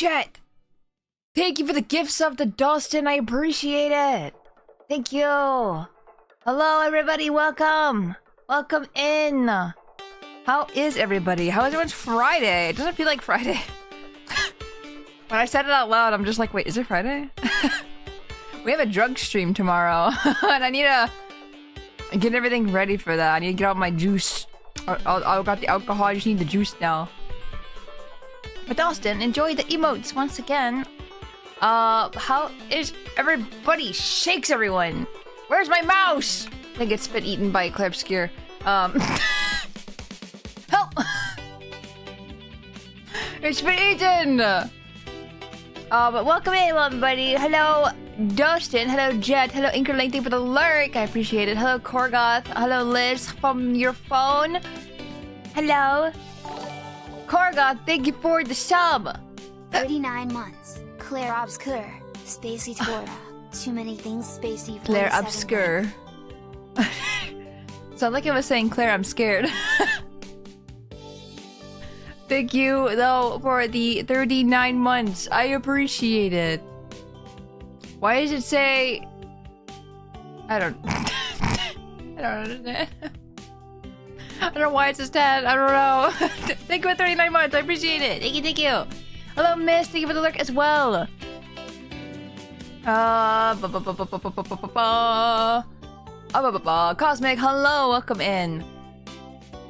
chat. Thank you for the gifts of the Dustin. I appreciate it. Thank you. Hello, everybody. Welcome. Welcome in. How is everybody? How is everyone's Friday? It doesn't feel like Friday. When I said it out loud, I'm just like, wait, is it Friday? We have a drug stream tomorrow. And I need to get everything ready for that. I need to get out my juice. I got the alcohol. I just need the juice now. But Dustin, enjoy the emotes once again. How is everybody? Shakes everyone. Where's my mouse? I think it's been eaten by Clair Obscur. Help! It's been eaten! But welcome in, everybody. Hello, Dustin. Hello, Jet. Hello, Inker. Thank you for the lurk. I appreciate it. Hello, Korgoth. Hello, Liz from your phone. Hello. Korgoth, thank you for the sub. 39 months. Clair Obscur. Spacey Tora. Too many things, Spacey. Clair Obscur. Sound like I was saying, Claire, I'm scared. Thank you, though, for the 39 months. I appreciate it. Why does it say... I don't understand. I don't know why it's a stat. I don't know. Thank you for 39 months. I appreciate it. Thank you, thank you. Hello, Miss. Thank you for the lurk as well. Cosmic, hello. Welcome in.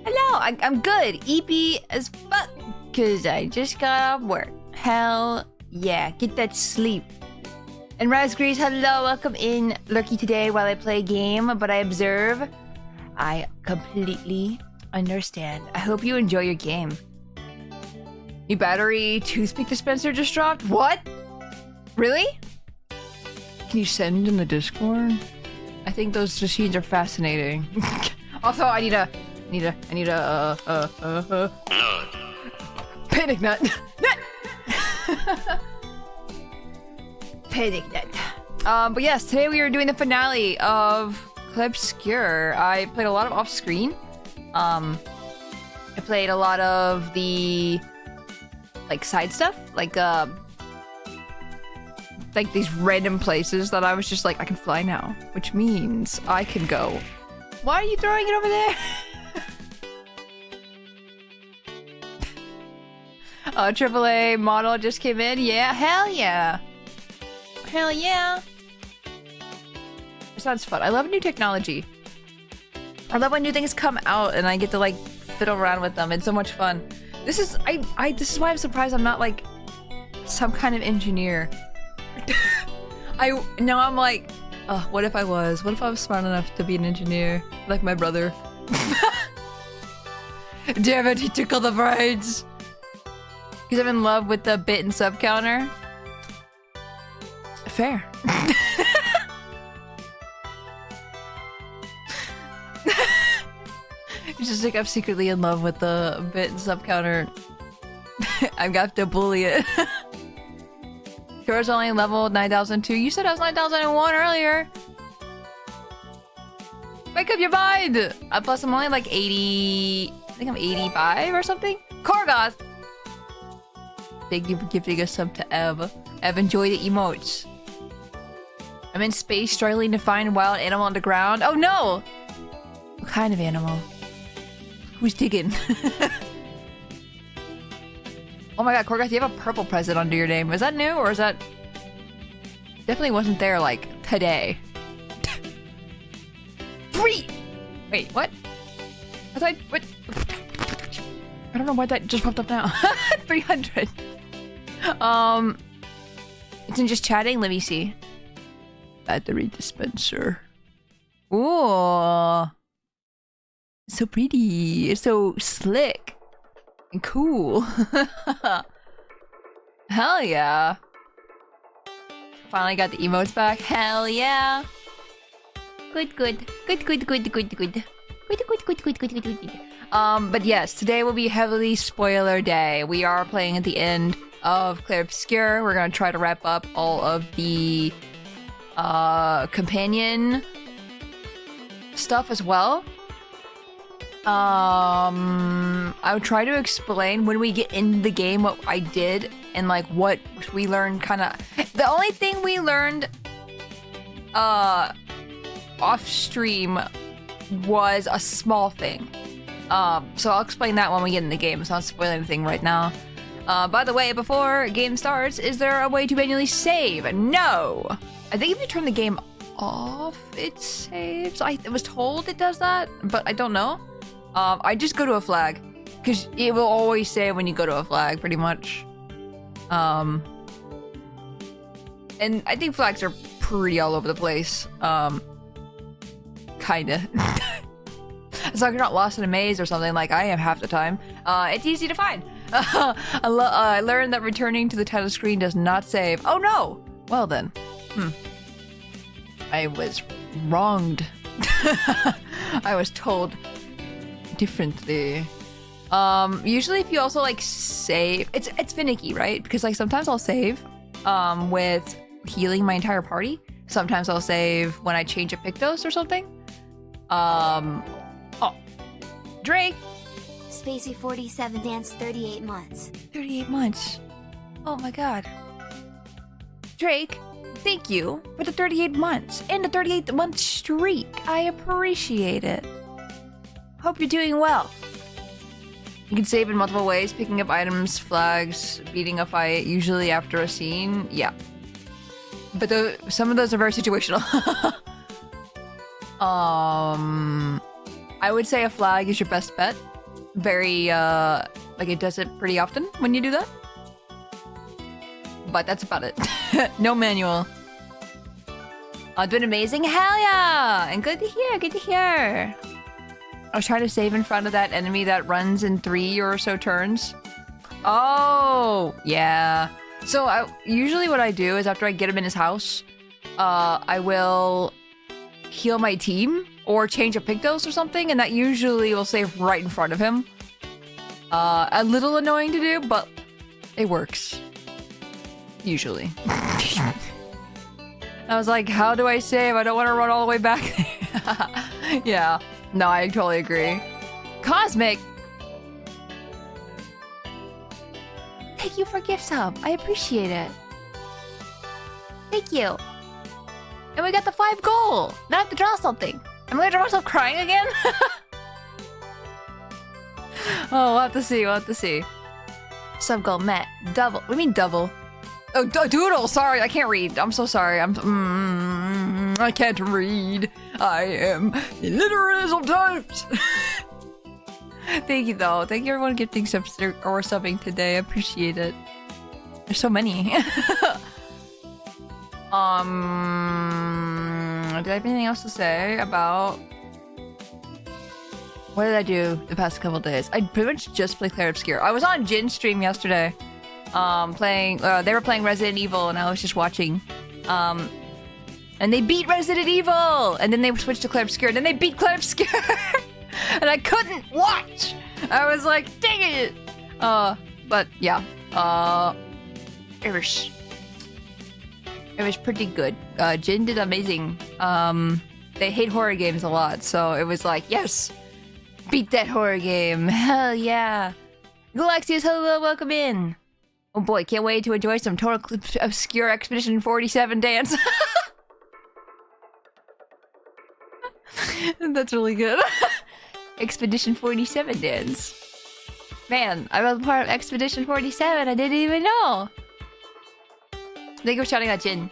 Hello. I'm good. EP as fuck. Because I just got off work. Hell yeah. Get that sleep. And Raspberries, hello. Welcome in. Lurky today while I play a game, but I observe. I completely understand. I hope you enjoy your game. New battery toothpick dispenser just dropped? What? Really? Can you send in the Discord? I think those machines are fascinating. Also, I need a panic nut. Panic nut. But yes, today we are doing the finale of Clair Obscur. I played a lot of off-screen. I played a lot of the like side stuff, like these random places that I was just like, I can fly now, which means I can go. Why are you throwing it over there? AAA model just came in. Yeah, hell yeah. Hell yeah. It sounds fun. I love new technology. I love when new things come out and I get to like fiddle around with them. It's so much fun. This is this is why I'm surprised I'm not like some kind of engineer. I'm like, oh, what if I was? What if I was smart enough to be an engineer like my brother? Damn it, he took all the brides. Because I'm in love with the bit and sub counter. Fair. It's just like I'm secretly in love with the bit and sub counter. I've got to bully it. Yours only level 9002. You said I was 9001 earlier. Make up your mind. Plus I'm only like 80. I think I'm 85 or something. Korgoth. Thank you for gifting a sub to Ev. Ev, enjoy the emotes. I'm in space struggling to find a wild animal underground. Oh no! What kind of animal? Who's digging? Oh my god, Korgoth, you have a purple present under your name. Is that new or is that... Definitely wasn't there like today. Free! Wait, what? I thought... What? I don't know why that just popped up now. 300. It's in just chatting. Let me see. Battery dispenser. Ooh. It's so pretty. It's so slick. And cool. Hell yeah. Finally got the emotes back. Hell yeah. Good. But yes, today will be heavily spoiler day. We are playing at the end of Clair Obscur. We're gonna try to wrap up all of the companion stuff as well. I would try to explain when we get into the game what I did and like what we learned. Kind of the only thing we learned off stream was a small thing. So I'll explain that when we get in the game. So I'll not spoil anything right now. By the way, before game starts, is there a way to manually save? No. I think if you turn the game off, it saves. I was told it does that, but I don't know. I just go to a flag because it will always save when you go to a flag, pretty much. And I think flags are pretty all over the place. Kinda. As long as you're not lost in a maze or something like I am half the time. It's easy to find. I learned that returning to the title screen does not save. Oh no! Well then. I was wronged. I was told differently. Usually if you also like save, it's finicky, right? Because like sometimes I'll save with healing my entire party. Sometimes I'll save when I change a Pictos or something. Oh, Drake. Spacey 47 dance 38 months. 38 months. Oh my god. Drake, thank you for the 38 months and the 38 month streak. I appreciate it. Hope you're doing well. You can save in multiple ways, picking up items, flags, beating a fight, usually after a scene. Yeah. But some of those are very situational. I would say a flag is your best bet. Very, like it does it pretty often when you do that. But that's about it. No manual. Doing amazing? Hell yeah! And good to hear, good to hear. I was trying to save in front of that enemy that runs in 3 or so turns. Oh, yeah. So usually what I do is after I get him in his house, I will heal my team or change a Pictos or something, and that usually will save right in front of him. A little annoying to do, but it works. Usually. I was like, how do I save? I don't want to run all the way back. Yeah. No, I totally agree. Cosmic! Thank you for gift sub. I appreciate it. Thank you. And we got the 5 goal. Now I have to draw something. Am I gonna draw myself crying again? Oh, we'll have to see. We'll have to see. Sub goal met. Double. What do you mean double? Oh, doodle. Sorry, I can't read. I'm so sorry. I can't read. I am illiterate sometimes. Thank you, though. Thank you, everyone, gifting subs or subbing today. I appreciate it. There's so many. Did I have anything else to say about... What did I do the past couple days? I pretty much just played Clair Obscur. I was on Jin's stream yesterday. They were playing Resident Evil and I was just watching. And they beat Resident Evil! And then they switched to Clair Obscur, and then they beat Clair Obscur! And I couldn't watch! I was like, dang it! But yeah. It was pretty good. Jin did amazing. They hate horror games a lot, so it was like, yes! Beat that horror game! Hell yeah! Galaxius, hello, welcome in! Oh boy, can't wait to enjoy some Total Obscure Expedition 47 dance. That's really good. Expedition 47 dance. Man, I was part of Expedition 47. I didn't even know. Thank you for shouting out Jin.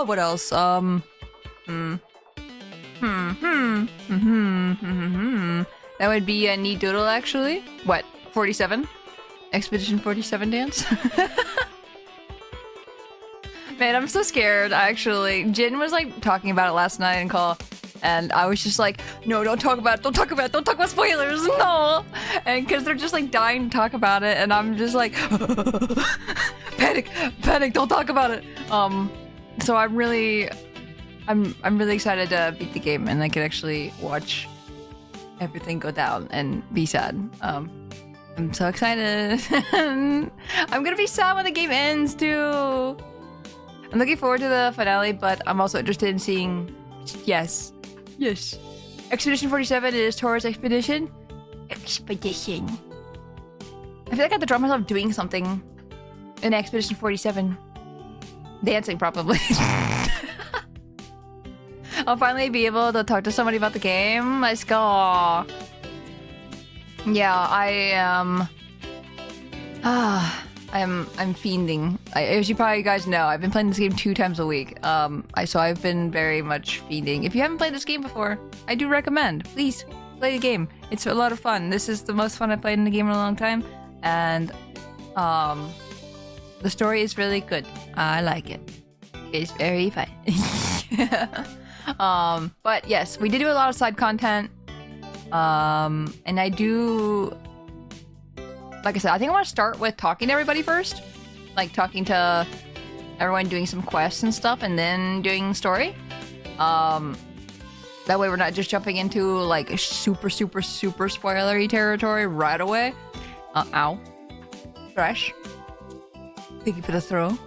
What else? That would be a neat doodle, actually. What? 47? Expedition 47 dance? Man, I'm so scared, actually. Jin was, like, talking about it last night in call, and I was just like, no, don't talk about it, don't talk about it, don't talk about spoilers, no! And because they're just, like, dying to talk about it, and I'm just like, panic, don't talk about it! So I'm really excited to beat the game, and I can actually watch everything go down and be sad. I'm so excited. I'm gonna be sad when the game ends, too! I'm looking forward to the finale, but I'm also interested in seeing, yes, Yes. Expedition 47 is Tora's expedition. Expedition. I feel like I have to draw myself doing something in Expedition 47. Dancing, probably. I'll finally be able to talk to somebody about the game. Let's go. Yeah, I am. I'm fiending. As you probably guys know, I've been playing this game 2 times a week. So I've been very much fiending. If you haven't played this game before, I do recommend. Please play the game. It's a lot of fun. This is the most fun I've played in the game in a long time, and the story is really good. I like it. It's very fun. But yes, we did do a lot of side content. And I do, like I said, I think I want to start with talking to everybody first. Like talking to everyone, doing some quests and stuff, and then doing story. That way we're not just jumping into like super spoilery territory right away. Ow. Fresh. Thank you for the throw.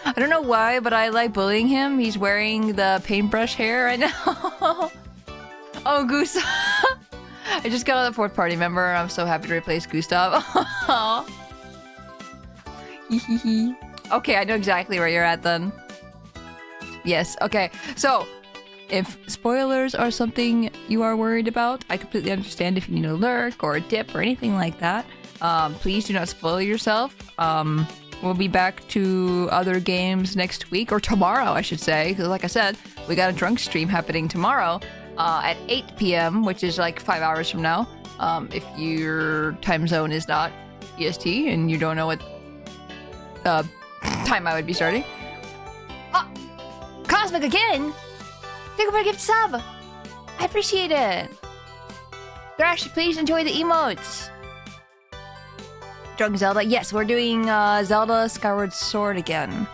I don't know why, but I like bullying him. He's wearing the paintbrush hair right now. Oh, Gustav. I just got a 4th party member. I'm so happy to replace Gustav. Okay, I know exactly where you're at then. Yes, okay. So, if spoilers are something you are worried about, I completely understand if you need a lurk or a dip or anything like that. Please do not spoil yourself. We'll be back to other games next week, or tomorrow, I should say, because like I said, we got a drunk stream happening tomorrow at 8 p.m., which is like 5 hours from now. If your time zone is not EST and you don't know what time I would be starting. Cosmic again? Thank you for a gift sub. I appreciate it. Thrash, please enjoy the emotes. Drunk Zelda. Yes, we're doing Zelda Skyward Sword again.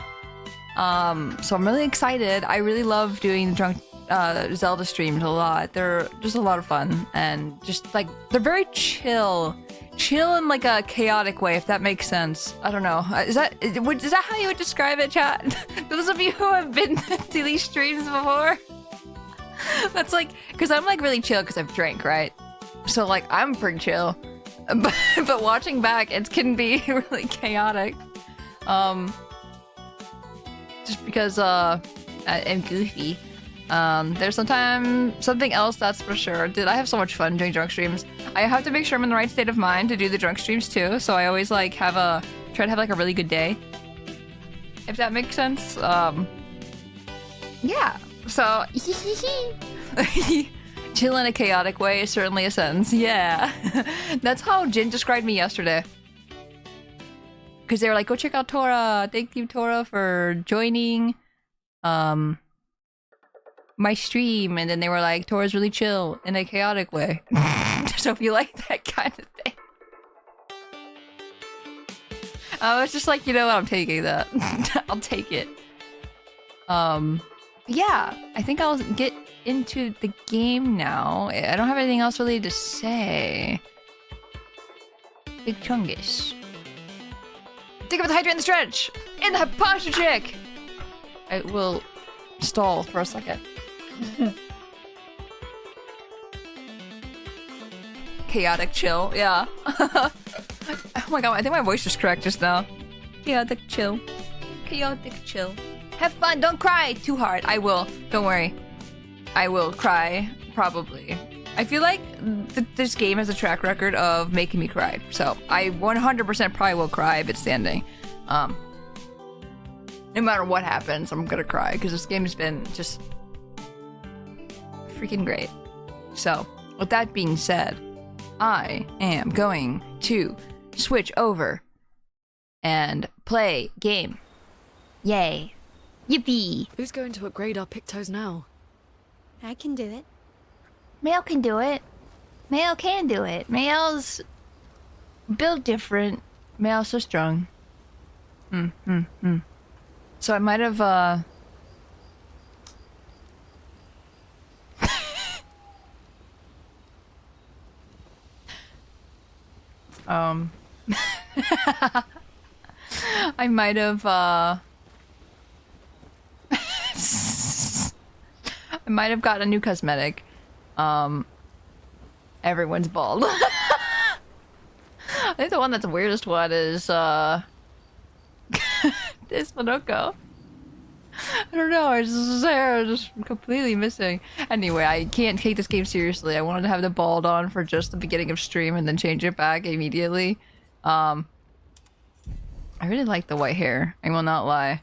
So I'm really excited. I really love doing drunk Zelda streams a lot. They're just a lot of fun, and just like they're very chill in like a chaotic way, if that makes sense. I don't know. Is that how you would describe it, chat? Those of you who have been to these streams before. That's like, because I'm like really chill because I've drank, right? So like I'm pretty chill. But watching back, it can be really chaotic. Just because I'm goofy. There's sometimes something else, that's for sure. Dude, I have so much fun doing drunk streams. I have to make sure I'm in the right state of mind to do the drunk streams too. So I always like try to have like a really good day. If that makes sense. Yeah. So chill in a chaotic way is certainly a sentence. Yeah. That's how Jin described me yesterday. Because they were like, go check out Tora. Thank you, Tora, for joining my stream. And then they were like, Tora's really chill in a chaotic way. So if you like that kind of thing. It's just like, you know what, I'm taking that. I'll take it. Yeah, I think I'll get into the game now. I don't have anything else really to say. Big Chungus. Think about the hydrant in the stretch! In the posture check! I will stall for a second. Chaotic chill, yeah. Oh my god, I think my voice just cracked just now. Chaotic chill. Chaotic chill. Have fun, don't cry too hard. I will, don't worry. I will cry, probably. I feel like this game has a track record of making me cry. So I 100% probably will cry if it's standing. No matter what happens, I'm gonna cry because this game has been just freaking great. So with that being said, I am going to switch over and play game. Yay. Yippee. Who's going to upgrade our Pictos now? I can do it. Mail can do it. Mail can do it. Mail's built different. Mail's so strong. So I might have, I might have, I I might have gotten a new cosmetic. Everyone's bald. I think the one that's the weirdest one is this Monoko. I don't know, his hair is just completely missing. Anyway, I can't take this game seriously. I wanted to have the bald on for just the beginning of stream and then change it back immediately. I really like the white hair, I will not lie.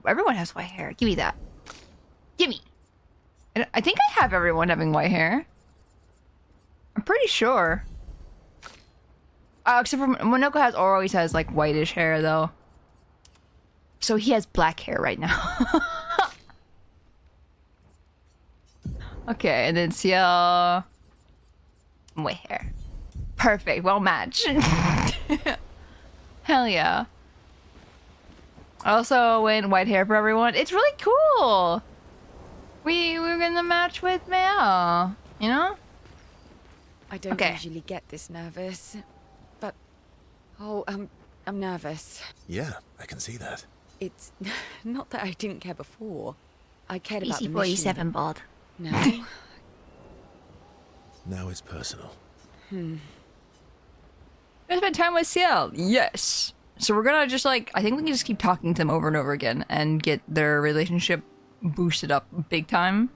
Everyone has white hair. Give me that. Gimme! I think I have everyone having white hair. I'm pretty sure. Except for Monoko always has like whitish hair though. So he has black hair right now. Okay, and then Ciel, white hair. Perfect, well matched. Hell yeah. I also went white hair for everyone. It's really cool. We're gonna match with Mel, you know? I don't usually get this nervous, but I'm nervous. Yeah, I can see that. It's not that I didn't care before. I cared about the PC-47 mission. bald. No. Now it's personal. Gonna spend time with Ciel. Yes. So we're gonna just like, I think we can just keep talking to them over and over again and get their relationship boosted up big time.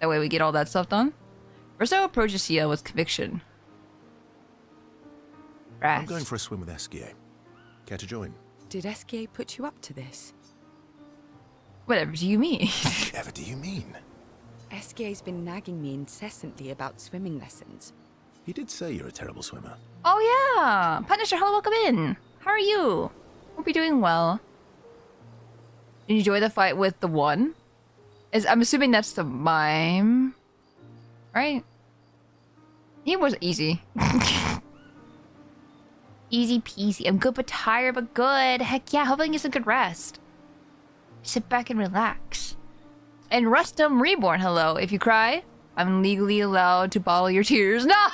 That way we get all that stuff done. Verso approaches Ciel with conviction. I'm going for a swim with Esquier. Care to join? Did Esquier put you up to this? Whatever do you mean? Whatever do you mean? Esquier's been nagging me incessantly about swimming lessons. He did say you're a terrible swimmer. Oh yeah! Punisher, hello, welcome in! How are you? Hope you're doing well. Did you enjoy the fight with the one? I'm assuming that's the mime. Right? It was easy. Easy peasy. I'm good but tired but good. Heck yeah, hopefully I can get some good rest. Sit back and relax. And Rustum Reborn, hello. If you cry, I'm legally allowed to bottle your tears. No!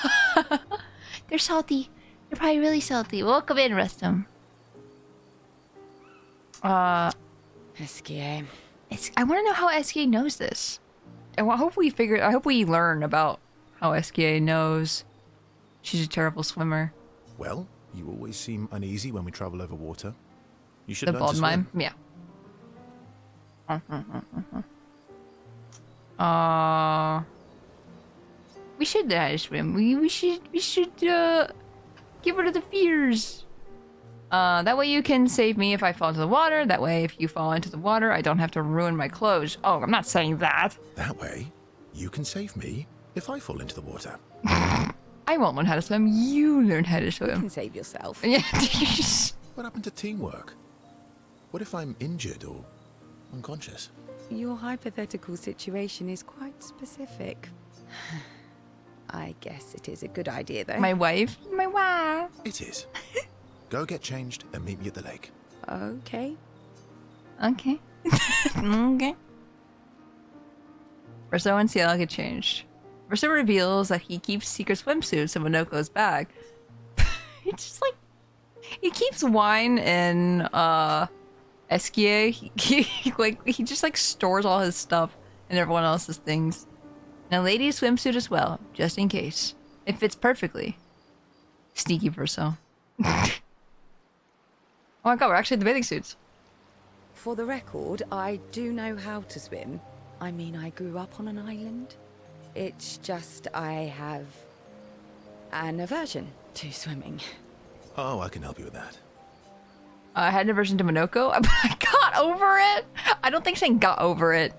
They're salty. They're probably really salty. Welcome in, Rustum. Esquier. I want to know how Esquier knows this. I hope we learn about how Esquier knows she's a terrible swimmer. Well, you always seem uneasy when we travel over water. You should The learn bald to swim. mime? Yeah. We should learn how to swim. We should get rid of the fears. That way you can save me if I fall into the water. That way if you fall into the water, I don't have to ruin my clothes. Oh, I'm not saying that. That way, you can save me if I fall into the water. I won't learn how to swim. You learn how to You swim. can save yourself. Yeah. What happened to teamwork? What if I'm injured or unconscious? Your hypothetical situation is quite specific. I guess it is a good idea, though. My wife. My wife. It is. Go get changed and meet me at the lake. Okay. Okay. Okay. Verso and Ciel get changed. Verso reveals that he keeps secret swimsuits in Monoko's bag. He just like... He keeps wine in, Esquier. He just like stores all his stuff and everyone else's things. And a lady's swimsuit as well, just in case. It fits perfectly. Sneaky Verso. Oh my god, we're actually in the bathing suits. For the record, I do know how to swim. I mean, I grew up on an island. It's just I have an aversion to swimming. Oh, I can help you with that. I had an aversion to Monoko. I got over it. I don't think saying got over it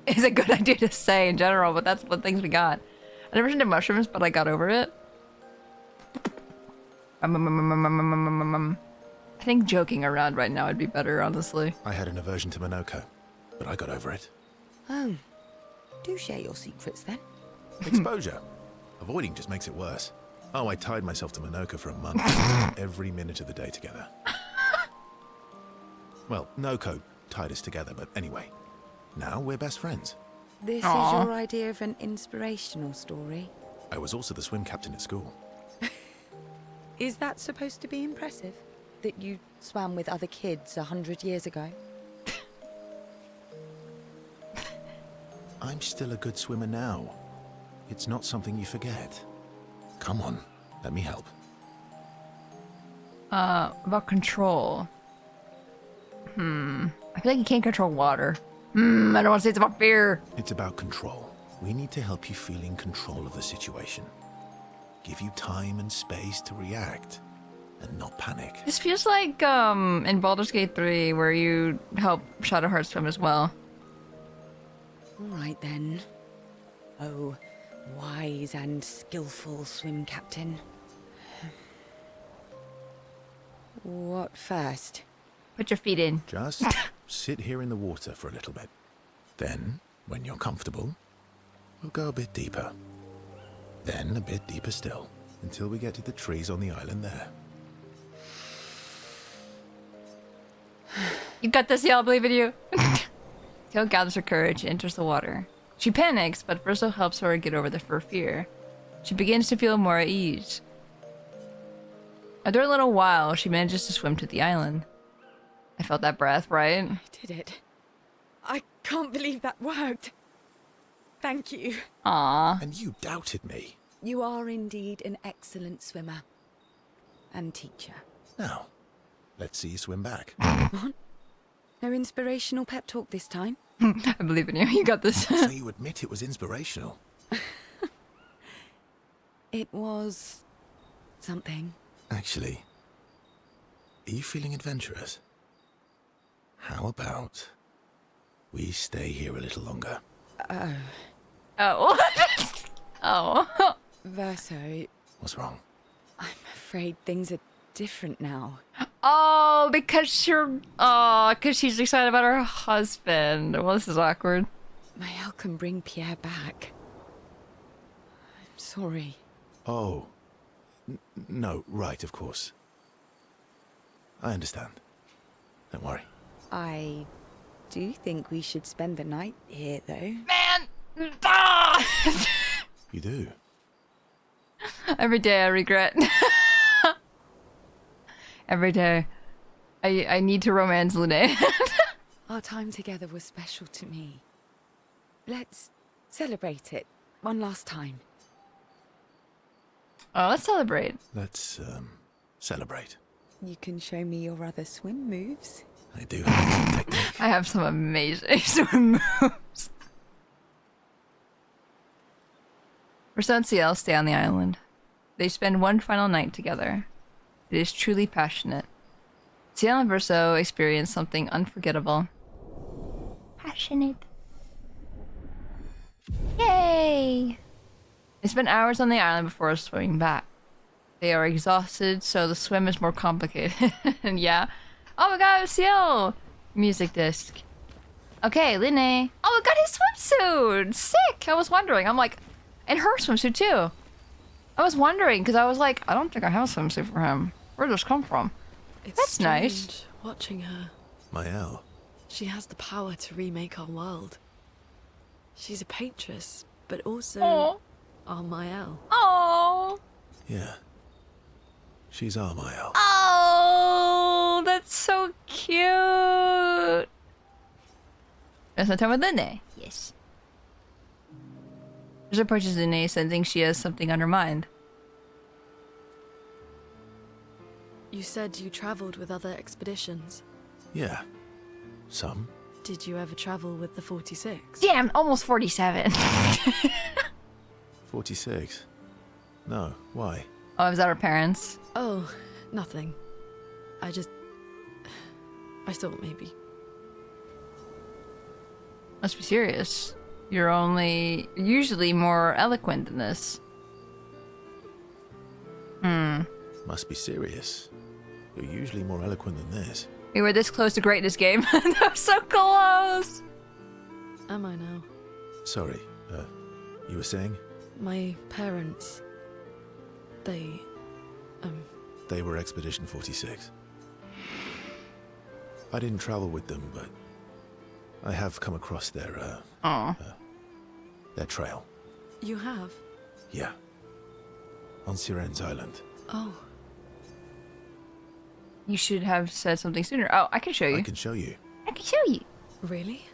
is a good idea to say in general, but that's what things we got. An aversion to mushrooms, but I got over it. I think joking around right now would be better, honestly. I had an aversion to Monoko, but I got over it. Oh, do share your secrets then. Exposure. Avoiding just makes it worse. Oh, I tied myself to Monoko for a month. Every minute of the day together. Well, Noko tied us together, but anyway. Now we're best friends. This Aww. is your idea of an inspirational story. I was also the swim captain at school. Is that supposed to be impressive? That you swam with other kids 100 years ago? I'm still a good swimmer now. It's not something you forget. Come on, let me help. About control. I feel like you can't control water. I don't want to say it's about fear. It's about control. We need to help you feel in control of the situation. Give you time and space to react and not panic. This feels like in Baldur's Gate 3 where you help Shadowheart swim as well. All right then. Oh, wise and skillful swim captain. What first? Put your feet in. Just sit here in the water for a little bit. Then, when you're comfortable, we'll go a bit deeper. Then a bit deeper still, until we get to the trees on the island there. You got this, y'all. Believe in you. Teal gathers her courage and enters the water. She panics, but Verso helps her get over her fear. She begins to feel more at ease. After a little while, she manages to swim to the island. I felt that breath, right? I did it. I can't believe that worked. Thank you. Aww. And you doubted me. You are indeed an excellent swimmer. And teacher. Now, let's see you swim back. What? No inspirational pep talk this time? I believe in you. You got this. So you admit it was inspirational. It was... something. Actually, are you feeling adventurous? How about we stay here a little longer? Oh. Oh. Verso, What's wrong? I'm afraid things are different now. Oh, because you're... Oh, because she's excited about her husband. Well, this is awkward. Mael can bring Pierre back. I'm sorry. Oh. No, right, of course. I understand. Don't worry. I do think we should spend the night here, though. Man! Ah! You do? Every day I regret. Every day. I need to romance Lune. Our time together was special to me. Let's celebrate it one last time. Oh, let's celebrate. Let's, celebrate. You can show me your other swim moves. I do have some technique. I have some amazing swim moves. Verso and Ciel stay on the island. They spend one final night together. It is truly passionate. Ciel and Verso experience something unforgettable. Passionate. Yay! They spend hours on the island before swimming back. They are exhausted, so the swim is more complicated. And yeah. Oh my god, Ciel! Music disc. Okay, Linne. Oh, we got his swimsuit! Sick! I was wondering. I'm like, and her swimsuit too. I was wondering, because I was like, I don't think I have a swimsuit for him. Where did this come from? It's That's nice. strange watching her. Mael. She has the power to remake our world. She's a paintress, but also Oh. our Mael. Oh. Yeah. She's our Mael. Oh, that's so cute. That's not time with Linne. Yes. Verso approaches Linne, sensing she has something on her mind. You said you traveled with other expeditions. Yeah. Some. Did you ever travel with the 46? Damn, almost 47. 46. No, why? Oh, is that her parents? Oh, nothing. I thought maybe. Must be serious. You're only usually more eloquent than this. Must be serious. You're usually more eloquent than this. We were this close to greatness, game. That was so close. Am I now? Sorry, you were saying? My parents... They They were Expedition 46. I didn't travel with them, but I have come across their trail. You have? Yeah. On Siren's Island. Oh. You should have said something sooner. Oh, I can show you. I can show you. I can show you. Really?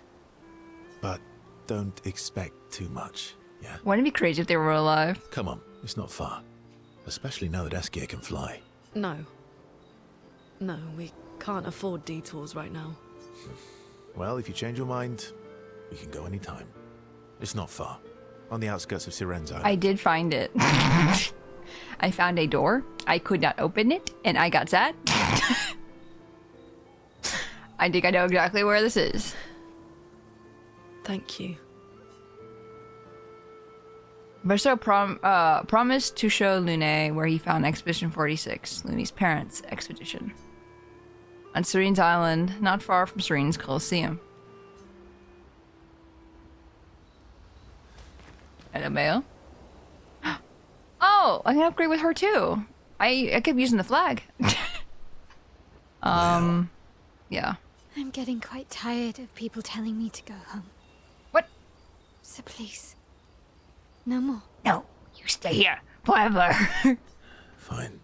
But don't expect too much, yeah? Wouldn't it be crazy if they were alive? Come on, it's not far. Especially now that Eskia can fly. No. No, we can't afford detours right now. Well, if you change your mind, we can go anytime. It's not far. On the outskirts of Siren's Island. I did find it. I found a door. I could not open it, and I got sad. I think I know exactly where this is. Thank you. Verso promised to show Lune where he found Expedition 46, Lune's parents' expedition. On Serene's Island, not far from Serene's Coliseum. Hello, Mayo. Oh, I can upgrade with her too. I kept using the flag. Yeah. I'm getting quite tired of people telling me to go home. What? So please, no more. No, you stay here forever. Fine.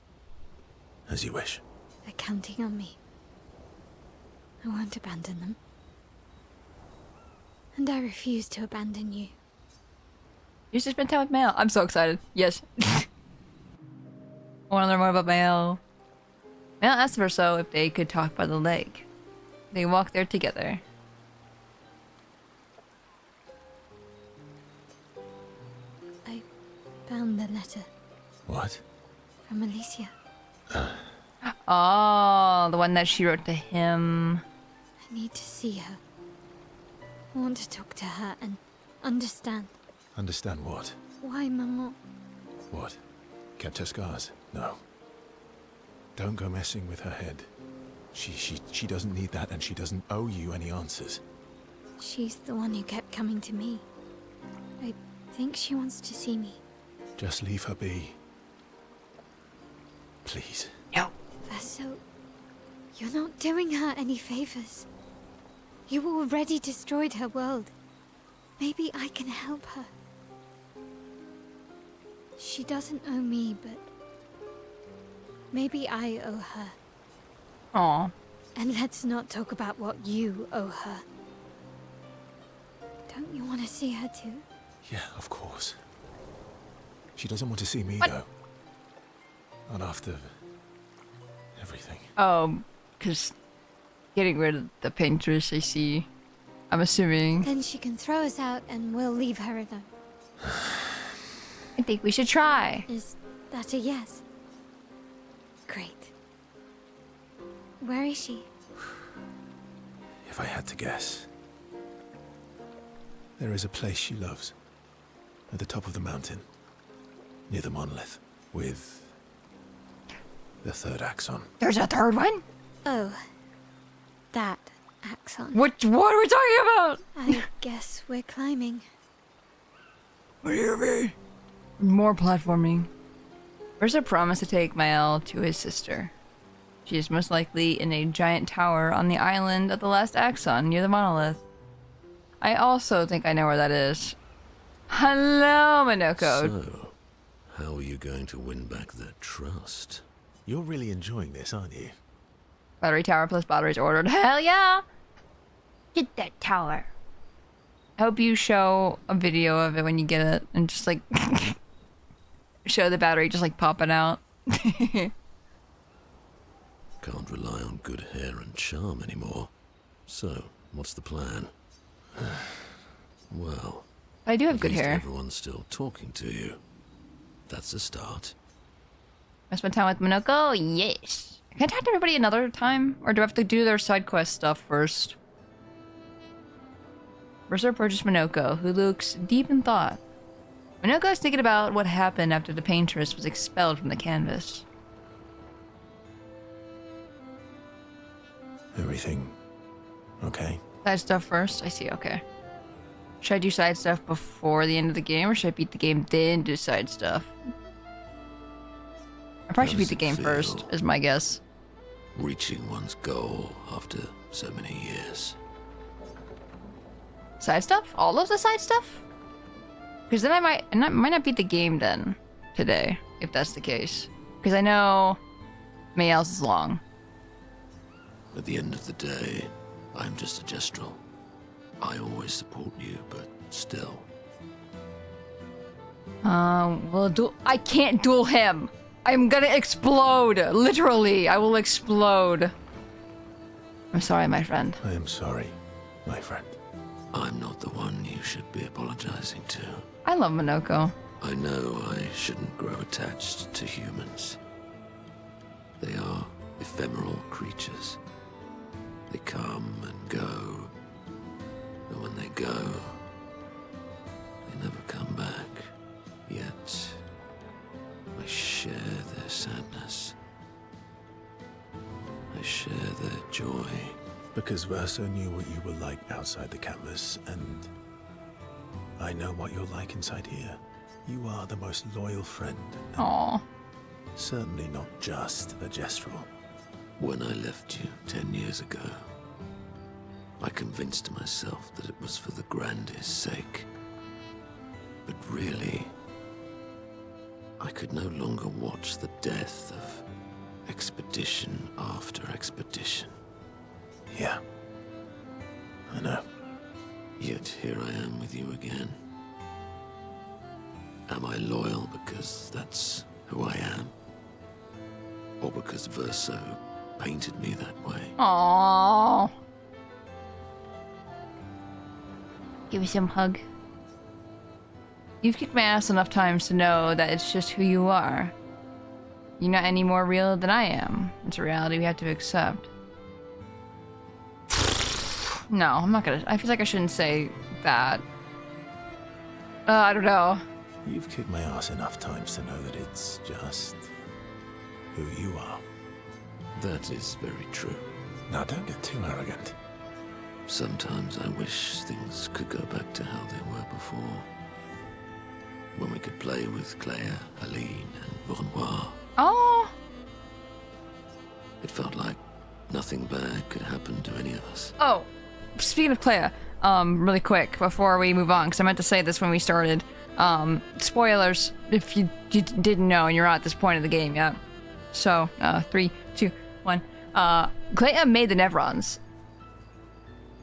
As you wish. They're counting on me. I won't abandon them. And I refuse to abandon you. You should spend time with Mayo. I'm so excited. Yes. I want to learn more about Mayo. Mayo asked Verso if they could talk by the lake. They walked there together. I found the letter What? from Alicia. Oh, the one that she wrote to him. I need to see her. I want to talk to her and understand. Understand what? Why, Maman? What? Kept her scars? No. Don't go messing with her head. She doesn't need that, and she doesn't owe you any answers. She's the one who kept coming to me. I think she wants to see me. Just leave her be. Please. No. Verso, you're not doing her any favors. You already destroyed her world. Maybe I can help her. She doesn't owe me, but maybe I owe her. Aw. And let's not talk about what you owe her. Don't you want to see her too? Yeah, of course. She doesn't want to see me, What? though. Not after everything. Oh, because getting rid of the paintress, I see. I'm assuming. Then she can throw us out and we'll leave her alone. I think we should try. Is that a yes? Great. Where is she? If I had to guess. There is a place she loves. At the top of the mountain. Near the monolith. With the third axon. There's a third one? Oh, that axon. What are we talking about? I guess we're climbing. What do you mean? More platforming. Verso promised to take Mael to his sister. She is most likely in a giant tower on the island of the last axon near the monolith. I also think I know where that is. Hello, Minoko. So, how are you going to win back their trust? You're really enjoying this, aren't you? Battery tower plus batteries ordered. Hell yeah! Get that tower. I hope you show a video of it when you get it and just like show the battery just like popping out. Can't rely on good hair and charm anymore. So, what's the plan? Well, I do have at good least hair. everyone's still talking to you. That's a start. I spend time with Minoko? Yes. Can I talk to everybody another time? Or do I have to do their side quest stuff first? Verso approaches Minoko, who looks deep in thought. Minoko is thinking about what happened after the paintress was expelled from the canvas. Everything okay? Side stuff first? I see, okay. Should I do side stuff before the end of the game, or should I beat the game then do side stuff? I probably should beat the game first, is my guess. Reaching one's goal after so many years. Side stuff? All of the side stuff? Because then I might not beat the game then, today, if that's the case. Because I know Mayel's is long. At the end of the day, I'm just a gestural. I always support you, but still. Well, I can't duel him. I'm gonna explode. Literally, I will explode. I'm sorry, my friend. I am sorry, my friend. I'm not the one you should be apologizing to. I love Minoko. I know I shouldn't grow attached to humans. They are ephemeral creatures. They come and go. And when they go, they never come back. Yet, I share their sadness. I share their joy. Because Verso knew what you were like outside the canvas, and I know what you're like inside here. You are the most loyal friend. Aww. Certainly not just a gestural. When I left you 10 years ago, I convinced myself that it was for the grandest sake. But really, I could no longer watch the death of expedition after expedition. Yeah. I know. Yet here I am with you again. Am I loyal because that's who I am? Or because Verso painted me that way? Aww. Give me some hug. You've kicked my ass enough times to know that it's just who you are. You're not any more real than I am. It's a reality we have to accept. No, I'm not gonna. I feel like I shouldn't say that. I don't know. You've kicked my ass enough times to know that it's just who you are. That is very true. Now don't get too arrogant. Sometimes I wish things could go back to how they were before. When we could play with Claire, Aline, and Renoir. Oh. It felt like nothing bad could happen to any of us. Oh, speaking of Claire, really quick before we move on, because I meant to say this when we started. Spoilers if you didn't know and you're not at this point of the game yet. So, 3, 2, 1. Claire made the Nevrons.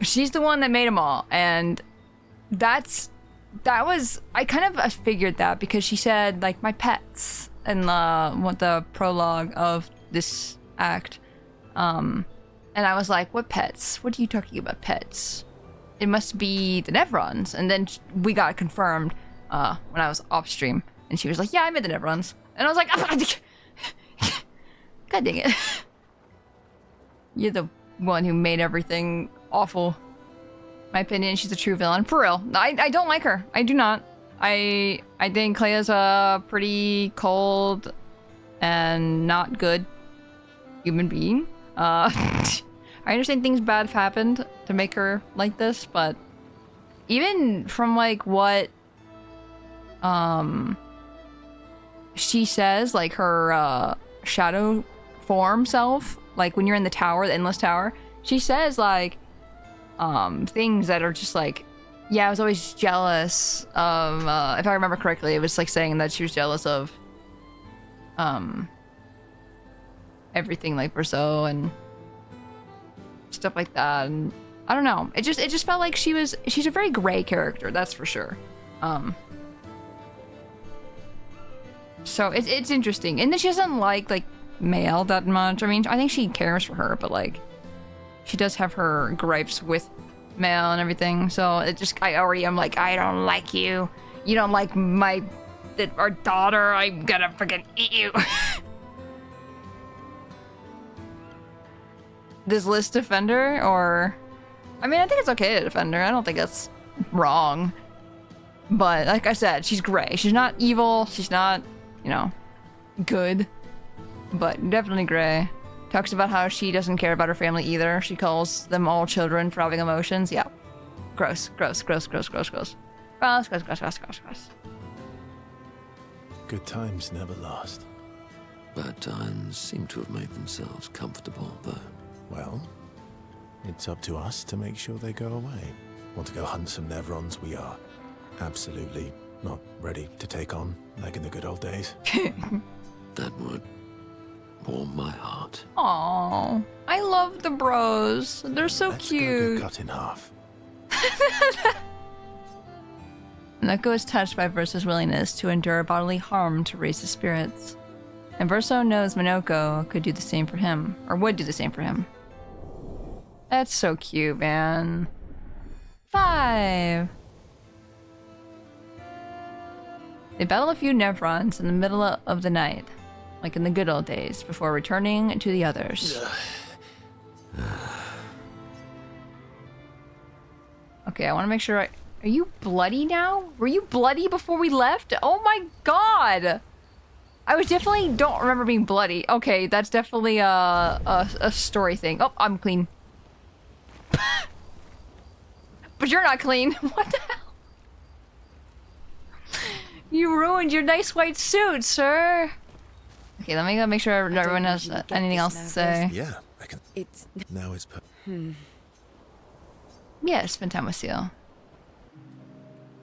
She's the one that made them all, and that was, I kind of figured that because she said, like, my pets in the prologue of this act. And I was like, what pets? What are you talking about, pets? It must be the Nevrons. And then we got confirmed when I was off stream, and she was like, yeah, I made the Nevrons. And I was like, God dang it. You're the one who made everything awful. My opinion, she's a true villain. For real. I don't like her. I do not. I think Clea's a pretty cold and not good human being. I understand things bad have happened to make her like this, but even from like what she says, like her shadow form self, like when you're in the tower, the endless tower, she says like things that are just like, yeah, I was always jealous of, if I remember correctly, it was like saying that she was jealous of everything like Verso and stuff like that, and I don't know, it just felt like she's a very gray character, that's for sure. So it's interesting, and then she doesn't like Mael that much. I mean, I think she cares for her, but like she does have her gripes with Mael and everything, so it just, I already am like, I don't like you, you don't like our daughter, I'm gonna freaking eat you. This list defender, or I mean, I think it's okay to defend her, I don't think that's wrong, but like I said, she's gray, she's not evil, she's not, you know, good, but definitely gray. Talks about how she doesn't care about her family either. She calls them all children for having emotions. Yeah. Gross, gross, gross, gross, gross, gross. Gross, gross, gross, gross, gross, gross. Good times never last. Bad times seem to have made themselves comfortable, though. Well, it's up to us to make sure they go away. Want to go hunt some Nevrons? We are absolutely not ready to take on, like in the good old days. That would warm my heart. Aww, I love the bros. They're so Let's cute. go get cut in half. Minoko is touched by Verso's willingness to endure bodily harm to raise his spirits. And Verso knows Minoko could do the same for him, or would do the same for him. That's so cute, man. 5. They battle a few Nevrons in the middle of the night, like in the good old days, before returning to the others. Okay, I want to make sure Are you bloody now? Were you bloody before we left? Oh my god! I was definitely don't remember being bloody. Okay, that's definitely a story thing. Oh, I'm clean. But you're not clean. What the hell? You ruined your nice white suit, sir. Okay, let me go make sure everyone has anything else to say. Yeah, I can. Now it's. Yeah, spend time with Seal.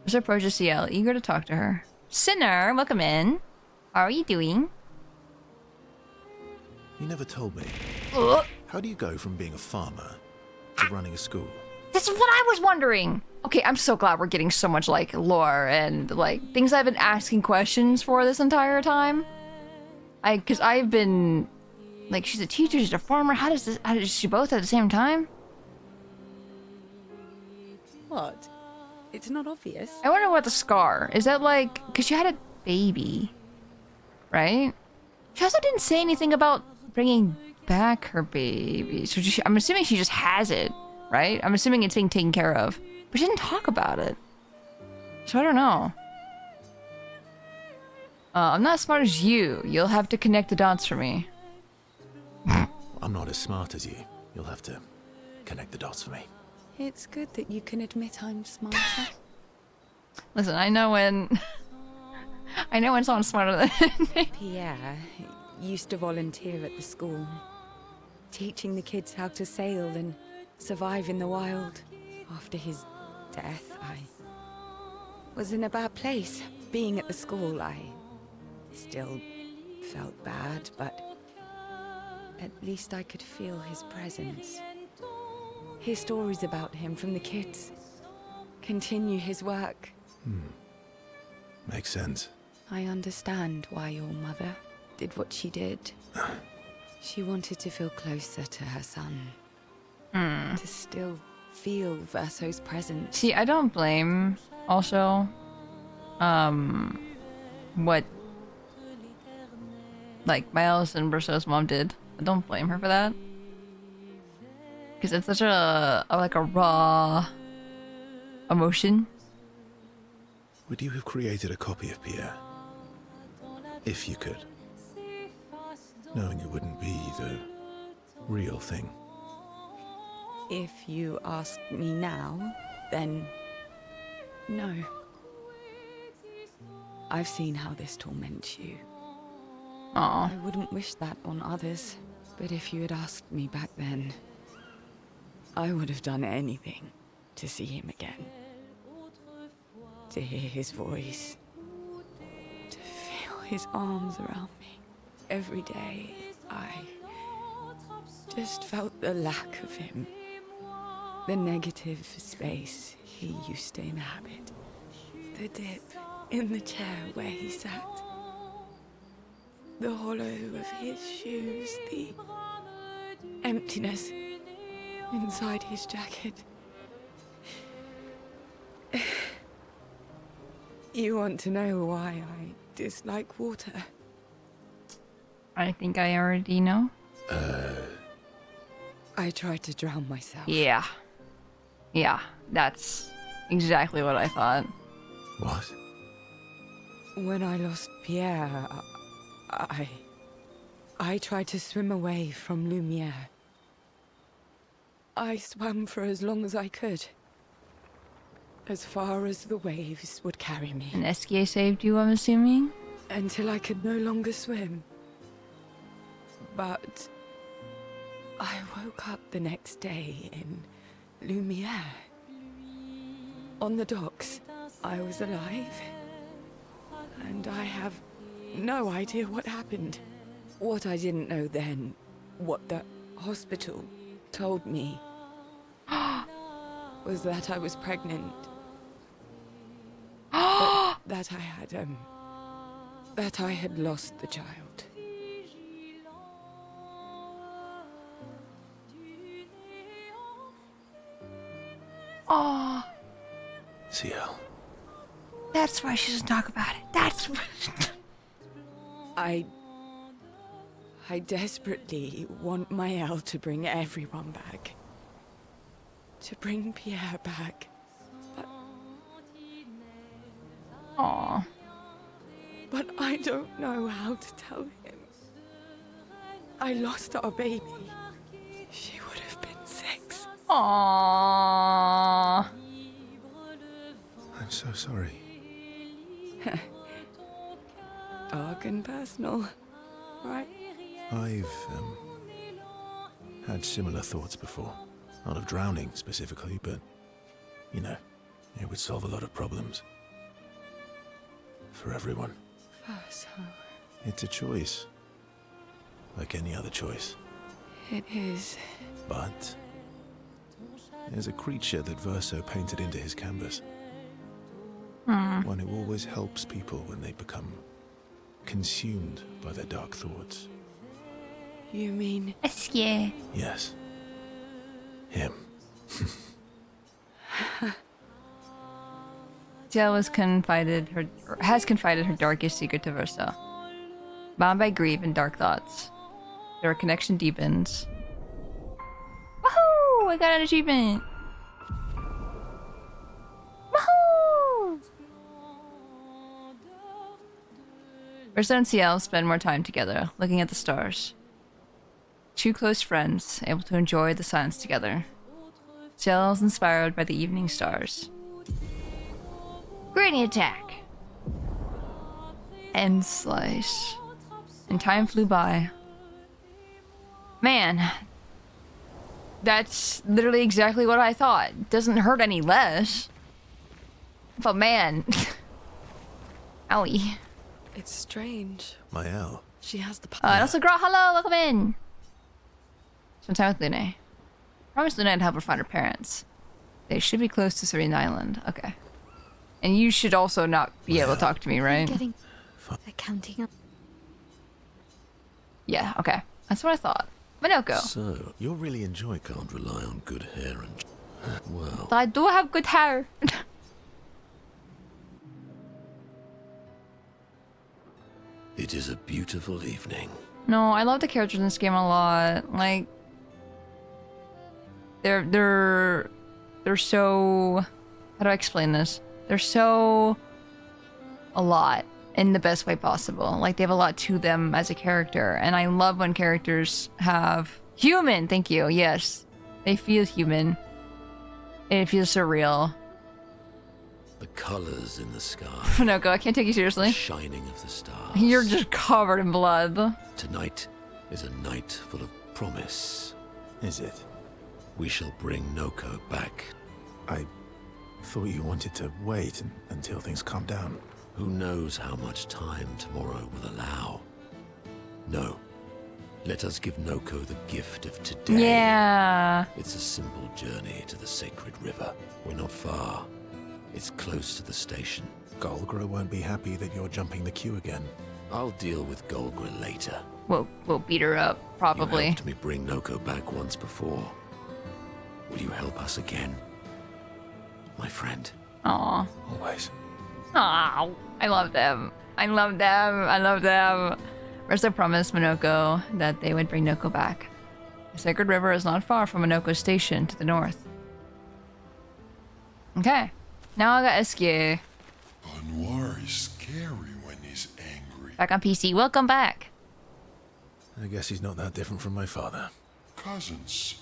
Verso approaches Ciel, eager to talk to her. Sinner, welcome in. How are you doing? You never told me. Ugh. How do you go from being a farmer to running a school? This is what I was wondering. Okay, I'm so glad we're getting so much like lore and like things I've been asking questions for this entire time. Because I've been like, she's a teacher, she's a farmer. How does she both at the same time? What? It's not obvious. I wonder what the scar is. That like, because she had a baby, right? She also didn't say anything about bringing back her baby, so I'm assuming she just has it, right? I'm assuming it's being taken care of, but she didn't talk about it, so I don't know. I'm not as smart as you. You'll have to connect the dots for me. I'm not as smart as you. You'll have to connect the dots for me. It's good that you can admit I'm smarter. Listen, I know when someone's smarter than me. Pierre used to volunteer at the school, teaching the kids how to sail and survive in the wild. After his death, I was in a bad place. Being at the school, I still felt bad, but at least I could feel his presence. Hear stories about him from the kids. Continue his work. Makes sense. I understand why your mother did what she did. She wanted to feel closer to her son. To still feel Verso's presence. See, I don't blame also what like Miles and Verso's mom did. I don't blame her for that. Because it's such a raw emotion. Would you have created a copy of Pierre? If you could. Knowing it wouldn't be the real thing. If you ask me now, then no. I've seen how this torments you. Aw. I wouldn't wish that on others, but if you had asked me back then, I would have done anything to see him again. To hear his voice. To feel his arms around me. Every day, I just felt the lack of him. The negative space he used to inhabit. The dip in the chair where he sat. The hollow of his shoes. The emptiness inside his jacket. You want to know why I dislike water? I think I already know. I tried to drown myself. Yeah. Yeah, that's exactly what I thought. What? When I lost Pierre, I tried to swim away from Lumiere. I swam for as long as I could. As far as the waves would carry me. And Esquier saved you, I'm assuming? Until I could no longer swim. But I woke up the next day in Lumiere. On the docks, I was alive. And I have no idea what happened. What I didn't know then, what the hospital told me. was that I was pregnant. But that I had lost the child. Oh, CL. that's why she doesn't talk about it. That's I desperately want Maëlle to bring everyone back. To bring Pierre back. Aw. But I don't know how to tell him. I lost our baby. She would have been 6. Aww. I'm so sorry. Dark and personal, right? I've had similar thoughts before. Not of drowning specifically, but, you know, it would solve a lot of problems. For everyone. Verso. It's a choice. Like any other choice. It is. But there's a creature that Verso painted into his canvas. One who always helps people when they become consumed by their dark thoughts. You mean... Eskie. Yes. Him. Jill has confided her darkest secret to Versa. Bound by grief and dark thoughts, their connection deepens. Woohoo! I got an achievement! Woohoo! Versa and CL spend more time together, looking at the stars. Two close friends, able to enjoy the silence together. CL is inspired by the evening stars. Granny attack! End slice. And time flew by. Man. That's literally exactly what I thought. Doesn't hurt any less. But man. Owie. It's strange. Maëlle. She has the And also, girl, hello, welcome in! Spend time with Lune. Promise Lune to help her find her parents. They should be close to Serene Island. Okay. And you should also not be able to talk to me, right? Getting they're counting up. Yeah, okay. That's what I thought. Minoko. So, You'll really enjoy can't rely on good hair and... Well, I do have good hair. it is a beautiful evening. No, I love the characters in this game a lot. Like, they're so... How do I explain this? They're so... a lot in the best way possible. Like, they have a lot to them as a character. And I love when characters have... Human! Thank you, yes. They feel human. And it feels surreal. The colors in the sky. Minoko, I can't take you The seriously. shining of the stars. You're just covered in blood. Tonight is a night full of promise. Is it? We shall bring Noko back. I thought you wanted to wait until things calm down. Who knows how much time tomorrow will allow? No. Let us give Noko the gift of today. Yeah. It's a simple journey to the sacred river. We're not far. It's close to the station. Golgra won't be happy that you're jumping the queue again. I'll deal with Golgra later. We'll beat her up, probably. You helped me bring Noko back once before. Will you help us again? My friend. Aw. Always. Aw. I love them. I love them. I love them. Versa promised Minoko that they would bring Noko back. The sacred river is not far from Minoko's station to the north. Okay. Now I got Eskie. Anwar is scary when he's angry. Back on PC. Welcome back. I guess he's not that different from my father. Cousins.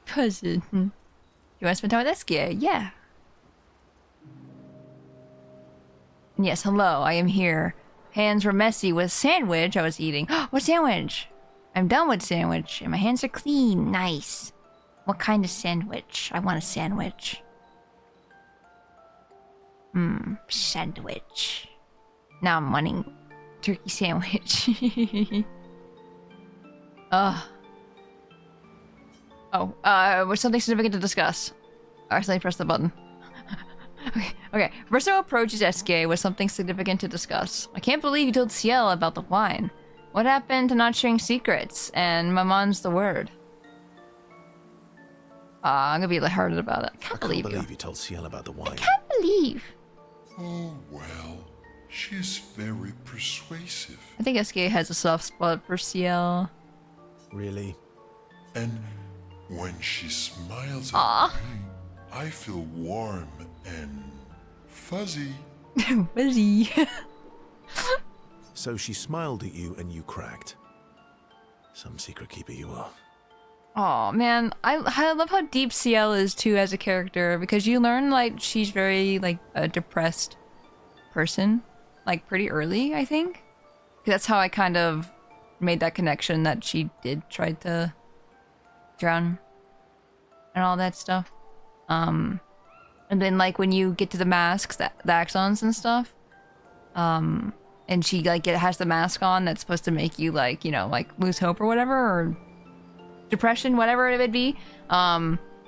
Cousin. You want to spend time with Eskie? Yeah. And yes, hello. I am here. Hands were messy with sandwich I was eating. What sandwich? I'm done with sandwich, and my hands are clean. Nice. What kind of sandwich? I want a sandwich. Sandwich. Now I'm wanting turkey sandwich. With something significant to discuss. I accidentally pressed the button. Okay. Verso approaches SK with something significant to discuss. I can't believe you told Ciel about the wine. What happened to not sharing secrets? And Maman's the word. I'm gonna be lighthearted about it. I can't believe you told Ciel about the wine. Can't believe. Oh, well, she's very persuasive. I think SK has a soft spot for Ciel. Really? And when she smiles Aww. at me, I feel warm and fuzzy. Fuzzy. So she smiled at you and you cracked. Some secret keeper you are. Oh man, I love how deep Ciel is too as a character, because you learn like she's very like a depressed person, like pretty early, I think. That's how I kind of made that connection that she did try to drown and all that stuff. And then like when you get to the masks, the axons and stuff, and she like has the mask on that's supposed to make you like, you know, like lose hope or whatever, or depression, whatever it would be.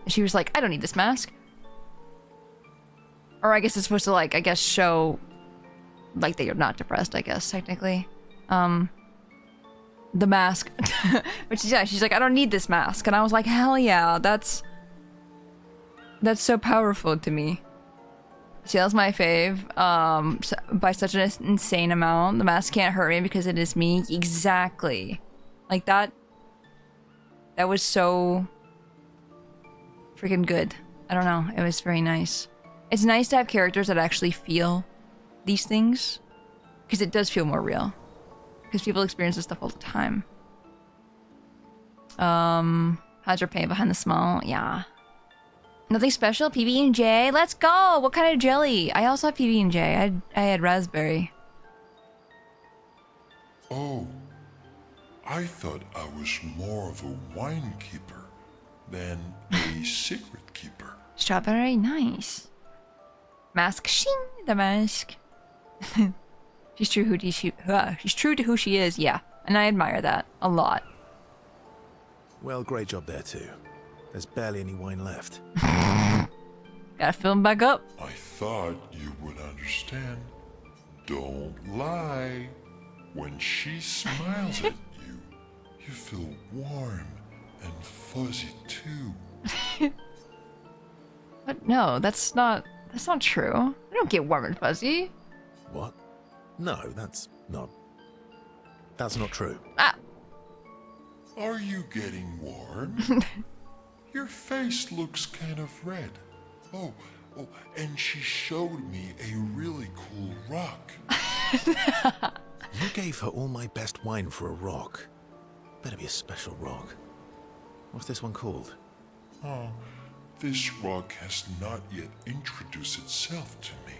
She was like, I don't need this mask. Or I guess it's supposed to like, I guess show like that you're not depressed, I guess, technically. The mask. But she's like, I don't need this mask. And I was like, hell yeah, that's so powerful to me. Ciel's my fave, by such an insane amount. The mask can't hurt me because it is me. Exactly. Like that was so freaking good. I don't know. It was very nice. It's nice to have characters that actually feel these things, because it does feel more real. Because people experience this stuff all the time. How's your pain behind the smile? Yeah. Nothing special? PB&J? Let's go! What kind of jelly? I also have PB&J. I had raspberry. Oh, I thought I was more of a wine keeper than a secret keeper. Strawberry? Nice. Mask? Shing! The mask. She's true to who she is, yeah. And I admire that a lot. Well, great job there too. There's barely any wine left. Gotta fill him back up. I thought you would understand. Don't lie. When she smiles at you, you feel warm and fuzzy too. But no, that's not true. I don't get warm and fuzzy. What? No, that's not true. Ah! Are you getting warm? Your face looks kind of red. Oh, and she showed me a really cool rock. You gave her all my best wine for a rock. Better be a special rock. What's this one called? Oh, this rock has not yet introduced itself to me.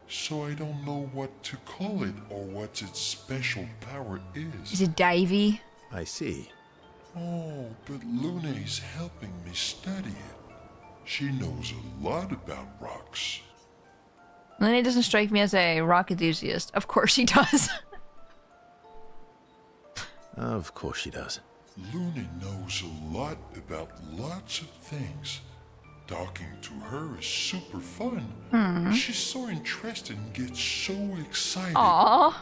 So I don't know what to call it or what its special power is. Is it divey? I see. Oh, but Luna is helping me study it. She knows a lot about rocks. Luna doesn't strike me as a rock enthusiast. Of course she does. Of course she does. Luna knows a lot about lots of things. Talking to her is super fun. She's so interested and gets so excited. Aww.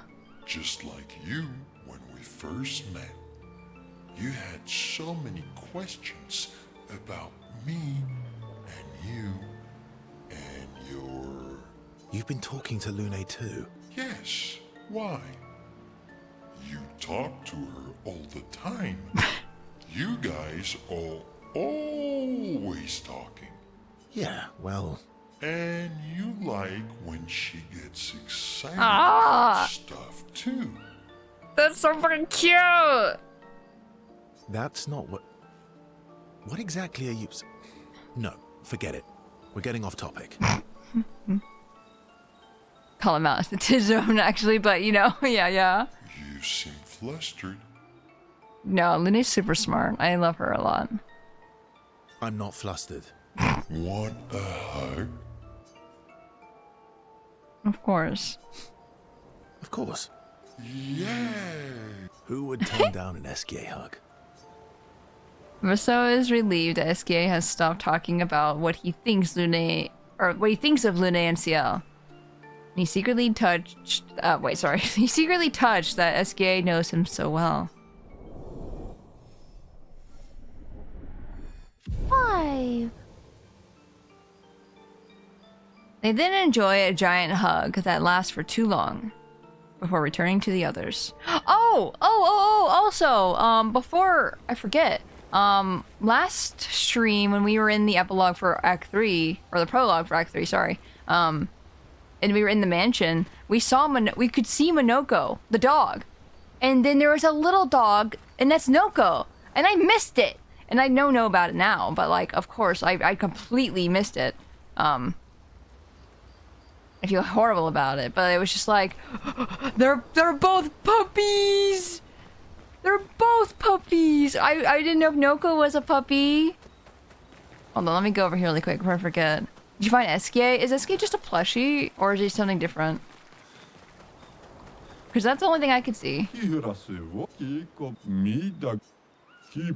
Just like you when we first met. You had so many questions about me and you and your... You've been talking to Lune too? Yes. Why? You talk to her all the time. You guys are always talking. Yeah, well... And you like when she gets excited Ah. about stuff too. That's so fucking cute! That's not what... What exactly are you... No, forget it. We're getting off topic. Call him out. It's his own, actually, but you know, yeah. You seem flustered. No, Luna's super smart. I love her a lot. I'm not flustered. Want a hug? Of course. Of course. Yay! Who would turn down an SK hug? Verso is relieved that SKA has stopped talking about what he thinks of Lune and CL. He secretly touched. He secretly touched that SKA knows him so well. 5. They then enjoy a giant hug that lasts for too long before returning to the others. Also, before I forget, last stream when we were in the epilogue for Act 3, or the prologue for Act 3, sorry, and we were in the mansion, we could see Monoko, the dog, and then there was a little dog, and that's Noko, and I missed it, and I know about it now, but like, of course, I completely missed it. I feel horrible about it, but it was just like, they're both puppies! They're both puppies! I didn't know if Noko was a puppy. Hold on, let me go over here really quick before I forget. Did you find SK? is SK just a plushie, or is he something different? Because that's the only thing I could see.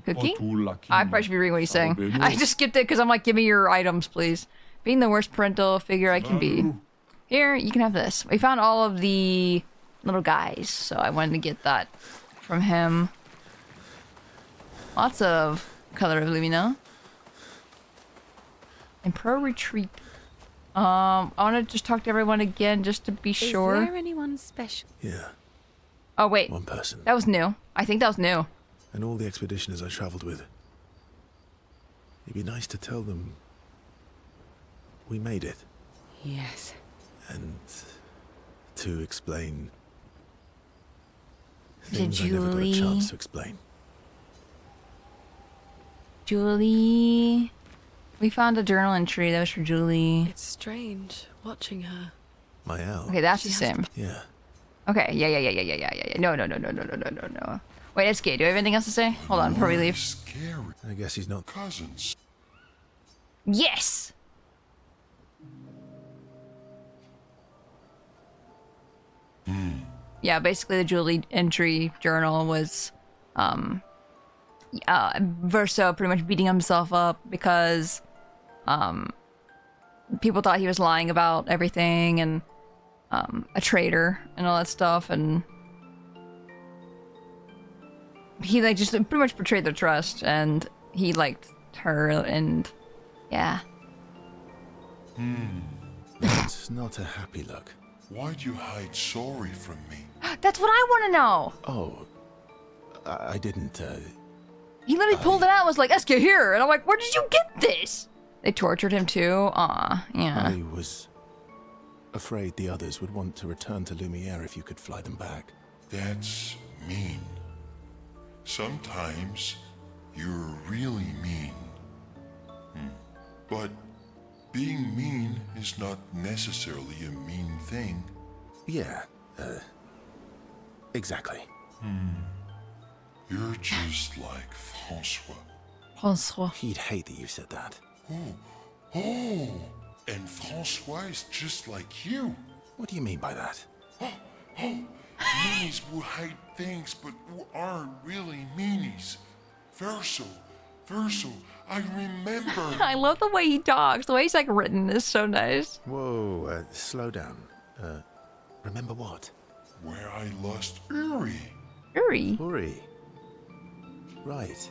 Cookie? I probably should be reading what he's saying. I just skipped it because I'm like, give me your items, please. Being the worst parental figure I can be. Here, you can have this. We found all of the little guys, so I wanted to get that from him. Lots of color of Lumina. And pro retreat. I want to just talk to everyone again just to be sure. Is there anyone special? Yeah. Oh, wait. One person. That was new. I think that was new. And all the expeditioners I traveled with. It'd be nice to tell them we made it. Yes. And to explain Is it things I never got a Julie? chance to explain. Julie. We found a journal entry that was for Julie. It's strange watching her. My owl. Okay, that's the She has same. Yeah. Okay, yeah. No. Wait, SK, do you have anything else to say? Hold on, before we leave. Scary I guess he's not. cousins. Yes! Yeah, basically the Julie entry journal was Verso pretty much beating himself up because people thought he was lying about everything and a traitor and all that stuff, and he like just pretty much betrayed their trust, and he liked her, and yeah. That's not a happy look. Why'd you hide sorry from me? That's what I want to know. Oh, I didn't. He literally pulled it out and was like, SK here, and I'm like, where did you get this? They tortured him too? Aw, yeah. I was afraid the others would want to return to Lumiere if you could fly them back. That's mean. Sometimes you're really mean. But being mean is not necessarily a mean thing. Yeah, exactly. You're just like Francois. François. He'd hate that you said that. Oh, and Francois is just like you. What do you mean by that? Meanies who hide things but who aren't really meanies. Verso, I remember. I love the way he talks. The way he's like written is so nice. Whoa, slow down. Remember what? Where I lost Uri. Uri. Uri. Right.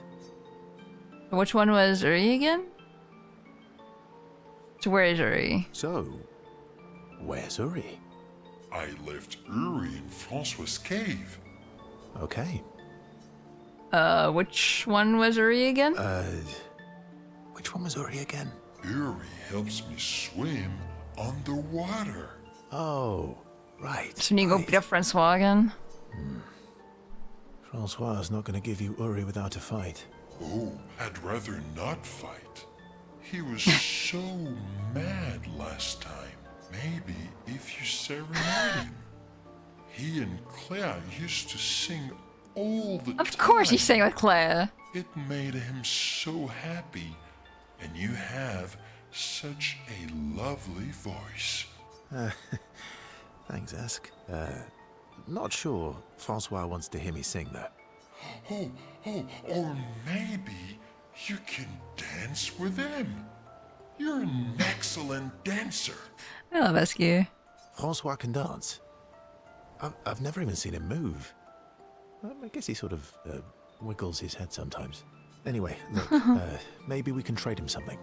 Which one was Uri again? So where is Uri? So, where's Uri? I left Uri in Francois' cave. Okay. Which one was Uri again? Which one was Uri again? Uri helps me swim underwater. Oh, right. So when you go beat up Francois again? Francois is not going to give you Uri without a fight. Oh, I'd rather not fight. He was so mad last time. Maybe if you serenade him. He and Claire used to sing all the time. Of course he sang with Claire. It made him so happy. And you have such a lovely voice. Thanks, Ask. Not sure Francois wants to hear me sing, though. Or maybe You can dance with them. You're an excellent dancer. I love Eskew. Francois can dance. I've never even seen him move. I guess he sort of wiggles his head sometimes. Anyway, look, maybe we can trade him something.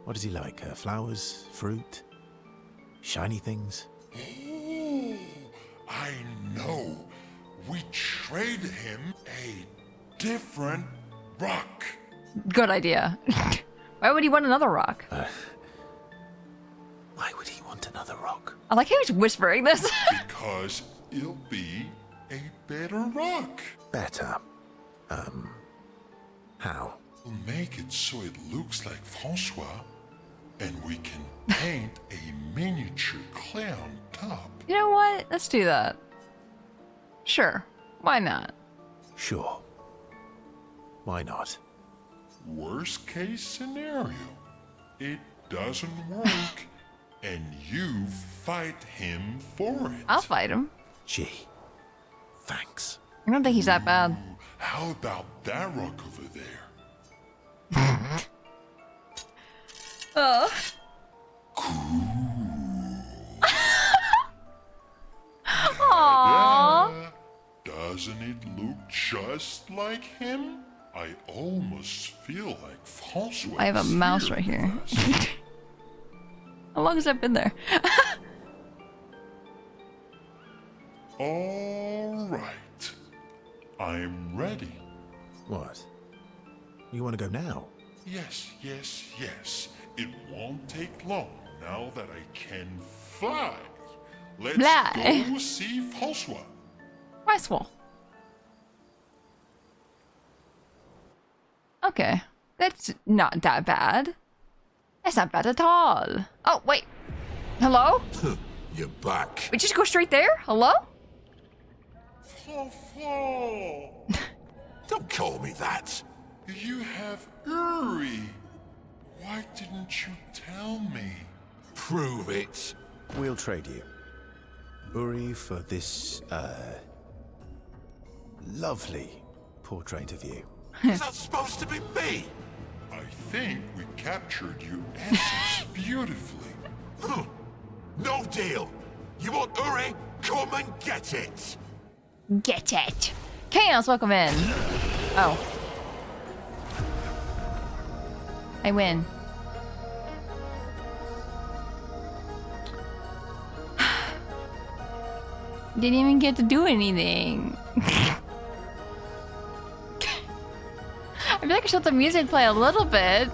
What does he like? Flowers? Fruit? Shiny things? Oh, I know. We trade him a different rock. Good idea. Why would he want another rock? Why would he want another rock? I like how he's whispering this. Because it'll be a better rock. Better. How? We'll make it so it looks like Francois, and we can paint a miniature Clair on top. You know what? Let's do that. Sure. Why not? Sure. Why not? Worst case scenario, it doesn't work, and you fight him for it. I'll fight him. Gee. Thanks. I don't think he's that bad. How about that rock over there? Oh. Aww. Doesn't it look just like him? I almost feel like Francois. I have a is mouse here right here. with us. How long has that been there? All right. I'm ready. What? You want to go now? Yes, yes, yes. It won't take long now that I can fly. Let's Fly. go see Francois. Ricewell. Okay. That's not that bad. That's not bad at all. Oh, wait. Hello? You're back. We just go straight there? Hello? Francois! Don't call me that. You have Uri. Why didn't you tell me? Prove it. We'll trade you. Uri for this, lovely portrait of you. Is that supposed to be me? I think we captured your essence beautifully. No deal. You want Uri? Come and get it. Get it. Chaos, welcome in. Oh. I win. Didn't even get to do anything. I feel like I should let the music play a little bit.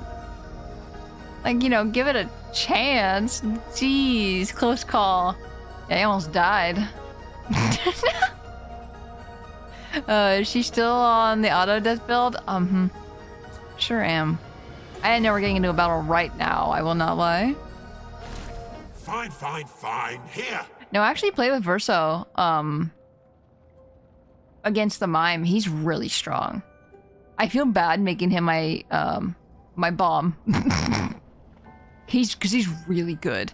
Like, you know, give it a chance. Jeez, close call. Yeah, I almost died. Is she still on the auto death build? Sure am. I didn't know we're getting into a battle right now, I will not lie. Fine, fine, fine. Here. No, I actually played with Verso, against the mime. He's really strong. I feel bad making him my, my bomb. Cause he's really good.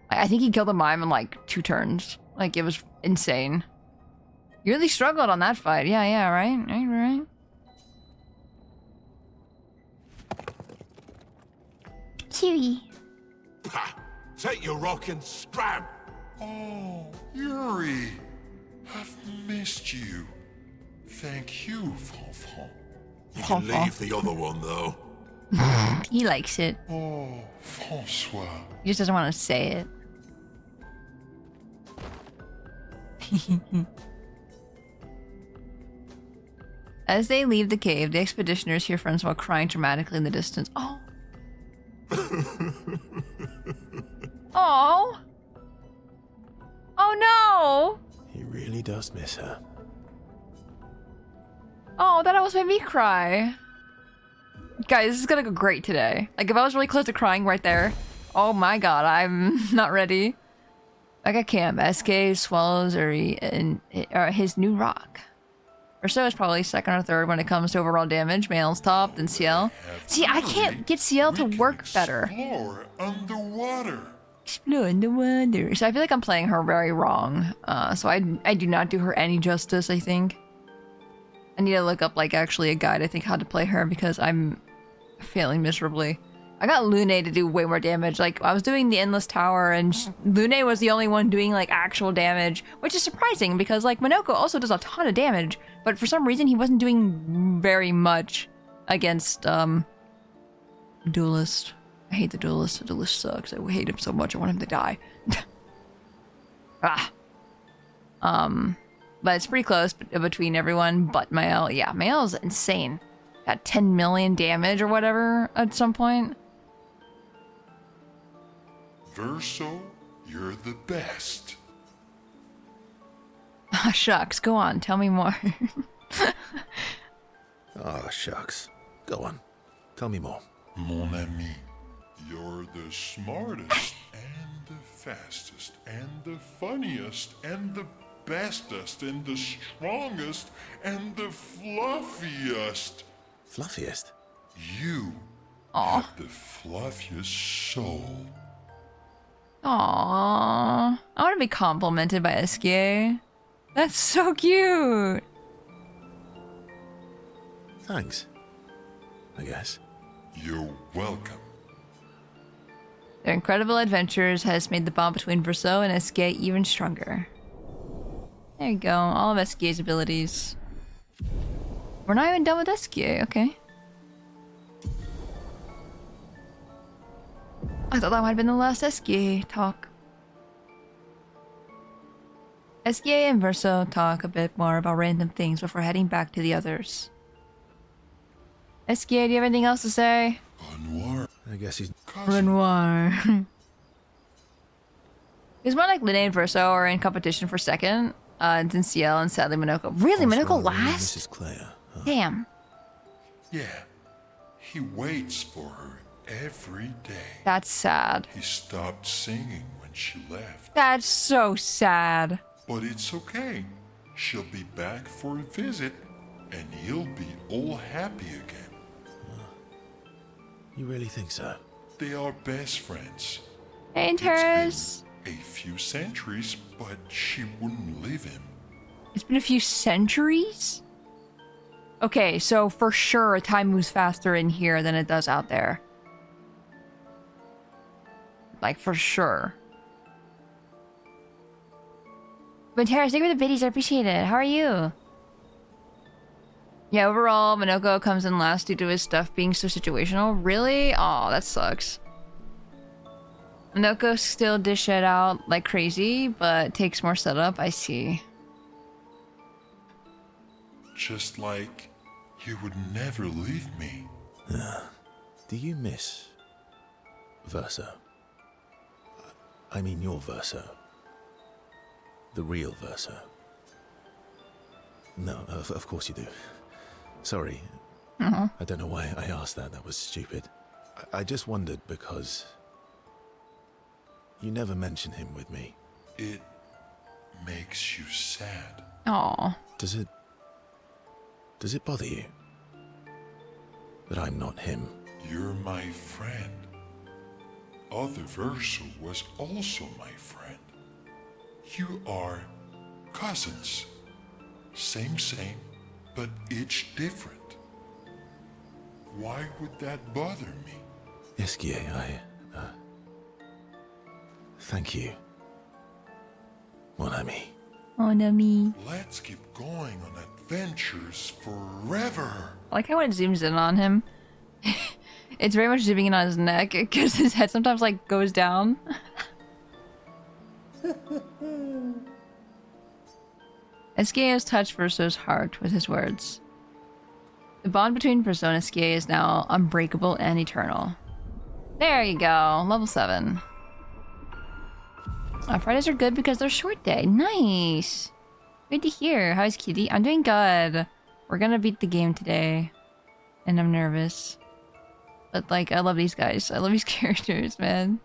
I think he killed the mime in like 2 turns. Like, it was insane. You really struggled on that fight. Yeah, right? Chewy. Ha! Take your rock and scram. Oh, Yuri. I've missed you. Thank you, Fanfan. You can leave the other one, though. He likes it. Oh, Francois. He just doesn't want to say it. As they leave the cave, the expeditioners hear Francois crying dramatically in the distance. Oh. Oh. Oh no. He really does miss her. Oh, that almost made me cry. Guys, this is gonna go great today. Like, if I was really close to crying right there, oh my god, I'm not ready. Like, I can't. SK swallows Uri and his new rock. Urso is probably second or third when it comes to overall damage. Male's top, then CL. See, I can't get CL to work better. Explore underwater. Explore underwater. So I feel like I'm playing her very wrong. So I do not do her any justice, I think. I need to look up, like, actually a guide, I think, how to play her, because I'm failing miserably. I got Lune to do way more damage. Like, I was doing the Endless Tower, and Lune was the only one doing, like, actual damage, which is surprising, because, like, Minoko also does a ton of damage, but for some reason he wasn't doing very much against, Duelist. I hate the Duelist. The Duelist sucks. I hate him so much. I want him to die. But it's pretty close between everyone but Mael. Yeah, Mael's insane. Got 10 million damage or whatever at some point. Verso, you're the best. Ah, shucks. Go on. Tell me more. Oh, shucks. Go on. Tell me more. Mon ami, you're the smartest and the fastest and the funniest and the bestest and the strongest and the fluffiest. Fluffiest? You have the fluffiest soul. Aww. I want to be complimented by SK. That's so cute. Thanks. I guess. You're welcome. Their incredible adventures has made the bond between Verso and SK even stronger. There you go, all of SK's abilities. We're not even done with SK, okay. I thought that might have been the last SK talk. SK and Verso talk a bit more about random things before heading back to the others. SK, do you have anything else to say? Renoir. I guess he's... Renoir. It's more like Lune and Verso are in competition for second. Then CL and sadly Minoko. Really? Minoko last? Mrs. Clair. Huh? Damn. Yeah, he waits for her every day. That's sad. He stopped singing when she left. That's so sad. But it's okay. She'll be back for a visit, and he'll be all happy again. You really think so? They are best friends. Hey, Terrace. A few centuries, but she wouldn't leave him. It's been a few centuries? Okay, so for sure time moves faster in here than it does out there. Like, for sure. But Terrace, thank you for the biddies. I appreciate it. How are you? Yeah, overall, Minoko comes in last due to his stuff being so situational. Really? Aw, that sucks. Minoko still dish it out like crazy, but takes more setup. I see. Just like you would never leave me. Do you miss Verso? I mean your Verso. The real Verso. No, of course you do. Sorry. I don't know why I asked that. That was stupid. I just wondered because you never mention him with me. It makes you sad. Aw. Does it bother you that I'm not him? You're my friend. Other Verso was also my friend. You are cousins. Same, but each different. Why would that bother me? Esquier, thank you, mon ami. Mon ami. Let's keep going on adventures forever. I like how it zooms in on him. It's very much zooming in on his neck because his head sometimes like goes down. SK has touched Verso's heart with his words. The bond between Verso and SK is now unbreakable and eternal. There you go, level 7. Fridays are good because they're short day. Nice. Good to hear. How's Kitty? I'm doing good. We're gonna beat the game today. And I'm nervous. But like, I love these guys. I love these characters, man.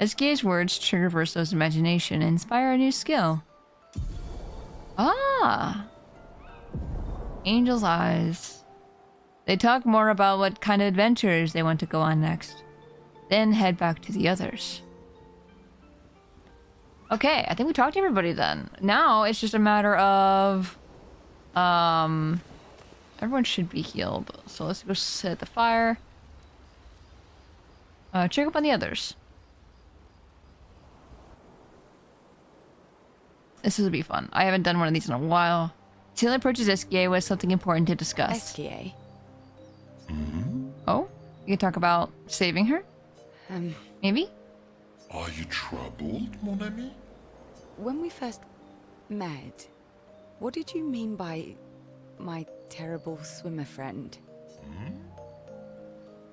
SK's words trigger Verso's imagination and inspire a new skill. Ah! Angel's eyes. They talk more about what kind of adventures they want to go on next. Then head back to the others. Okay, I think we talked to everybody then. Now it's just a matter of everyone should be healed. So let's go set the fire. Check up on the others. This will be fun. I haven't done one of these in a while. Till approaches SKA with something important to discuss. SKA? Oh? You can talk about saving her? Maybe? Are you troubled, mon ami? When we first met, what did you mean by my terrible swimmer friend?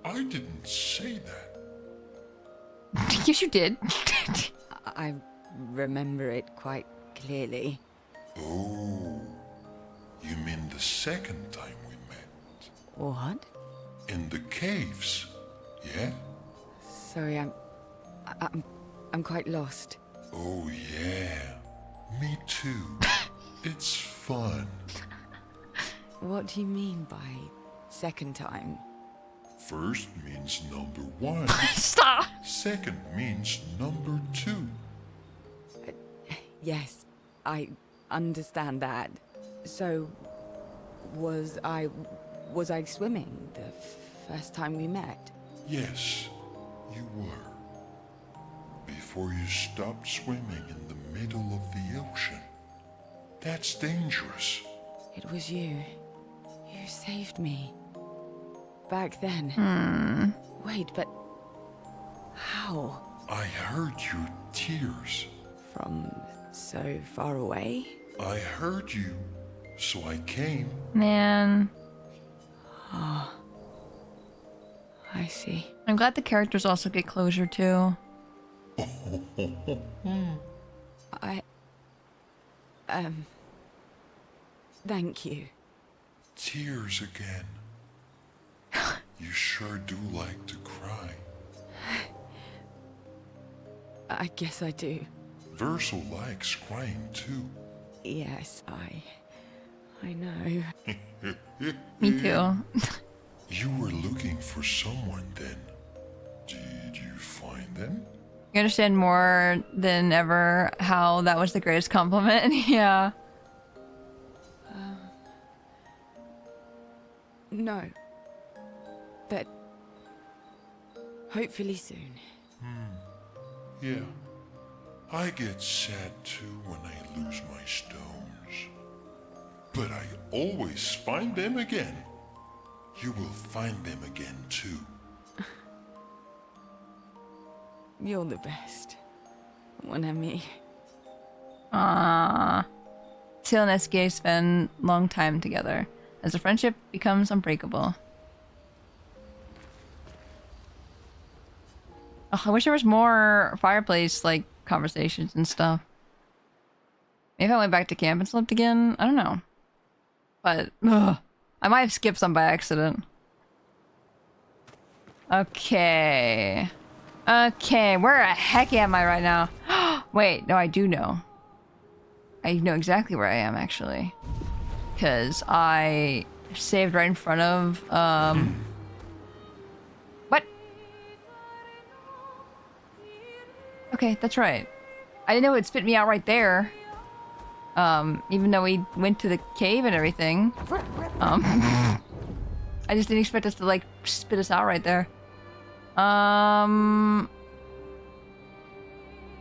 I didn't say that. Yes, you did. I remember it quite clearly. Oh, you mean the second time we met? What? In the caves, yeah? Sorry, I'm quite lost. Oh yeah, me too. It's fun. What do you mean by second time? First means number 1. Stop! Second means number 2. Yes, I understand that. So, was I swimming the first time we met? Yes, you were. Before you stopped swimming in the middle of the ocean. That's dangerous. It was you. You saved me. Back then. Wait, but how? I heard your tears. From so far away? I heard you, so I came. Man. Oh. I see. I'm glad the characters also get closure too. Thank you. Tears again. You sure do like to cry. I guess I do. Verso likes crying too. Yes, I know. Me too. You were looking for someone then. Did you find them? You understand more than ever how that was the greatest compliment. Yeah. No. But hopefully soon. Yeah. I get sad too when I lose my stones. But I always find them again. You will find them again too. You're the best. Mon ami. Aww. Till and SK spend long time together as the friendship becomes unbreakable. Oh, I wish there was more fireplace like conversations and stuff. Maybe if I went back to camp and slept again. I don't know. But I might have skipped some by accident. Okay. Okay, where the heck am I right now? Wait, no, I do know. I know exactly where I am actually. Because I saved right in front of what? Okay, that's right. I didn't know it spit me out right there. Even though we went to the cave and everything. I just didn't expect us to like spit us out right there.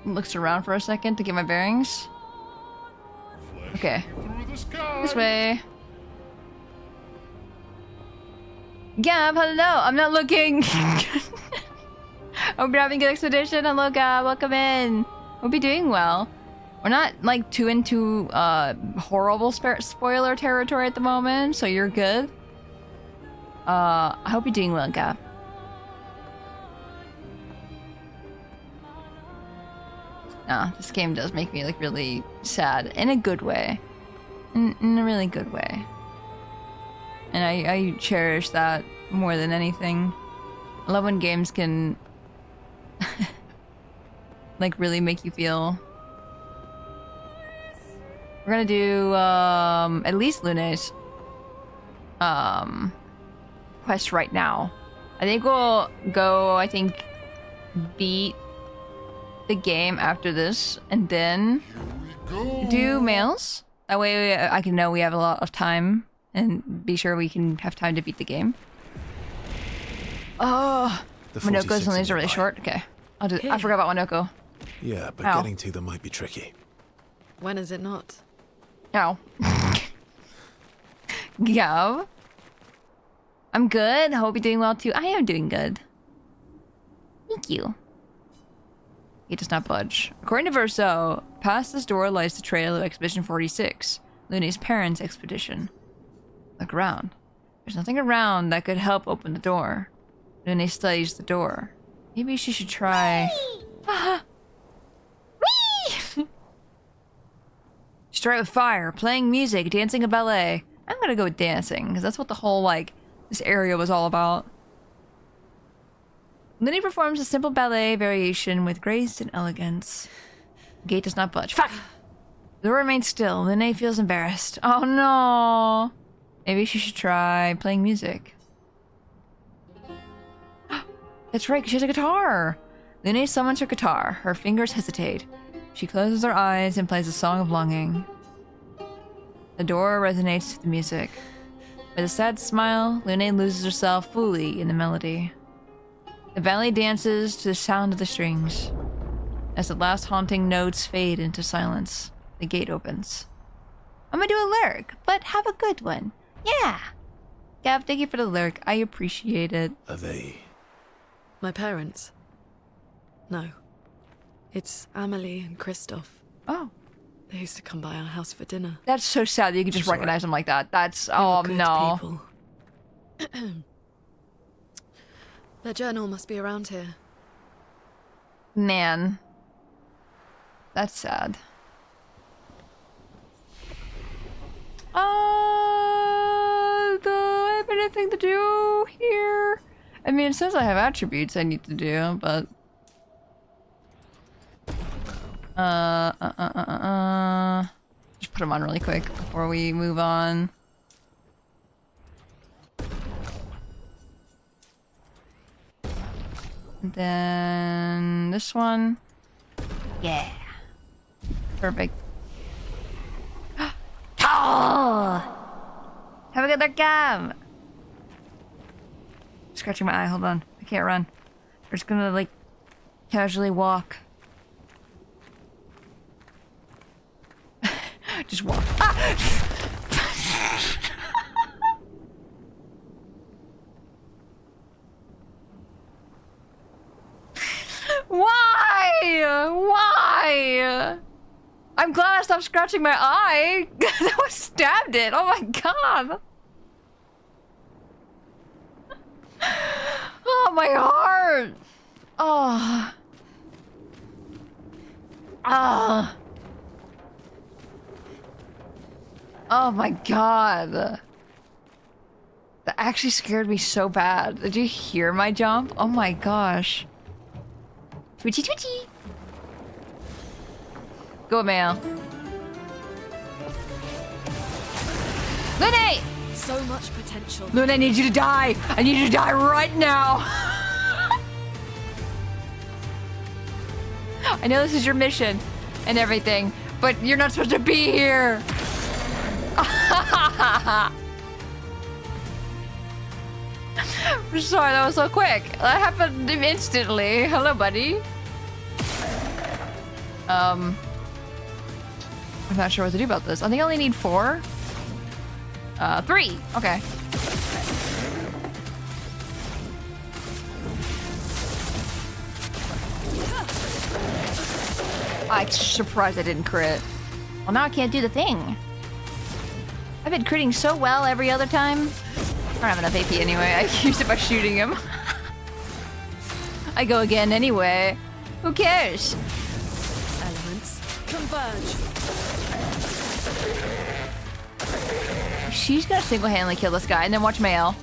Looks around for a second to get my bearings. Okay. This way. Gab, hello! I'm not looking! Hope you're having a good expedition. Hello, Gab. Welcome in. We'll be doing well. We're not, like, too into, horrible spoiler territory at the moment, so you're good. I hope you're doing well, Gab. This game does make me, like, really sad. In a good way. In a really good way. And I cherish that more than anything. I love when games can like really make you feel. We're gonna do at least Lune's quest right now. I think we'll go beat the game after this and then do males. That way I can know we have a lot of time and be sure we can have time to beat the game. Oh, The Winoko's 46 only is really nearby. short. Okay, I'll do. I Here. forgot about Winoko. Yeah, but Ow. getting to them might be tricky. When is it not? Ow. Yeah. I'm good. Hope you're doing well too. I am doing good. Thank you. It does not budge. According to Verso, past this door lies the trail of Expedition 46, Luna's parents' expedition. Look around. There's nothing around that could help open the door. Luna studies the door. Maybe she should try... Ah! Whee! She tried with fire, playing music, dancing a ballet. I'm gonna go with dancing, because that's what the whole, like, this area was all about. Luna performs a simple ballet variation with grace and elegance. The gate does not budge. Fuck! The door remains still. Luna feels embarrassed. Oh no! Maybe she should try playing music. That's right, 'cause she has a guitar! Luna summons her guitar. Her fingers hesitate. She closes her eyes and plays a song of longing. The door resonates to the music. With a sad smile, Luna loses herself fully in the melody. The valley dances to the sound of the strings. As the last haunting notes fade into silence, the gate opens. I'm gonna do a lyric, but have a good one. Yeah! Gav, thank you for the lyric. I appreciate it. Are they... My parents? No. It's Amelie and Christoph. Oh. They used to come by our house for dinner. That's so sad that you can just Sorry. recognize them like that. That's... They were Oh, good no. people. Their journal must be around here. Man. That's sad. Do I have anything to do here? I mean, it says I have attributes I need to do, but... Just put them on really quick before we move on. And then this one. Yeah. Perfect. Oh! Have a good look, Gav! Scratching my eye, hold on. I can't run. We're just gonna, like, casually walk. Just walk. Ah! Why? Why? I'm glad I stopped scratching my eye. I was stabbed it. Oh my god. Oh, my heart. Oh. Ah. Oh my god. That actually scared me so bad. Did you hear my jump? Oh my gosh. Twitchy twitchy. Go, Mail. Lune! So much potential. Lune, I need you to die. I need you to die right now. I know this is your mission and everything, but you're not supposed to be here. I'm sorry, that was so quick. That happened instantly. Hello, buddy. I'm not sure what to do about this. I think I only need 4. 3. Okay. I'm surprised I didn't crit. Well, now I can't do the thing. I've been critting so well every other time. I don't have enough AP anyway. I use it by shooting him. I go again anyway. Who cares? Elements converge. She's gonna single-handedly kill this guy and then watch Mael.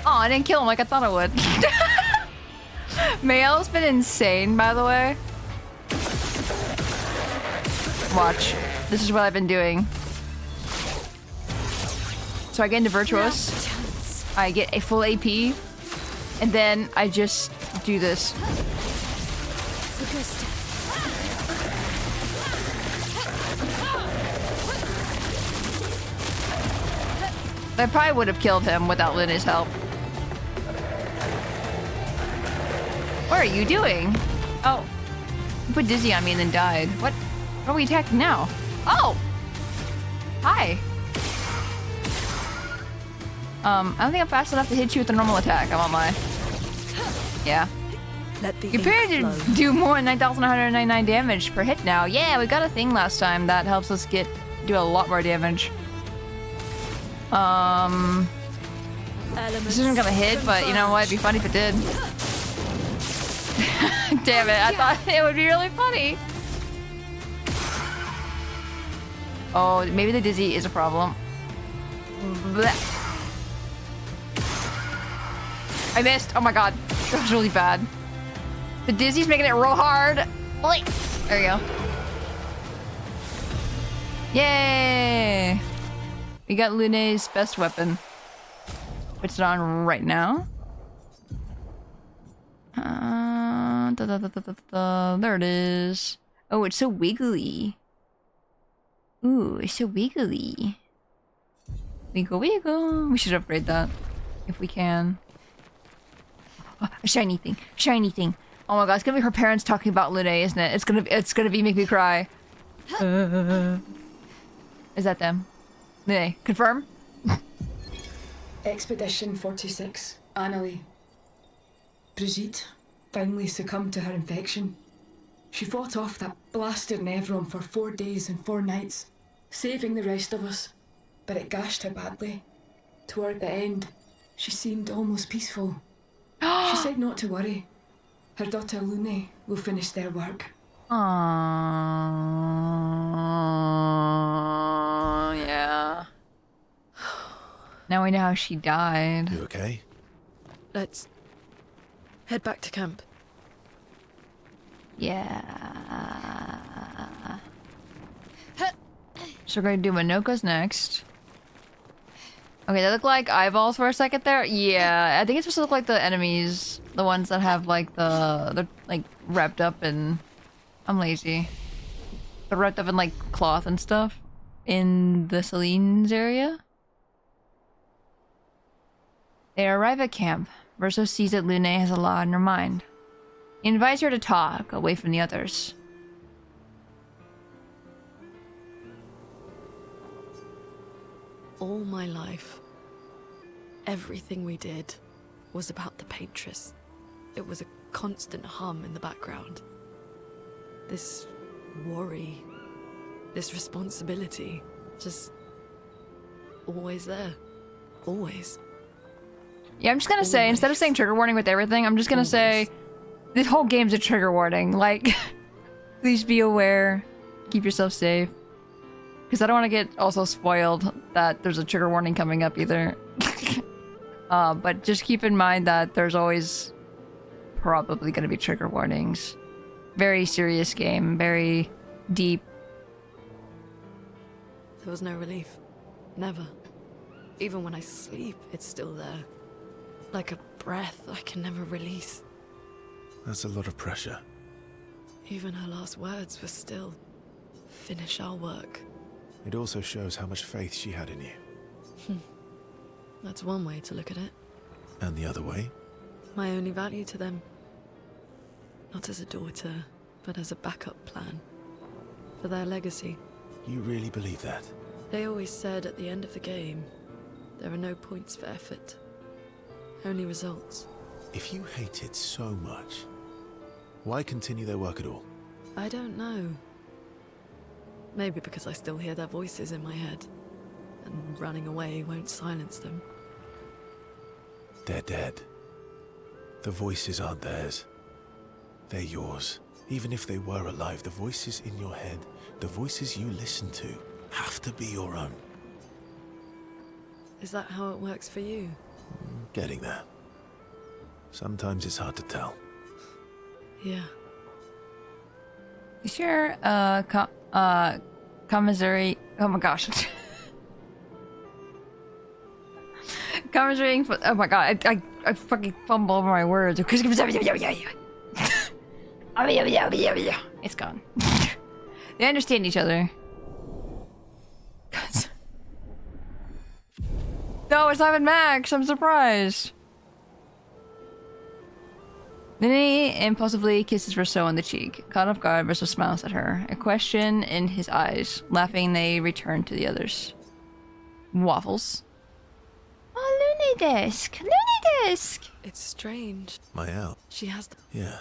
Oh, I didn't kill him like I thought I would. Mael's been insane, by the way. Watch. This is what I've been doing. So I get into Virtuous. I get a full AP. And then I just do this. I probably would have killed him without Luna's help. What are you doing? Oh. You put dizzy on me and then died. What are we attacking now? Oh! Hi. I don't think I'm fast enough to hit you with a normal attack, I won't lie. Yeah. Let the You appear to do more than 9,199 damage per hit now. Yeah, we got a thing last time that helps us do a lot more damage. This isn't gonna hit, but you know what? It'd be funny if it did. Damn it, I thought it would be really funny. Oh, maybe the dizzy is a problem. Blech. I missed. Oh my god. That was really bad. The dizzy's making it real hard. There you go. Yay! We got Luna's best weapon. Puts it on right now. There it is. Oh, it's so wiggly. Ooh, it's so wiggly. Wiggle, wiggle. We should upgrade that if we can. Oh, a shiny thing. Shiny thing. Oh my god, it's gonna be her parents talking about Luna, isn't it? It's gonna be make me cry. Is that them? Luna, confirm? Expedition 46, Annalie. Brigitte finally succumbed to her infection. She fought off that blasted Nevron for 4 days and 4 nights, saving the rest of us, but it gashed her badly. Toward the end, she seemed almost peaceful. She said not to worry. Her daughter Lune will finish their work. Aww, yeah. Now we know how she died. You okay? Let's head back to camp. Yeah. So we're going to do Minoka's next. Okay, they look like eyeballs for a second there. Yeah, I think it's supposed to look like the enemies. The ones that have like they're like wrapped up in... I'm lazy. They're wrapped up in like cloth and stuff. In the Celine's area. They arrive at camp. Verso sees that Lune has a lot in her mind. He invites her to talk, away from the others. All my life, everything we did was about the Paintress. It was a constant hum in the background. This worry, this responsibility, just always there. Always. Yeah, I'm just gonna say, instead of saying trigger warning with everything, I'm just gonna say, this whole game's a trigger warning. Like, please be aware, keep yourself safe. Because I don't want to get also spoiled that there's a trigger warning coming up either. But just keep in mind that there's always probably going to be trigger warnings. Very serious game, very deep. There was no relief. Never. Even when I sleep, it's still there. Like a breath I can never release. That's a lot of pressure. Even her last words were still, finish our work. It also shows how much faith she had in you. That's one way to look at it. And the other way? My only value to them. Not as a daughter, but as a backup plan. For their legacy. You really believe that? They always said at the end of the game, there are no points for effort. Only results. If you hate it so much, why continue their work at all? I don't know. Maybe because I still hear their voices in my head, and running away won't silence them. They're dead. The voices aren't theirs. They're yours. Even if they were alive, the voices in your head, the voices you listen to, have to be your own. Is that how it works for you? Getting there. Sometimes it's hard to tell. Yeah. Sure, commissary. Oh my gosh. Commiserating for. Oh my god, I fucking fumble over my words. It's gone. They understand each other. No, it's not even Max. I'm surprised. Then he impulsively kisses Rousseau on the cheek. Caught off guard, Rousseau smiles at her. A question in his eyes. Laughing, they return to the others. Waffles. Oh, Loony Disc! Loony Disc! It's strange. Mael. She has the... Yeah.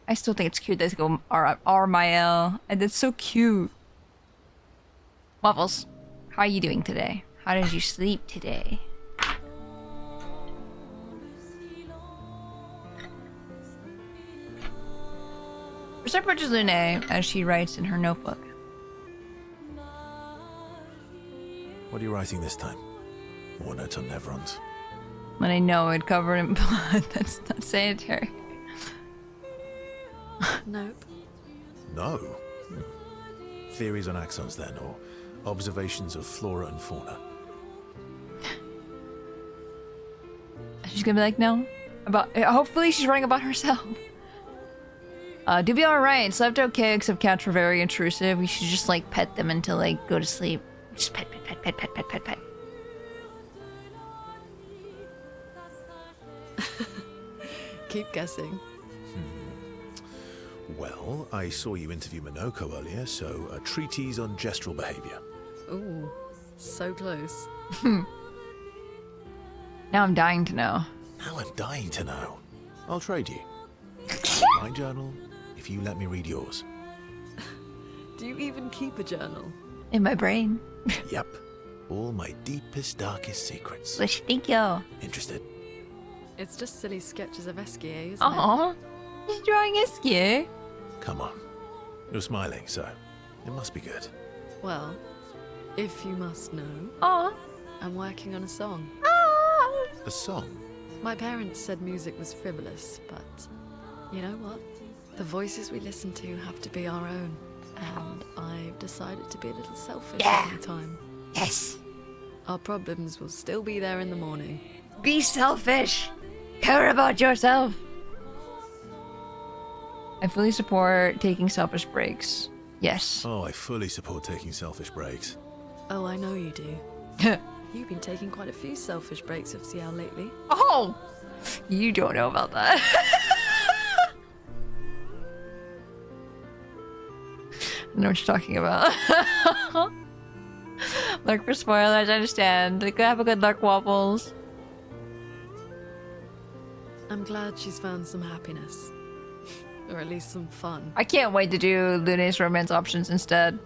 I still think it's cute that they go R-Mael. And it's so cute. Waffles, how are you doing today? How did you sleep today? Rousseau approaches Lune as she writes in her notebook. What are you writing this time? More notes on Nevrons. When I know it covered in blood, that's not sanitary. Nope. No. Theories on axons then, or observations of flora and fauna. She's gonna be like, no. Hopefully she's writing about herself. Do be alright. Slept okay, except cats were very intrusive. We should just like pet them until they go to sleep. Just pet. Keep guessing. Well, I saw you interview Minoko earlier, so a treatise on gestural behavior. Ooh, so close. Now I'm dying to know. Now I'm dying to know. I'll trade you. My journal, if you let me read yours. Do you even keep a journal? In my brain. Yep. All my deepest, darkest secrets. Wish, thank you. Interested? It's just silly sketches of Esquier, isn't Aww. He's drawing Esquier. Come on. You're smiling, so it must be good. it? Well, if you must know, Aww. I'm working on a song. A song? My parents said music was frivolous, but you know what? The voices we listen to have to be our own. And I've decided to be a little selfish all the time. Yes. Our problems will still be there in the morning. Be selfish. Care about yourself. I fully support taking selfish breaks. Yes. Oh, I fully support taking selfish breaks. Oh, I know you do. You've been taking quite a few selfish breaks of CL lately. Oh! You don't know about that. I know what you're talking about. Lurk for spoilers, I understand. Have a good lurk, Waffles. I'm glad she's found some happiness. Or at least some fun. I can't wait to do Lune's romance options instead.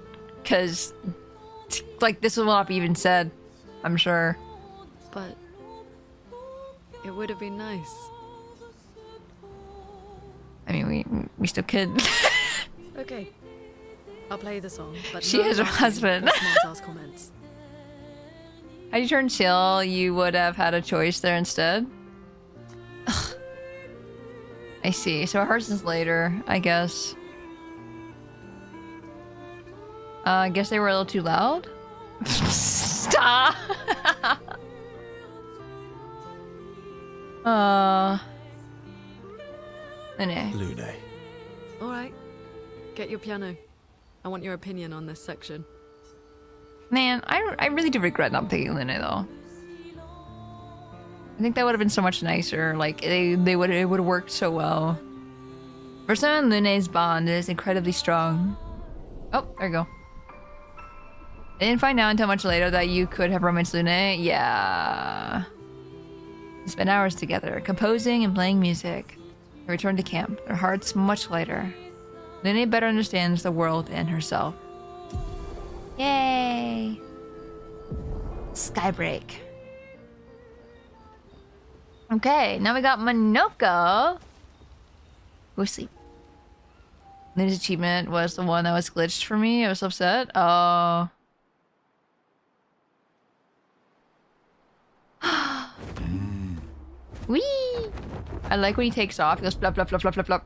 Because, like, this will not be even said. I'm sure. But it would have been nice. I mean, we still could. Okay. I'll play the song, but She no has her laughing husband. or smart-ass comments. Had you turned chill, you would have had a choice there instead. Ugh. I see. So hers is later, I guess. I guess they were a little too loud. Stop. Lune. Alright. Get your piano. I want your opinion on this section. Man, I really do regret not picking Lune though. I think that would have been so much nicer. Like it would have worked so well. Versa and Lune's bond is incredibly strong. Oh, there you go. I didn't find out until much later that you could have romanced Lune. Yeah. They spent hours together, composing and playing music. They returned to camp, their hearts much lighter. Lune better understands the world and herself. Yay! Skybreak. Okay, now we got Minoko. Go sleep. Lune's achievement was the one that was glitched for me. I was upset. Oh. Whee! I like when he takes off. He goes flop, flop, flop, flop, flop, flop.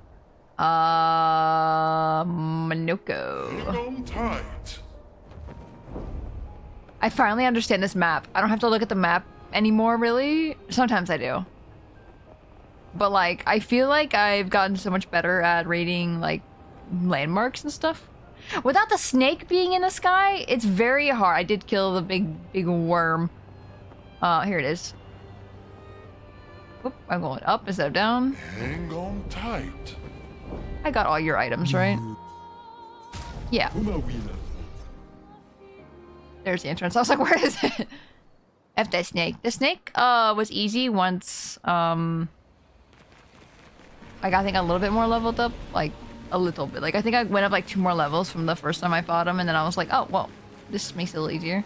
Minoko. On tight. I finally understand this map. I don't have to look at the map anymore, really. Sometimes I do. But, like, I feel like I've gotten so much better at reading, like, landmarks and stuff. Without the snake being in the sky, it's very hard. I did kill the big worm. Here it is. Oop, I'm going up instead of down. Hang on tight. I got all your items, right? Yeah. There's the entrance. I was like, where is it? F that snake. The snake was easy once I got, I think, a little bit more leveled up. Like a little bit. Like I think I went up like 2 more levels from the first time I fought him, and then I was like, oh well, this makes it a little easier.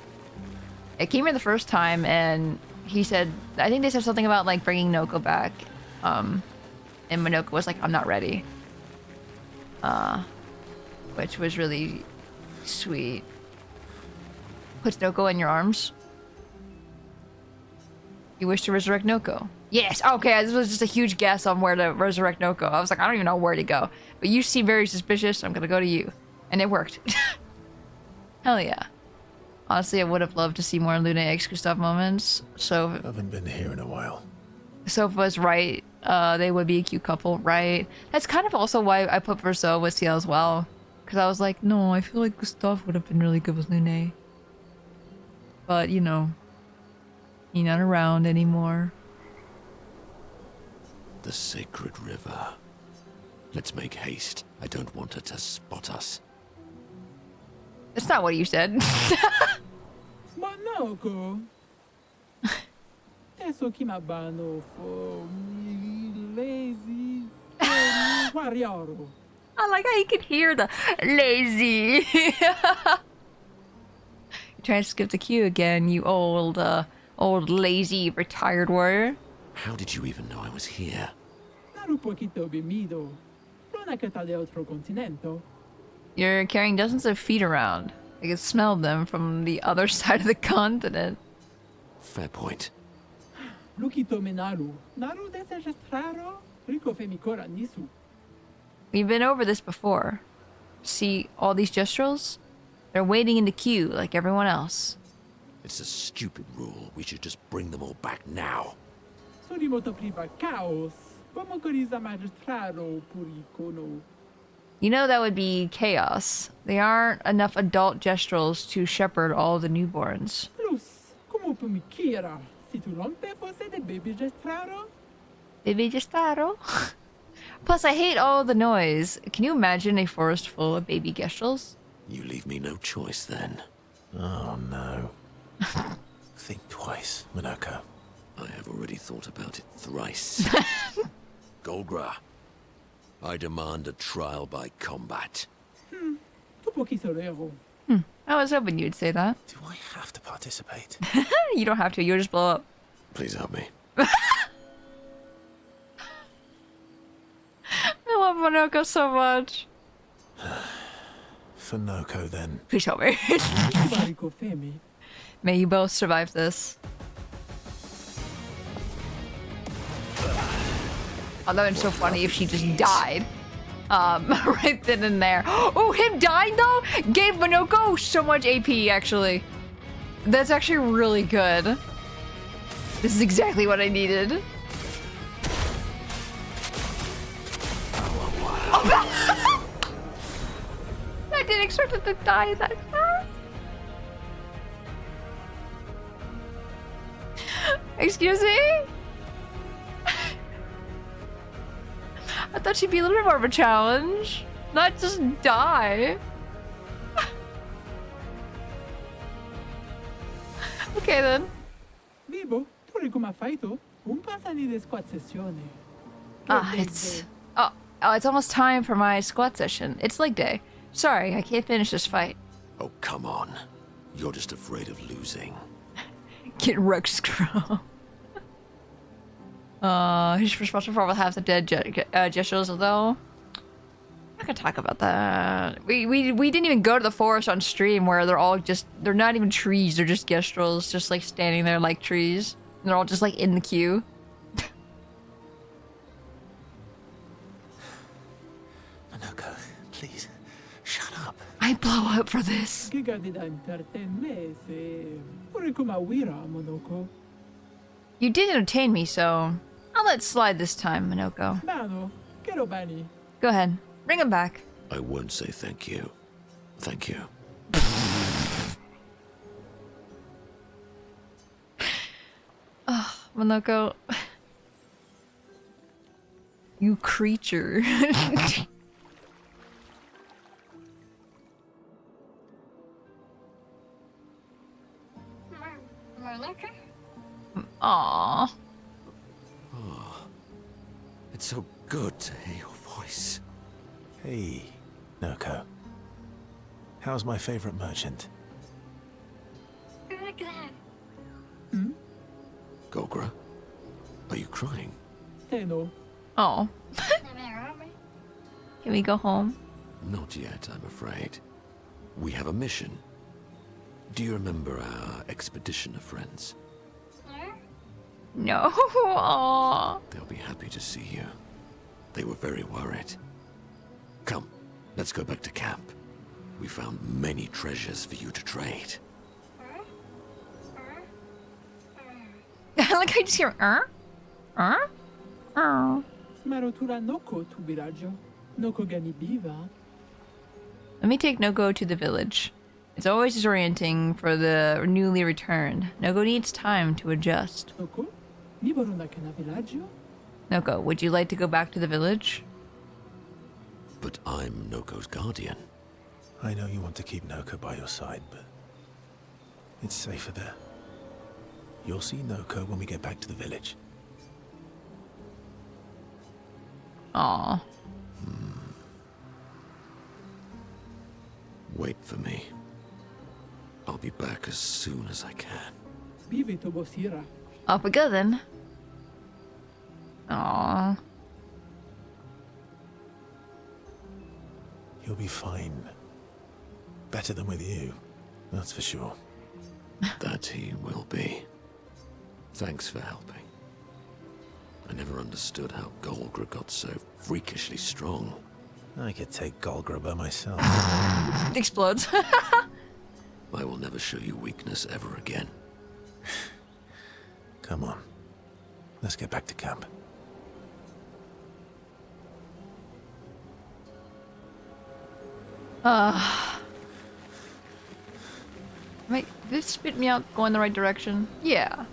It came here the first time and he said, I think they said something about like bringing Noko back. And Minoko was like, I'm not ready. Which was really sweet. Puts Noko in your arms. You wish to resurrect Noko? Yes. Okay, this was just a huge guess on where to resurrect Noko. I was like, I don't even know where to go. But you seem very suspicious, so I'm gonna go to you. And it worked. Hell yeah. Honestly, I would have loved to see more Luna X Gustav moments. So I haven't been here in a while. Sofa was right. They would be a cute couple, right? That's kind of also why I put Verso with Ciel as well. Because I was like, no, I feel like Gustav would have been really good with Lune. But, you know, he's not around anymore. The sacred river. Let's make haste. I don't want her to spot us. That's not what you said. Manoko. Eso que mabano for lazy warrior. I like how you can hear the lazy. You're trying to skip the queue again, you old lazy retired warrior. How did you even know I was here? Un poquito bemido. Una que está de otro continente. You're carrying dozens of feet around. I can smell them from the other side of the continent. Fair point. Lukito menaru. Naru desestraro. Rico femicora nisu. We've been over this before. See all these gestrels? They're waiting in the queue like everyone else. It's a stupid rule. We should just bring them all back now. Sorimoto priva chaos. Como coriza magistraro puricono. You know that would be chaos. There aren't enough adult gestrels to shepherd all the newborns. Plus, como pumiquira. Si tu rompe fosse de baby gestraro. Baby gestraro? Plus, I hate all the noise. Can you imagine a forest full of baby gestrels? You leave me no choice then. Oh no. Think twice, Minako. I have already thought about it thrice. Golgra, I demand a trial by combat. Tu poquisorero. I was hoping you'd say that. Do I have to participate? You don't have to, you'll just blow up. Please help me. I love Monoko so much. For Noko, then. Please help me. Barico femi. May you both survive this. Oh, that would be so funny if she just died. Right then and there. Oh, him dying though gave Monoko so much AP, actually. That's actually really good. This is exactly what I needed. Oh, I didn't expect it to die that fast. Excuse me? I thought she'd be a little bit more of a challenge. Not just die. Okay then. Vivo, tu come faito? Un passani de squat sessione. It's it's almost time for my squat session. It's leg day. Sorry, I can't finish this fight. Oh, come on. You're just afraid of losing. Get rug scroll. He's responsible for half the dead gestures, though. I'm not gonna talk about that. We didn't even go to the forest on stream where they're not even trees, they're just gestrels, just like standing there like trees. And they're all just like in the queue. Minako, please, shut up. I blow up for this. Che gadi da intrattenere se. Pure come wira, Monoko. You did entertain me, so I'll let slide this time, Minoko. Bano, quero bani. Go ahead. Bring him back. I won't say thank you. Thank you. Monoko. You creature. Aww. Oh, it's so good to hear your voice. Hey, Noko. How's my favorite merchant? Gogra, are you crying? Teno. Oh. Can we go home? Not yet, I'm afraid. We have a mission. Do you remember our expedition of friends? No. Aww. They'll be happy to see you. They were very worried. Come, let's go back to camp. We found many treasures for you to trade. Like I just hear, Marotura Noko tu villaggio. Noko gani biva. Let me take Noko to the village. It's always disorienting for the newly returned. Noko needs time to adjust. Noko? Mi borona kana villaggio? Noko, would you like to go back to the village? But I'm Noko's guardian. I know you want to keep Noko by your side, but it's safer there. You'll see Noko when we get back to the village. Aww. Wait for me. I'll be back as soon as I can. Bivi to bosira. Off we go then. Aww. You'll be fine. Better than with you, that's for sure. That he will be. Thanks for helping. I never understood how Golgra got so freakishly strong. I could take Golgra by myself. Explodes. I will never show you weakness ever again. Come on. Let's get back to camp. Wait, did it spit me out going the right direction? Yeah.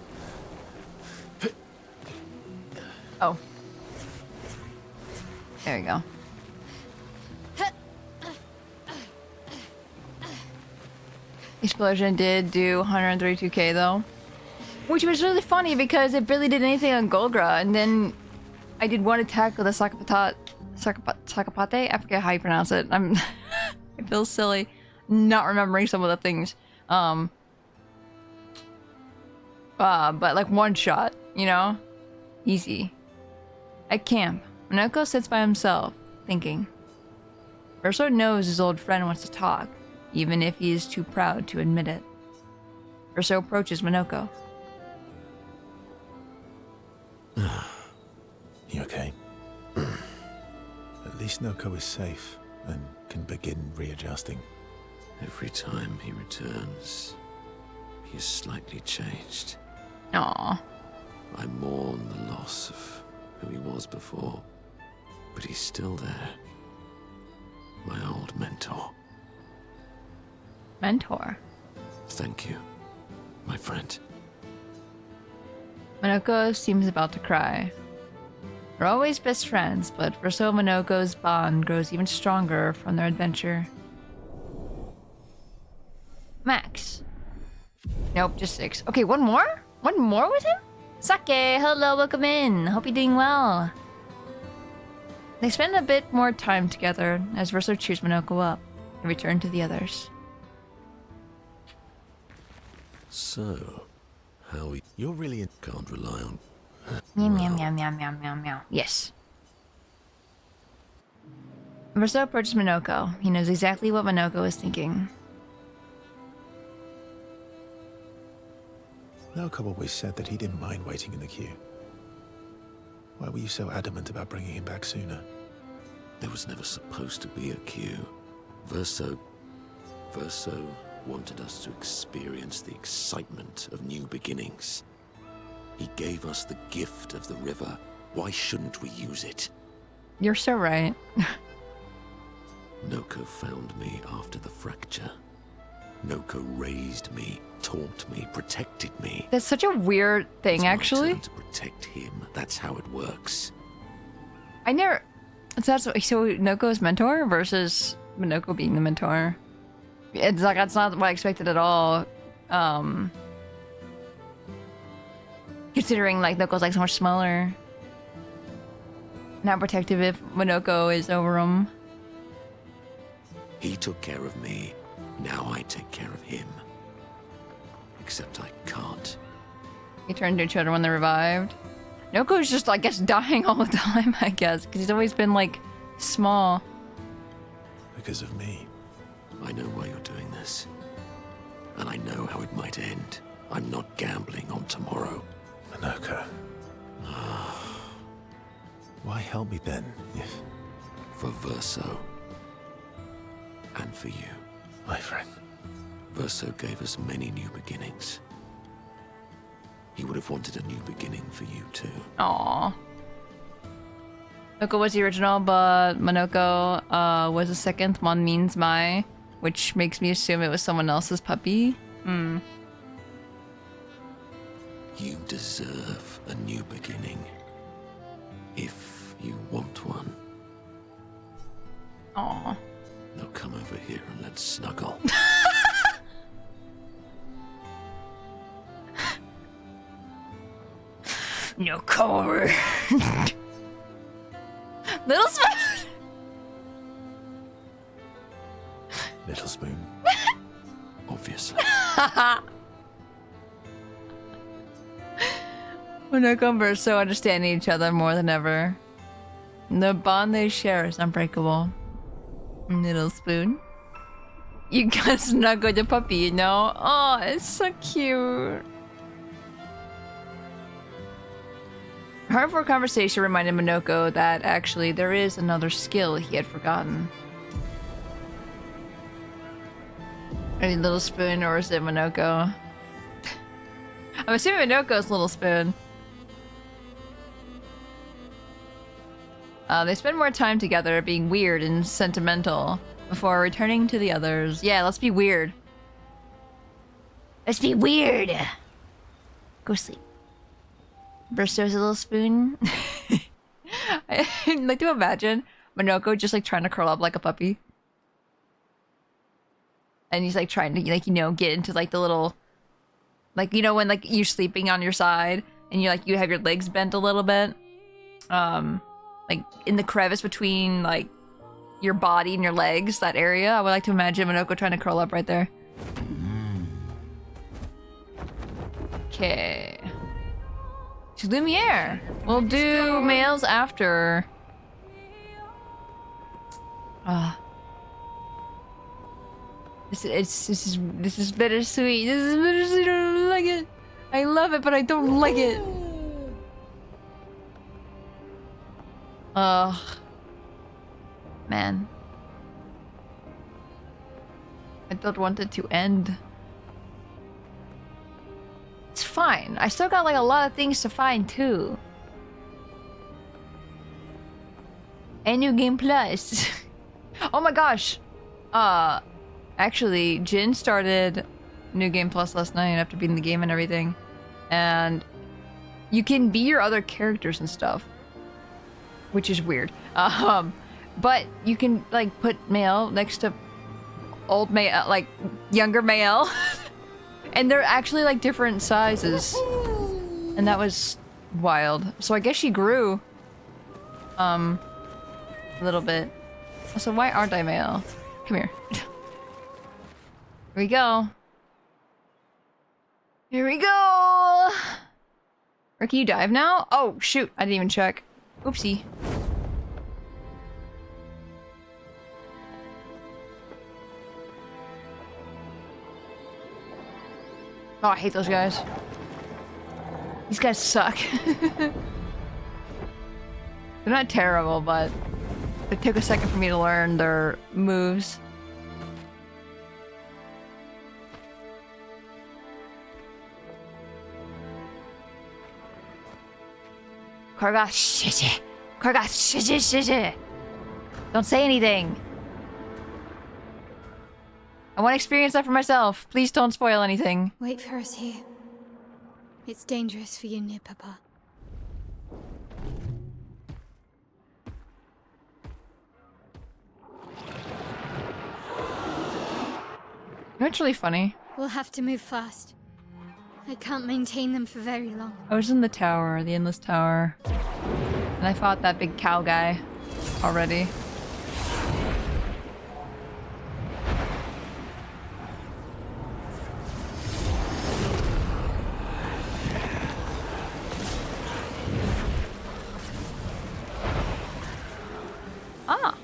Oh. There we go. Explosion did do 132k though. Which was really funny because it barely did anything on Golgra, and then I did one attack with a Sakapate? I forget how you pronounce it. I feel silly not remembering some of the things. But like one shot, you know? Easy. At camp, Monoko sits by himself, thinking. Urso knows his old friend wants to talk, even if he is too proud to admit it. Urso approaches Monoko. You okay? At least Noko is safe and can begin readjusting. Every time he returns, he is slightly changed. Aww. I mourn the loss of who he was before, but he's still there. My old mentor. Mentor? Thank you, my friend. Monoko seems about to cry. They're always best friends, but Urso and Monoko's bond grows even stronger from their adventure. Max. Nope, just 6. Okay, one more? One more with him? Sake, hello, welcome in. Hope you're doing well. They spend a bit more time together as Verso cheers Monoko up and return to the others. So, how you're really can't rely on. Meow, meow, meow, meow, meow, meow, meow. Yes. Verso approaches Monoko. He knows exactly what Monoko is thinking. Noko always said that he didn't mind waiting in the queue. Why were you so adamant about bringing him back sooner? There was never supposed to be a queue. Verso wanted us to experience the excitement of new beginnings. He gave us the gift of the river. Why shouldn't we use it? You're so right. Noko found me after the fracture. Noko raised me, taught me, protected me. That's such a weird thing, It's my actually. turn to protect him. That's how it works. I never. So Noko's mentor versus Minoko being the mentor. It's like that's not what I expected at all. Considering like Noko's like so much smaller. Not protective if Minoko is over him. He took care of me. Now I take care of him. Except I can't. He turned into children when they're revived. Noko's just, I guess, dying all the time, I guess. Because he's always been, like, small. Because of me. I know why you're doing this. And I know how it might end. I'm not gambling on tomorrow. Minoko. Why help me then, if... For Verso. And for you. My friend. Verso gave us many new beginnings. He would have wanted a new beginning for you too. Aww. Noko was the original, but Minoko was the second. Mon means my, which makes me assume it was someone else's puppy. Hmm. You deserve a new beginning. If you want one. Aww. Now come over here and let's snuggle. No, come over. Little Spoon! Little Spoon. Obviously. Minoko and Verso understanding each other more than ever. The bond they share is unbreakable. Little Spoon. You gotta snuggle the puppy, you know? Oh, it's so cute. Heartfelt conversation reminded Minoko that actually there is another skill he had forgotten. Are you Little Spoon or is it Minoko? I'm assuming Minoko's Little Spoon. They spend more time together being weird and sentimental before returning to the others. Yeah, let's be weird. Let's be weird! Go sleep. Verso's a Little Spoon. I'd like to imagine Minoko just like trying to curl up like a puppy. And he's like trying to like, you know, get into like the little, like, you know, when like you're sleeping on your side and you like, you have your legs bent a little bit. Like in the crevice between like your body and your legs, that area. I would like to imagine Minoko trying to curl up right there. Okay. To Lumiere. We'll do males after. This is bittersweet. This is bittersweet. I don't like it. I love it, but I don't like it. Man. I don't want it to end. It's fine. I still got like a lot of things to find too. And New Game Plus. Oh my gosh. Actually, Jin started New Game Plus last night after beating the game and everything. And you can be your other characters and stuff. Which is weird. But you can like put male next to old male, like younger male. And they're actually like different sizes. And that was wild. So I guess she grew a little bit. So why aren't I male? Come here. Here we go. Here we go. Or can you dive now? Oh shoot, I didn't even check. Oopsie. Oh, I hate those guys. These guys suck. They're not terrible, but it took a second for me to learn their moves. Korga, shit. Korga, shit. Don't say anything. I I want to experience that for myself. Please don't spoil anything. Wait for us here. It's dangerous for you near Papa. It's really funny. We'll have to move fast. I can't maintain them for very long. I was in the tower, the endless tower. And I fought that big cow guy already. Ah.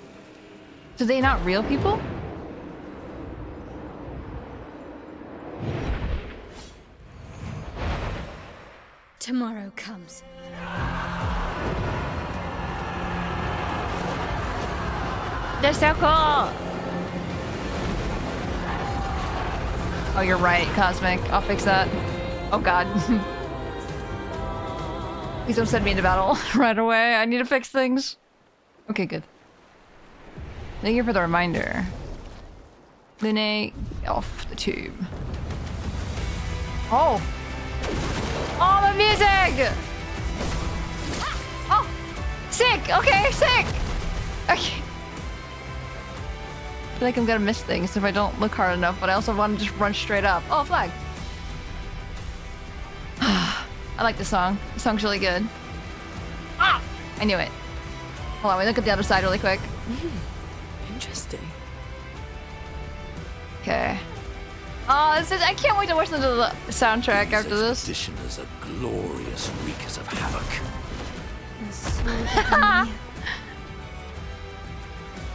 So they not real people? Tomorrow comes. They're so cool! Oh, you're right, Cosmic. I'll fix that. Oh god. Please don't send me into battle right away. I need to fix things. Okay, good. Thank you for the reminder. Lune, off the tube. Oh! Oh, the music! Oh! Sick! Okay, sick! Okay. I feel like I'm gonna miss things if I don't look hard enough, but I also want to just run straight up. Oh, flag! I like this song. This song's really good. Ah! I knew it. Hold on, we look at the other side really quick. Interesting. Okay. Oh, this is, I can't wait to listen to the soundtrack after this. These expeditioners are glorious wreakers of havoc.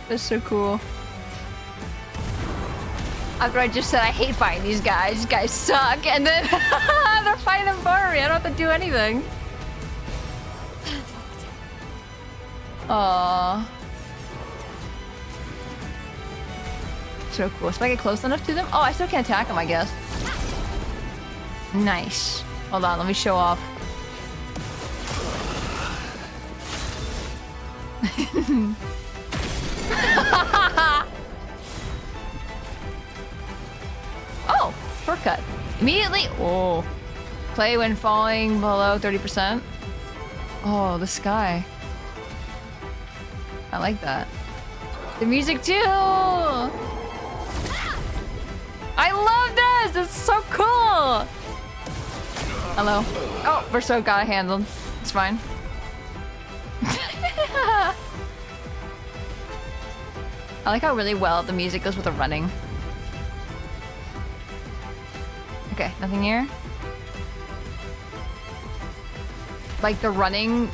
That's so cool. After I just said I hate fighting these guys. These guys suck, and then they're fighting them for me. I don't have to do anything. Aww. So cool. So if I get close enough to them? Oh, I still can't attack them, I guess. Nice. Hold on, let me show off. Oh, shortcut. Immediately. Oh. Play when falling below 30%. Oh, the sky. I like that. The music too. I love this! It's so cool! Hello. Oh, we're so got it handled. It's fine. I like how really well the music goes with the running. Okay, nothing here. Like the running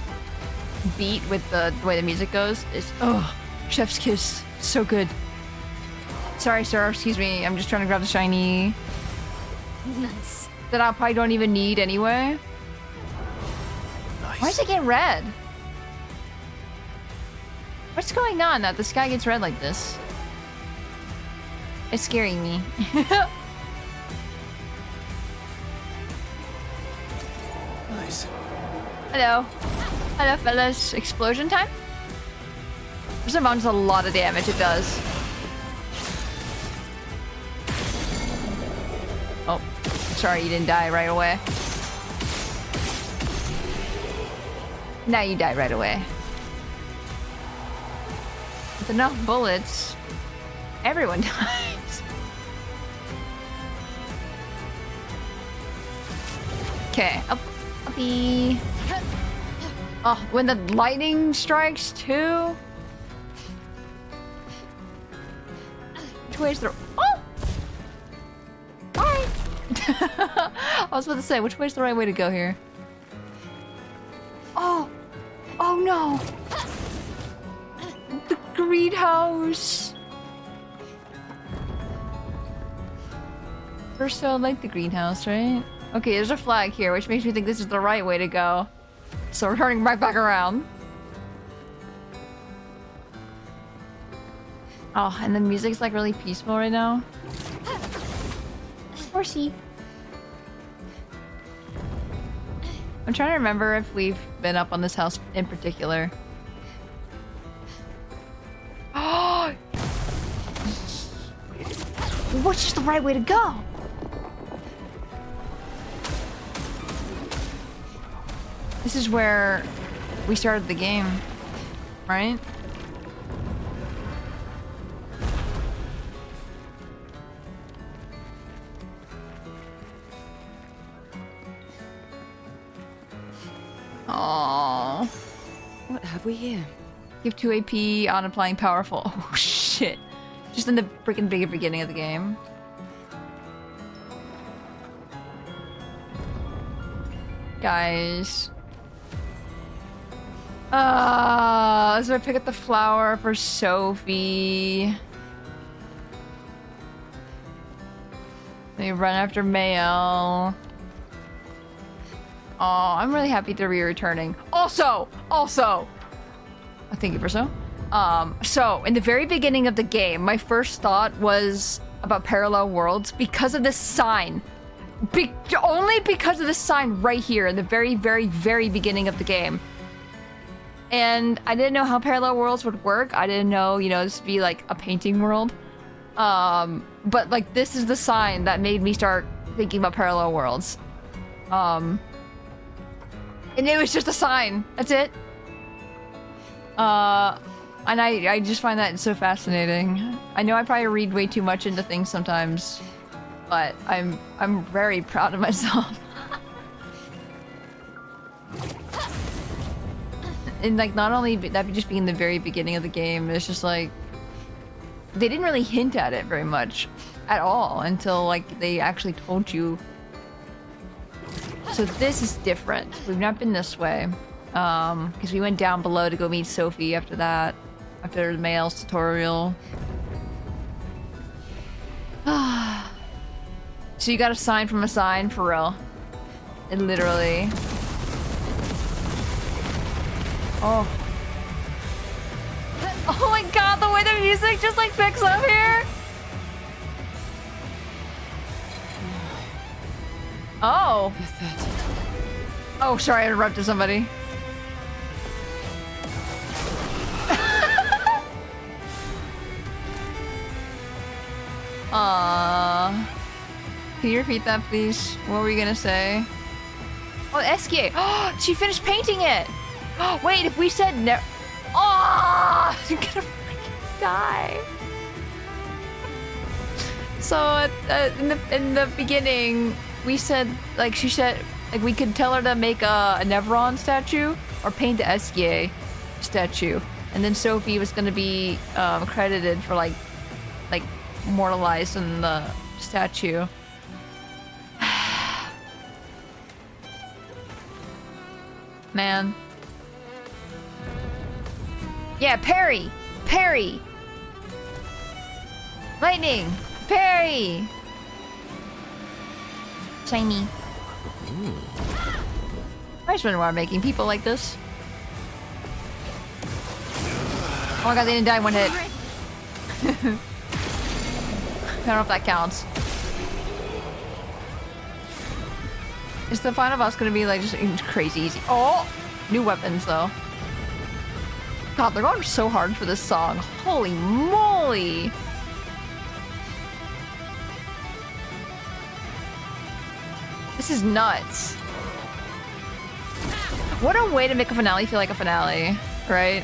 beat with the way the music goes is chef's kiss. So good. Sorry, sir. Excuse me. I'm just trying to grab the shiny. Nice. That I probably don't even need anyway. Nice. Why is it getting red? What's going on that the sky gets red like this? It's scaring me. Nice. Hello. Hello, fellas. Explosion time? This amount a lot of damage, it does. Oh, sorry you didn't die right away. Now you die right away. With enough bullets, everyone dies. Okay, uppy. Oh, when the lightning strikes too. Which way is the... Oh! Bye! I was about to say, which way's the right way to go here? Oh! Oh no! The greenhouse! First I like the greenhouse, right? Okay, there's a flag here, which makes me think this is the right way to go. So we're turning right back around. Oh, and the music's like really peaceful right now. Horsey. I'm trying to remember if we've been up on this house in particular. Oh! What's just the right way to go? This is where we started the game, right? Aww. What have we here? Give 2 AP on applying powerful. Oh shit. Just in the freaking beginning of the game. Guys. So I pick up the flower for Sophie. They run after Mael. Oh, I'm really happy to be returning. Also, thank you for so. So in the very beginning of the game, my first thought was about parallel worlds because of this sign. Only because of this sign right here in the very, very, very beginning of the game. And I didn't know how parallel worlds would work. I didn't know, you know, this would be like a painting world. But like this is the sign that made me start thinking about parallel worlds. And it was just a sign. That's it. And I just find that so fascinating. I know I probably read way too much into things sometimes, but I'm very proud of myself. And like not only that just being the very beginning of the game, it's just like they didn't really hint at it very much at all until like they actually told you. So this is different. We've not been this way. Because we went down below to go meet Sophie after that. After the Mael's tutorial. So you got a sign from a sign, for real. It literally. Oh. Oh my god, the way the music just like picks up here. Oh. Oh, sorry, I interrupted somebody. Can you repeat that, please? What were you gonna say? Oh, SK. Oh, she finished painting it. Oh, wait, if we said no. Oh, you're gonna freaking die. So in the beginning, we said like she said like we could tell her to make a Nevron statue or paint the SK statue, and then Sophie was gonna be credited for like immortalized in the statue. Man. Yeah, parry! Parry! Lightning! Parry! Shiny. I just wonder why I'm making people like this. Oh my god, they didn't die in one hit. I don't know if that counts. Is the final boss gonna be like just crazy easy? Oh! New weapons though. God, they're going so hard for this song. Holy moly! This is nuts. What a way to make a finale feel like a finale, right?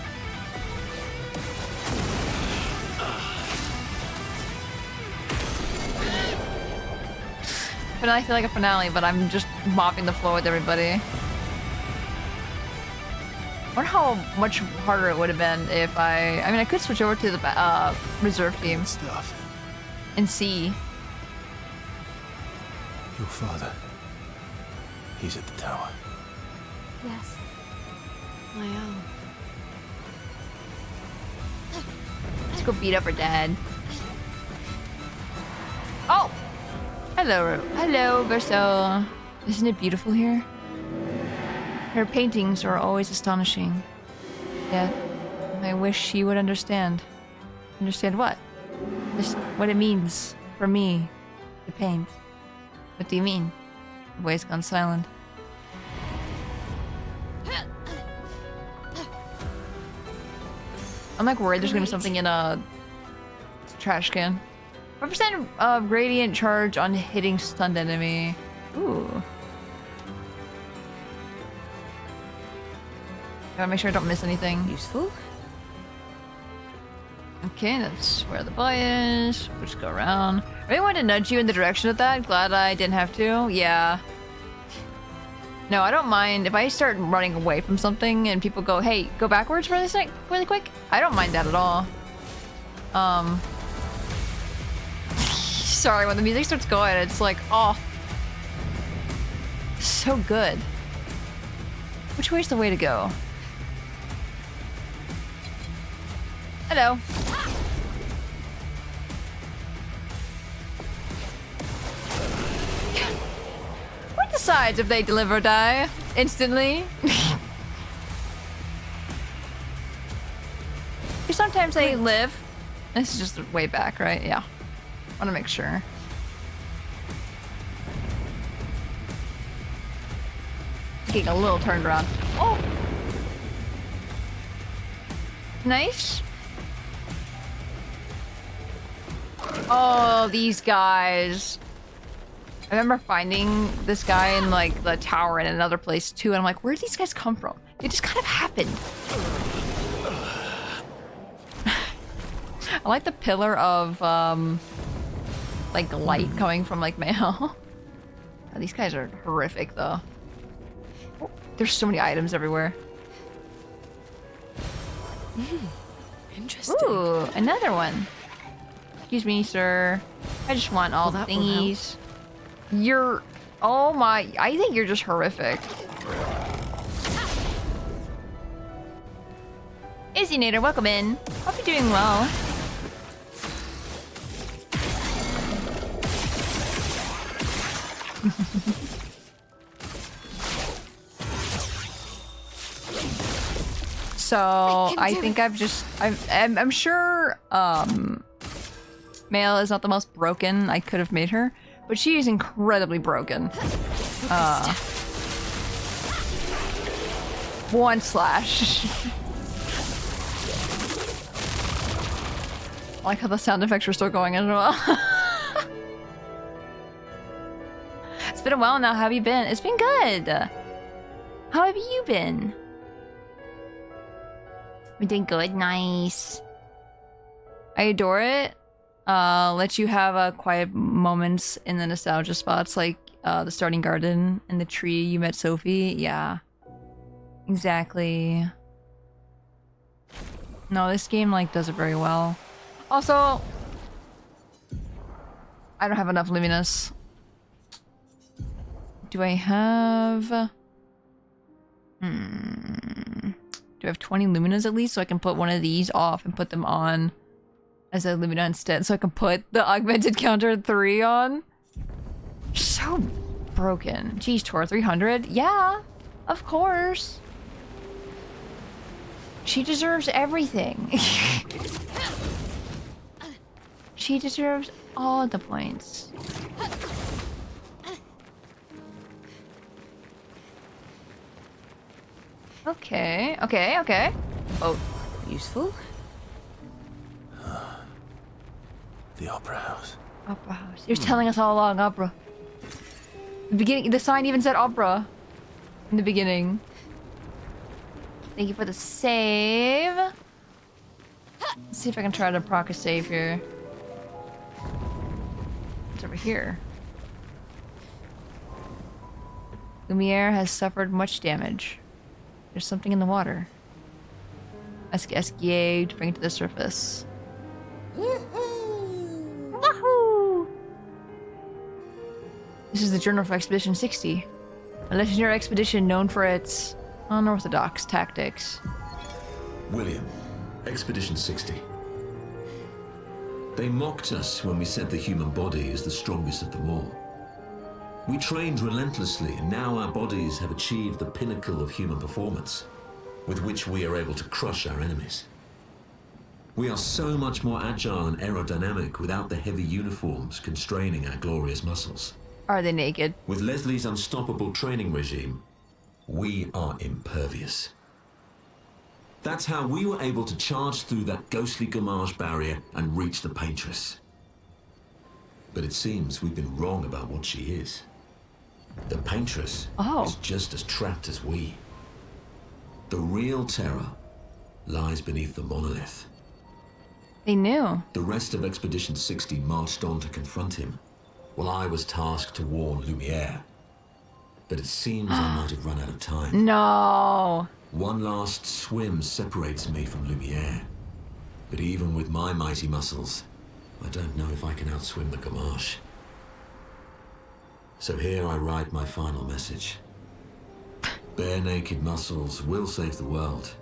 Finale feel like a finale, but I'm just mopping the floor with everybody. I wonder how much harder it would have been if I mean, I could switch over to the reserve team Stuff. and see. Your father. He's at the tower. Yes. I am. Let's go beat up her dad. Oh! Hello, Verso. Isn't it beautiful here? Her paintings are always astonishing. Yet, I wish she would understand. Understand what? Just what it means for me to paint. What do you mean? The voice gone silent. I'm like worried there's gonna be something in a trash can. 5% radiant charge on hitting stunned enemy. Ooh. Gotta make sure I don't miss anything. Useful. Okay, that's where the boy is. We'll just go around. I really wanted to nudge you in the direction of that. Glad I didn't have to. Yeah. No, I don't mind if I start running away from something and people go, hey, go backwards for this night really quick. I don't mind that at all. Sorry, when the music starts going, it's like, oh. So good. Which way's the way to go? Hello. What decides if they deliver or die? Instantly? Sometimes they live. This is just way back, right? Yeah. Want to make sure. Getting a little turned around. Oh! Nice. Oh, these guys. I remember finding this guy in like the tower in another place too, and I'm like, where did these guys come from? It just kind of happened. I like the pillar of like light coming from like Mail. Oh, these guys are horrific though. Oh, there's so many items everywhere. Interesting. Ooh, another one. Excuse me, sir. I just want all the thingies. You're... Oh my... I think you're just horrific. Izzy Nader, welcome in. Hope you're doing well. So I think I've just I'm sure Mail is not the most broken I could have made her, but she is incredibly broken. One slash. I like how the sound effects were still going as well. It's been a while now. How have you been? It's been good. How have you been? We're doing good. Nice. I adore it. Let you have quiet moments in the nostalgia spots, like the starting garden and the tree you met Sophie. Yeah. Exactly. No, this game like does it very well. Also, I don't have enough luminous. Do I have... Do I have 20 luminas at least, so I can put one of these off and put them on as a lumina instead, so I can put the augmented counter 3 on? So broken. Jeez, Tora, 300? Yeah, of course. She deserves everything. She deserves all the points. Okay, okay, okay. Oh, useful. The opera house. Opera house. You're telling us all along, opera. The beginning, the sign even said opera in the beginning. Thank you for the save. Let's see if I can try to proc a save here. What's over here? Lumiere has suffered much damage. There's something in the water. SGA to bring it to the surface. Woohoo! This is the Journal for Expedition 60. A legendary expedition known for its unorthodox tactics. William, Expedition 60. They mocked us when we said the human body is the strongest of them all. We trained relentlessly, and now our bodies have achieved the pinnacle of human performance, with which we are able to crush our enemies. We are so much more agile and aerodynamic without the heavy uniforms constraining our glorious muscles. Are they naked? With Leslie's unstoppable training regime, we are impervious. That's how we were able to charge through that ghostly Gamage barrier and reach the Paintress. But it seems we've been wrong about what she is. The Paintress is just as trapped as we. The real terror lies beneath the monolith. They knew. The rest of Expedition 60 marched on to confront him, while I was tasked to warn Lumiere. But it seems I might have run out of time. No. One last swim separates me from Lumiere. But even with my mighty muscles, I don't know if I can outswim the Gamache. So here I write my final message. Bare naked muscles will save the world.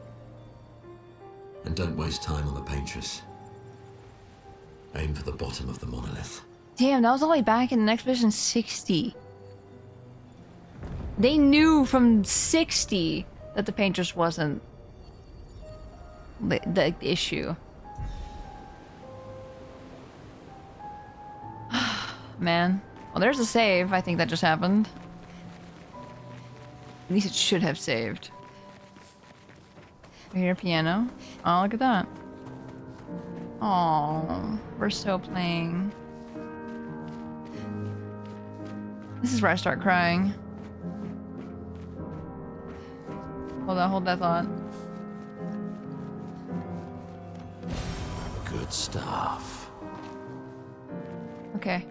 And don't waste time on the Paintress. Aim for the bottom of the monolith. Damn, that was all the way back in Expedition 60. They knew from 60 that the Paintress wasn't the issue. Man. Well, there's a save. I think that just happened. At least it should have saved. I hear a piano. Oh, look at that. Oh, we're still playing. This is where I start crying. Hold on, hold that thought. Good stuff. Okay.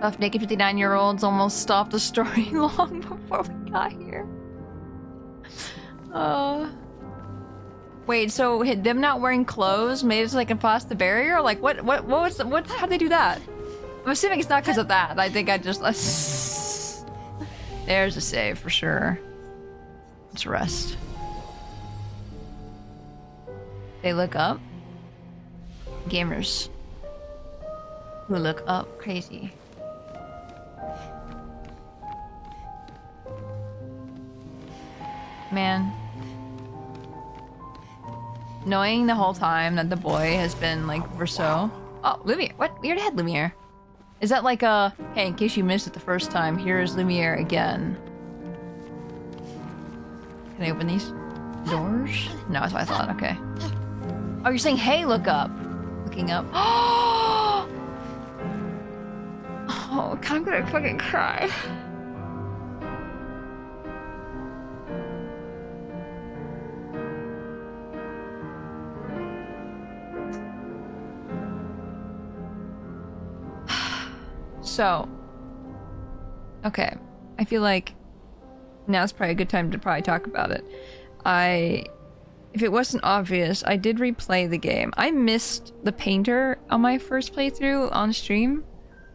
Buff naked 59-year-olds almost stopped the story long before we got here. Wait, so them not wearing clothes made it so they can pass the barrier? Like, what was how'd they do that? I'm assuming it's not because of that. I think I just... There's a save for sure. Let's rest. They look up. Gamers who look up crazy. Man. Knowing the whole time that the boy has been like Verso. Oh, Lumiere. What? We already had Lumiere. Is that like a, hey, in case you missed it the first time, here's Lumiere again. Can I open these doors? No, that's what I thought. Okay. Oh, you're saying, hey, look up. Looking up. Oh, I'm gonna fucking cry. So, okay, I feel like now's probably a good time to probably talk about it. If it wasn't obvious, I did replay the game. I missed the painter on my first playthrough on stream,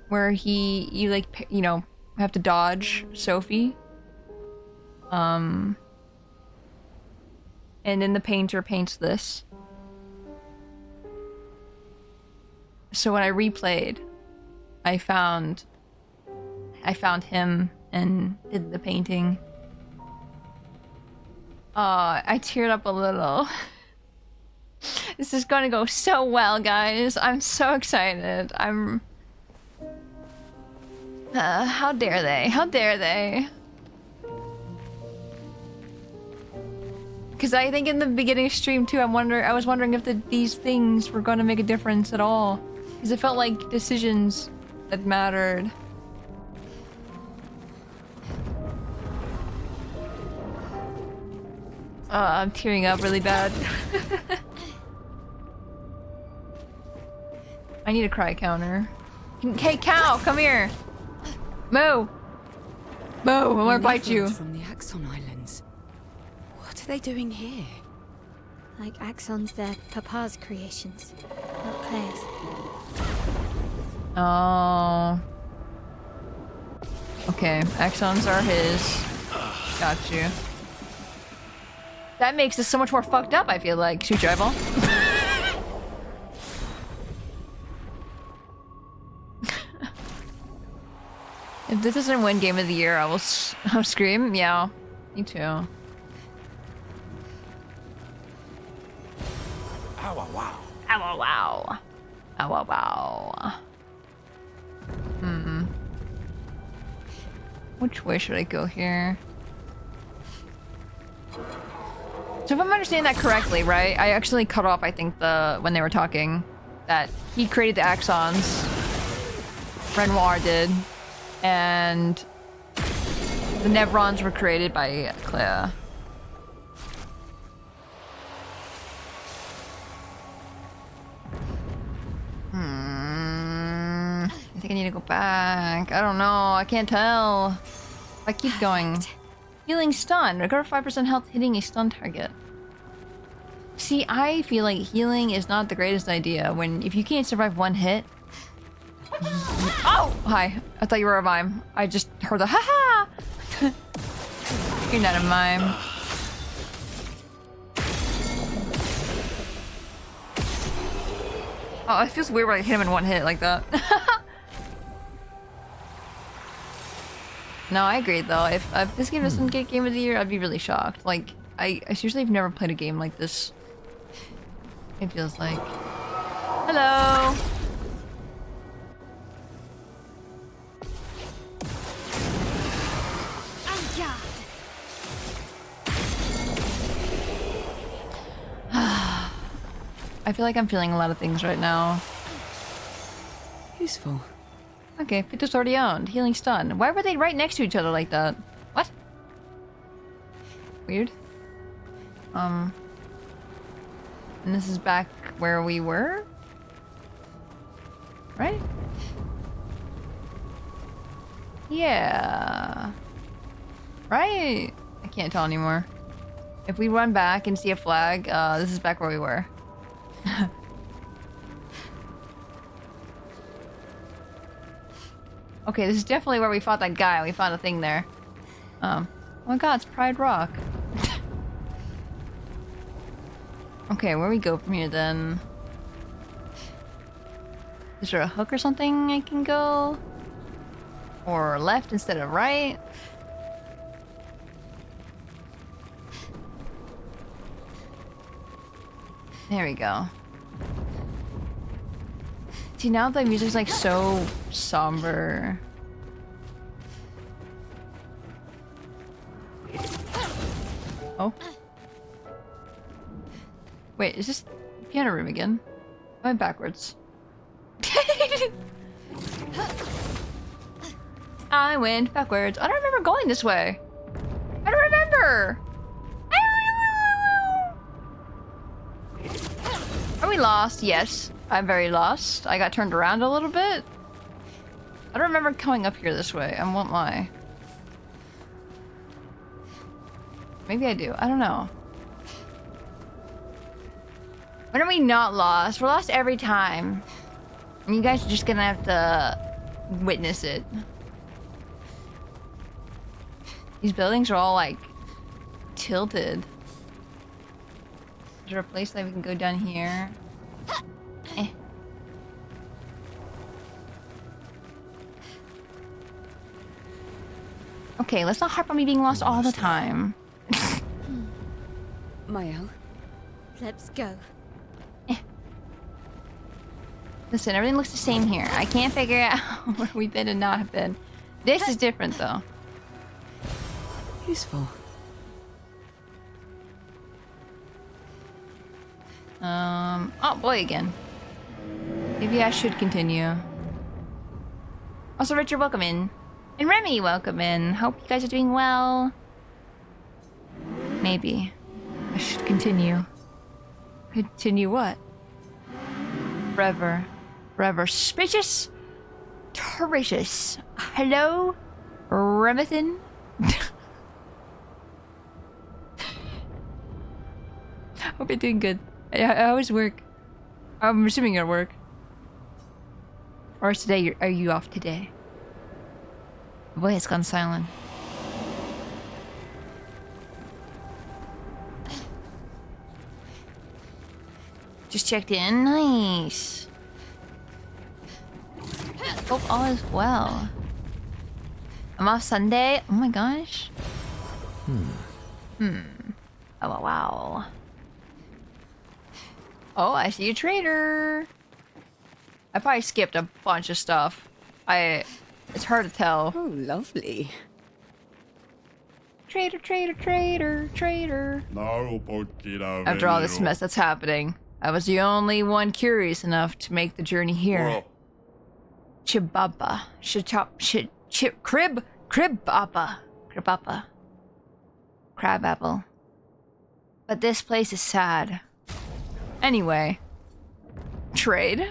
where you like, you know, have to dodge Sophie. And then the painter paints this. So when I replayed, I found him and did the painting. I teared up a little. This is gonna go so well, guys. I'm so excited. How dare they? How dare they? Because I think in the beginning of stream too, I was wondering if these things were gonna make a difference at all. Because it felt like decisions that mattered. I'm tearing up really bad. I need a cry counter. Hey, cow, come here. Moo. Moo, I want to bite you. From the Axon Islands. What are they doing here? Like Axon's their papa's creations, not Claire's. Oh. Okay, Axons are his. Got you. That makes this so much more fucked up, I feel like. Shoot your eyeball. If this doesn't win Game of the Year, I'll scream. Yeah, me too. Ow, wow, wow. Ow, wow, wow. Ow, wow, wow. Which way should I go here? So if I'm understanding that correctly, right? I actually cut off, I think, when they were talking. that he created the axons. Renoir did. And the Nevrons were created by Claire. I think I need to go back. I don't know. I can't tell. I keep going. Healing stun. Recover 5% health hitting a stun target. See, I feel like healing is not the greatest idea when if you can't survive one hit. Oh! Hi. I thought you were a mime. I just heard the haha! You're not a mime. Oh, it feels weird when I hit him in one hit like that. No, I agree though. If this game doesn't get Game of the Year, I'd be really shocked. Like, I seriously have never played a game like this. It feels like. Hello! I feel like I'm feeling a lot of things right now. Useful. Okay, Pito's already owned. Healing stun. Why were they right next to each other like that? What? Weird. And this is back where we were? Right? Yeah. Right? I can't tell anymore. If we run back and see a flag, this is back where we were. Okay, this is definitely where we fought that guy. We found a thing there. Oh my god, it's Pride Rock. Okay, where we go from here then? Is there a hook or something I can go? Or left instead of right? There we go. See, now the music's like so somber. Oh. Wait, is this piano room again? I went backwards. I went backwards. I don't remember going this way. I don't remember. Are we lost? Yes. I'm very lost. I got turned around a little bit. I don't remember coming up here this way. I won't lie. Maybe I do. I don't know. When are we not lost? We're lost every time. And you guys are just gonna have to witness it. These buildings are all like tilted. Is there a place that we can go down here? Eh. Okay, let's not harp on me being lost all the time. Mayo. Let's go. Listen, everything looks the same here. I can't figure out where we've been and not have been. This is different though. Useful. Oh boy again. Maybe I should continue. Also, Richard, welcome in. And Remy, welcome in. Hope you guys are doing well. Maybe I should continue. Continue what? Forever. Spacious. Terracious. Hello, Remington. Hope you're doing good. I always work. I'm assuming you're at work. Or is today? Are you off today? Boy, it's gone silent. Just checked in. Nice. Hope all is well. I'm off Sunday. Oh my gosh. Oh wow. Oh, I see a trader. I probably skipped a bunch of stuff. It's hard to tell. Oh, lovely. Trader. After all this mess that's happening, I was the only one curious enough to make the journey here. Chibaba. Cribappa. Crabapple. But this place is sad. Anyway. Trade.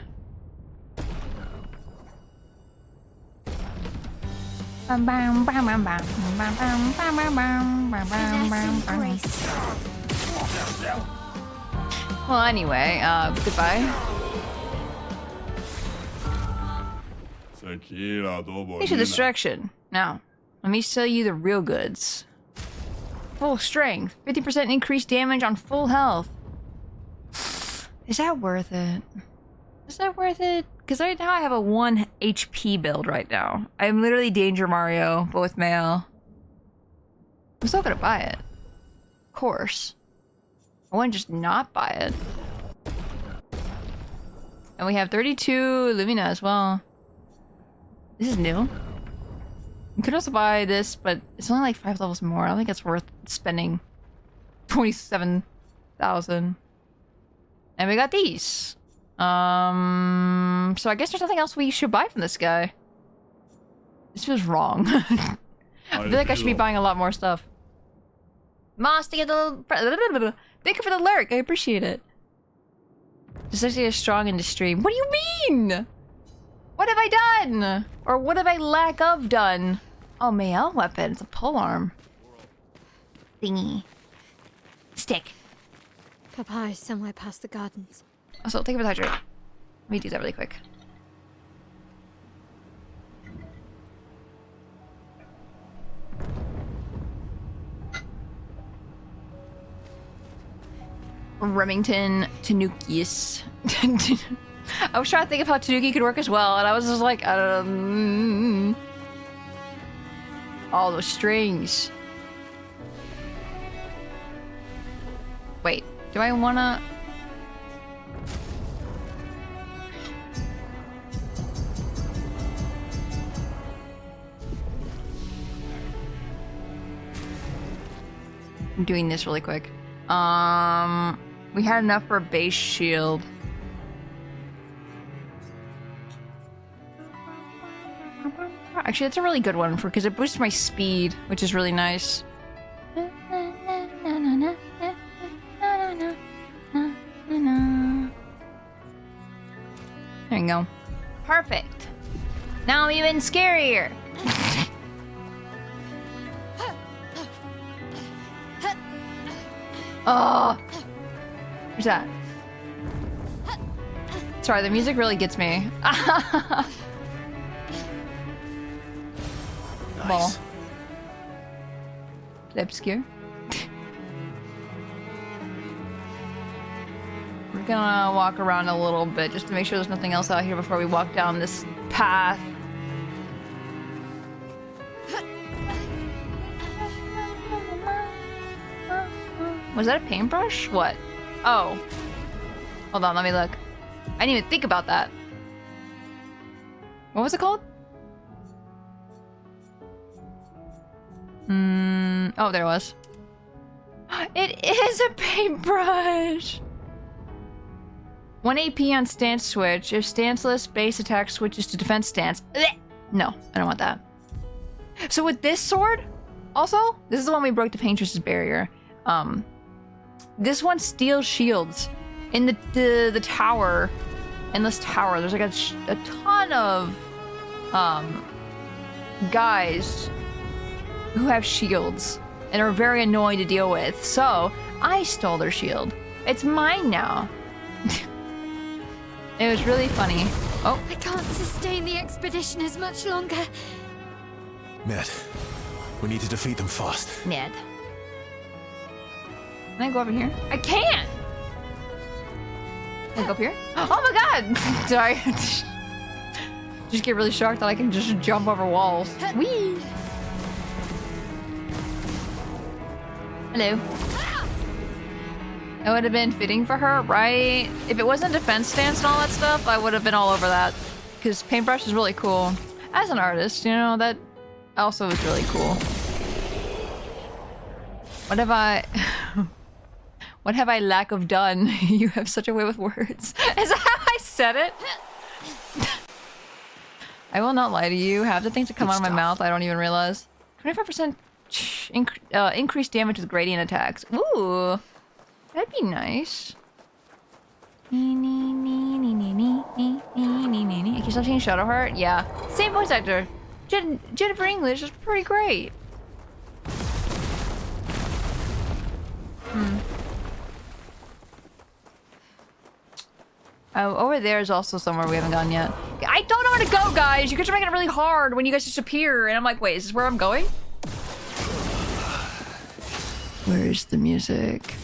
Well, anyway, goodbye. Thanks for the distraction. Now, let me sell you the real goods. Full strength, 50% increased damage on full health. Is that worth it? Is that worth it? Because right now I have a 1 HP build right now. I'm literally Danger Mario, but with mail. I'm still gonna buy it. Of course. I wouldn't just not buy it. And we have 32 Lumina as well. This is new. You could also buy this, but it's only like 5 levels more. I don't think it's worth spending 27,000. And we got these. So I guess there's nothing else we should buy from this guy. This feels wrong. I feel like I should be buying a lot more stuff. Moss, thank you for the lurk. I appreciate it. Just actually a strong in the stream. What do you mean? What have I done? Or what have I lack of done? Oh, Mael weapon. It's a polearm. Thingy. Stick. Papa is somewhere past the gardens. Also, thank you for the hydrate. Let me do that really quick. Remington Tanukius. I was trying to think of how Tanuki could work as well, and I was just like, all those strings. Wait, do I wanna... I'm doing this really quick. We had enough for a base shield. Actually, that's a really good one because it boosts my speed, which is really nice. There you go. Perfect. Now I'm even scarier. Oh, where's that? Sorry, the music really gets me. Ball. Clair Obscur. We're gonna walk around a little bit just to make sure there's nothing else out here before we walk down this path. Was that a paintbrush? What? Oh. Hold on, let me look. I didn't even think about that. What was it called? Oh, there it was. It is a paintbrush! 1 AP on stance switch. If stanceless, base attack switches to defense stance. No, I don't want that. So with this sword, also, this is the one we broke the paintress's barrier. This one steals shields. In the tower, in this tower, there's like a ton of guys who have shields and are very annoying to deal with. So I stole their shield. It's mine now. It was really funny. Oh, I can't sustain the expedition as much longer. Ned, we need to defeat them fast. Ned. Can I go over here? I can't! Can I go up here? Oh my god! Sorry. Just get really shocked that I can just jump over walls. Whee! Hello. It would have been fitting for her, right? If it wasn't defense stance and all that stuff, I would have been all over that. Because paintbrush is really cool. As an artist, you know, that also is really cool. What have I... What have I lack of done? You have such a way with words. Is that how I said it? I will not lie to you. Half the things that come out of my mouth, I don't even realize. 25% increased damage with gradient attacks. Ooh, that'd be nice. Can you stop saying Shadowheart? Yeah. Same voice actor. Jennifer English is pretty great. Oh, over there is also somewhere we haven't gone yet. I don't know where to go, guys! You guys are making it really hard when you guys disappear, and I'm like, wait, is this where I'm going? Where's the music?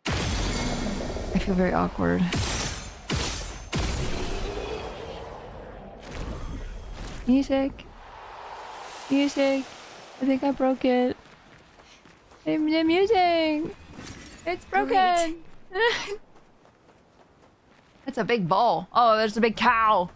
I feel very awkward. Music. Music. I think I broke it. The music. It's broken. That's a big ball. Oh, there's a big cow.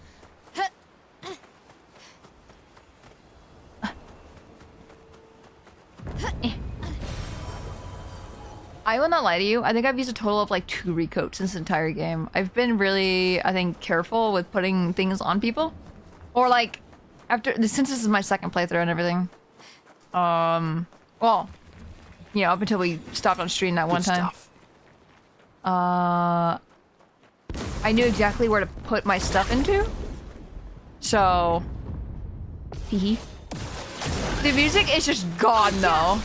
I will not lie to you. I think I've used a total of like 2 recoats in this entire game. I've been really, I think, careful with putting things on people. Or like, since this is my second playthrough and everything. Well, you know, up until we stopped on stream that one time. I knew exactly where to put my stuff into. So, the music is just gone though.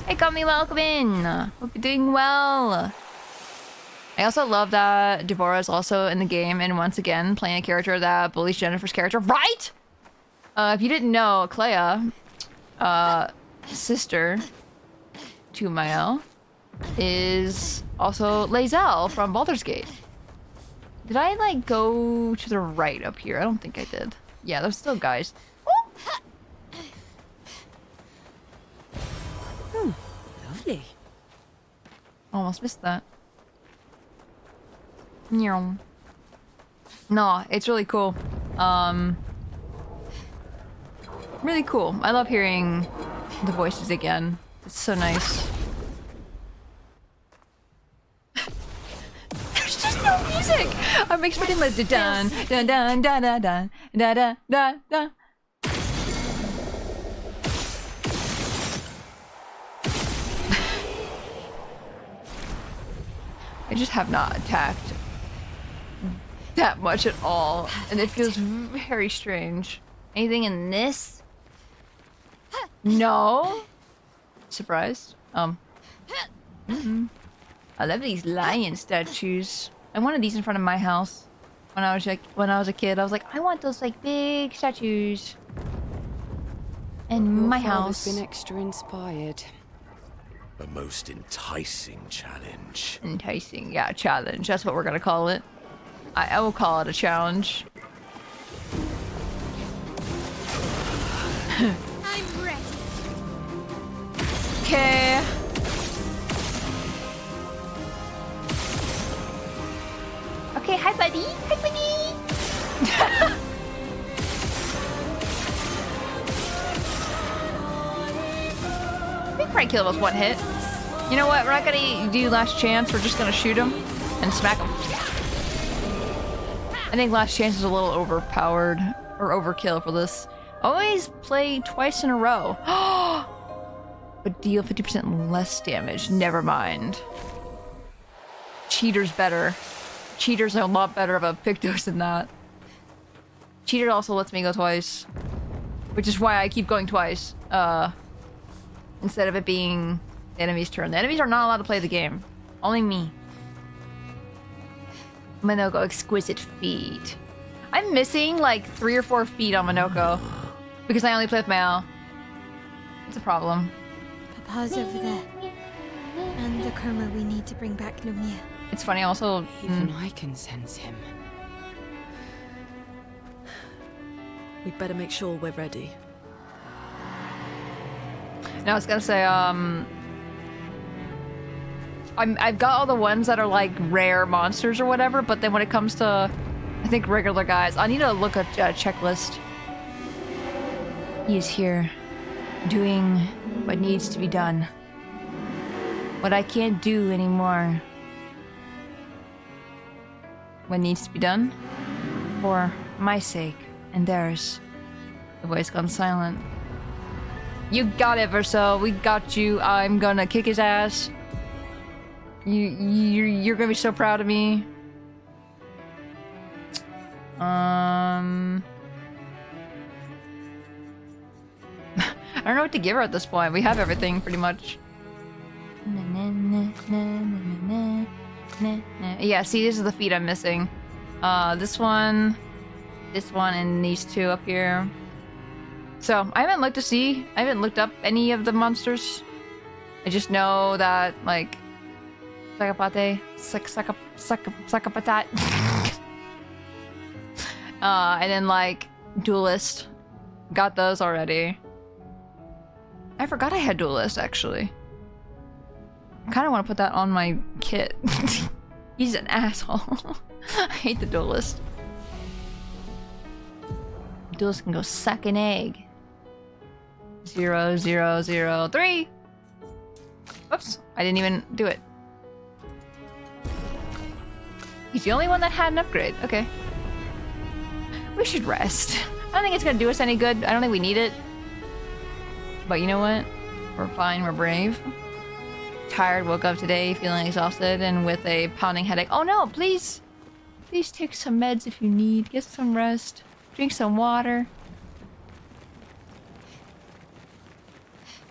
Hey, Gummy, welcome in. Hope you're doing well. I also love that Devora is also in the game and once again playing a character that bullies Jennifer's character, right? If you didn't know, Clair, sister to Mael, is also Lae'zel from Baldur's Gate. Did I like go to the right up here? I don't think I did. Yeah, there's still guys. Oh, lovely. Almost missed that. No, it's really cool. Really cool. I love hearing the voices again. It's so nice. There's just no music! I'm expecting like the dun dun dun dun dun dun dun dun dun dun. I just have not attacked that much at all, and it feels very strange. Anything in this? No? Surprised? I love these lion statues. I wanted these in front of my house when I was a kid. I was like, I want those like big statues in my house. Been extra inspired. A most enticing challenge. Enticing, yeah, challenge. That's what we're gonna call it. I will call it a challenge. I'm ready. Okay. Okay, hi buddy. Hi buddy. We can probably kill him with one hit. You know what? We're not gonna do last chance. We're just gonna shoot him and smack him. I think last chance is a little overpowered or overkill for this. Always play twice in a row. But deal 50% less damage. Never mind. Cheater's better. Cheater's a lot better of a Pictos than that. Cheater also lets me go twice. Which is why I keep going twice. Instead of it being the enemy's turn. The enemies are not allowed to play the game. Only me. Monoko, exquisite feet. I'm missing like 3 or 4 feet on Monoko. Because I only play with Mael. It's a problem. Papa's over there. And the coma we need to bring back Lumia. It's funny also... Even I can sense him. We'd better make sure we're ready. No, I was gonna say, I've got all the ones that are like rare monsters or whatever, but then when it comes to, I think, regular guys, I need to look at a checklist. He is here, doing what needs to be done. What I can't do anymore. What needs to be done? For my sake and theirs. The voice gone silent. You got it, Verso. We got you. I'm gonna kick his ass. You're gonna be so proud of me. I don't know what to give her at this point. We have everything pretty much. Yeah, see, these are the feet I'm missing. This one, and these two up here. So, I haven't looked to see. I haven't looked up any of the monsters. I just know that, like, Sakapate, Sakapatat. And then, like, Duelist. Got those already. I forgot I had Duelist, actually. I kind of want to put that on my kit. He's an asshole. I hate the Duelist. Duelist can go suck an egg. 0, 0, 0, 3. Oops, I didn't even do it. He's the only one that had an upgrade. Okay. We should rest. I don't think it's gonna do us any good. I don't think we need it. But you know what? We're fine, we're brave. Tired, woke up today feeling exhausted and with a pounding headache. Oh no, please! Please take some meds if you need. Get some rest. Drink some water.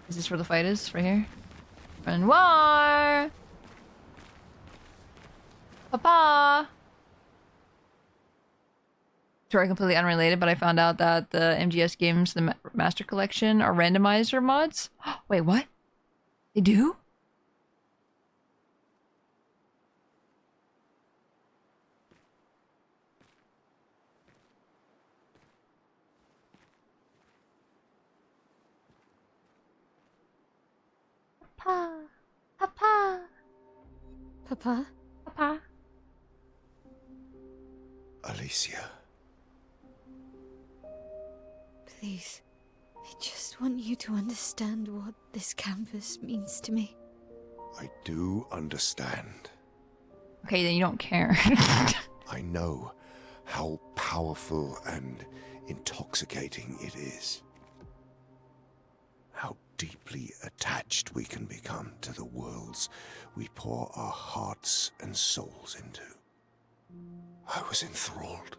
Is this where the fight is? Right here? Run war! Papa! Sorry, completely unrelated, but I found out that the MGS games, the Master Collection, are randomizer mods. Wait, what? They do? Papa. Papa. Papa? Papa. Alicia. Please, I just want you to understand what this canvas means to me. I do understand. Okay, then you don't care. I know how powerful and intoxicating it is. How deeply attached we can become to the worlds we pour our hearts and souls into. I was enthralled,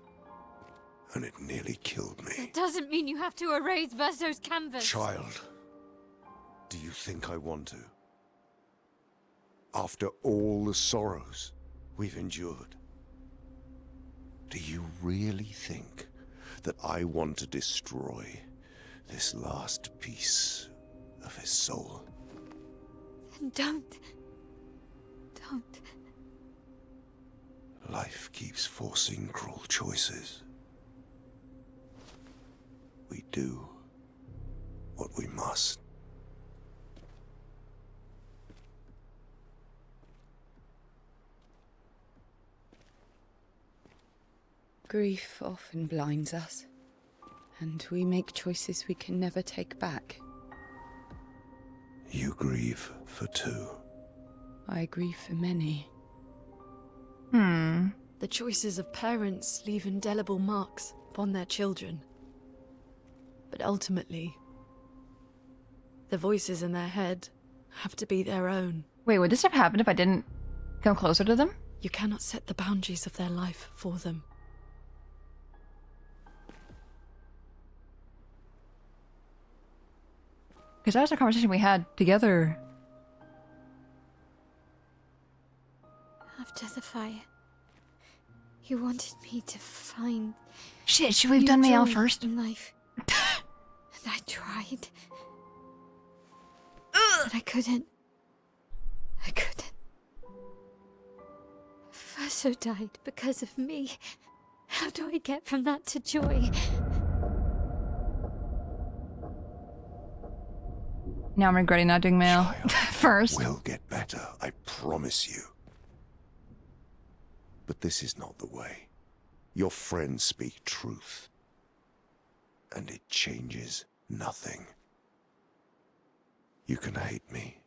and it nearly killed me. It doesn't mean you have to erase Verso's canvas. Child, do you think I want to? After all the sorrows we've endured, do you really think that I want to destroy this last piece of his soul? Then don't. Life keeps forcing cruel choices. We do what we must. Grief often blinds us, and we make choices we can never take back. You grieve for two. I grieve for many. The choices of parents leave indelible marks upon their children. But ultimately, the voices in their head have to be their own. Wait, would this have happened if I didn't come closer to them? You cannot set the boundaries of their life for them. Because that was a conversation we had together. After the fire, you wanted me to find... Shit, should we have done Mayal first? In life. And I tried. But I couldn't. Verso died because of me. How do I get from that to joy? Now I'm regretting not doing Mayal first. We'll get better, I promise you. But this is not the way. Your friends speak truth. And it changes nothing. You can hate me,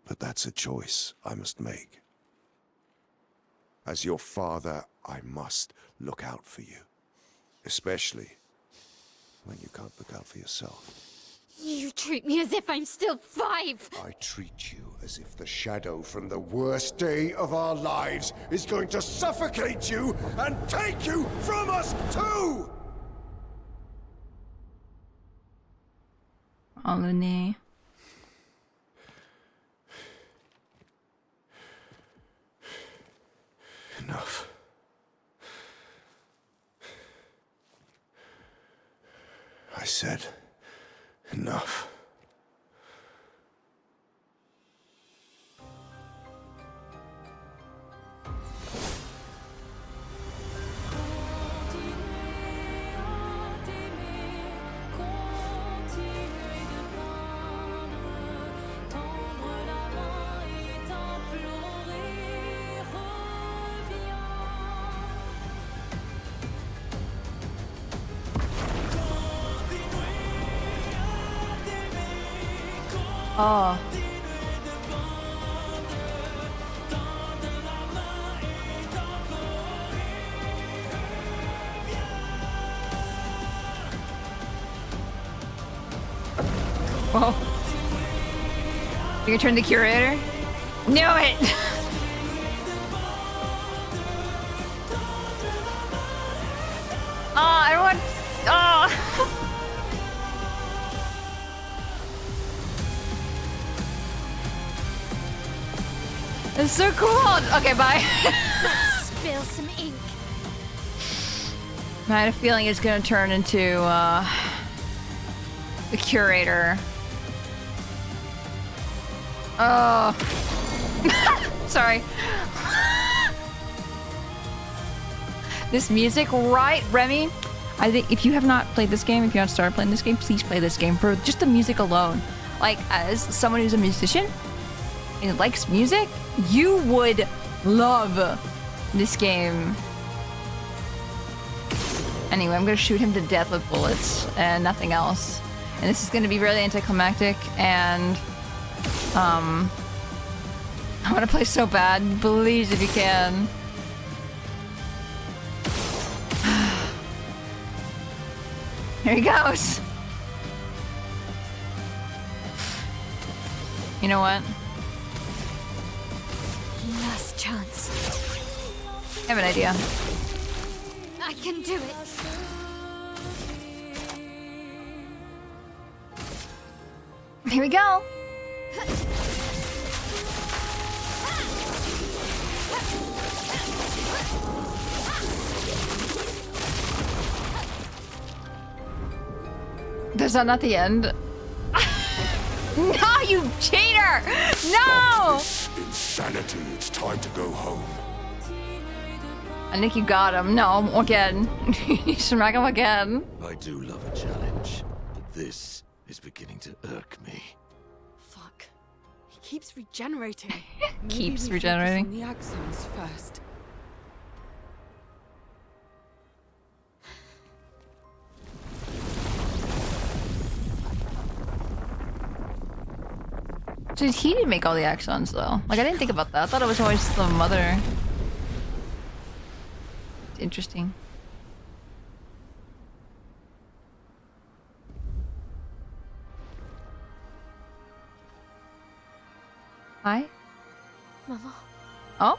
but that's a choice I must make. As your father, I must look out for you, especially when you can't look out for yourself. You treat me as if I'm still 5! I treat you as if the shadow from the worst day of our lives is going to suffocate you and take you from us too! Alani. Enough. I said enough. Oh. Whoa. You gonna turn the curator? Knew it! Oh, everyone. Oh. It's so cool. Okay, bye. Spill some ink. I had a feeling it's gonna turn into the curator. Oh. Sorry. This music, right, Remy? I think if you have not played this game, if you haven't started playing this game, please play this game for just the music alone. Like, as someone who's a musician and likes music, you would love this game. Anyway, I'm gonna shoot him to death with bullets and nothing else. And this is gonna be really anticlimactic, and I wanna play so bad. Please, if you can. Here he goes. You know what? Last chance. I have an idea. I can do it. Here we go. There's not the end. No, you cheater! No! Insanity, it's time to go home. I think you got him. No, again. You smack him again. I do love a challenge, but this is beginning to irk me. Fuck. He keeps regenerating. Keeps regenerating. Maybe we focus on the axons first. So he didn't make all the axons, though. Like, I didn't think about that. I thought it was always the mother. It's interesting. Hi? Mama. Oh?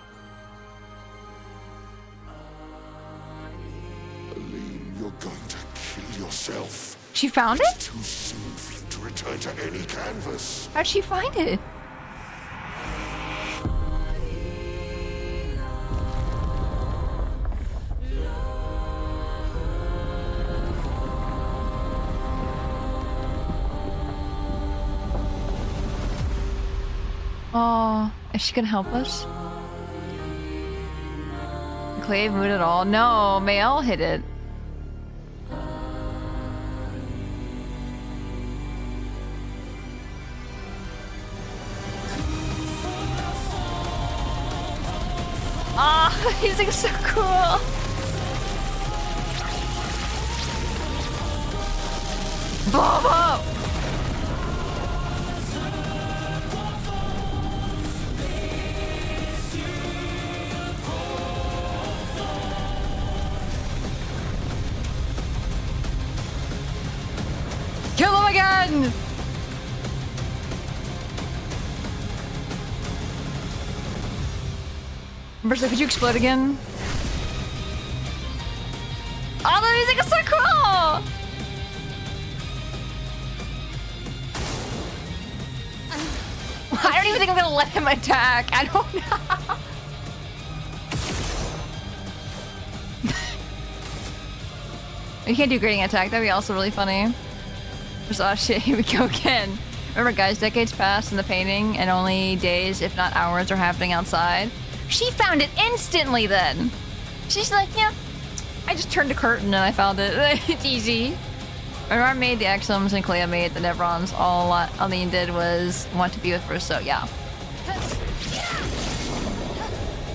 Aline, you're going to kill yourself. She found it? Too soon for you to return to any canvas. How'd she find it? Oh, is she gonna help us? Clay moved at all? No, Mayel hit it. Oh, he's like so cool. blow him up! Kill him again! Mercer, could you explode again? Oh, the music is so cool! I don't even think I'm gonna let him attack. I don't know. You can't do grading attack. That'd be also really funny. Just, oh shit, here we go again. Remember, guys, decades passed in the painting, and only days, if not hours, are happening outside. She found it instantly then. She's like, yeah, I just turned a curtain and I found it. It's easy. Remember, I made the Exums and Clea made the Nevrons. All Aline did was want to be with Russo, yeah.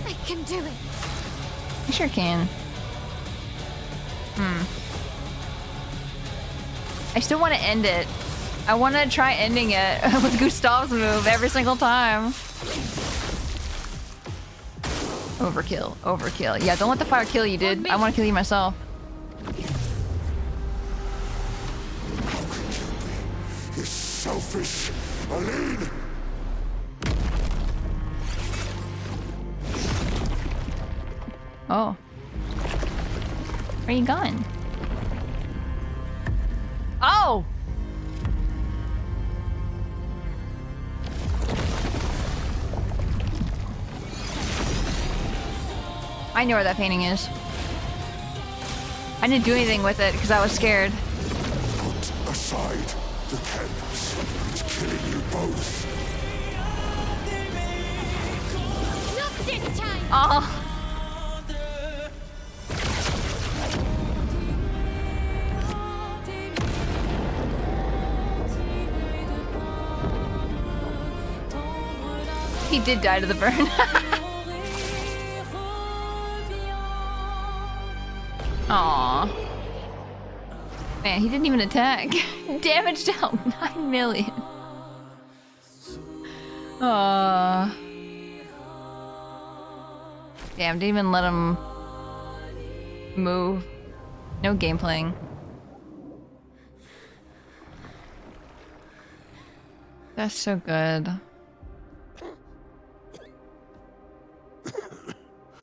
I can do it. You sure can. I still want to end it. I want to try ending it with Gustav's move every single time. Overkill, overkill. Yeah, don't let the fire kill you, dude. I want to kill you myself. You selfish, Aline! Oh. Where are you going? Oh! I know where that painting is. I didn't do anything with it because I was scared. Put aside the canvas. It's killing you both. Not this time! Oh. He did die to the burn. Aww. Man, he didn't even attack. Damage dealt 9 million. Aww. Damn, didn't even let him move. No game playing. That's so good.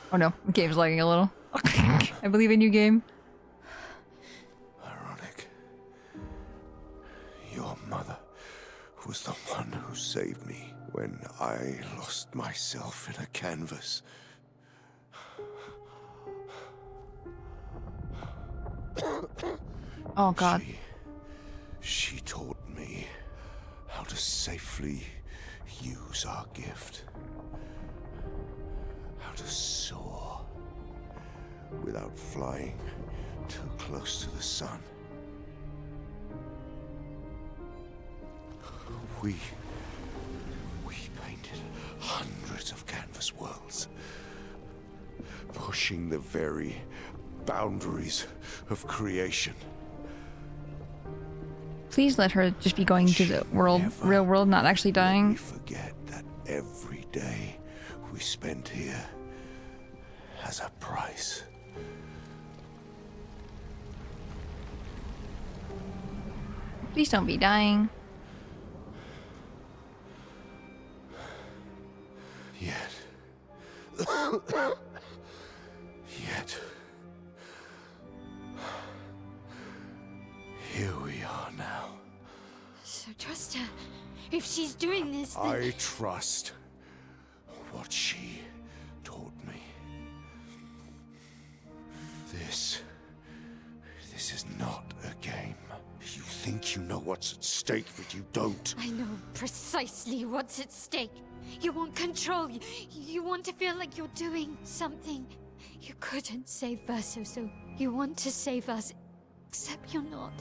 Oh no, the game's lagging a little. I believe in you, game. Ironic. Your mother was the one who saved me when I lost myself in a canvas. Oh god. She taught me how to safely use our gift. How to soar without flying too close to the sun. We painted hundreds of canvas worlds, pushing the very boundaries of creation. Please let her just be going to the world, real world, not actually dying. We forget that every day we spent here has a price. Please don't be dying. Yet. Yet. Here we are now. So trust her. If she's doing this, then... I trust what she taught me. This is not a game. You think you know what's at stake, but you don't. I know precisely what's at stake. You want control. You want to feel like you're doing something. You couldn't save Verso, so you want to save us. Except you're not.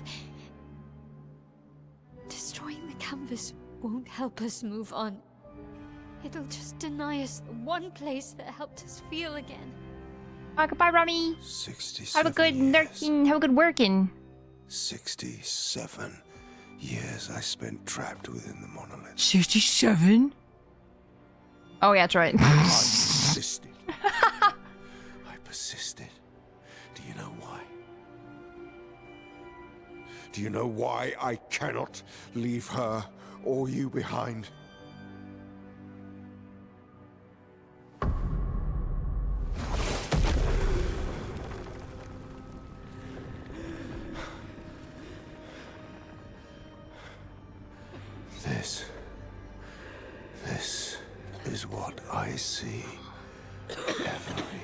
Destroying the canvas won't help us move on. It'll just deny us the one place that helped us feel again. Oh, goodbye, Rami. 67 Have a good working. 67 Years I spent trapped within the monolith. 67? Oh, yeah, that's right. I persisted. I persisted. Do you know why? Do you know why I cannot leave her or you behind? This is what I see every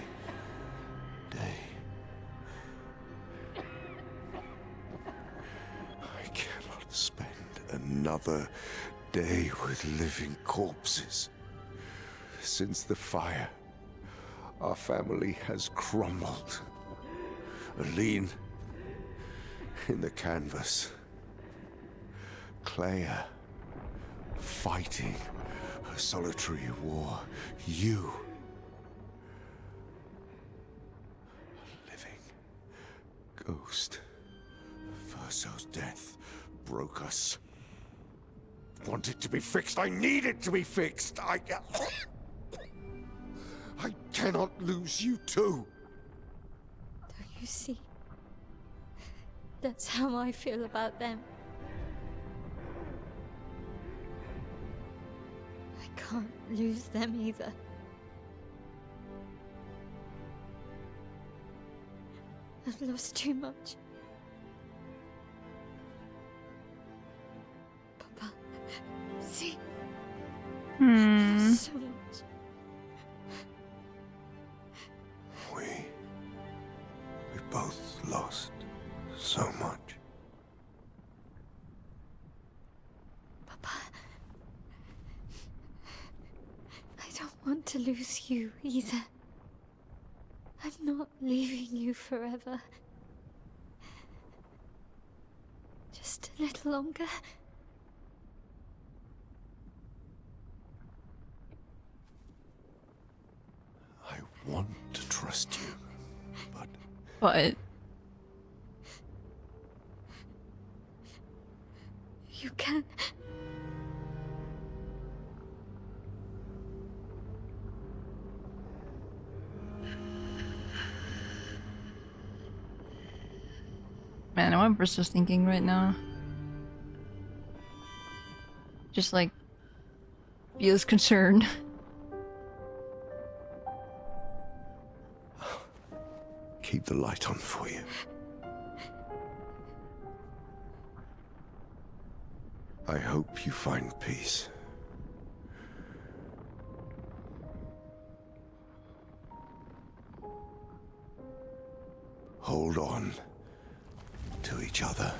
day. I cannot spend another day with living corpses. Since the fire, our family has crumbled. Aline in the canvas. Clair fighting a solitary war. You, a living ghost. Verso's death broke us. Want it to be fixed. I need it to be fixed. I cannot lose you too. Don't you see? That's how I feel about them. I can't lose them either. I've lost too much. Papa, see? I've lost so much. We both lost so much. Papa, I don't want to lose you either. I'm not leaving you forever. Just a little longer. I want to trust you, but you can. man, I wonder what Bristol's thinking right now. Just like feels concerned. keep the light on for you. I hope you find peace. Hold on to each other.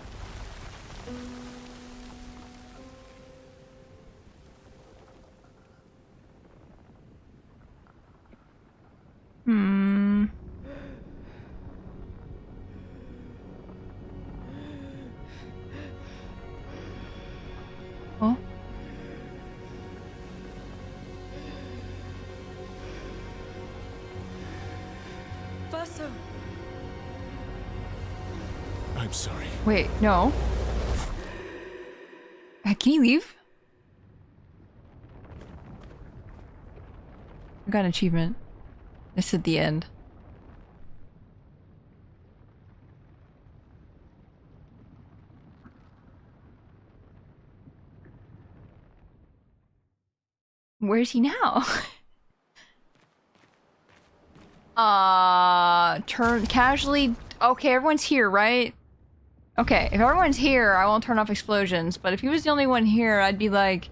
Oh. Verso. I'm sorry. Wait, no. Can you leave? I got an achievement. This is at the end. Where's he now? Turn casually. Okay, everyone's here, right? Okay, if everyone's here, I won't turn off explosions. But if he was the only one here, I'd be like,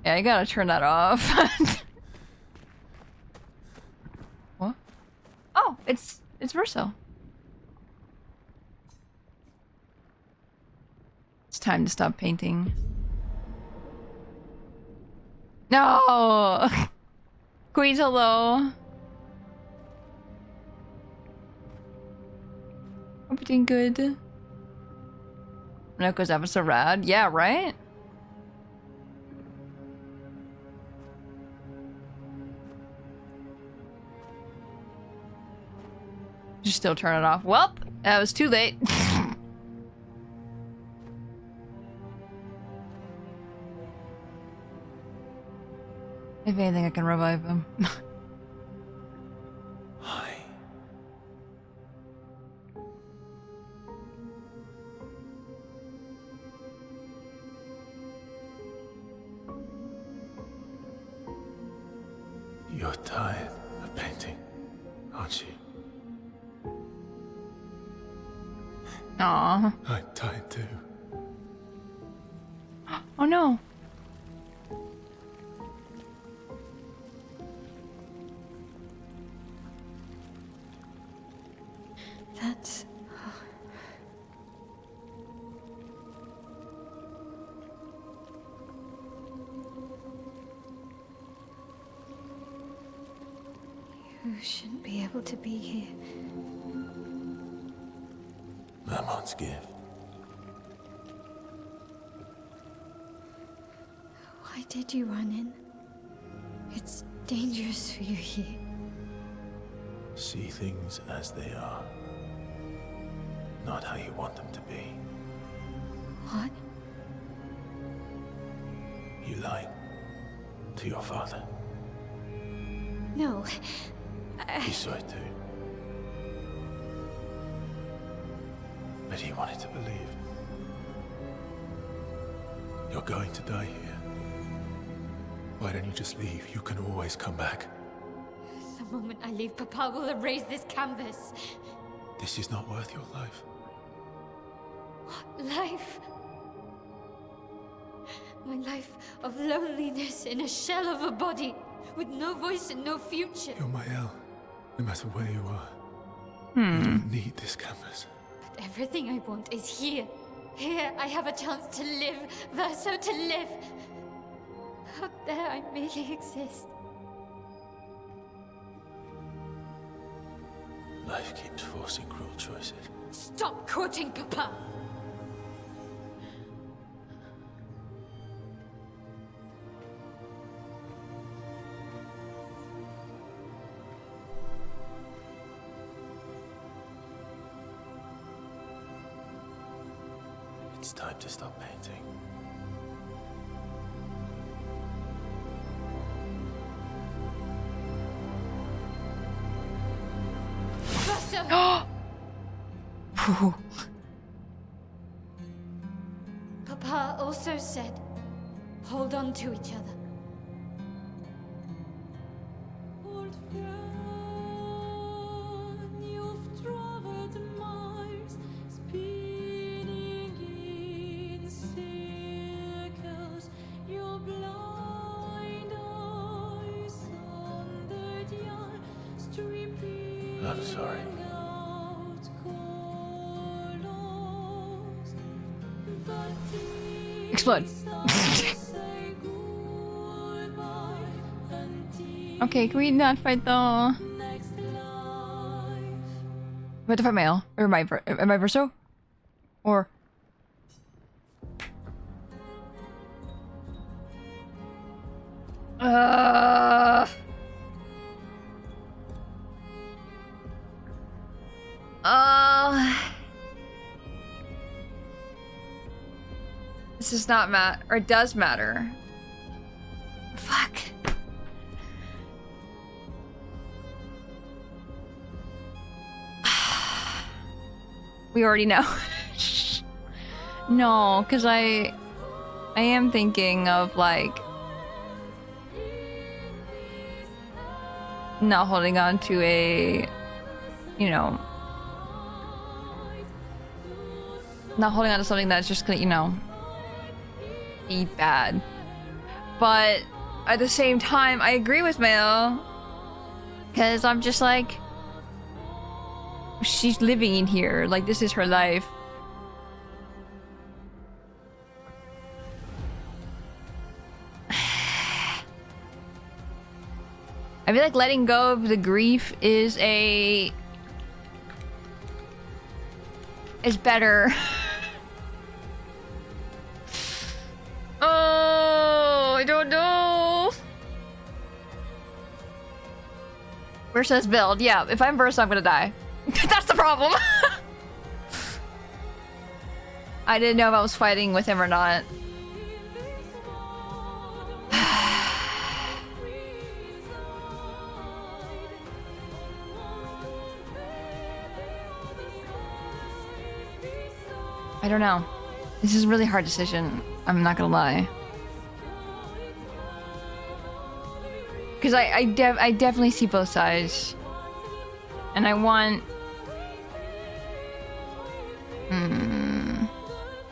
yeah, you gotta turn that off. What? Oh, it's Verso. It's time to stop painting. No! Queen's hello. Hope you're doing good. Noko's episode rad. Yeah, right? Just still turn it off. Well, that was too late. If anything, I can revive him. Hi. You're tired of painting, aren't you? Aww. I'm tired too. Oh no. That's... You shouldn't be able to be here. Mamon's gift. Why did you run in? It's dangerous for you here. See things as they are. Not how you want them to be. What? You lied to your father. No. He saw it too. But he wanted to believe. You're going to die here. Why don't you just leave? You can always come back. The moment I leave, Papa will erase this canvas. This is not worth your life. What life? My life of loneliness in a shell of a body, with no voice and no future. You're my El, no matter where you are. You don't need this canvas. But everything I want is here. Here I have a chance to live, Verso to live. Out there I merely exist. Life keeps forcing cruel choices. Stop quoting Papa! It's time to stop painting. Papa also said, hold on to each other. Old friend, you've traveled miles, spinning in circles, your blind eyes on the dial, stripping I'm sorry. out colors, but Explode. Okay, can we not fight though? What if I mail? Or am I Verso? Or this does not matter, or it does matter. Fuck. We already know. No, because I am thinking of like not holding on to a, you know, not holding on to something that's just gonna, you know, be bad. But at the same time, I agree with Mayo, because I'm just like, she's living in here, like this is her life. I feel like letting go of the grief is better. Oh, I don't know. Where says build? Yeah, if I'm Verso, I'm gonna die. That's the problem. I didn't know if I was fighting with him or not. I don't know. This is a really hard decision. I'm not gonna lie. Because I definitely see both sides. And I want...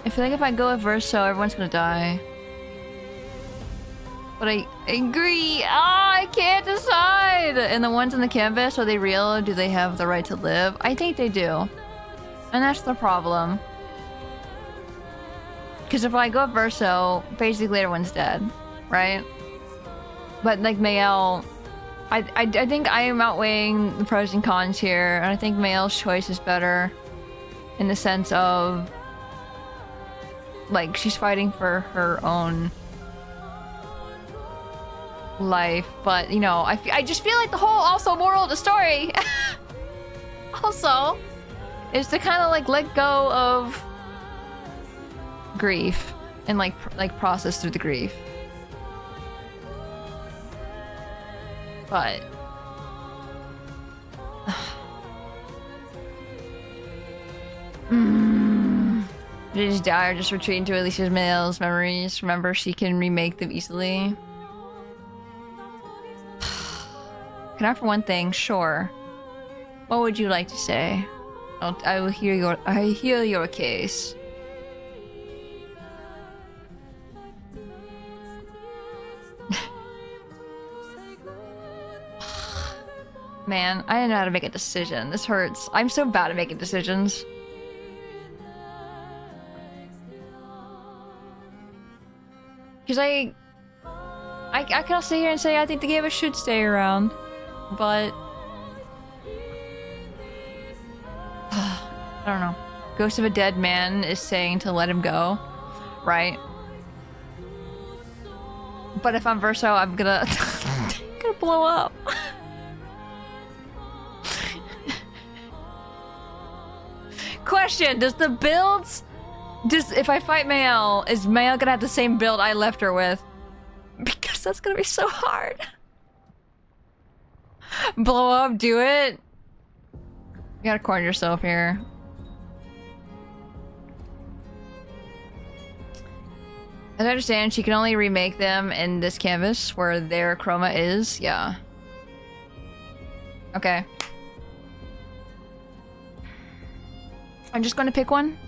I feel like if I go with Verso, everyone's gonna die. But I agree. I can't decide. And the ones on the canvas, are they real? Or do they have the right to live? I think they do. And that's the problem. Because if I go with Verso, basically everyone's dead, right? But like Mael, I think I am outweighing the pros and cons here, and I think Mael's choice is better in the sense of like she's fighting for her own life, but you know, I just feel like the whole also moral of the story also is to kind of like let go of grief and like process through the grief. But Did he just die or just retreat into Alicia's Mael's memories? Remember, she can remake them easily. Can I offer one thing? Sure. What would you like to say? I will hear your case. Man, I didn't know how to make a decision. This hurts. I'm so bad at making decisions. Because I can sit here and say I think the game should stay around, but I don't know. Ghost of a Dead Man is saying to let him go, right? But if I'm Verso, I'm gonna gonna blow up. Question: does the builds? If I fight Mael, is Mael gonna have the same build I left her with? Because that's gonna be so hard. Blow up, do it. You gotta corner yourself here. As I understand, she can only remake them in this canvas where their chroma is. Yeah. Okay. I'm just gonna pick one.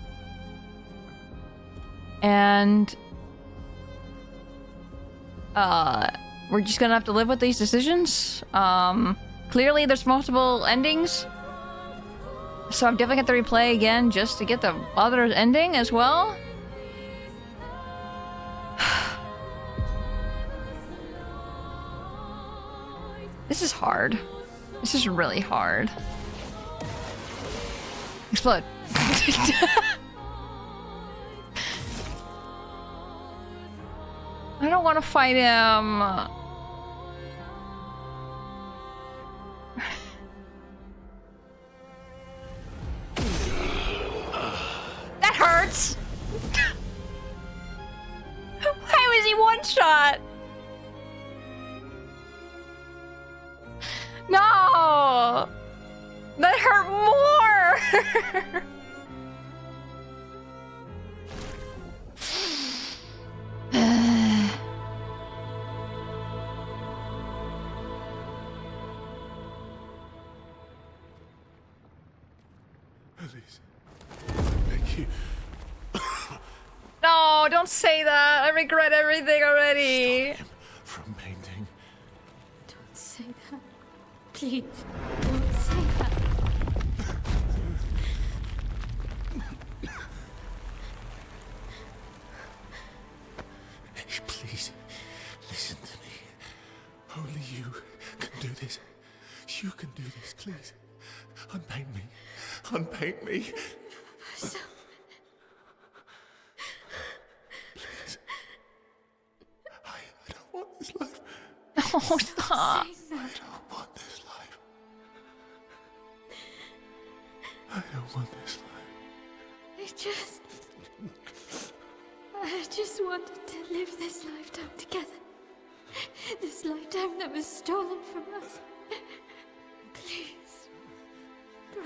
And we're just gonna have to live with these decisions. Clearly there's multiple endings, so I'm definitely gonna have to replay again just to get the other ending as well. This is hard. This is really hard. Explode. I don't want to fight him. That hurts. Why was he one shot? No, that hurt more. Thank you. No, don't say that. I regret everything already. Stop him from painting. Don't say that. Please, don't say that. Please, listen to me. Only you can do this. You can do this, please. Unpaint me. Unpaint me. So... Please. I don't want this life. Oh, stop. I don't want this life. I don't want this life. I just wanted to live this lifetime together. This lifetime that was stolen from us. Please. Bro.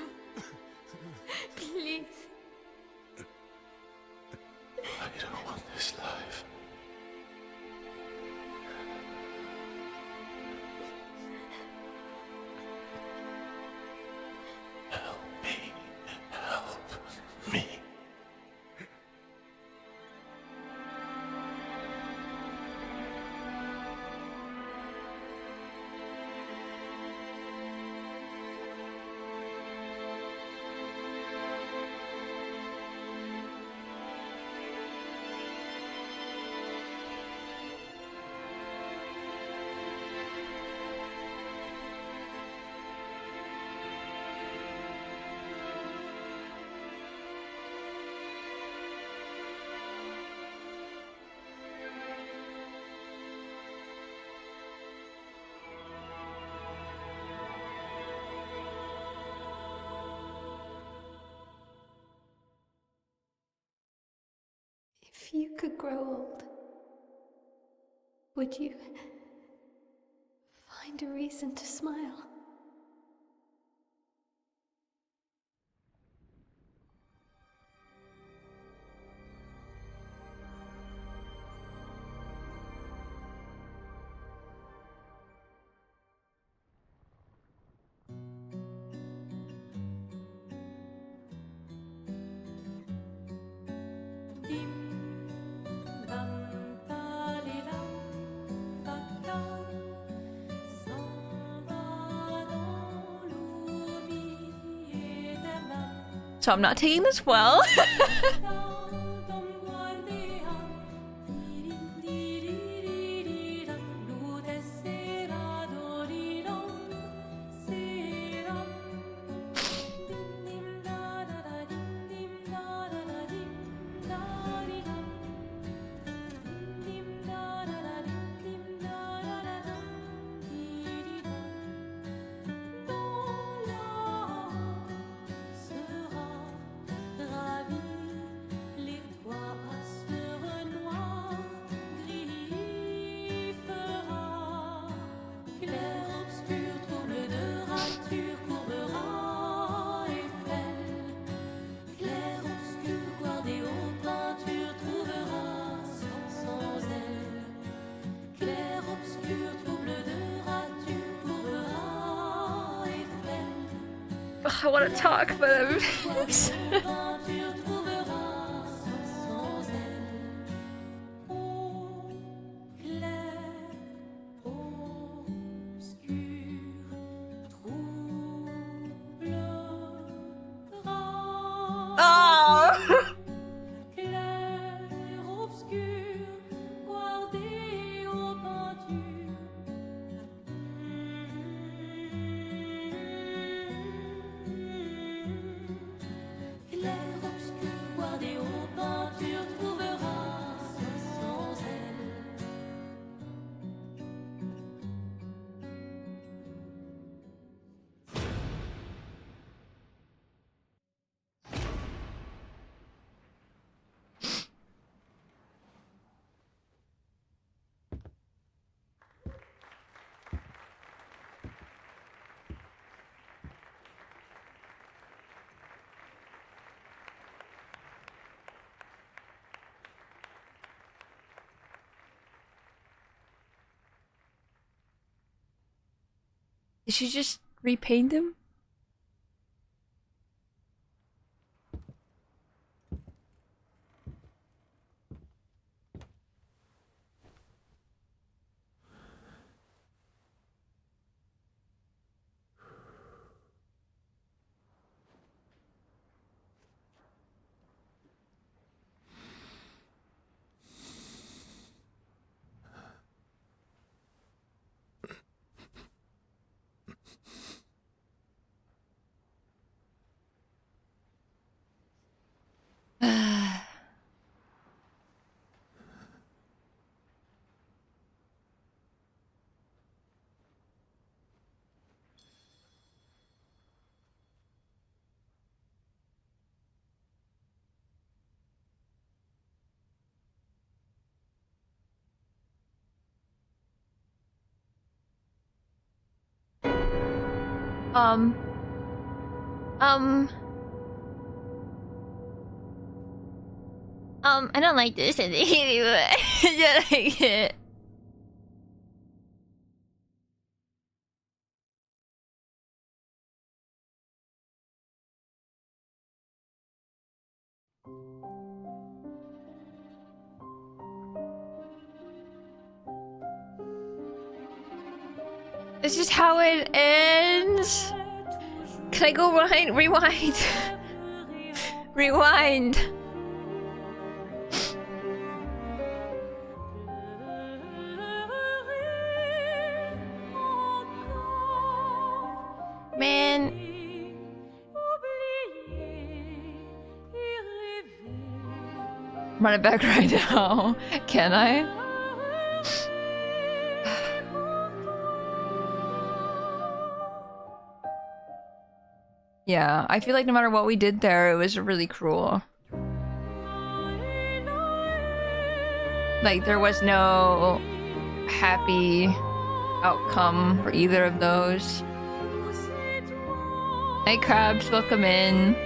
Please. could grow old, would you find a reason to smile? So I'm not taking this well. I want to talk, but I'm... Oh! Did she just repaint him? I don't like this anyway. I like it. This is how it ends. Can I go rewind? Rewind. Man. Run it back right now. Can I? Yeah, I feel like no matter what we did there, it was really cruel. Like, there was no happy outcome for either of those. Hey, Crabs, welcome in.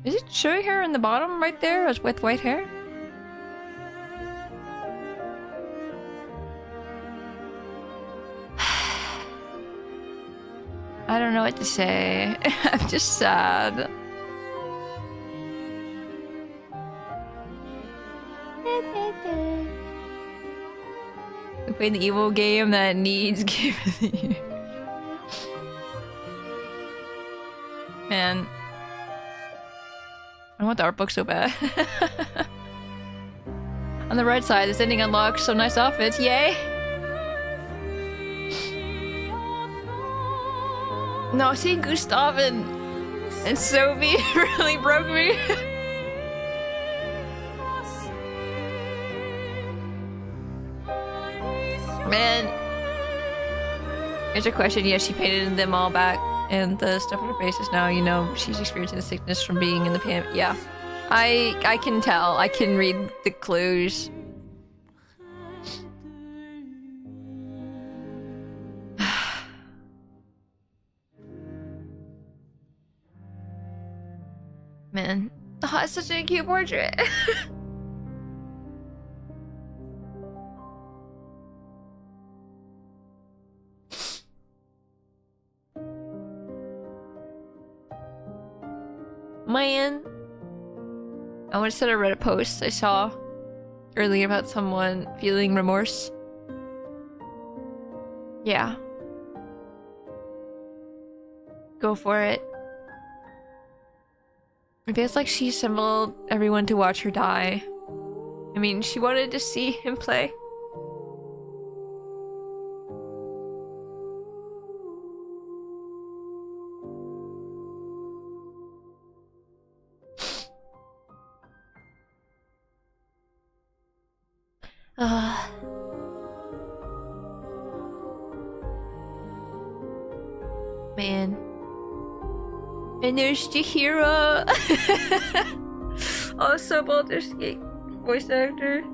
Is it showing her in the bottom right there as with white hair? I don't know what to say. I'm just sad. We played the evil game that needs Game of the Year. Man. I want the art book so bad. On the right side, this ending unlocks some nice outfits. Yay! No, seeing Gustav and Sophie really broke me. Man. Here's a question. Yes, she painted them all back. And the stuff on her face is now, you know, she's experiencing the sickness from being in the pan. Yeah. I can tell. I can read the clues. Man. Oh, it's such a cute portrait. Man. I want to set a Reddit post I saw earlier about someone feeling remorse. Yeah. Go for it. It feels like she assembled everyone to watch her die. I mean, she wanted to see him play. Man. And there's the hero. Also, Baldur's Gate voice actor.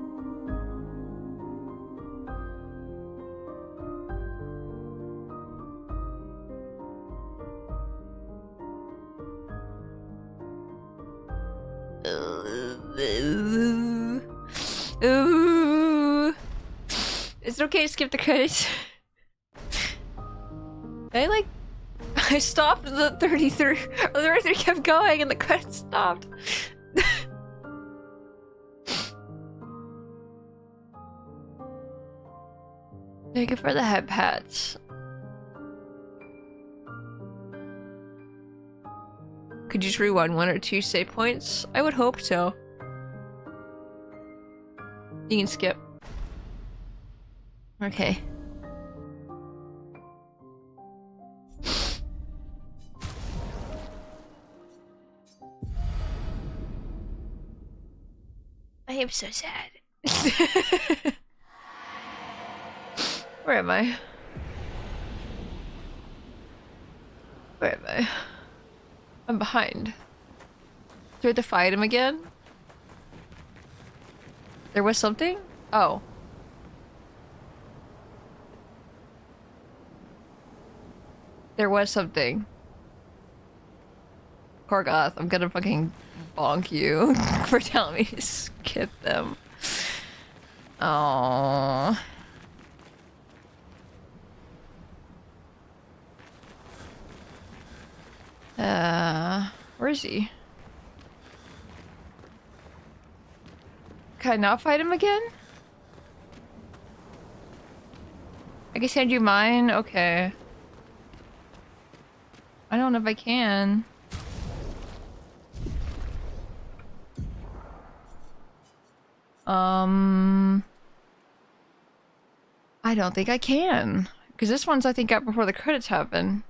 Ooh. Is it okay to skip the credits? I stopped the 33. The 33 kept going and the credits stopped. Thank you for the head pats. Could you just rewind 1 or 2 save points? I would hope so. You can skip. Okay. I am so sad. Where am I? Where am I? I'm behind. Do I have to fight him again? There was something? Oh. There was something. Korgoth, I'm gonna fucking bonk you for telling me to skip them. Aww. Where is he? Can I not fight him again? I can send you mine? Okay. I don't know if I can. I don't think I can. Because this one's, I think, out before the credits happen.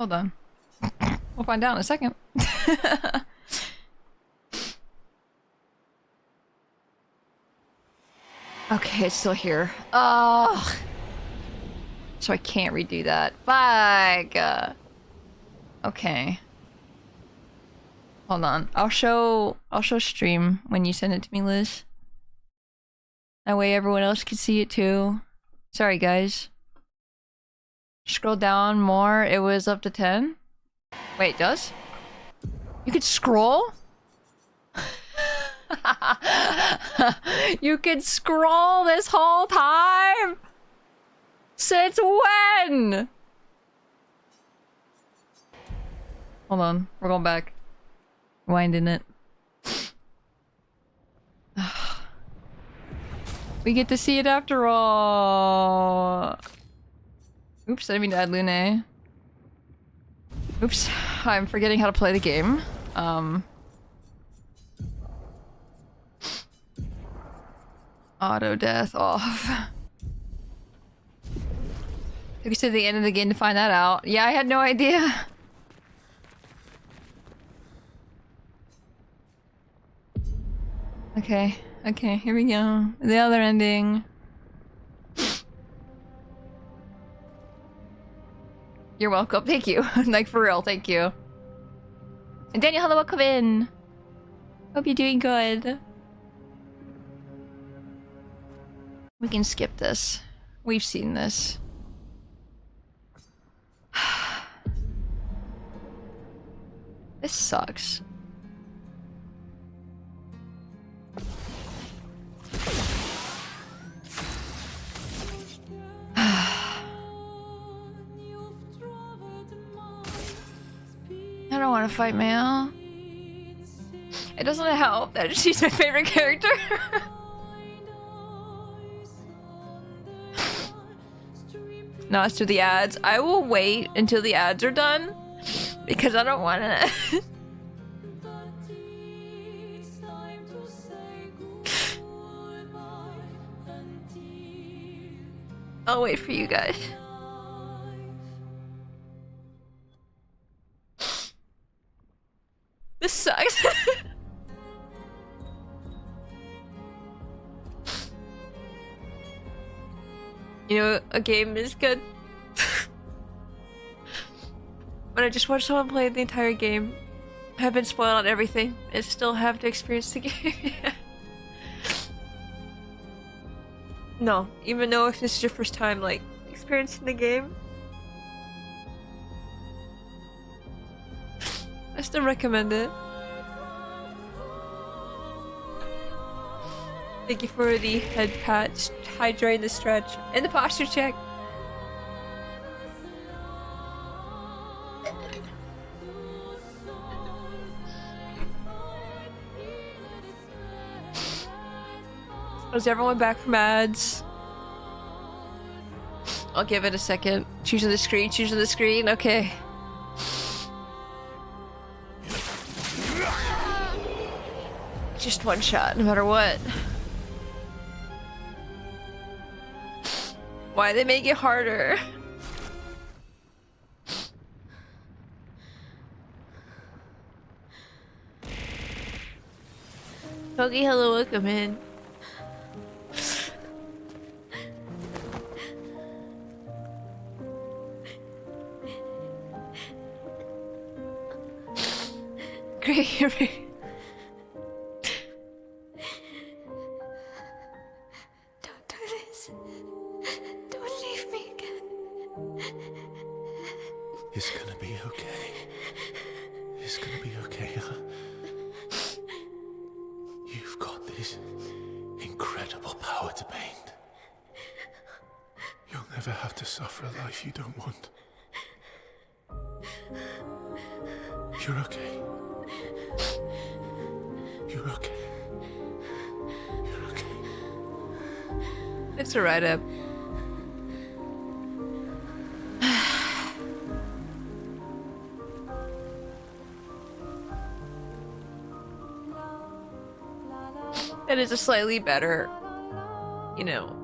Hold on. We'll find out in a second. Okay, it's still here. Ugh. So I can't redo that. Fuck. Okay. Hold on. I'll show stream when you send it to me, Liz. That way everyone else can see it too. Sorry, guys. Scroll down more. It was up to 10. Wait, it does? You could scroll? You could scroll this whole time? Since when? Hold on, we're going back. Winding it. We get to see it after all. Oops, I didn't mean to add Lune. Oops, I'm forgetting how to play the game. Auto death off. Took us to the end of the game to find that out. Yeah, I had no idea. Okay, okay, here we go. The other ending. You're welcome, thank you. Like, for real, thank you. And Daniel, hello, welcome in. Hope you're doing good. We can skip this. We've seen this. This sucks. I don't want to fight Mail. It doesn't help that she's my favorite character. No, it's to the ads. I will wait until the ads are done because I don't want to. I'll wait for you guys. This sucks. You know, a game is good. When I just watch someone play the entire game, have been spoiled on everything, and still have to experience the game. No, even though if this is your first time, like, experiencing the game, I still recommend it. Thank you for the head patch, hydrate the stretch, and the posture check. Is everyone back from ads? I'll give it a second. Choosing the screen, okay. Just one shot, no matter what. Why they make it harder? Togi, hello, welcome in. Great. It's gonna be okay. It's gonna be okay, huh? You've got this incredible power to paint. You'll never have to suffer a life you don't want. You're okay. You're okay. You're okay. It's a write-up. That is a slightly better, you know,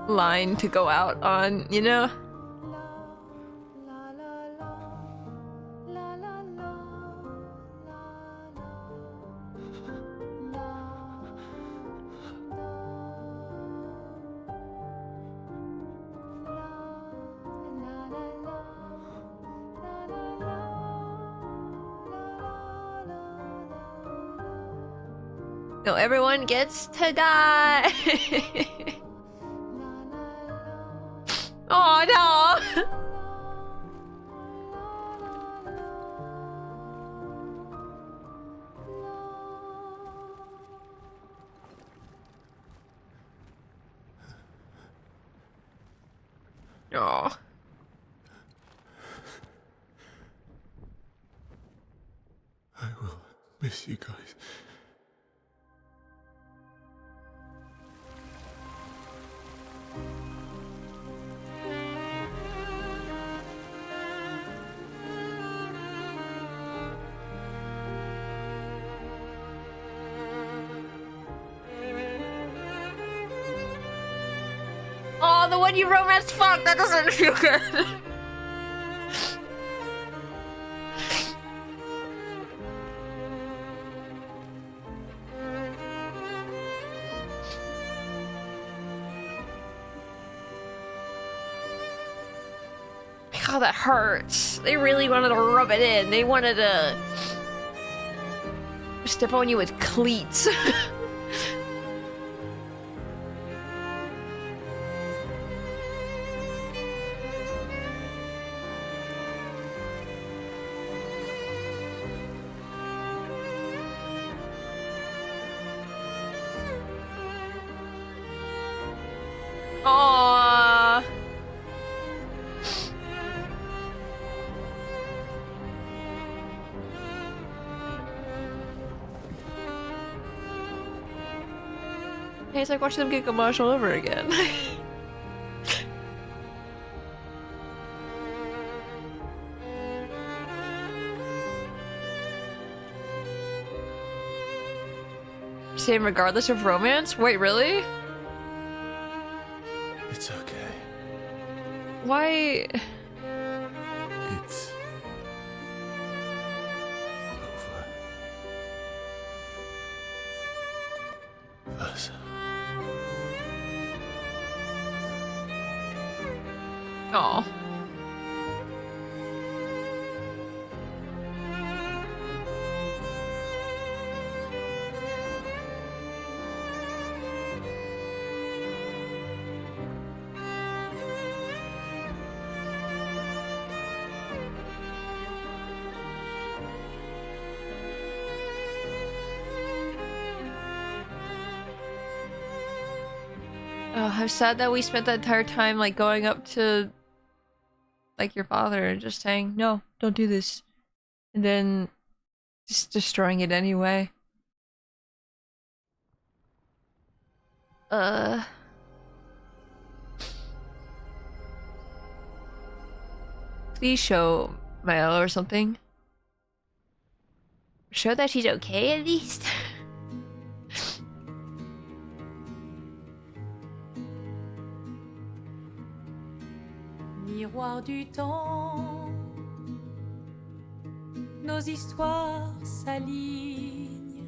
line to go out on, you know? No, everyone gets to die. Oh no. Oh. I will miss you guys. Oh, the one you romance fuck, that doesn't feel good. God, that hurts. They really wanted to rub it in. They wanted to step on you with cleats. Aww. Hey, it's like watching them get gamache all over again. Same regardless of romance? Wait, really? It's okay. Why? It's over. Versa. Aw. Oh, I'm sad that we spent that entire time like going up to like your father and just saying, no, don't do this. And then just destroying it anyway. Please show Milo or something. Show that she's okay at least. Miroir du temps, nos histoires s'alignent.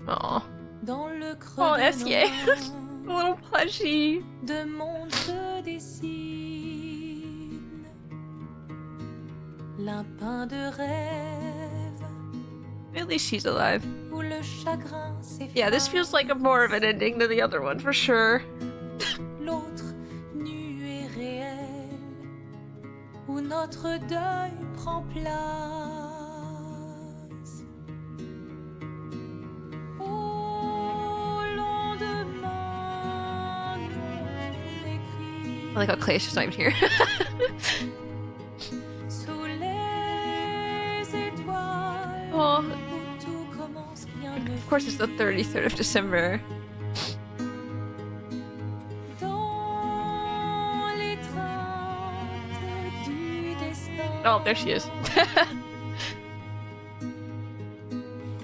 Aw. Dans le creux Oh, de that's nos yay. mains, A little plushy. de monde se dessine. L'un peint de rêve, At least she's alive. où le chagrin s'efface. Yeah, this feels like a more of an ending than the other one for sure. L'autre nu et réel, où notre deuil prend place. Au lendemain non écrit, I like how Clay's just not even here. sous les étoiles, Oh, où tout commence, rien ne of course it's the 33rd of December. dans l'étreinte du destin. Oh, there she is.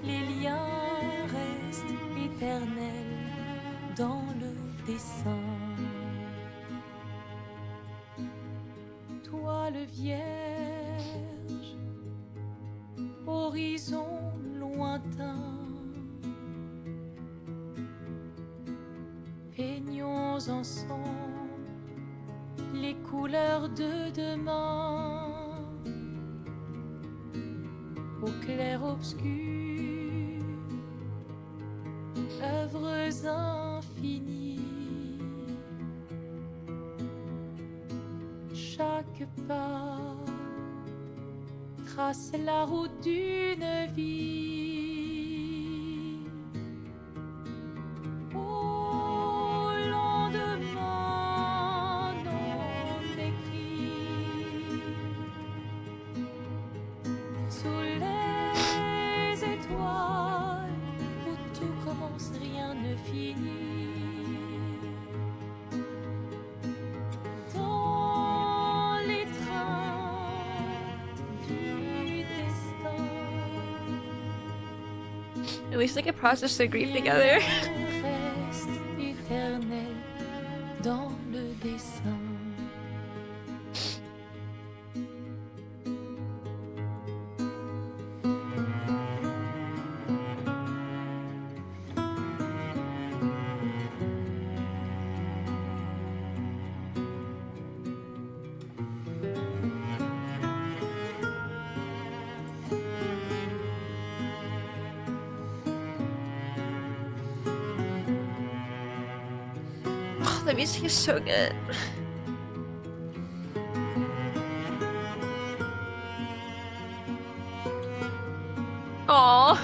Les liens restent éternels dans le dessin. Toile vierge, horizon lointain, peignons ensemble les couleurs de demain. Au clair obscur, infinis. Chaque pas trace la route d'une vie. Au lendemain non écrit, sous les étoiles où tout commence, rien ne finit. Dans l'étreinte du destin. At least they could process their grief together. Reste éternel dans le dessin. Oh, the music is so good. Aww.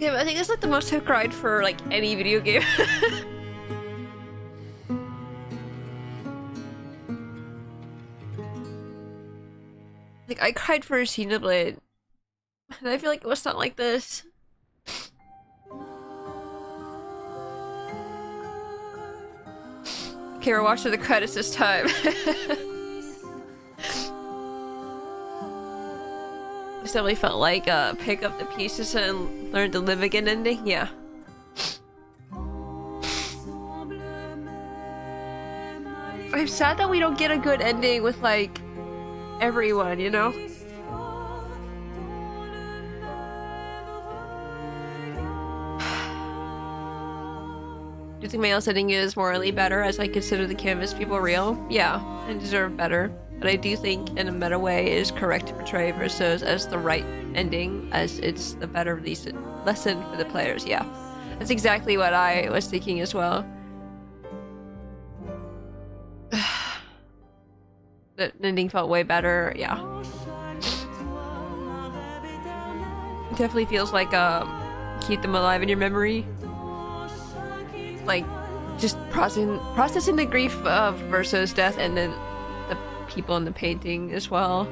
Yeah, but I think that's like the most I've cried for like any video game. Like I cried for Xenoblade, and I feel like it was not like this. Okay, we're watching the credits this time. This definitely felt like pick up the pieces and learn to live again ending. Yeah. I'm sad that we don't get a good ending with like everyone, you know? Do you think Male's ending is morally better as I consider the canvas people real? Yeah, and deserve better. But I do think in a meta way it is correct to portray Versos as the right ending, as it's the better lesson for the players. Yeah, that's exactly what I was thinking as well. The ending felt way better, yeah. It definitely feels like keep them alive in your memory. Like just processing the grief of Verso's death and then the people in the painting as well.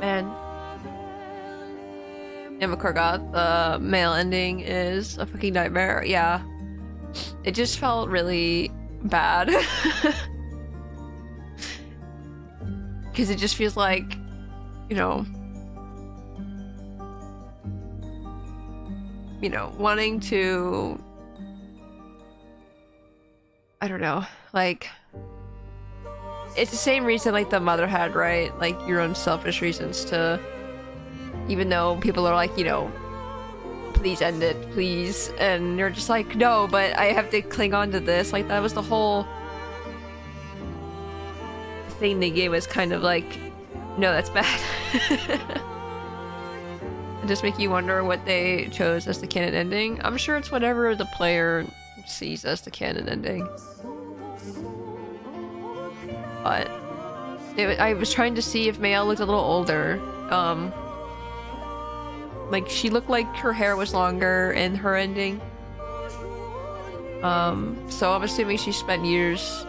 Man. Yamakurgat, the male ending is a fucking nightmare. Yeah. It just felt really bad. Because it just feels like, you know, wanting to, I don't know, like, it's the same reason like the mother had, right? Like your own selfish reasons to, even though people are like, please end it, please, and you're just like, no, but I have to cling on to this. Like that was the whole thing they gave us, kind of like, no, that's bad. It just make you wonder what they chose as the canon ending. I'm sure it's whatever the player sees as the canon ending. But I was trying to see if Mayel looked a little older. Like she looked like her hair was longer in her ending. So I'm assuming she spent years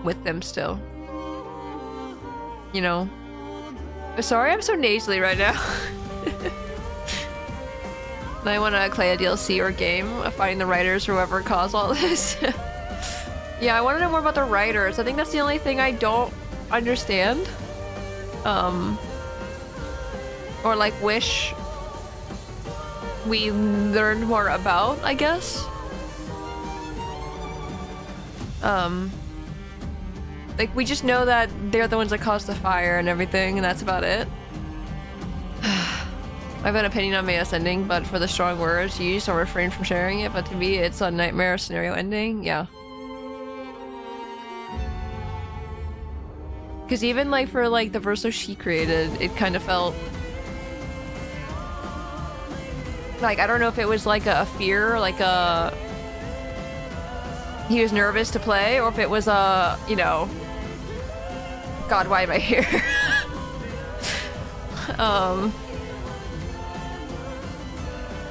with them still. Sorry, I'm so nasally right now. I want to play a DLC or game, finding the writers or whoever caused all this. Yeah, I want to know more about the writers. I think that's the only thing I don't understand. Or like wish we learned more about, I guess. Like we just know that they're the ones that caused the fire and everything, and that's about it. I have an opinion on Maya's ending, but for the strong words used, I'll refrain from sharing it, but to me, it's a nightmare scenario ending, yeah. Because even like for like the verso she created, it kind of felt like, I don't know if it was like a fear, like a he was nervous to play, or if it was a, you know, God, why am I here?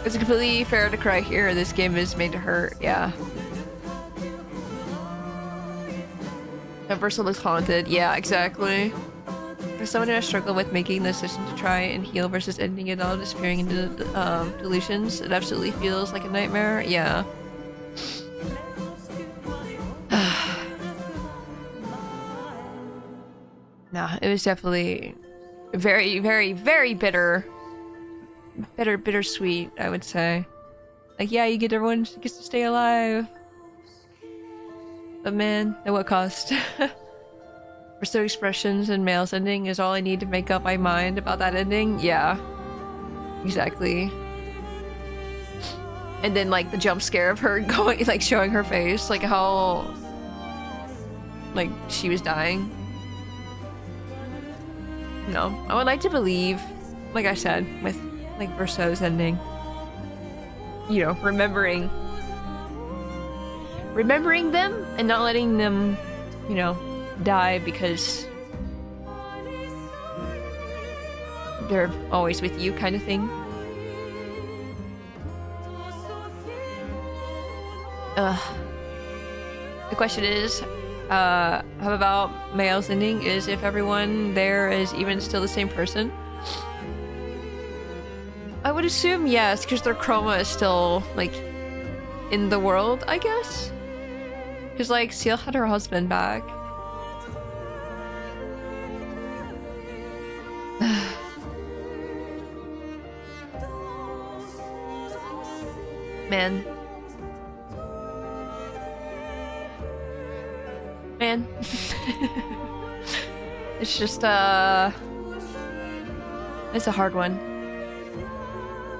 It's completely fair to cry here. This game is made to hurt, yeah. That verse looks haunted. Yeah, exactly. For someone who has struggled with making the decision to try and heal versus ending it all, disappearing into delusions, it absolutely feels like a nightmare. Yeah. Nah, it was definitely very, very, very bitter. Bittersweet, I would say. Like, yeah, you get everyone gets to stay alive. But man, at what cost? Verso expressions and Mail's ending is all I need to make up my mind about that ending. Yeah. Exactly. And then like the jump scare of her going, like showing her face, like how like she was dying. No, I would like to believe, like I said, with like Verso's ending, you know, remembering them and not letting them, you know, die because they're always with you kind of thing. The question is, how about Mael's ending is if everyone there is even still the same person? I would assume yes, because their chroma is still, like, in the world, I guess? Because, like, Seal had her husband back. Man. It's just, it's a hard one.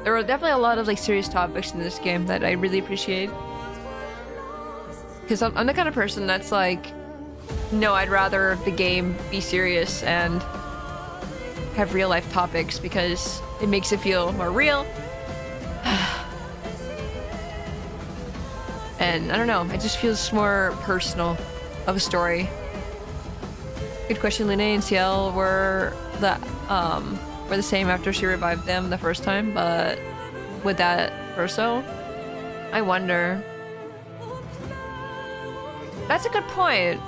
There were definitely a lot of like serious topics in this game that I really appreciate. Because I'm the kind of person that's like, no, I'd rather the game be serious and have real life topics because it makes it feel more real. And I don't know, it just feels more personal of a story. Good question. Lune and Ciel were the same after she revived them the first time, but with that Verso, I wonder. That's a good point.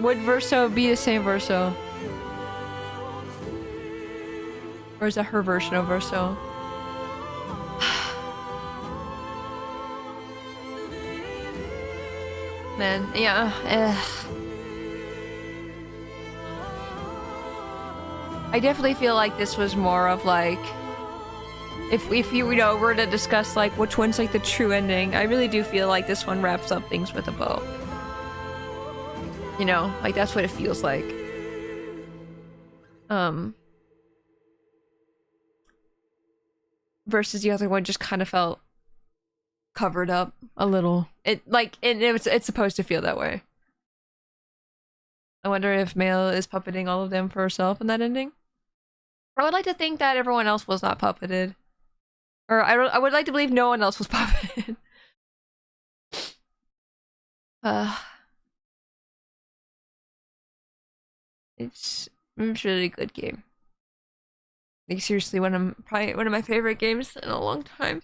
Would Verso be the same Verso? Or is that her version of Verso? Man, yeah. I definitely feel like this was more of like, if you know were to discuss like which one's like the true ending, I really do feel like this one wraps up things with a bow. You know, like that's what it feels like. Versus the other one just kind of felt covered up a little. It's supposed to feel that way. I wonder if Mail is puppeting all of them for herself in that ending. I would like to think that everyone else was not puppeted. Or I would like to believe no one else was puppeted. It's a really good game. Like seriously, probably one of my favorite games in a long time.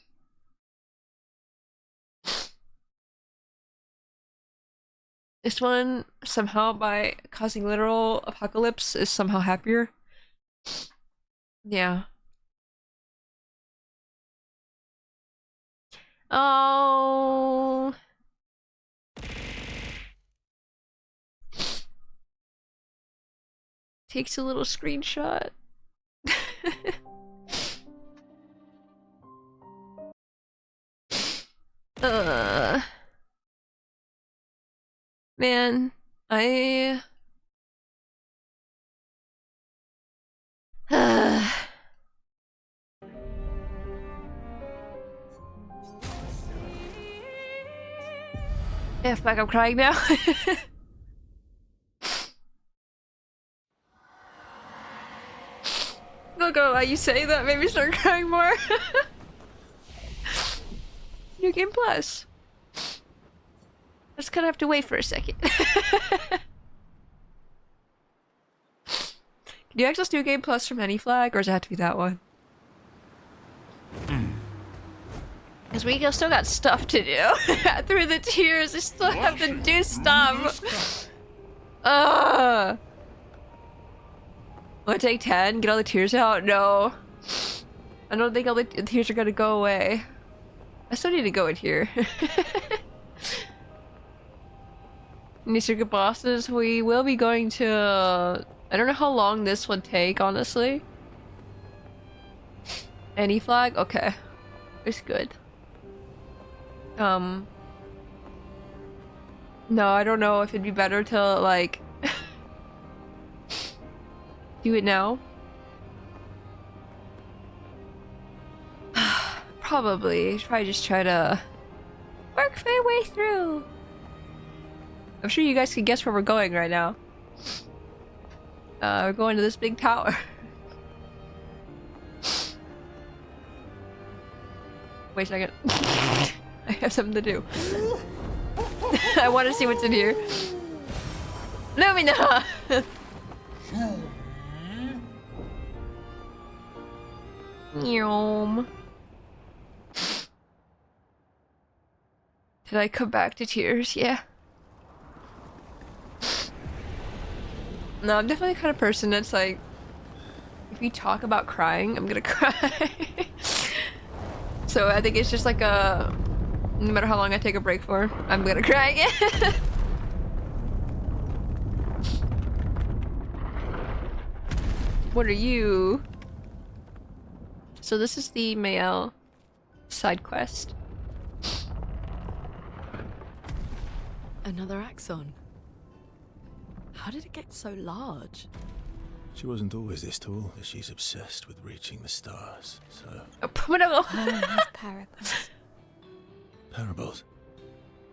This one, somehow by causing literal apocalypse, is somehow happier. Yeah. Oh. takes a little screenshot. Man, I yeah, fuck, I'm crying now. Not gonna lie, you say that made me start crying more. New Game Plus. Just gonna have to wait for a second. Can you access New Game Plus from any flag, or does it have to be that one? Because we still got stuff to do. Through the tears, I still have to do stuff. Will I take 10? Get all the tears out? No. I don't think all the tears are gonna go away. I still need to go in here. Any secret bosses? We will be going to... I don't know how long this would take, honestly. Any flag? Okay. It's good. No, I don't know if it'd be better to, like... do it now? Probably just try to work my way through. I'm sure you guys can guess where we're going right now. We're going to this big tower. Wait a second. I have something to do. I want to see what's in here. Lumina! Yum. Did I come back to tears? Yeah. No, I'm definitely the kind of person that's like, if you talk about crying, I'm gonna cry. So I think it's just like a, no matter how long I take a break for, I'm gonna cry again. What are you? So this is the Mael side quest. Another axon. How did it get so large? She wasn't always this tall, but she's obsessed with reaching the stars, so... No one has parables. Parables?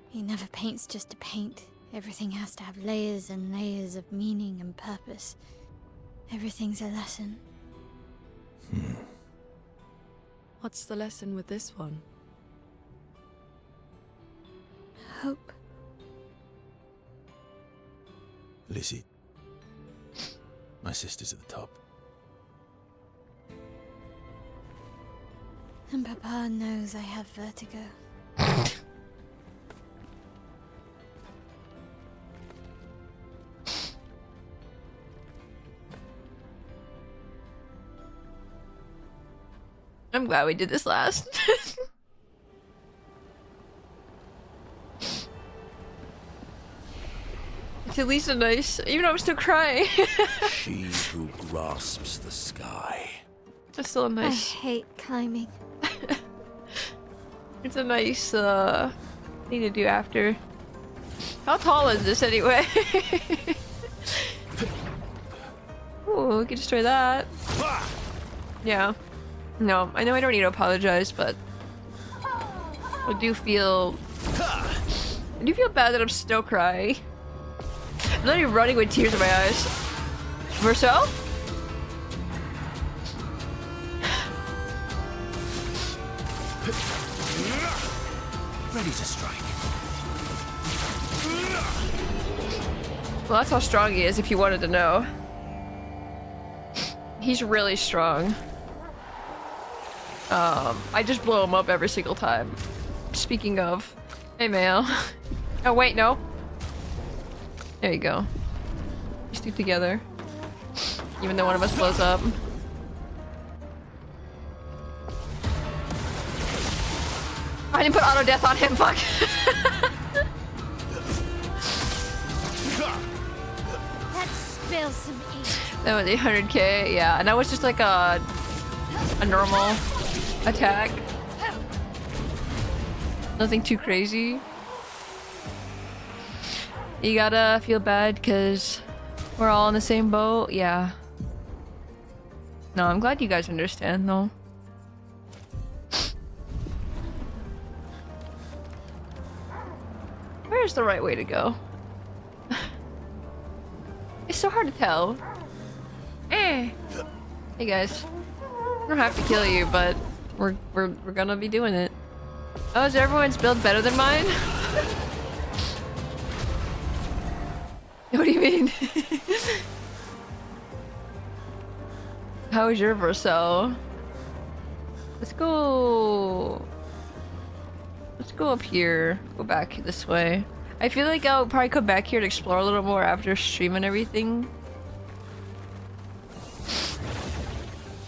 He never paints just to paint. Everything has to have layers and layers of meaning and purpose. Everything's a lesson. What's the lesson with this one? Hope. Lizzie. My sister's at the top. And Papa knows I have vertigo. I'm glad we did this last. It's at least a nice, even though I'm still crying. She who grasps the sky. It's still a nice. I hate climbing. It's a nice thing to do after. How tall is this anyway? Ooh, we can destroy that. Yeah. No, I know I don't need to apologize, but I do feel bad that I'm still crying. I'm not even running with tears in my eyes. Verso? Ready to strike. Well, that's how strong he is, if you wanted to know. He's really strong. I just blow him up every single time. Speaking of... Hey, Mael. Oh, wait, no. There you go. We stick together. Even though one of us blows up. I didn't put auto death on him, fuck. Let's spill some ink. That was 800k, yeah. And that was just like a normal attack. Nothing too crazy. You gotta feel bad because we're all in the same boat, yeah. No, I'm glad you guys understand though. Where's the right way to go? It's so hard to tell. Hey guys, I don't have to kill you, but we're gonna be doing it. Oh, is everyone's build better than mine? What do you mean? How is your verso? Let's go. Let's go up here. Go back this way. I feel like I'll probably come back here to explore a little more after stream and everything.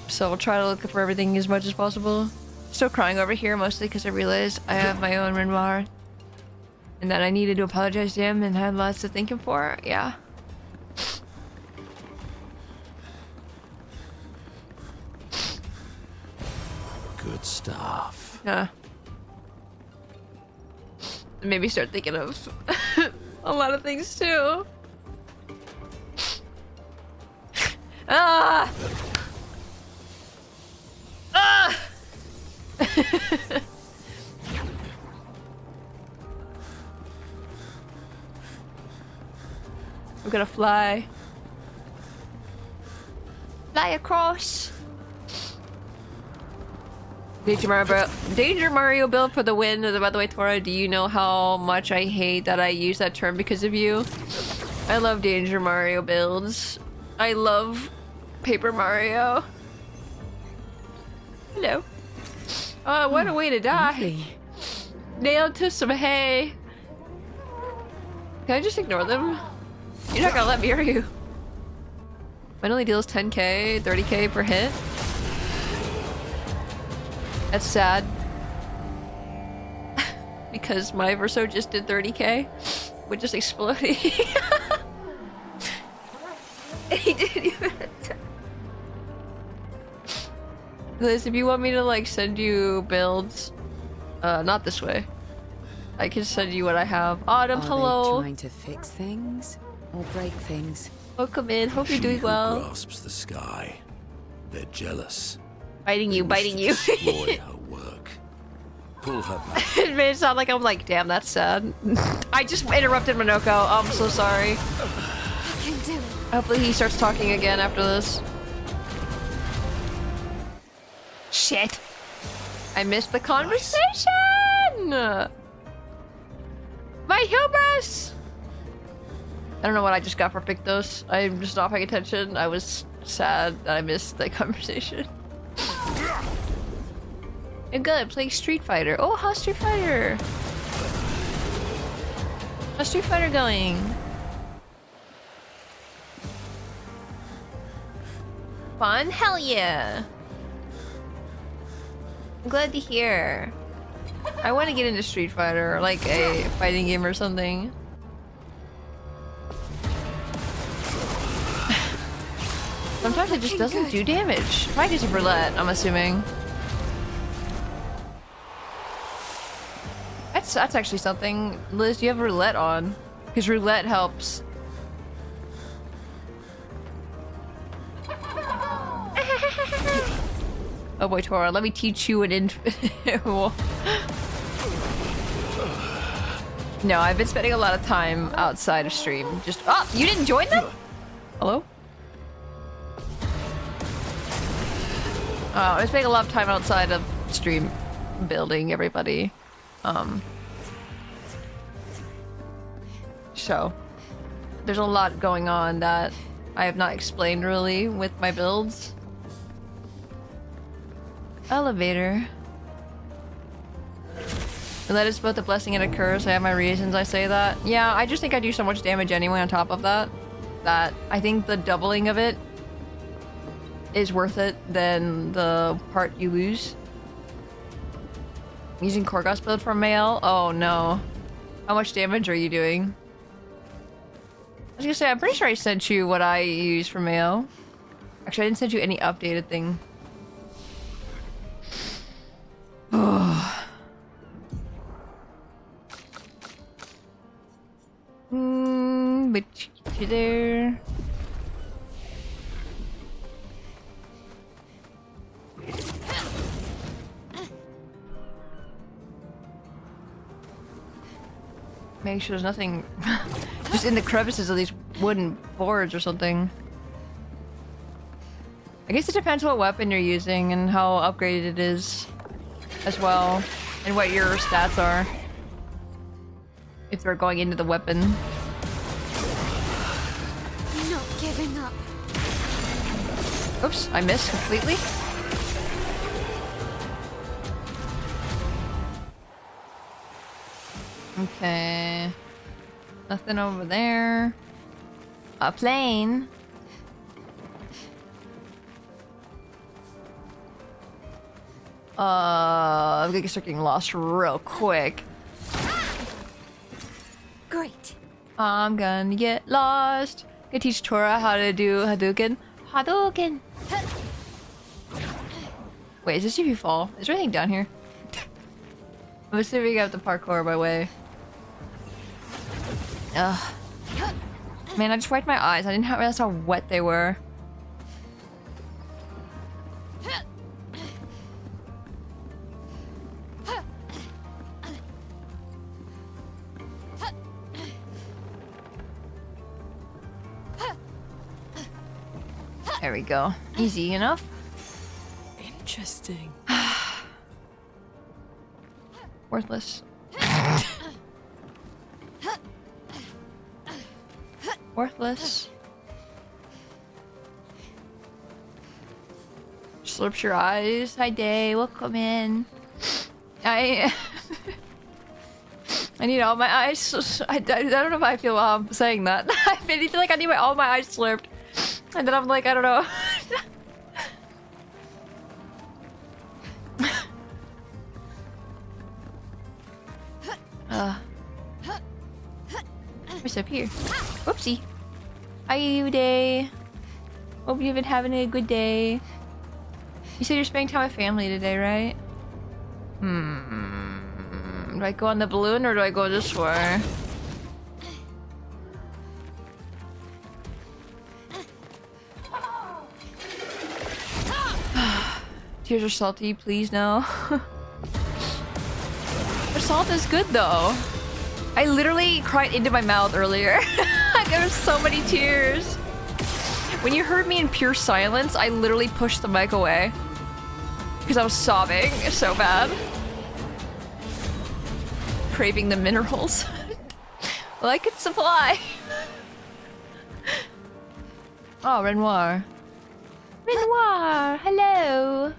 So I'll try to look for everything as much as possible. Still crying over here mostly because I realized I have my own Renoir. And that I needed to apologize to him and had lots to thank him for. Yeah. Good stuff. Yeah. Maybe start thinking of a lot of things too. Ah! Ah! I'm gonna fly. Fly across. Danger Mario build for the win. By the way, Tora, do you know how much I hate that I use that term because of you? I love Danger Mario builds. I love Paper Mario. Hello. Oh, what a way to die. Lovely. Nailed to some hay. Can I just ignore them? You're not gonna let me, are you? Mine only deals 10k, 30k per hit. That's sad. Because my Verso just did 30k with just exploding. He didn't even attack. Liz, if you want me to like send you builds, not this way. I can send you what I have. Autumn, hello. They trying to fix things or break things? Welcome in. Hope you're doing She who well. grasps the sky. They're jealous. Biting you, biting you. Destroy her work. Pull her back. It made it sound like I'm like, damn, that's sad. I just interrupted Minoko. Oh, I'm so sorry. I can do it. Hopefully he starts talking again after this. Shit. I missed the conversation! My hubris! I don't know what I just got for Pictos. I'm just not paying attention. I was sad that I missed the conversation. I'm good. Playing Street Fighter. Oh, how's Street Fighter? How's Street Fighter going? Fun? Hell yeah! I'm glad to hear. I want to get into Street Fighter, like a fighting game or something. Sometimes it just doesn't do damage. Probably because of roulette, I'm assuming. That's actually something. Liz, you have roulette on. Because roulette helps. Oh boy, Tora, let me teach you an No, I've been spending a lot of time outside of stream. Just— oh, you didn't join them? Hello? Oh, I was spending a lot of time outside of stream building everybody. So there's a lot going on that I have not explained really with my builds. Elevator. And that is both a blessing and a curse. I have my reasons I say that. Yeah, I just think I do so much damage anyway on top of that, that I think the doubling of it is worth it than the part you lose. Using Korgos build for male? Oh no. How much damage are you doing? I was gonna say, I'm pretty sure I sent you what I use for male. Actually, I didn't send you any updated thing. But you there. Make sure there's nothing just in the crevices of these wooden boards or something. I guess it depends what weapon you're using and how upgraded it is as well, and what your stats are. If they're going into the weapon. Not giving up. Oops, I missed completely. Okay. Nothing over there. A plane. I'm gonna start getting lost real quick. Great. I'm gonna get lost. Gonna teach Tora how to do Hadouken. Hadouken! Wait, is this if you fall? Is there anything down here? I'm assuming I have to parkour my way. Ugh. Man, I just wiped my eyes. I didn't realize how wet they were. There we go. Easy enough. Interesting. Worthless. Worthless. Slurps your eyes. Hi, Day. Welcome in. I need all my eyes. I don't know if I feel saying that. I feel like I need all my eyes slurped. And then I'm like, I don't know. What's up here? Whoopsie. How you, Day? Hope you've been having a good day. You said you're spending time with family today, right? Do I go on the balloon or do I go this way? Tears are salty, please no. The salt is good though. I literally cried into my mouth earlier. There were so many tears. When you heard me in pure silence, I literally pushed the mic away. Because I was sobbing so bad. Craving the minerals. Well, I could supply. Oh, Renoir. Renoir, hello.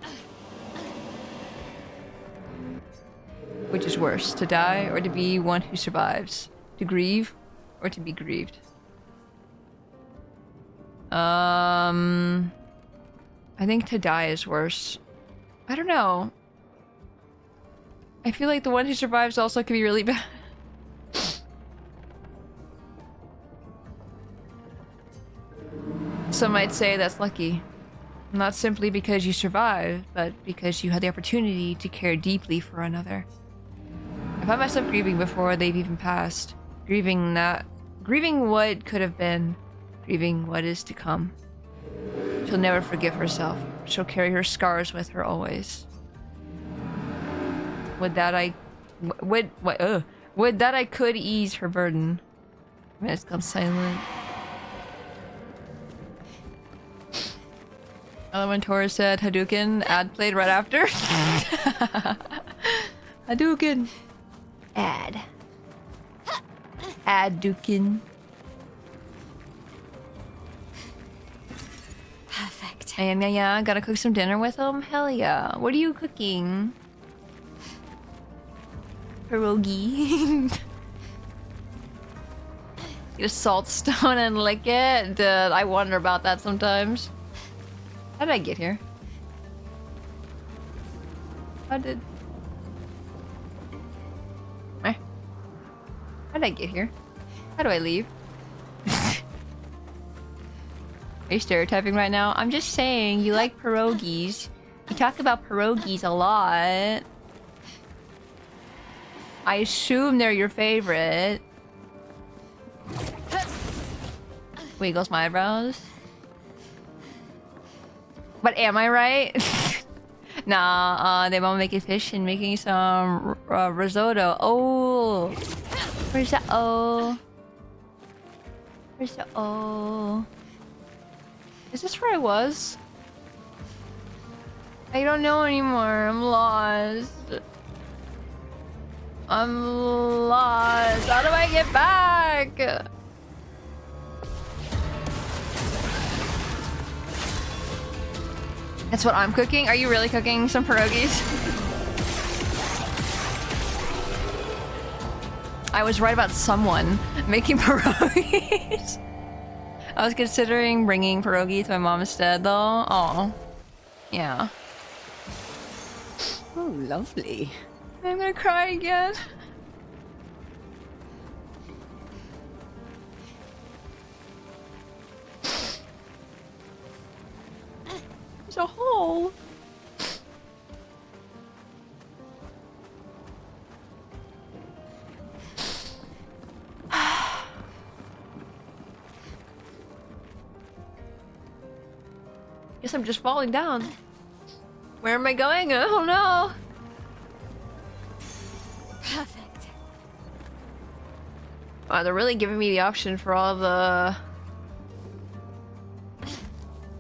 Which is worse, to die or to be one who survives? To grieve or to be grieved? I think to die is worse. I don't know. I feel like the one who survives also could be really bad. Some might say that's lucky. Not simply because you survived, but because you had the opportunity to care deeply for another. I found myself grieving before they've even passed. Grieving what could have been. Grieving what is to come. She'll never forgive herself. She'll carry her scars with her always. Would that I could ease her burden. It's gone silent. When Tora said Hadouken, ad played right after. Hadouken. Ad. Hadouken. Perfect. Yeah. Gotta cook some dinner with him? Hell yeah. What are you cooking? Pierogi. Get a salt stone and lick it? Dude, I wonder about that sometimes. How did I get here? How did I get here? How do I leave? Are you stereotyping right now? I'm just saying you like pierogies. You talk about pierogies a lot. I assume they're your favorite. Wiggles my eyebrows. But am I right? Nah, they won't make it fish and making some risotto. Oh, where's the O? Where's the O? Is this where I was? I don't know anymore. I'm lost. I'm lost. How do I get back? That's what I'm cooking? Are you really cooking some pierogies? I was right about someone making pierogies. I was considering bringing pierogies to my mom instead though. Oh. Yeah. Oh, lovely. I'm gonna cry again. There's a hole. Guess I'm just falling down. Where am I going? I don't know. Perfect. Wow, they're really giving me the option for all the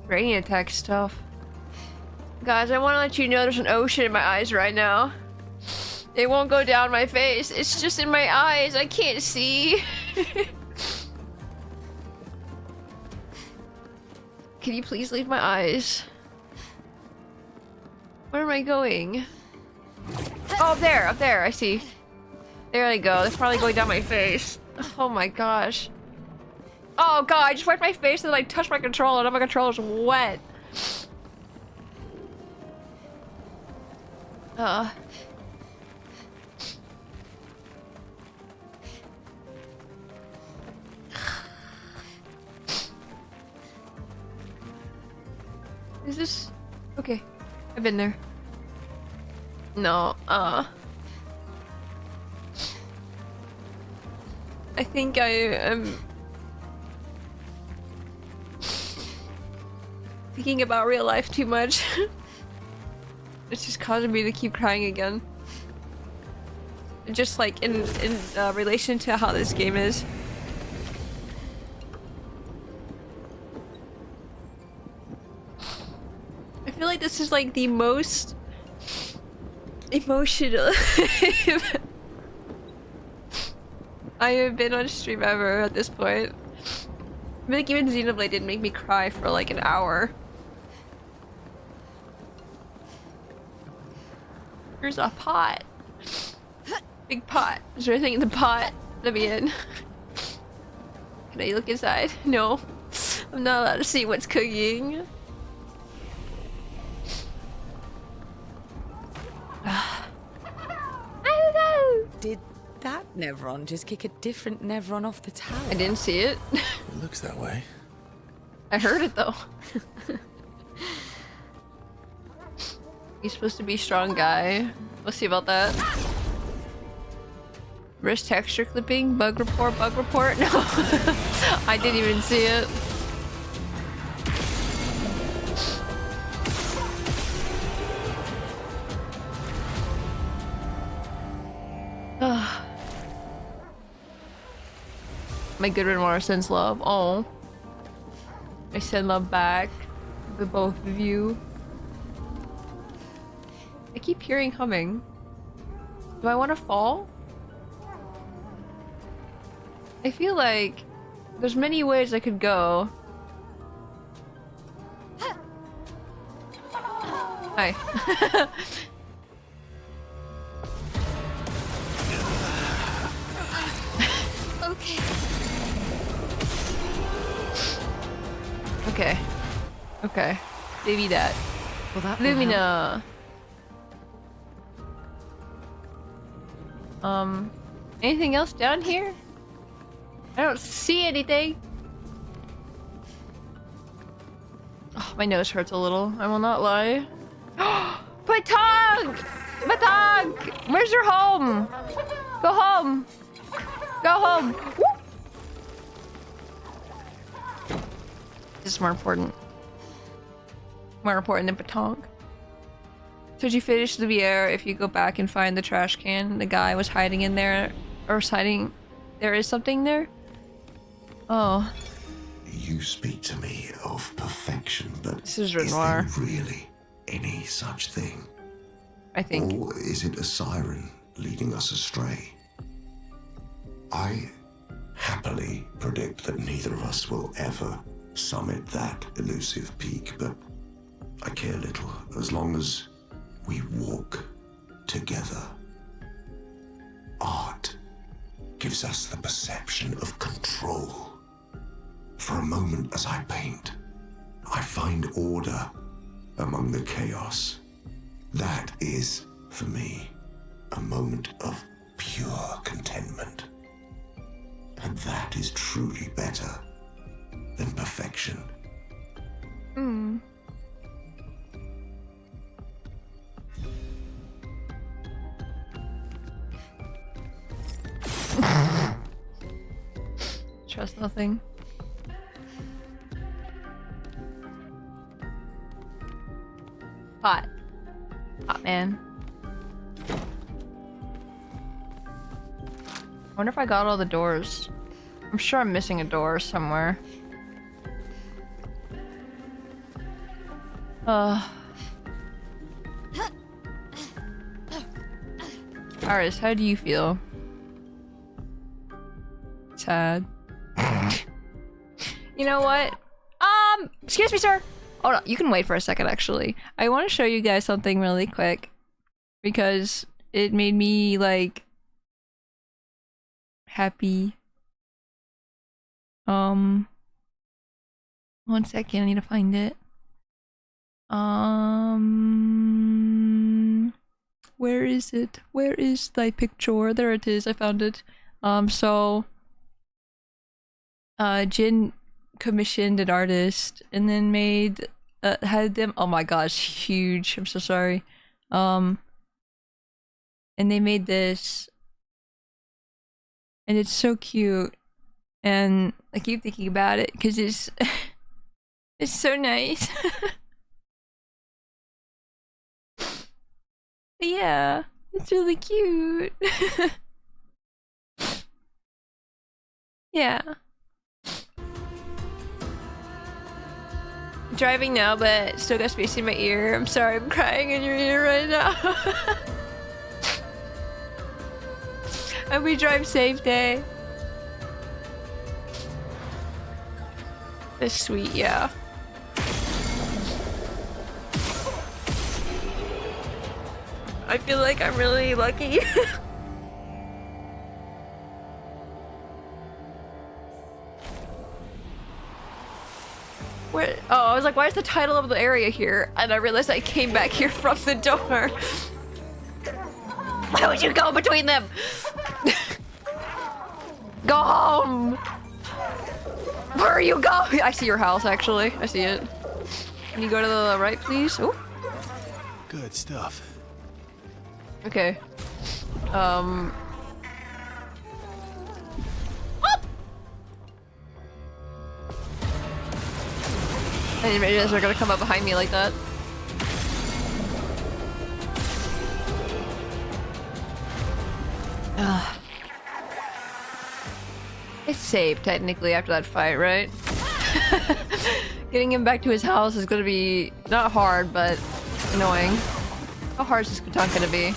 rain attack stuff. Guys, I want to let you know there's an ocean in my eyes right now. It won't go down my face. It's just in my eyes. I can't see. Can you please leave my eyes? Where am I going? Oh, up there, I see. There they go. They're probably going down my face. Oh my gosh. Oh god, I just wiped my face and then I touched my controller and now my controller's wet. Is this... Okay. I've been there. No, I think I am thinking about real life too much. It's just causing me to keep crying again. Just like in relation to how this game is. I feel like this is like the most emotional I have been on stream ever at this point. I feel like even Xenoblade didn't make me cry for like an hour. Here's a pot. Big pot. Is there anything in the pot? Let me in. Can I look inside? No. I'm not allowed to see what's cooking. Did that Nevron just kick a different Nevron off the tower? I didn't see it. It looks that way. I heard it though. He's supposed to be a strong guy. We'll see about that. Wrist texture clipping, bug report, bug report. No, I didn't even see it. My good Renoir sends love. Oh. I send love back to both of you. I keep hearing humming. Do I want to fall? I feel like there's many ways I could go. Hi. Okay. Okay. Okay. Maybe that. Well, that Lumina. Anything else down here? I don't see anything. My nose hurts a little. I will not lie. Patong! Patong! Where's your home? Go home. Go home. Woo! This is more important. More important than Patong. So did you finish the VR? If you go back and find the trash can, the guy was hiding in there, or was hiding. There is something there. Oh. You speak to me of perfection, but This is there Renoir. really any such thing? I think. Or is it a siren leading us astray? I happily predict that neither of us will ever summit that elusive peak, but I care little as long as we walk together. Art gives us the perception of control. For a moment as I paint, I find order among the chaos. That is, for me, a moment of pure contentment. And that is truly better than perfection. Hmm. Trust nothing. Hot. Hot, man. I wonder if I got all the doors. I'm sure I'm missing a door somewhere. Aris, how do you feel? Sad. You know what? Excuse me, sir. Oh no, you can wait for a second, actually. I want to show you guys something really quick. Because it made me, like... happy. 1 second, I need to find it. Where is it? Where is thy picture? There it is, I found it. Jin commissioned an artist and then made had them, oh my gosh, huge, I'm so sorry. And they made this and it's so cute, and I keep thinking about it because it's it's so nice. Yeah, it's really cute. Yeah. Driving now, but still got space in my ear. I'm sorry, I'm crying in your ear right now. And we drive safe day. That's sweet, yeah. I feel like I'm really lucky. Where? Oh, I was like, why is the title of the area here? And I realized I came back here from the door. Why would you go between them? Go home! Where are you going? I see your house, actually. I see it. Can you go to the right, please? Ooh. Good stuff. Okay. I didn't realize they're gonna come up behind me like that. Ugh. It's safe, technically, after that fight, right? Getting him back to his house is gonna be not hard, but annoying. How hard is this baton gonna be?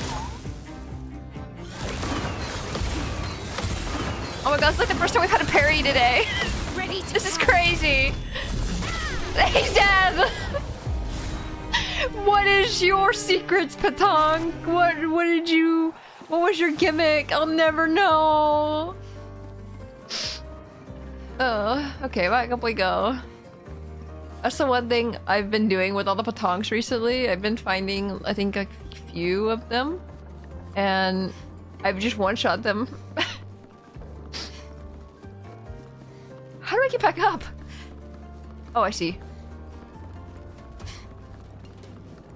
Oh my god, it's like the first time we've had a parry today. This is crazy. He's dead! What is your secrets, Patong? What was your gimmick? I'll never know. Oh, okay, back up we go. That's the one thing I've been doing with all the Patongs recently. I've been finding, I think, a few of them. And I've just one-shot them. How do I get back up? Oh, I see.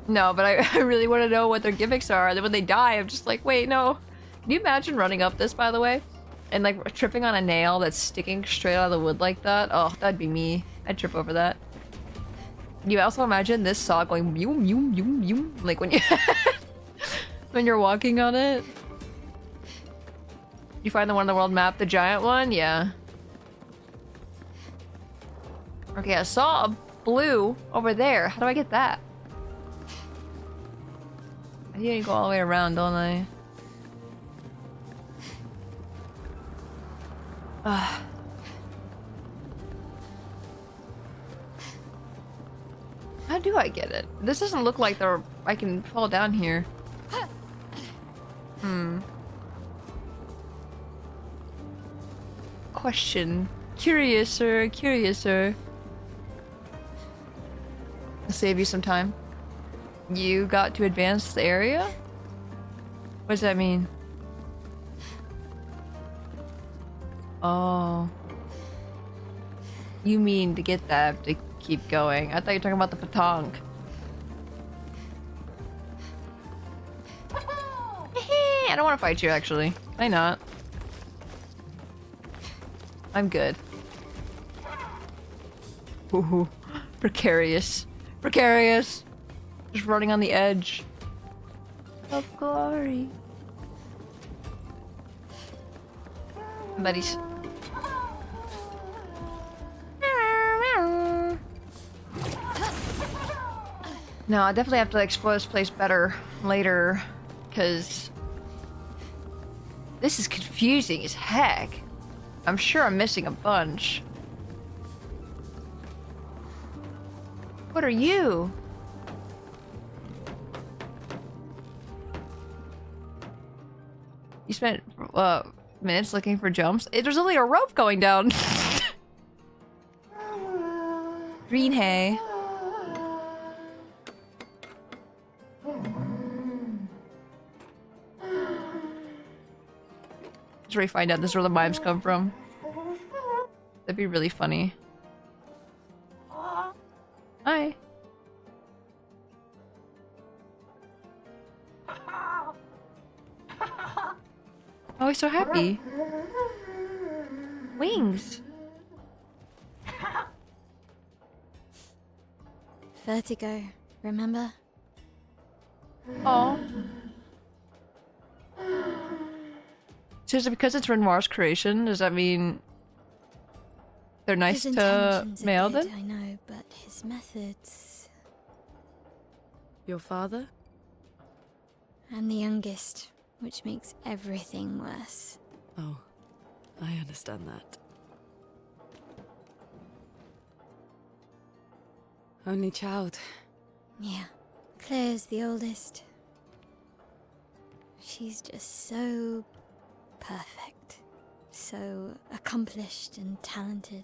No, but I really want to know what their gimmicks are. And then when they die, I'm just like, wait, no. Can you imagine running up this, by the way? And like tripping on a nail that's sticking straight out of the wood like that? Oh, that'd be me. I'd trip over that. Can you also imagine this saw going boom, boom, boom, boom? Like when you... when you're walking on it? You find the one on the world map, the giant one? Yeah. Okay, I saw a blue over there. How do I get that? I need to go all the way around, don't I? How do I get it? This doesn't look like I can fall down here. Question. Curiouser, curiouser. I'll save you some time. You got to advance the area? What does that mean? Oh. You mean to get that to keep going. I thought you were talking about the petanque. I don't want to fight you, actually. Why not? I'm good. Ooh, precarious. Precarious! Just running on the edge. Of glory. Buddies. No, I definitely have to explore this place better later, because this is confusing as heck. I'm sure I'm missing a bunch. What are you? You spent minutes looking for jumps? There's only a rope going down. Green hay. That's where we find out this is where the mimes come from. That'd be really funny. Hi. Oh, he's so happy. Wings. Vertigo, remember? Oh. So is it because it's Renoir's creation? Does that mean they're nice His to intentions are male good, then? I know, but his methods... Your father? I'm the youngest, which makes everything worse. Oh, I understand that. Only child. Yeah, Claire's the oldest. She's just so perfect. So accomplished and talented.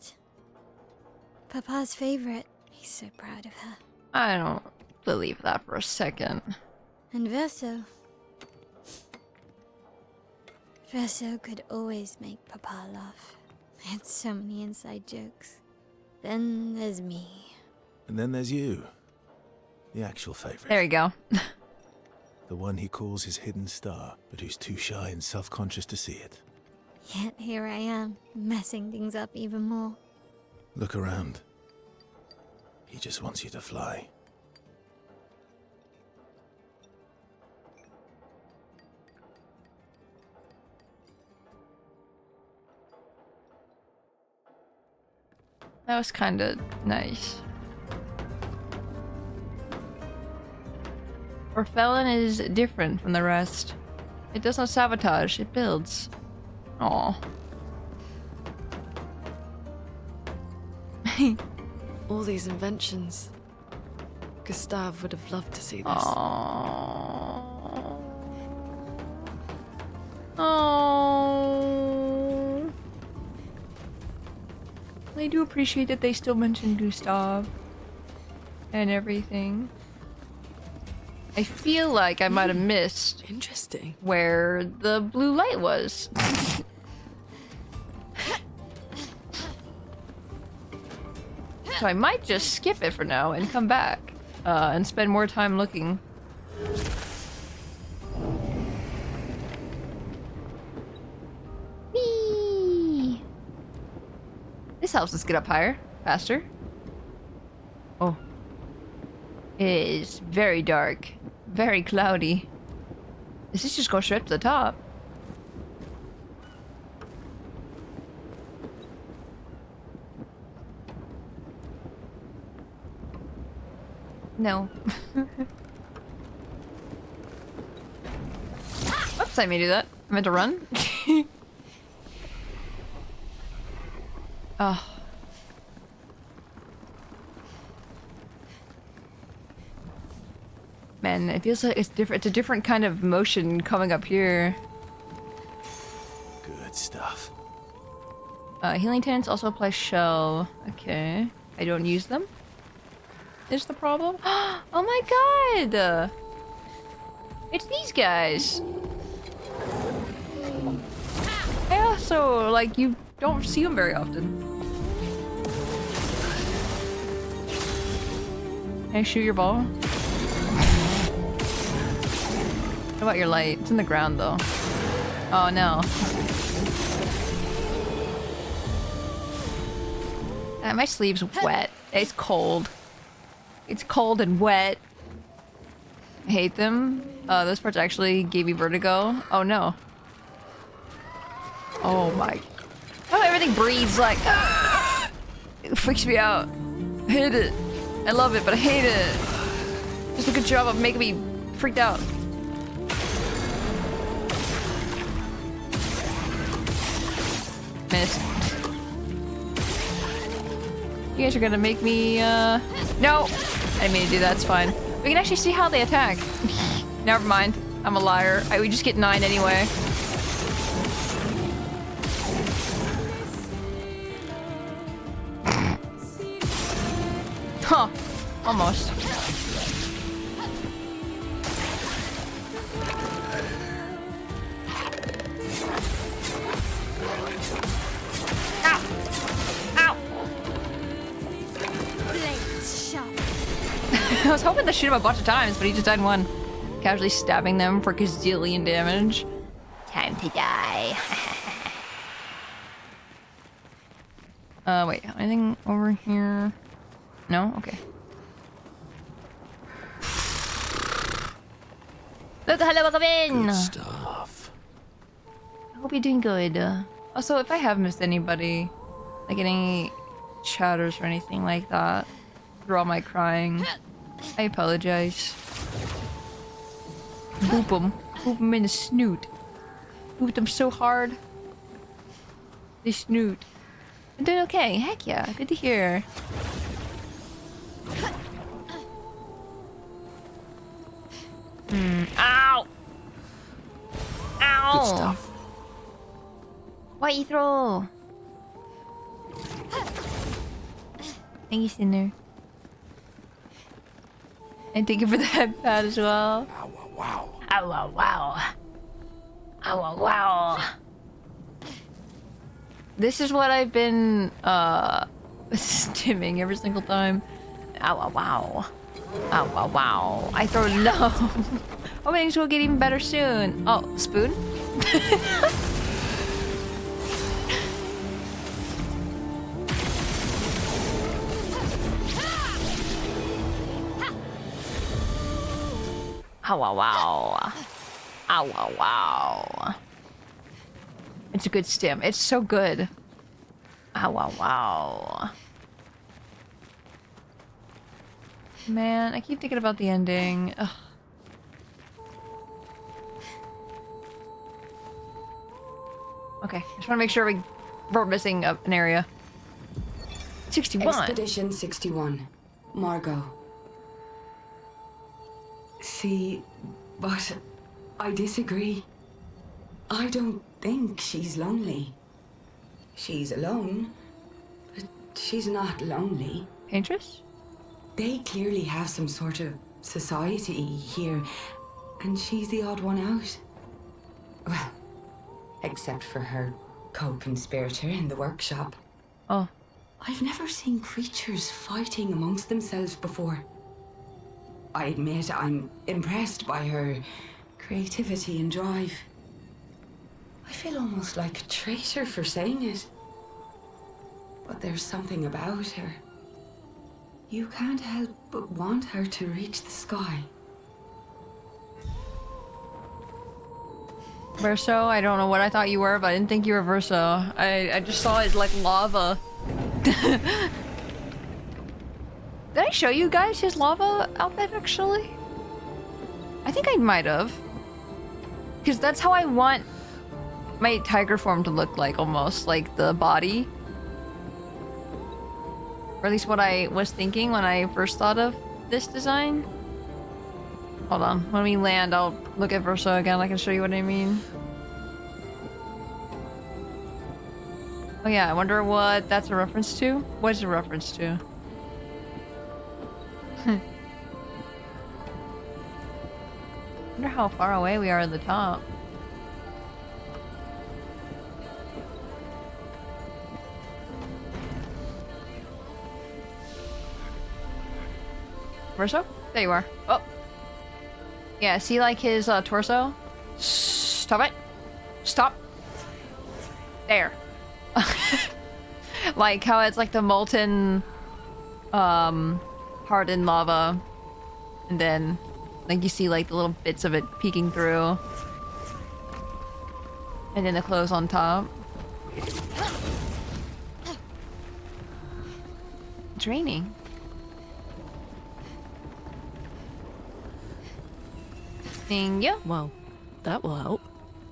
Papa's favorite. He's so proud of her. I don't believe that for a second. And Verso. Verso could always make Papa laugh. I had so many inside jokes. Then there's me. And then there's you. The actual favorite. There you go. The one he calls his hidden star, but who's too shy and self-conscious to see it. Yet here I am, messing things up even more. Look around. He just wants you to fly. That was kind of nice. Orphelin is different from the rest. It does not sabotage, it builds. Aww. All these inventions. Gustave would have loved to see this. Aww. Oh. I do appreciate that they still mention Gustave and everything. I feel like I might have missed Interesting. where the blue light was. So I might just skip it for now and come back. and spend more time looking. Whee! This helps us get up higher, faster. Oh. It is very dark. Very cloudy. Does this just go straight to the top? No. Oops, I may do that. I meant to run. Oh. Man, it feels like it's different. It's a different kind of motion coming up here. Good stuff. Healing tents also apply shell. Okay. I don't use them. Is the problem? Oh my god! It's these guys! I also, like, you don't see them very often. Can I shoot your ball? What about your light? It's in the ground though. Oh no. My sleeve's wet. It's cold. It's cold and wet. I hate them. Those parts actually gave me vertigo. Oh no. Oh my. How everything breathes like. It freaks me out. I hate it. I love it, but I hate it. Just a good job of making me freaked out. Missed. You guys are gonna make me, no! I didn't mean to do that, it's fine. We can actually see how they attack. Never mind. I'm a liar. We just get 9 anyway. Huh. Almost. I was hoping to shoot him a bunch of times, but he just died one. Casually stabbing them for gazillion damage. Time to die. Wait, anything over here? No? Okay. Hello, welcome in! Good stuff. I hope you're doing good. Also, if I have missed anybody, like any chatters or anything like that, through all my crying, I apologize. Boop them. Boop them in the snoot. Boop them so hard. They snoot. I'm doing okay. Heck yeah. Good to hear. Ow! Ow! Good stuff. Why you throw? Thank you, Sinner. And thank you for the head pad as well. Ow, wow. Ow, wow, wow. Ow, wow, wow. This is what I've been, stimming every single time. Ow, wow, wow. Ow, wow, wow. I throw low. Oh, things will get even better soon. Oh, spoon? Ow, wow, wow. Ow, wow, wow. It's a good stim. It's so good. Ow, wow, wow. Man, I keep thinking about the ending. Ugh. Okay, just want to make sure we're missing an area. 61. Expedition 61. Margot. See, but I disagree. I don't think she's lonely. She's alone, but she's not lonely. Paintress? They clearly have some sort of society here, and she's the odd one out. Well, except for her co-conspirator in the workshop. Oh. I've never seen creatures fighting amongst themselves before. I admit I'm impressed by her creativity and drive. I feel almost like a traitor for saying it. But there's something about her. You can't help but want her to reach the sky. Verso? I don't know what I thought you were, but I didn't think you were Verso. I just saw it like lava. Did I show you guys his lava outfit, actually? I think I might have. Because that's how I want my tiger form to look like, almost. Like the body. Or at least what I was thinking when I first thought of this design. Hold on. When we land, I'll look at Verso again. I can show you what I mean. Oh yeah, I wonder what that's a reference to? What is it a reference to? Wonder how far away we are at the top. Verso? There you are. Oh. Yeah, see like his torso? Stop it. Stop. There. Like how it's like the molten hardened lava, and then like you see like the little bits of it peeking through, and then the clothes on top. It's raining. Thank you. Well, that will help.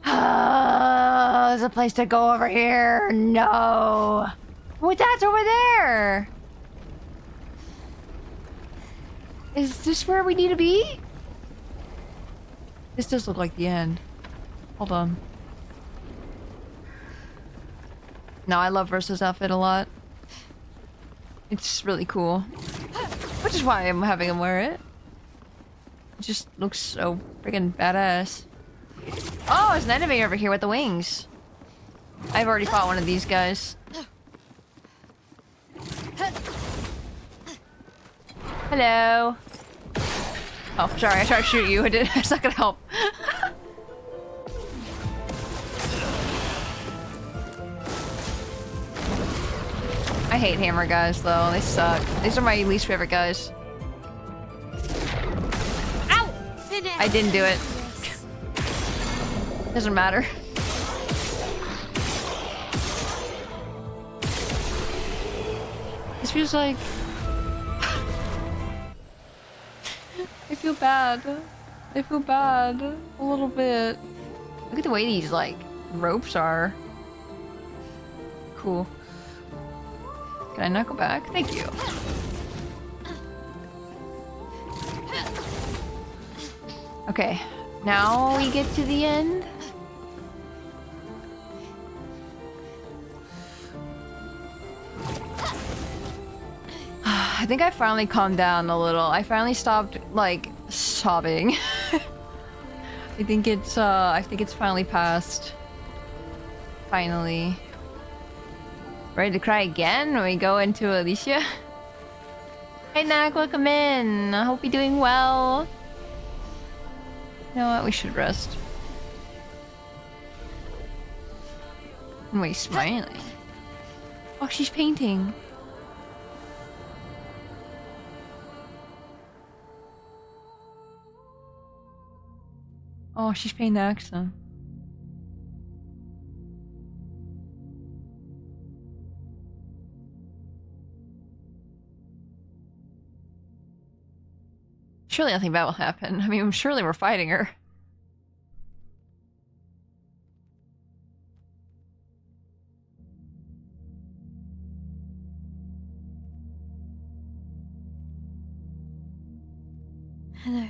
There's a place to go over here. No. What? That's over there. Is this where we need to be? This does look like the end. Hold on. No, I love Versa's outfit a lot. It's really cool. Which is why I'm having him wear it. It just looks so freaking badass. Oh, there's an enemy over here with the wings. I've already fought one of these guys. Hello. Oh, sorry, I tried to shoot you. It's not gonna help. I hate hammer guys, though. They suck. These are my least favorite guys. Ow! I didn't do it. Doesn't matter. This feels like... I feel bad. I feel bad. A little bit. Look at the way these, like, ropes are. Cool. Can I not go back? Thank you. Okay. Now we get to the end. I think I finally calmed down a little. I finally stopped, like, sobbing. I think it's finally passed. Finally. Ready to cry again when we go into Alicia? Hey Nak, welcome in. I hope you're doing well. You know what? We should rest. Wait, smiling. Oh, she's painting. Oh, she's painting the accent. Surely nothing bad will happen. I mean, surely we're fighting her. Hello.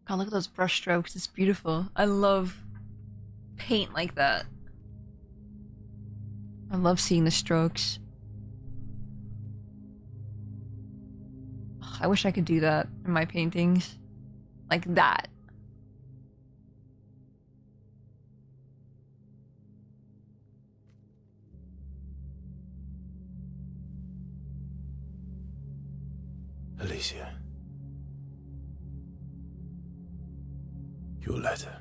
God, look at those brush strokes. It's beautiful. I love paint like that. I love seeing the strokes. Ugh, I wish I could do that in my paintings. Like that. Alicia. Your letter.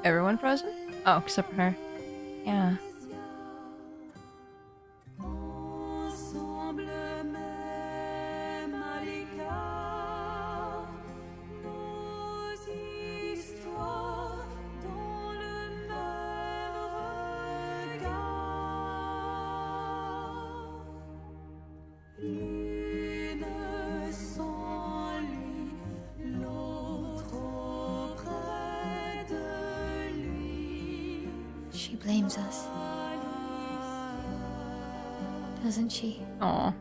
Everyone frozen? Oh, except for her. Yeah. She blames us. Doesn't she? Aw.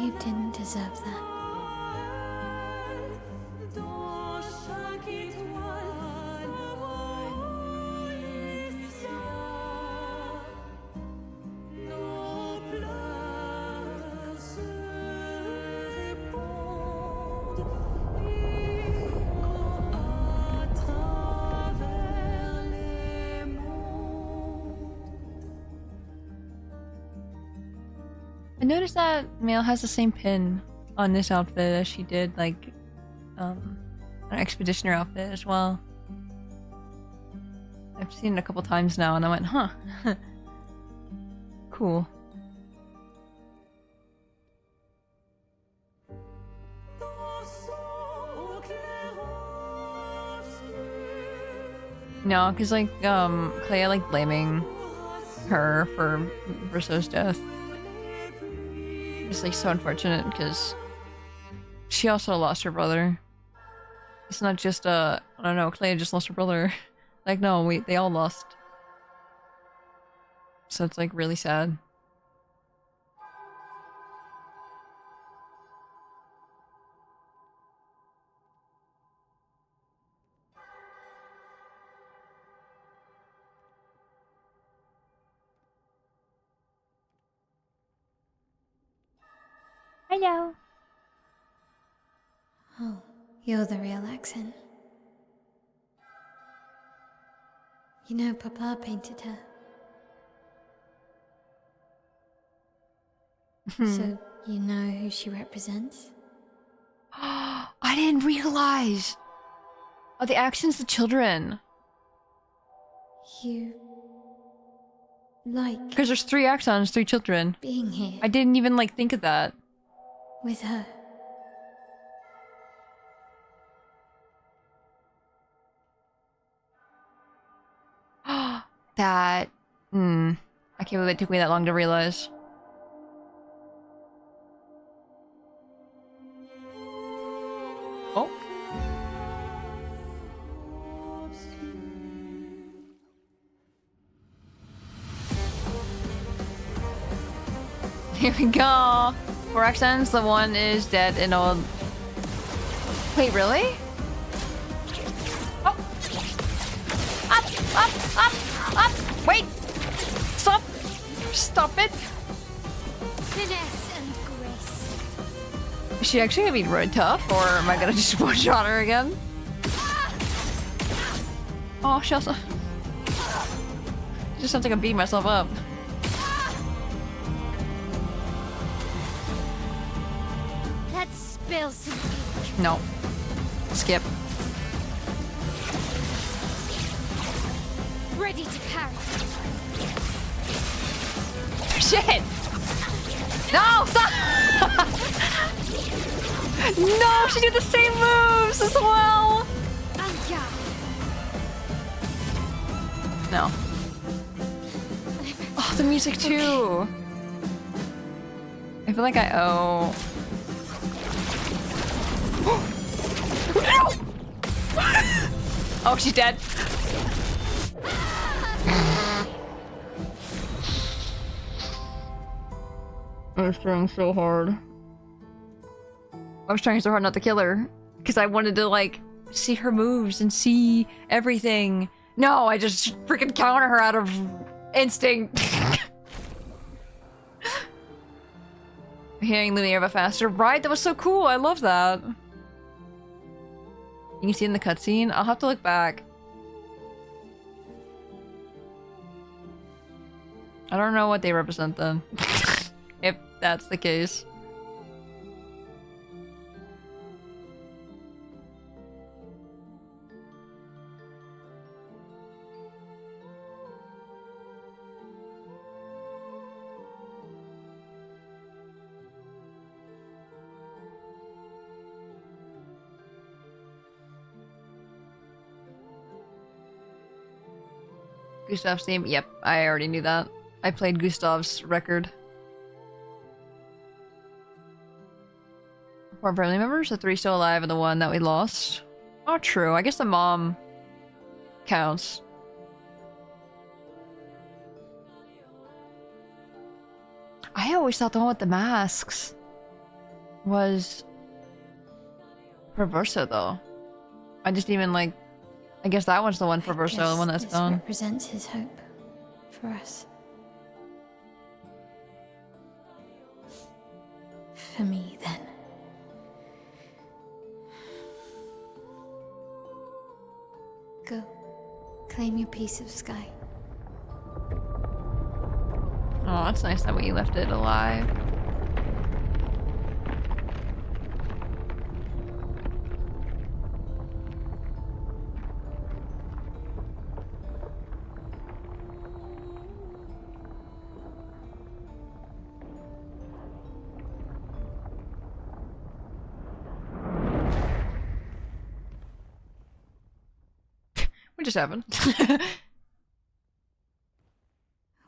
You didn't deserve that. I noticed that Male has the same pin on this outfit as she did, like, an Expeditioner outfit as well. I've seen it a couple times now and I went, huh. Cool. No, because, like, Clair, like, blaming her for Verso's death. It's, like, so unfortunate, because she also lost her brother. It's not just, I don't know, Clair just lost her brother. Like, no, they all lost. So it's, like, really sad. Hello. Oh, you're the real accent. You know, Papa painted her. So, you know who she represents? I didn't realize! Oh, the accent's the children. You... like... Because there's 3 axons, 3 children. being here. I didn't even, like, think of that. With her. That... I can't believe it took me that long to realize. Oh. Here we go. 4 accents, the one is dead and old. Wait, really? Oh. Up! Wait! Stop! Stop it! Finesse and grace. Is she actually gonna be road tough, or am I gonna just one-shot her again? Oh, she also... Just sounds like I'm beating myself up. Let's spill some ink. No. Skip. Ready to carry. Shit! No, stop! No, she did the same moves as well. No. Oh, the music too. I feel like I owe. Oh, she's dead. I was trying so hard. I was trying so hard not to kill her because I wanted to like see her moves and see everything. No, I just freaking counter her out of instinct. Hearing Lumiere faster, right? That was so cool. I love that. You can see in the cutscene. I'll have to look back. I don't know what they represent then. If that's the case. Gustav's theme? Yep, I already knew that. I played Gustav's record. 4 family members? The 3 still alive and the 1 that we lost? Oh, true. I guess the mom counts. I always thought the one with the masks was for Verso, though. I just even like... I guess that one's the one for Verso, the one that's gone. Represents his hope for us. For me, then. Go. Claim your piece of sky. Oh, that's nice that we left it alive. What just happened?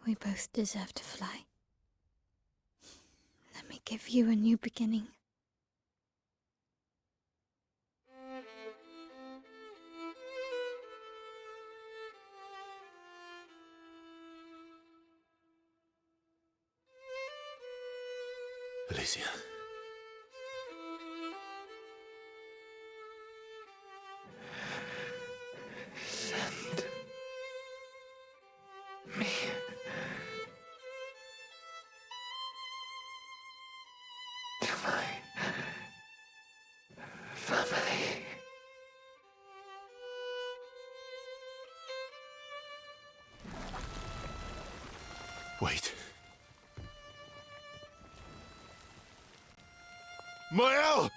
We both deserve to fly. Let me give you a new beginning. Alicia. Send me to my family. Wait. Mael!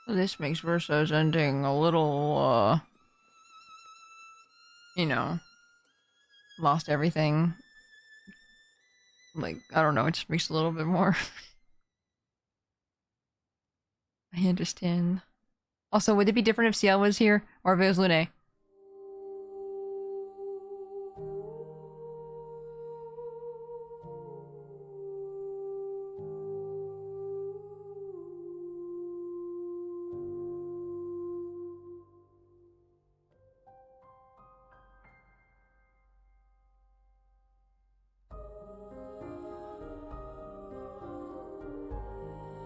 This makes Verso's ending a little, you know, lost everything. Like, I don't know, it just makes a little bit more. I understand. Also, would it be different if Ciel was here, or if it was Lune?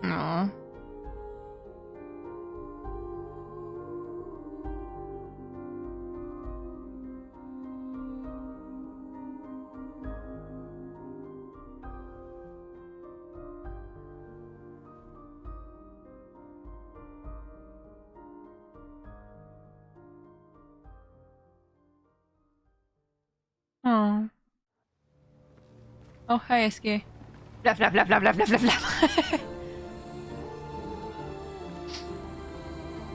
No. Oh. Oh, hi, SK. Blah, blah, blah, blah, blah, blah, blah, blah.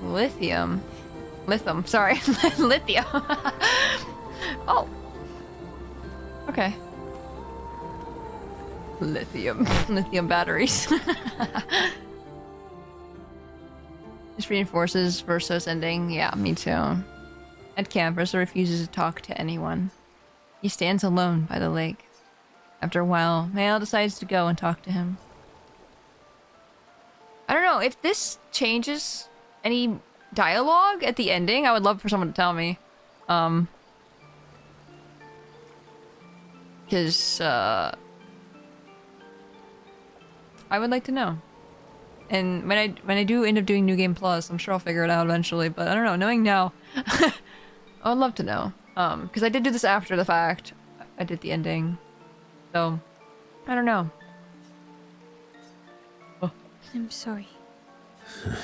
Lithium. Lithium, sorry. Lithium. Oh. Okay. Lithium. Lithium batteries. This reinforces Verso's ending. Yeah, me too. At camp, Verso refuses to talk to anyone. He stands alone by the lake. After a while, Mael decides to go and talk to him. I don't know, if this changes any dialogue at the ending, I would love for someone to tell me. Because, I would like to know. And when I do end up doing New Game Plus, I'm sure I'll figure it out eventually, but I don't know, knowing now, I would love to know. Because I did do this after the fact. I did the ending. So, I don't know. Oh. I'm sorry. I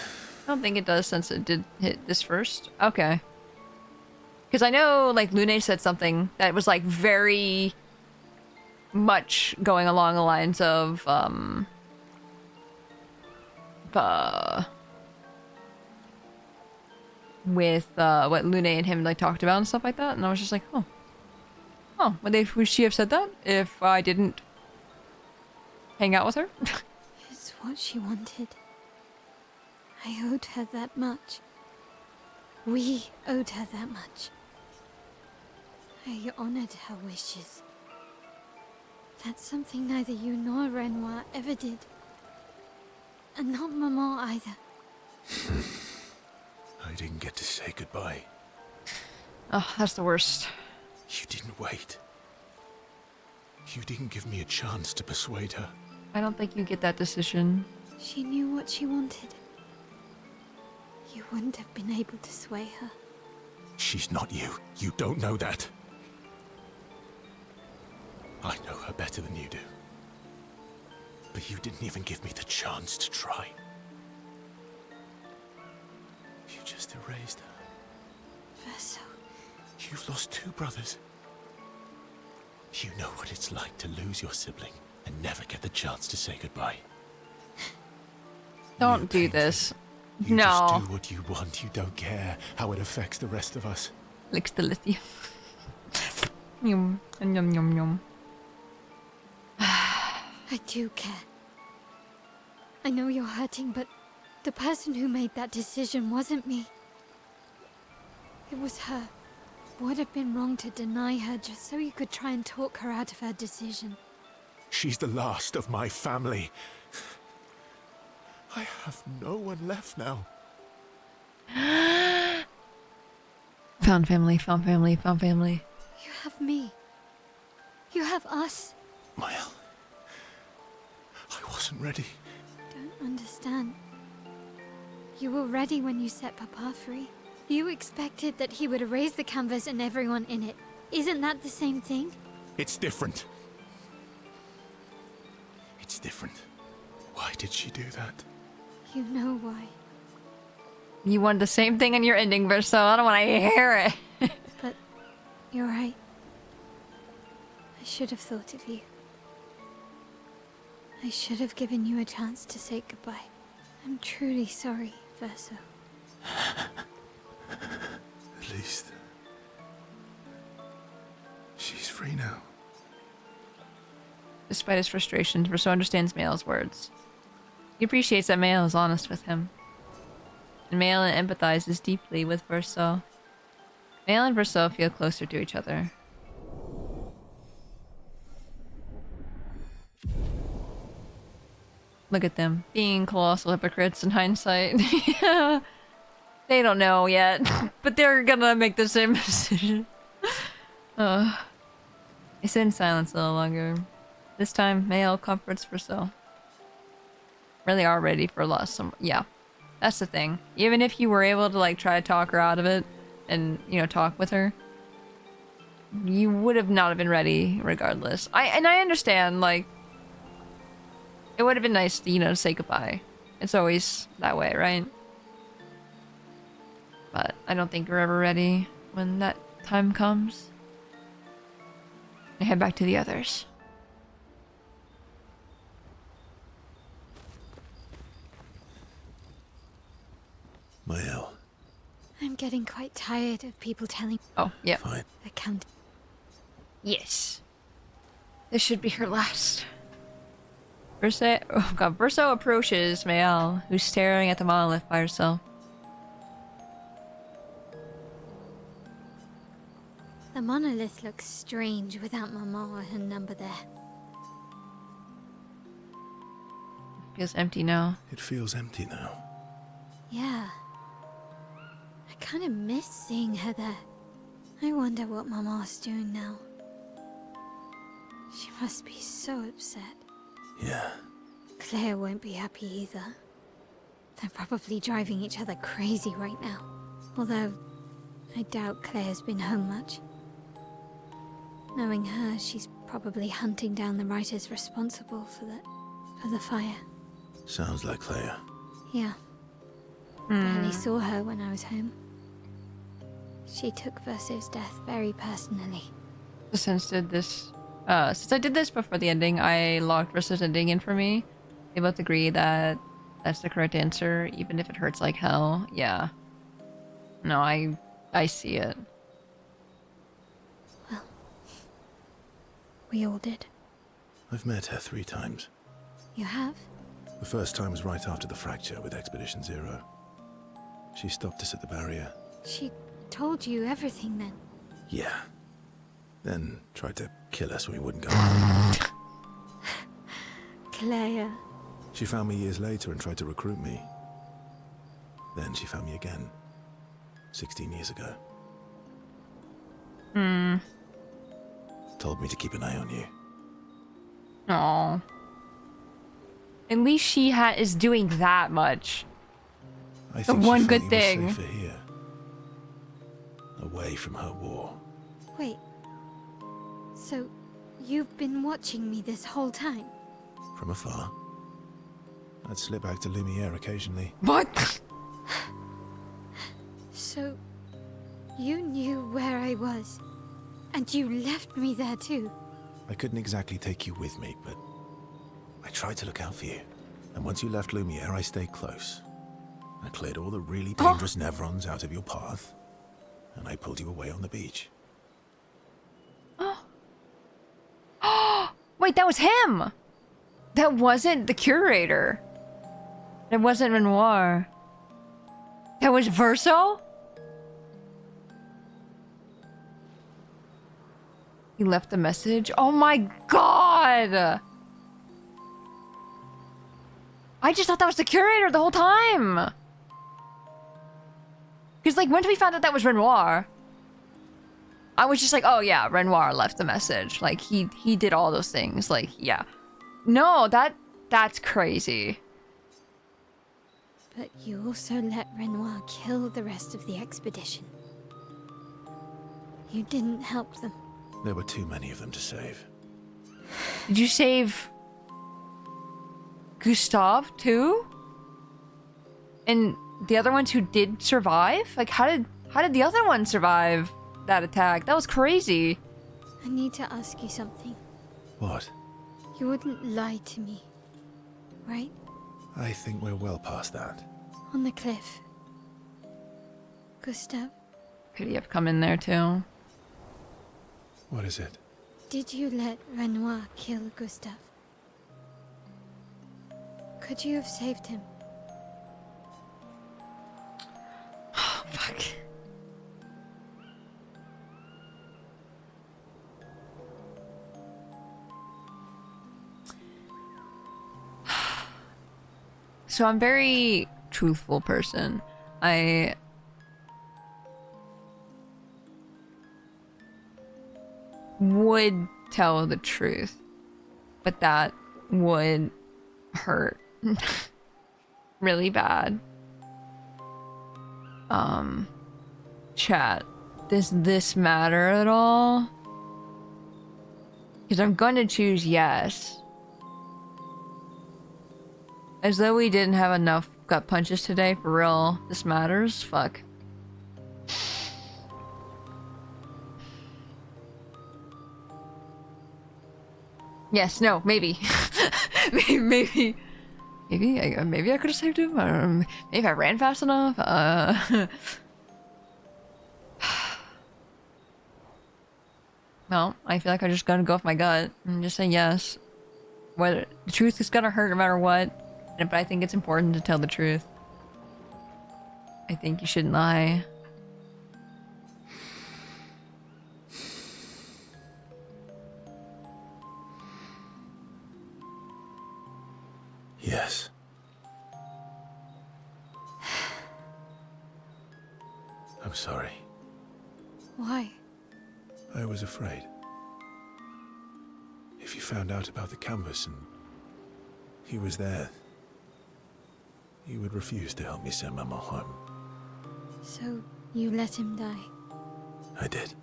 don't think it does since it did hit this first. Okay. Because I know, like, Lune said something that was, like, very much going along the lines of, with, what Lune and him, like, talked about and stuff like that. And I was just like, oh. Oh, would she have said that if I didn't hang out with her? It's what she wanted. I owed her that much. We owed her that much. I honored her wishes. That's something neither you nor Renoir ever did. And not Maman either. I didn't get to say goodbye. Oh, that's the worst. You didn't wait. You didn't give me a chance to persuade her. I don't think you get that decision. She knew what she wanted. You wouldn't have been able to sway her. She's not you. You don't know that. I know her better than you do. But you didn't even give me the chance to try. You just erased her. Verso. You've lost 2 brothers. You know what it's like to lose your sibling and never get the chance to say goodbye. Don't do this. You No. just do what you want. You don't care how it affects the rest of us. Licks the lithium. Yum, yum, yum, yum. I do care. I know you're hurting, but the person who made that decision wasn't me. It was her. Would have been wrong to deny her just so you could try and talk her out of her decision. She's the last of my family. I have no one left now. Found family, found family, found family. You have me. You have us. Mael, I wasn't ready. Don't understand. You were ready when you set Papa free. You expected that he would erase the canvas and everyone in it. Isn't that the same thing? It's different. It's different. Why did she do that? You know why. You wanted the same thing in your ending, Verso. I don't want to hear it. But you're right. I should have thought of you. I should have given you a chance to say goodbye. I'm truly sorry, Verso. At least she's free now. Despite his frustrations, Verso understands Mael's words. He appreciates that Mael is honest with him. And Mael empathizes deeply with Verso. Mael and Verso feel closer to each other. Look at them, being colossal hypocrites in hindsight. They don't know yet, but they're gonna make the same decision. They sit in silence a little longer. This time, Mael comforts Verso. Really are ready for loss. Yeah, that's the thing. Even if you were able to like try to talk her out of it, and you know talk with her, you would have not have been ready regardless. I understand like it would have been nice to to say goodbye. It's always that way, right? But I don't think we're ever ready when that time comes. I head back to the others. getting quite tired of people telling. Oh, yeah. Fine. Account. Yes. This should be her last. Verso approaches Mayal, who's staring at the monolith by herself. The monolith looks strange without Mama or her number there. Feels empty now. It feels empty now. Yeah. I kind of miss seeing her there. I wonder what Mama's doing now. She must be so upset. Yeah. Claire won't be happy either. They're probably driving each other crazy right now. Although, I doubt Claire's been home much. Knowing her, she's probably hunting down the writers responsible for the fire. Sounds like Claire. Yeah. Barely saw her when I was home. She took Verso's death very personally. Since I did this before the ending, I logged Verso's ending in for me. They both agree that that's the correct answer, even if it hurts like hell. Yeah. No, I see it. Well, we all did. I've met her 3 times. You have? The first time was right after the fracture with Expedition Zero. She stopped us at the barrier. She told you everything then? Yeah. Then tried to kill us when we wouldn't go home. Claire. She found me years later and tried to recruit me. Then she found me again. 16 years ago. Told me to keep an eye on you. Aww. At least she is doing that much. I The think one she good felt you thing. were safer here. Away from her war. Wait. So, you've been watching me this whole time? From afar. I'd slip back to Lumiere occasionally. What? So, you knew where I was, and you left me there too? I couldn't exactly take you with me, but I tried to look out for you. And once you left Lumiere, I stayed close. I cleared all the really dangerous Nevrons out of your path, and I pulled you away on the beach. Wait, that was him! That wasn't the curator. That wasn't Renoir. That was Verso? He left a message? Oh my god! I just thought that was the curator the whole time! Because, like, once we found out that was Renoir, I was just like, oh yeah, Renoir left the message. Like, he did all those things. Like, yeah. No, that's crazy. But you also let Renoir kill the rest of the expedition. You didn't help them. There were too many of them to save. Did you save Gustave too? And the other ones who did survive? Like, how did the other one survive that attack? That was crazy. I need to ask you something. What? You wouldn't lie to me, right? I think we're well past that. On the cliff. Gustave, Could he have come in there too? What is it? did you let Renoir kill Gustave? Could you have saved him? Oh, fuck. So I'm a very truthful person. I would tell the truth, but that would hurt really bad. Chat, does this matter at all? Because I'm gonna choose yes. As though we didn't have enough gut punches today, for real. This matters? Fuck. Yes, no, maybe. maybe I could have saved him. Maybe I ran fast enough. Well, I feel like I just gotta go with my gut and just say yes. Whether the truth is gonna hurt no matter what, but I think it's important to tell the truth. I think you shouldn't lie. Yes. I'm sorry. Why? I was afraid. If you found out about the canvas and he was there, you would refuse to help me send Mama home. So you let him die? I did.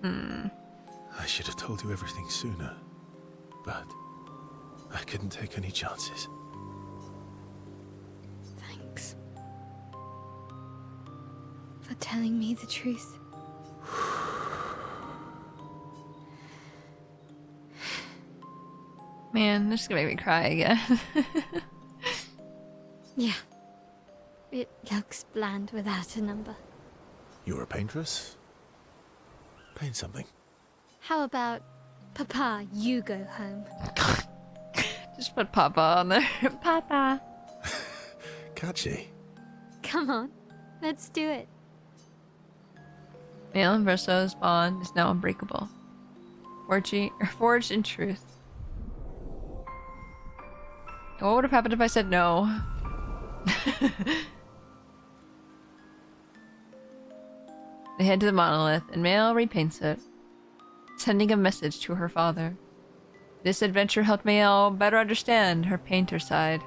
I should have told you everything sooner, but I couldn't take any chances. Thanks. For telling me the truth. Man, this is gonna make me cry again. Yeah. It looks bland without a number. You're a paintress? Paint something. How about, Papa, you go home? Just put Papa on there. Papa. Catchy. Come on, let's do it. Male and Verso's bond is now unbreakable. Forged in truth. What would have happened if I said no? They head to the monolith, and Mael repaints it, sending a message to her father. This adventure helped Mael better understand her painter side.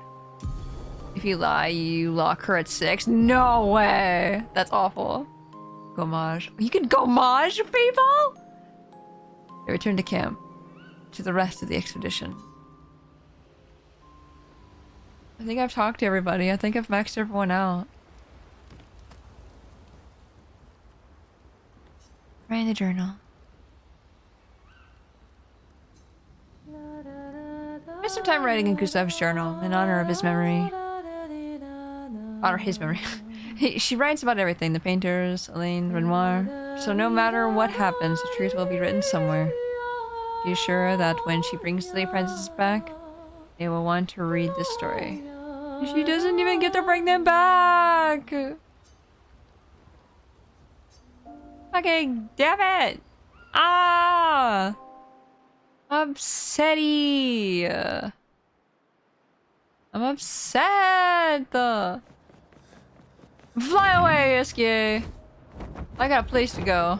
If you lie, you lock her at 6. No way! That's awful. Gommage. You can gommage people?! They return to camp, to the rest of the expedition. I think I've talked to everybody. I think I've maxed everyone out. Writing the journal. Spend some time writing in Gustaf's journal in honor of his memory. Honor his memory. She writes about everything, the painters, Elaine, Renoir. So no matter what happens, the truth will be written somewhere. She's sure that when she brings the apprentices back, they will want to read this story. She doesn't even get to bring them back! Fucking damn it! Ah! Upsetty! I'm upset! Fly away, Iski! I got a place to go.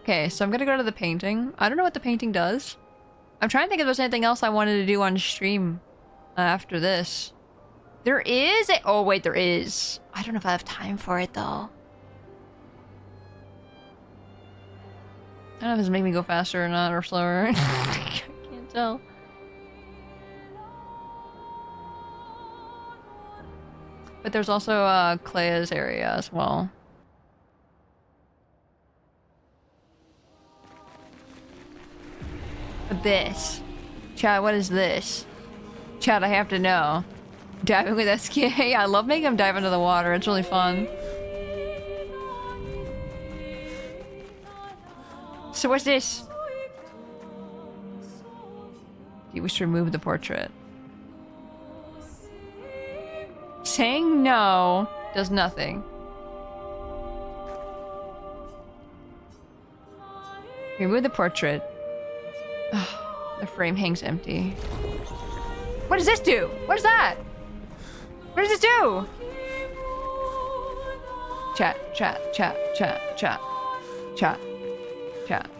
Okay, so I'm gonna go to the painting. I don't know what the painting does. I'm trying to think if there's anything else I wanted to do on stream after this. There is a— oh wait, there is. I don't know if I have time for it though. I don't know if it's making me go faster or not, or slower. I can't tell. But there's also Claire's area as well. This. Chad, what is this? Chad, I have to know. Diving with SK? I love making him dive into the water. It's really fun. So what's this? Do you wish to remove the portrait? Saying no does nothing. Remove the portrait. The frame hangs empty. What does this do? What is that? What does this do? Chat, chat, chat, chat, chat, chat, chat.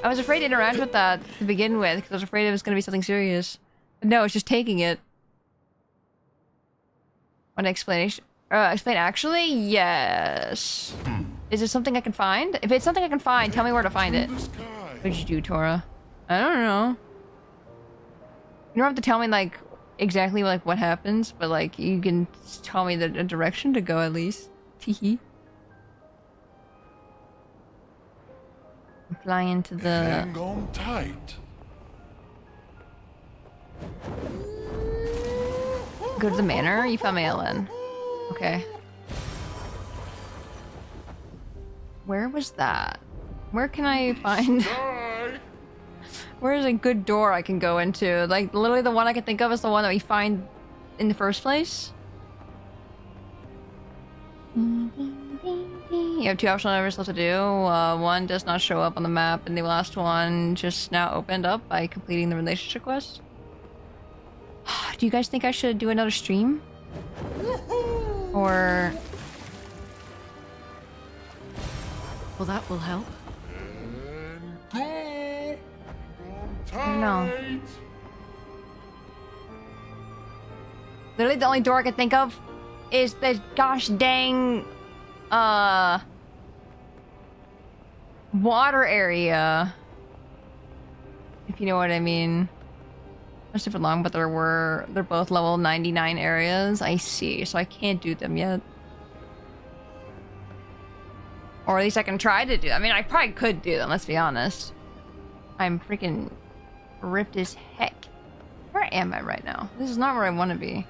I was afraid to interact with that to begin with because I was afraid it was going to be something serious. But no, it's just taking it. An explanation? Explain actually? Yes. Is it something I can find? If it's something I can find, tell me where to find it. What did you do, Tora? I don't know. You don't have to tell me, like, exactly, like, what happens, but, like, you can tell me the direction to go, at least. Teehee. Fly into the... Hang on tight. Go to the manor? You found Malin. Okay. Where was that? Where can I find... Where's a good door I can go into? Like, literally the one I can think of is the one that we find in the first place? You have 2 optional levers left to do. One does not show up on the map, and the last one just now opened up by completing the relationship quest. Do you guys think I should do another stream? Or... Well, that will help. And go. I don't know. Literally the only door I can think of is the gosh dang water area. If you know what I mean. Not super long, but they're both level 99 areas. I see, so I can't do them yet. Or at least I can try to do them. I mean, I probably could do them, let's be honest. I'm freaking ripped as heck. Where am I right now? This is not where I want to be.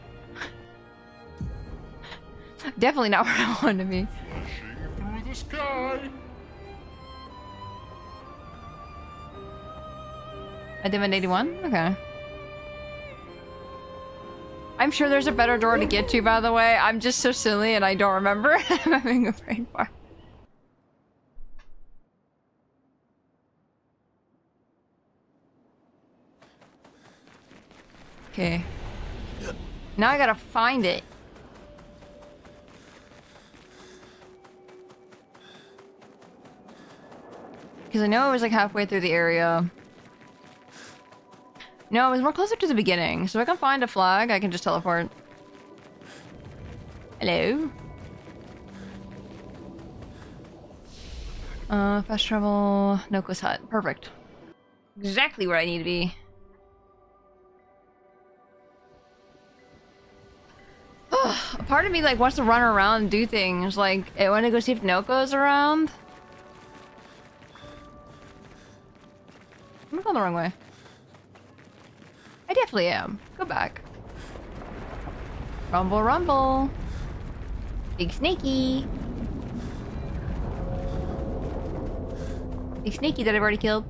Definitely not where I want to be. Through the sky. I did an 81? Okay. I'm sure there's a better door to get to, by the way. I'm just so silly and I don't remember. I'm having a brain fart. Okay. Now I gotta find it. Because I know it was like halfway through the area. No, it was more closer to the beginning. So if I can find a flag, I can just teleport. Hello? Fast travel, Noko's hut. Perfect. Exactly where I need to be. A part of me like wants to run around and do things. Like, I want to go see if Noko's around. I'm going the wrong way. I definitely am. Go back. Rumble, rumble. Big snaky. Big snaky that I've already killed.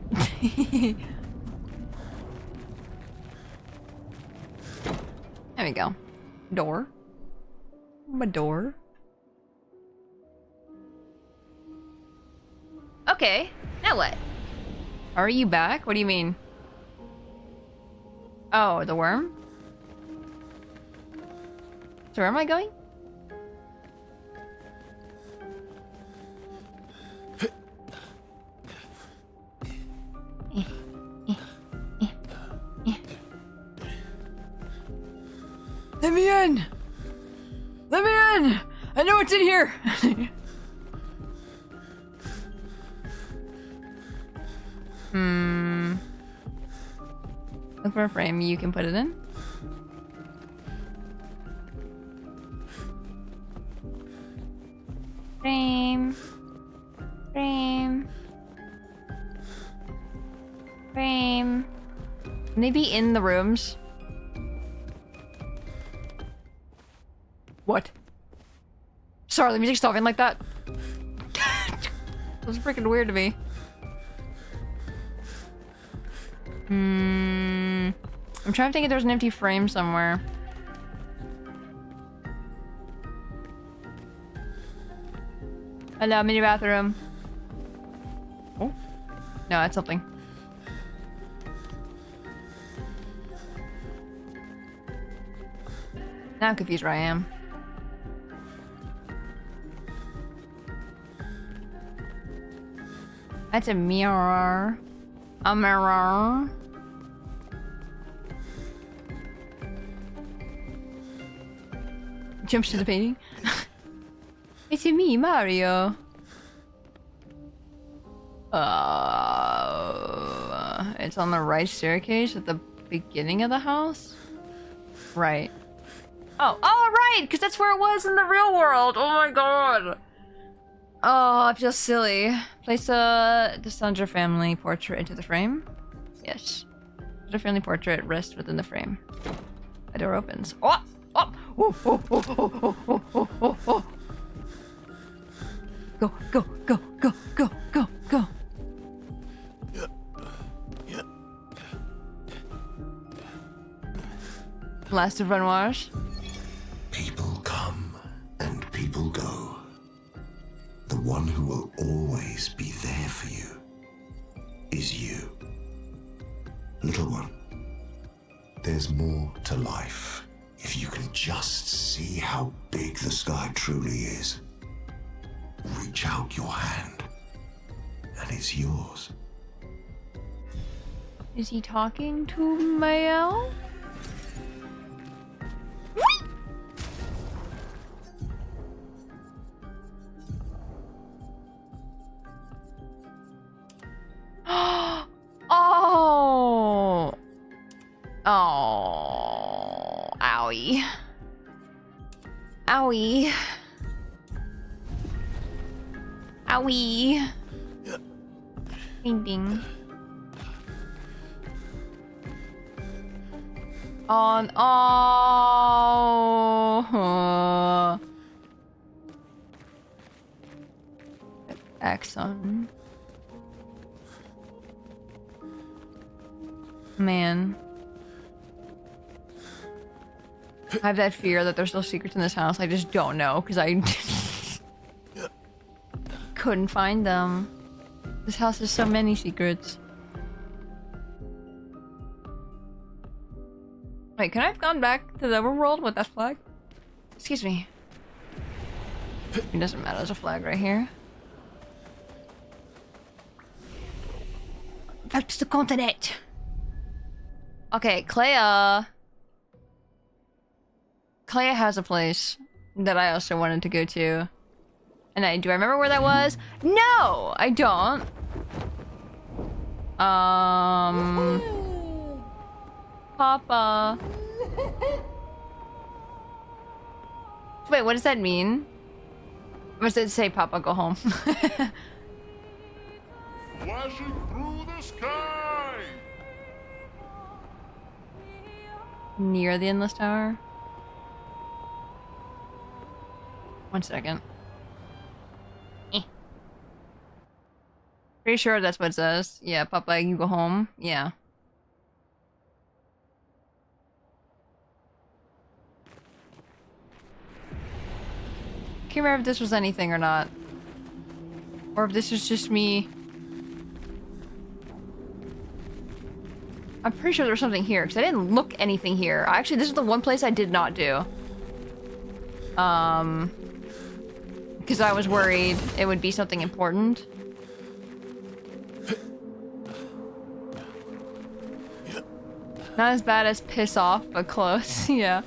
There we go. Door. My door. Okay. Now what? Are you back? What do you mean? Oh, the worm? So where am I going? Let me in! Let me in! I know what's in here! Look for a frame you can put it in. Frame. Frame. Frame. Can they be in the rooms? What? Sorry, the music stopping like that. That was freaking weird to me. I'm trying to think if there's an empty frame somewhere. Hello, mini bathroom. Oh. No, that's something. Now I'm confused where I am. That's a mirror. A mirror. Jumps to the painting. It's me, Mario. It's on the right staircase at the beginning of the house? Right. Oh, right! Because that's where it was in the real world! Oh my god! Oh, I feel silly. Place a Dissandra family portrait into the frame. Yes. Put a family portrait rest within the frame. A door opens. Oh! Oh! Oh! Oh! Oh! Oh! Oh! Oh! Oh! Oh! Go! Go! Go! Go! Go! Go! Go! Last of Renoir's. People come and people go. The one who will always be there for you is you. Little one, there's more to life if you can just see how big the sky truly is. Reach out your hand and it's yours. Is he talking to Mael? Oh! Oh! Owie. Owie. Owie. Ding ding. On. Oh. Axon. Man. I have that fear that there's still secrets in this house. I just don't know because I couldn't find them. This house has so many secrets. Wait, can I have gone back to the overworld with that flag? Excuse me. It doesn't matter, there's a flag right here. Back to the continent! Okay, Clair has a place that I also wanted to go to. And do I remember where that was? No! I don't. Papa. Wait, what does that mean? Or does it say Papa, go home? Flashing through the sky! Near the Endless Tower? 1 second. Pretty sure that's what it says. Yeah, Papa, you go home. Yeah. Can't remember if this was anything or not. Or if this is just me. I'm pretty sure there's something here, because I didn't look anything here. Actually, this is the one place I did not do. Because I was worried it would be something important. Not as bad as piss off, but close. Yeah.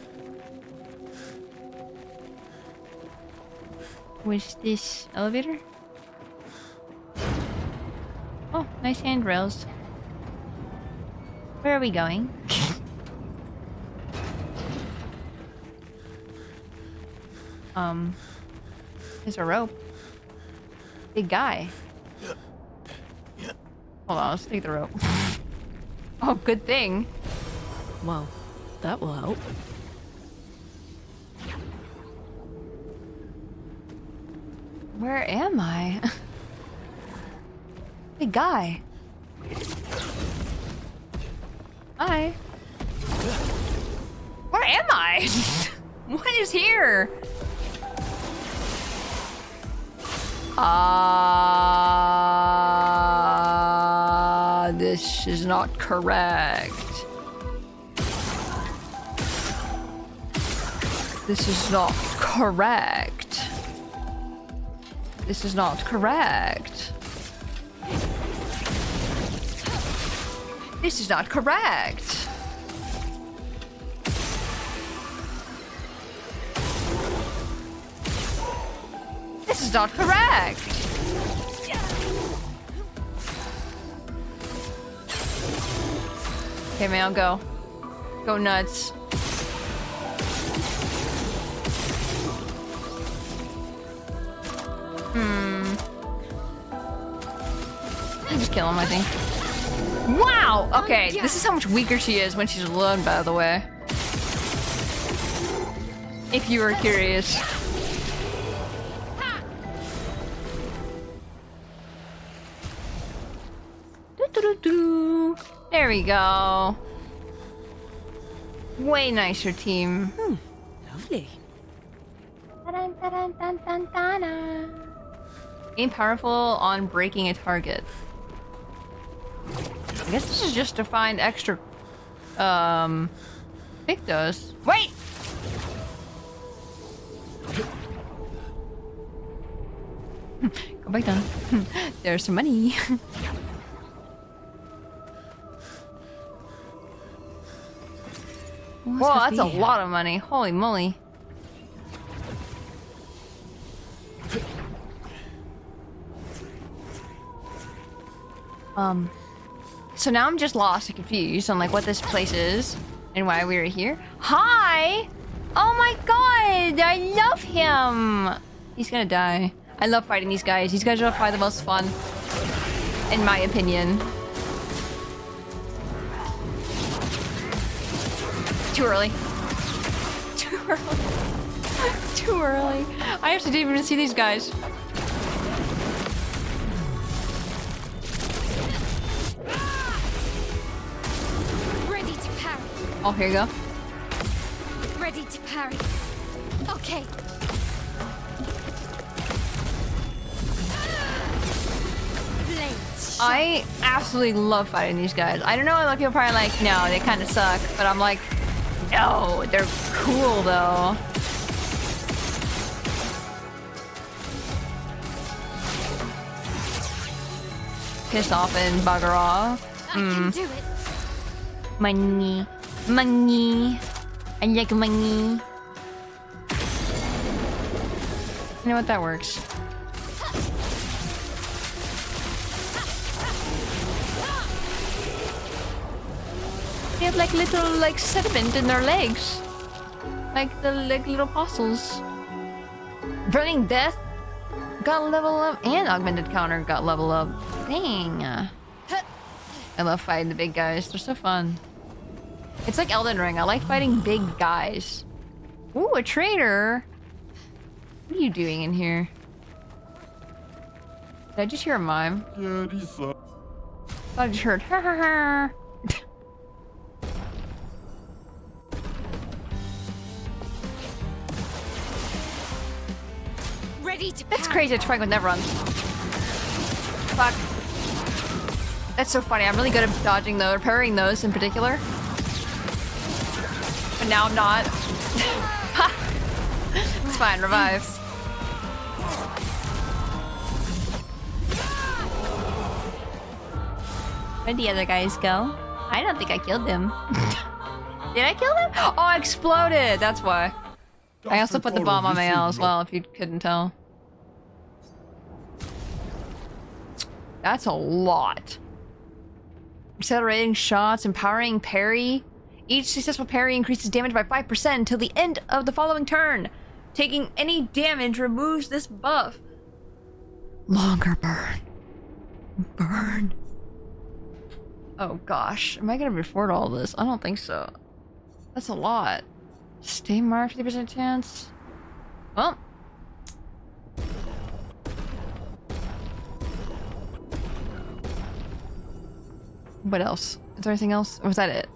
Was this elevator? Oh, nice handrails. Where are we going? There's a rope. Big guy. Hold on, let's take the rope. Oh, good thing. Well, that will help. Where am I? Big guy. Hi. Where am I? What is here? This is not correct. This is not correct. This is not correct. This is not correct. This is not correct. Okay, man, go. Go nuts. Hmm. Just kill him, I think. Wow! Okay, this is how much weaker she is when she's alone, by the way. If you were curious. There we go. Way nicer team. Lovely. Aim powerful on breaking a target. I guess this is just to find extra victos. Wait! Go back down. There's some money. Whoa, that's a lot of money. Holy moly. So now I'm just lost and confused on like what this place is and why we are here. Hi! Oh my god! I love him! He's gonna die. I love fighting these guys. These guys are probably the most fun. In my opinion. Too early. Too early. Too early. I actually didn't even see these guys. Ready to parry. Oh, here you go. Ready to parry. Okay. I absolutely love fighting these guys. I don't know, a lot of people are probably like, no, they kind of suck. But I'm like, no, they're cool though. Piss off and bugger off. I can do it. Money. Money. I like money. You know what, that works. They have like little like sediment in their legs. Like the little fossils. Burning Death got level up and Augmented Counter got level up. Dang. I love fighting the big guys. They're so fun. It's like Elden Ring. I like fighting big guys. Ooh, a trader. What are you doing in here? Did I just hear a mime? Yeah, these I thought I just heard ha ha ha. Ready to That's crazy. Trying with never runs. Fuck. That's so funny. I'm really good at dodging those, parrying those in particular. But now I'm not. It's fine. Revive. Where'd the other guys go? I don't think I killed them. Did I kill them? Oh, I exploded. That's why. I also put the bomb on my L as well, if you couldn't tell. That's a lot. Accelerating shots, empowering parry. Each successful parry increases damage by 5% until the end of the following turn. Taking any damage removes this buff. Longer burn. Burn. Oh gosh, am I gonna afford all this? I don't think so. That's a lot. Stay marked, 50% chance. Well. What else? Is there anything else? Or was that it?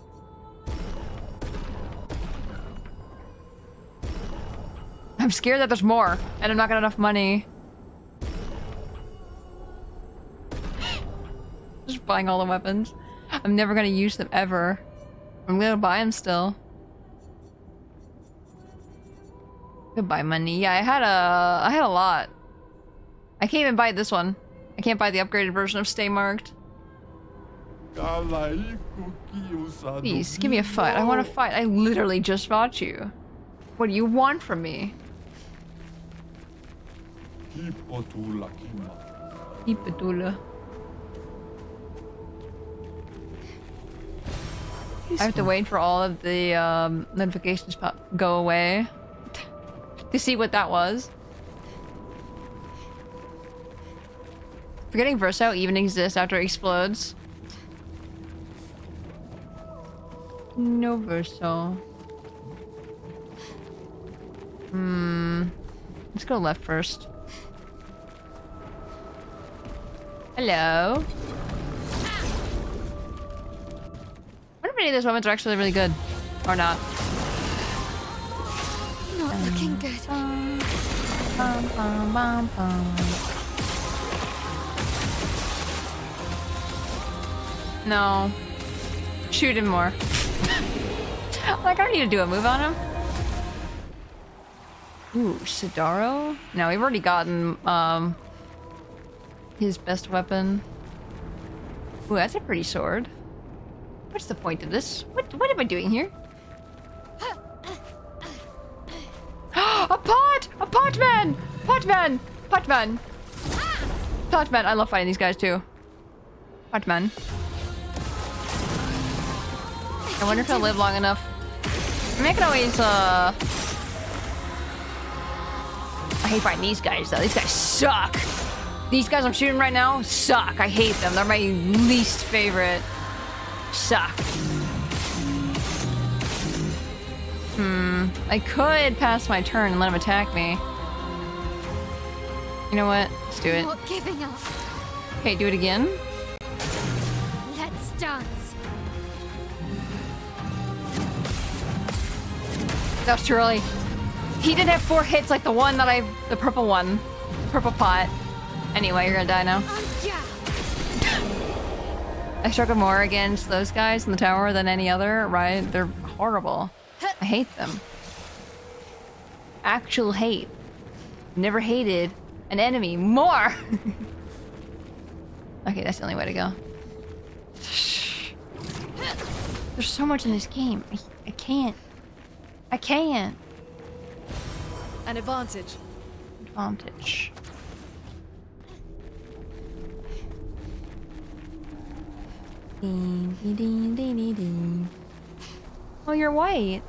I'm scared that there's more, and I'm not got enough money. Just buying all the weapons. I'm never gonna use them ever. I'm gonna buy them still. Goodbye money. Yeah, I had a lot. I can't even buy this one. I can't buy the upgraded version of Stay Marked. Please, give me a fight. I want to fight. I literally just fought you. What do you want from me? Hipotula. I have to wait for all of the notifications to go away to see what that was. Forgetting Verso even exists after it explodes. No Verso. Let's go left first. Hello. What if any of those weapons are actually really good? Or not? Not looking good. No. Shoot him more. Like, I don't need to do a move on him. Ooh, Sidaro? No, we've already gotten, his best weapon. Ooh, that's a pretty sword. What's the point of this? What am I doing here? A pot! A pot man! Pot man! Pot man! Pot man! I love fighting these guys too. Pot man. I wonder if he'll live long enough. I mean, I can always, I hate fighting these guys though. These guys suck. These guys I'm shooting right now suck. I hate them. They're my least favorite. Suck. I could pass my turn and let him attack me. You know what? Let's do it. Not giving up. Okay, do it again. Let's dance. That was too early. He didn't have 4 hits like the one that the purple one. Purple pot. Anyway, you're gonna die now. I struggle more against those guys in the tower than any other, right? They're horrible. I hate them. Actual hate. Never hated an enemy more. Okay, that's the only way to go. There's so much in this game. I can't. I can't. An advantage. Advantage. Ding, ding, ding, ding, ding, ding. Oh, you're white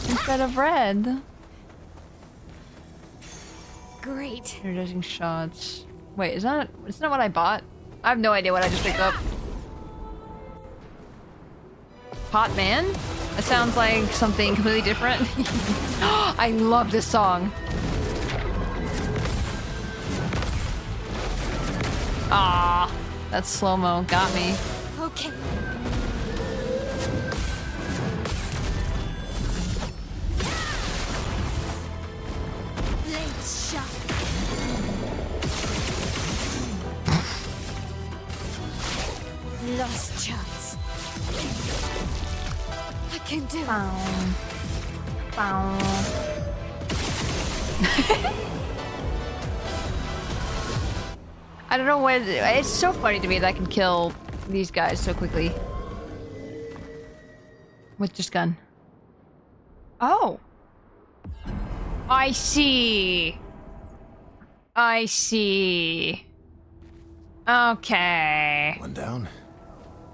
instead of red. Great. Energizing shots. Wait, isn't that what I bought? I have no idea what I just picked up. Pot Man? That sounds like something completely different. I love this song. Ah, that slow-mo got me. Okay. Blades shot. Lost chance. I can do it. I don't know what it's so funny to me that I can kill these guys so quickly with just gun. Oh, I see. I see. Okay. 1 down,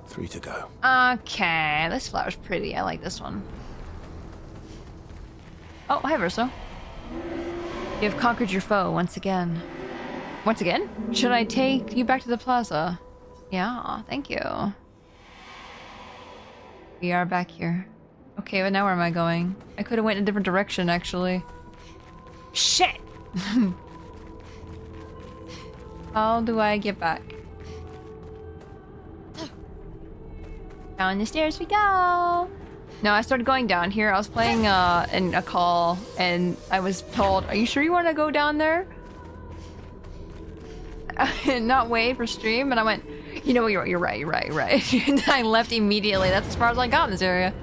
3 to go. Okay, this flower's pretty. I like this one. Oh, hi, Verso. You have conquered your foe once again. Once again? Should I take you back to the plaza? Yeah, thank you. We are back here. Okay, but now where am I going? I could have went in a different direction, actually. Shit! How do I get back? Down the stairs we go! No, I started going down here. I was playing in a call, and I was told, are you sure you want to go down there? Not wait for stream, and I went, you know, you're right. And I left immediately. That's as far as I got in this area.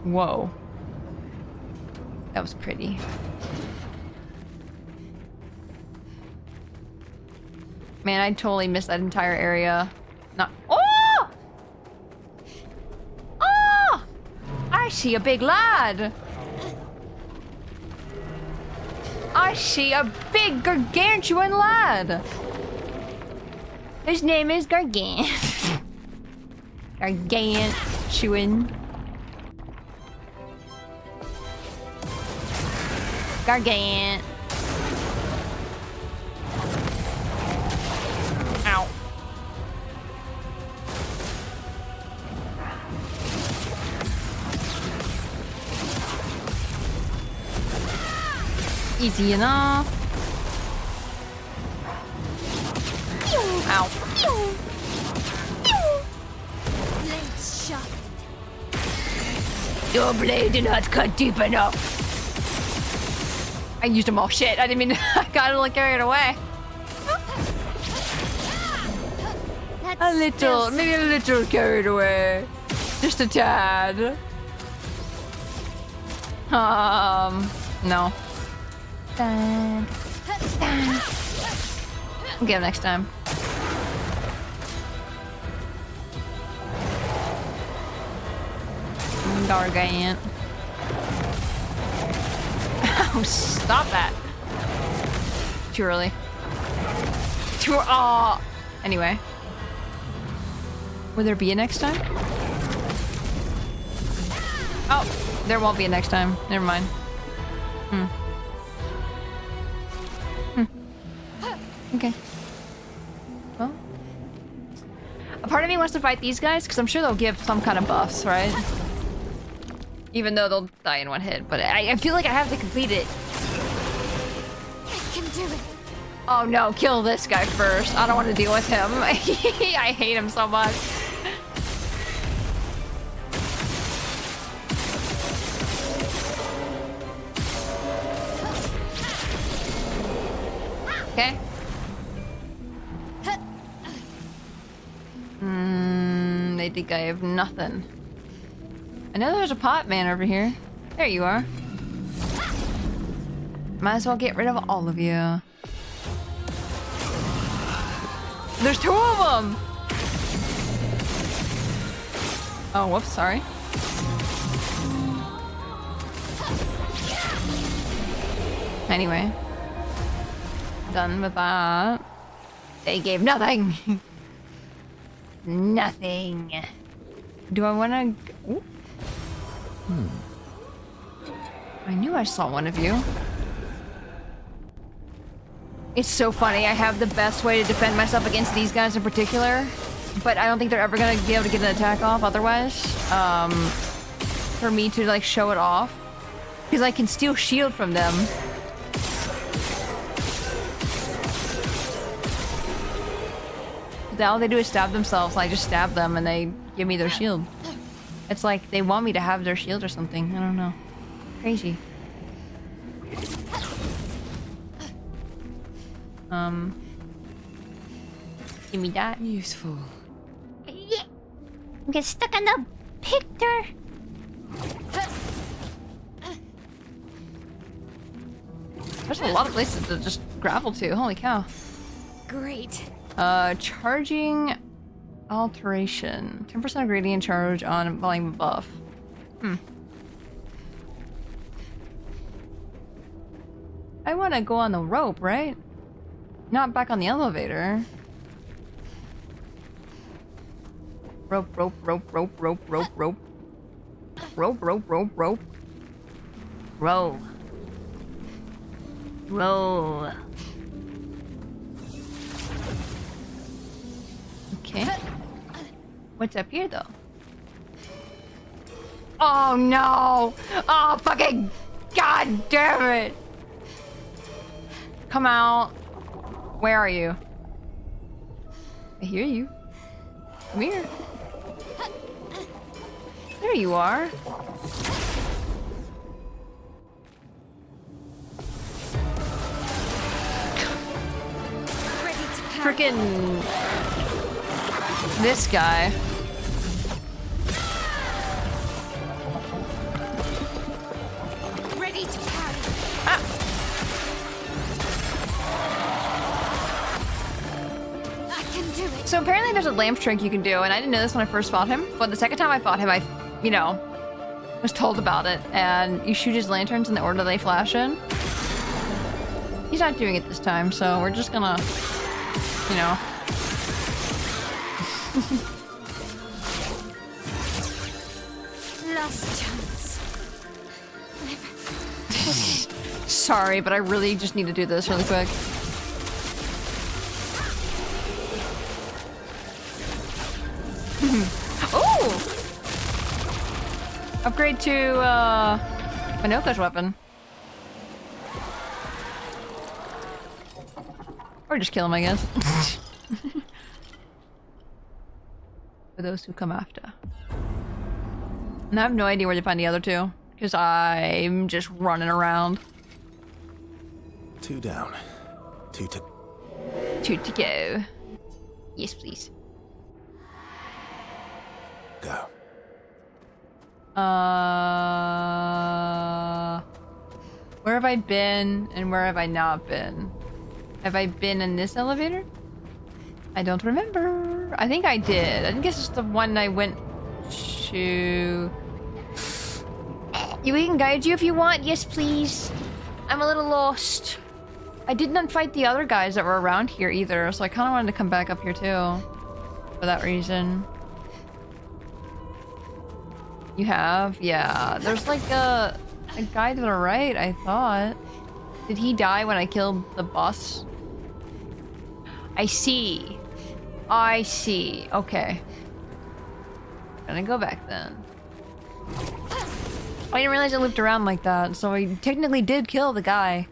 Whoa. That was pretty. Man, I totally missed that entire area. Not. Oh! Oh! I see a big lad. I see a big gargantuan lad. His name is Gargantuan. Gargant. easy enough. Ow. Blades sharp. Your blade did not cut deep enough. I used them all. Shit, I didn't mean I got like carried away. A little, maybe a little carried away. Just a tad. No. Dun. Dun. We'll get him next time. Gargant. Oh, stop that. Too early. Too anyway. Will there be a next time? Oh, there won't be a next time. Never mind. Okay. Well. A part of me wants to fight these guys, because I'm sure they'll give some kind of buffs, right? Even though they'll die in one hit, but I feel like I have to complete it. I can do it. Oh no, kill this guy first. I don't want to deal with him. I hate him so much. Okay. They think I have nothing. I know there's a pot man over here. There you are. Might as well get rid of all of you. There's 2 of them! Oh, whoops, sorry. Anyway. Done with that. They gave nothing! Nothing. Do I want to... I knew I saw one of you. It's so funny. I have the best way to defend myself against these guys in particular, but I don't think they're ever gonna be able to get an attack off otherwise. For me to like show it off, because I can steal shield from them. All they do is stab themselves. I just stab them and they give me their shield. It's like they want me to have their shield or something. I don't know. Crazy. Give me that. Useful. Yeah. Get stuck on the picture. There's a lot of places to just gravel to. Holy cow. Great. Charging alteration. 10% gradient charge on volume buff. I want to go on the rope, right? Not back on the elevator. Rope, rope, rope, rope, rope, rope, rope. Rope, rope, rope, rope. Row. Row. Okay. What's up here, though? Oh, no! Oh, fucking... God damn it! Come out. Where are you? I hear you. Come here. There you are. Frickin' this guy. Ready to parry. I can do it. So apparently there's a lamp trick you can do, and I didn't know this when I first fought him, but the second time I fought him, I, you know, was told about it, and you shoot his lanterns in the order they flash in. He's not doing it this time, so we're just gonna, you know. Last chance. Sorry, but I really just need to do this really quick. Oh! Upgrade to, Minoka's weapon. Or just kill him, I guess. For those who come after. And I have no idea where to find the other two. Because I'm just running around. 2 down. 2 to... 2 to go. Yes, please. Go. Where have I been and where have I not been? Have I been in this elevator? I don't remember. I think I did. I think this is the one I went to. We can guide you if you want. Yes, please. I'm a little lost. I did not fight the other guys that were around here either, so I kind of wanted to come back up here too. For that reason. You have? Yeah. There's like a guy to the right, I thought. Did he die when I killed the boss? I see. I see. Okay. Gonna go back then. I didn't realize I looped around like that, so I technically did kill the guy.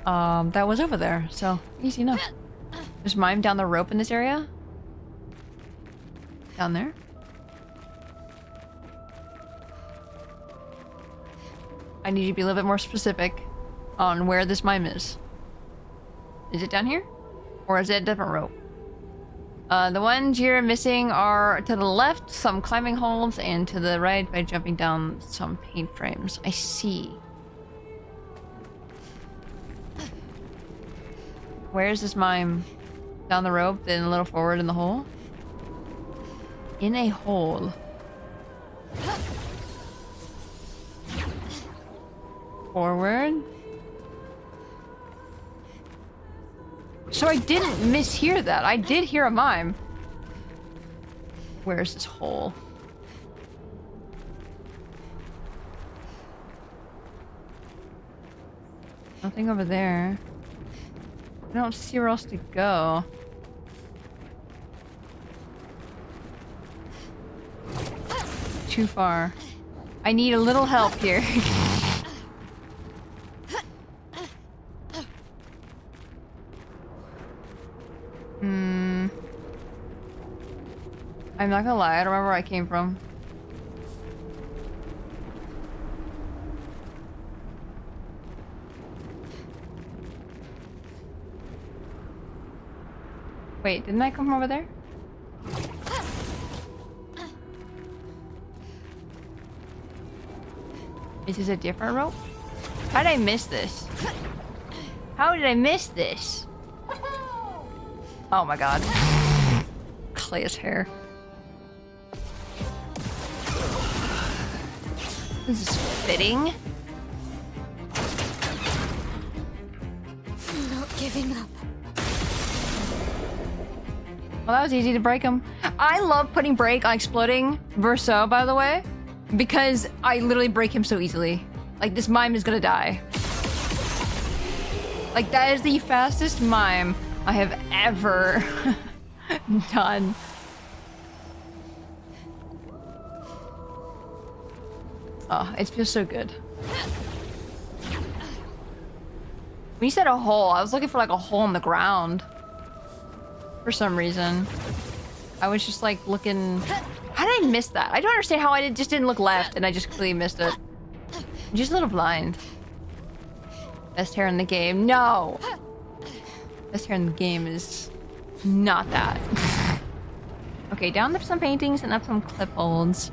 That was over there, so easy enough. There's mime down the rope in this area? Down there? I need you to be a little bit more specific on where this mime is. Is it down here? Or is it a different rope? The ones you're missing are to the left, some climbing holds, and to the right by jumping down some paint frames. I see. Where is this mime? Down the rope, then a little forward in the hole? In a hole. Forward. So I didn't mishear that. I did hear a mime. Where's this hole? Nothing over there. I don't see where else to go. Too far. I need a little help here. I'm not gonna lie, I don't remember where I came from. Wait, didn't I come from over there? Is this a different rope? How did I miss this? How did I miss this? Oh my god. Clay's hair. This is fitting. I'm not giving up. Well, that was easy to break him. I love putting break on exploding Verso, by the way, because I literally break him so easily. Like, this mime is gonna die. Like, that is the fastest mime I have ever done. Oh, it feels so good. When you said a hole, I was looking for like a hole in the ground. For some reason. I was just like looking... How did I miss that? I don't understand how I just didn't look left and I just completely missed it. I'm just a little blind. Best hair in the game. No! Best hair in the game is not that. Okay, down some paintings and up some clip holds.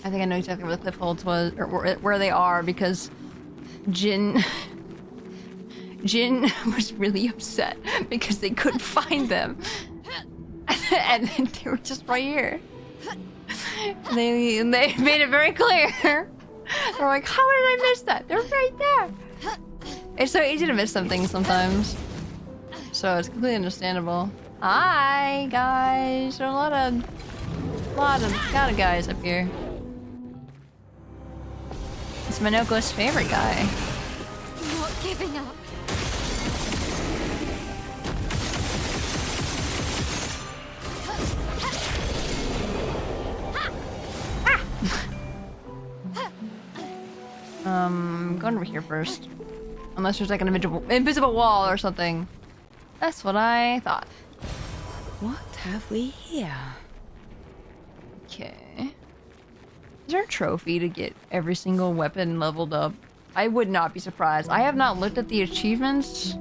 I think I know exactly where the cliff holds was, or where they are, because Jin was really upset because they couldn't find them, and they were just right here. They made it very clear. They're like, how did I miss that? They're right there. It's so easy to miss something sometimes, so it's completely understandable. Hi guys, there are a lot of guys up here. It's Minoko's favorite guy. I'm not giving up. Going over here first. Unless there's like an invisible wall or something. That's what I thought. What have we here? Okay. Is there a trophy to get every single weapon leveled up? I would not be surprised. I have not looked at the achievements.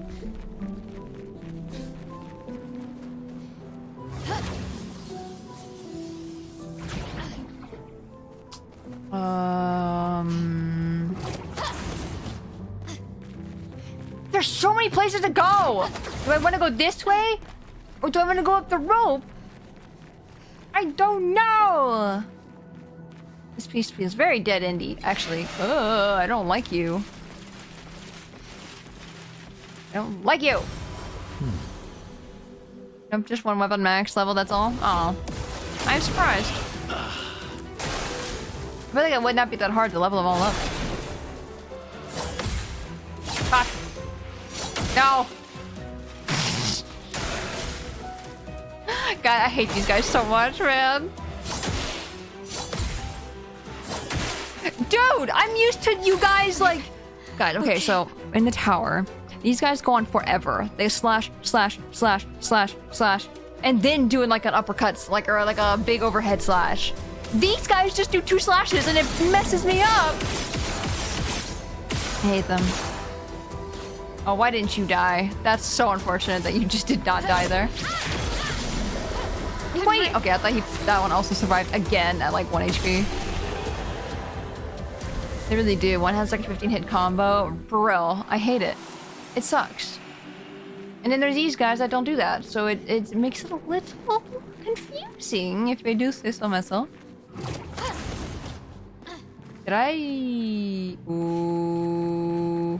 There's so many places to go! Do I want to go this way? Or do I want to go up the rope? I don't know! This piece feels very dead-endy, actually. I don't like you. I don't like you! Nope, just one weapon max level, that's all? Oh. I'm surprised. I feel like it would not be that hard to level them all up. Fuck. No! God, I hate these guys so much, man. Dude, I'm used to you guys, like... God, okay, so, in the tower, these guys go on forever. They slash, slash, slash, slash, slash, and then doing like an uppercut, like, or like a big overhead slash. These guys just do 2 slashes and it messes me up. I hate them. Oh, why didn't you die? That's so unfortunate that you just did not die there. Wait, okay, I thought that one also survived again at like 1 HP. They really do. One has like a 15 hit combo. Brill. I hate it. It sucks. And then there's these guys that don't do that, so it makes it a little confusing, if I do say so myself. Did I... Ooh...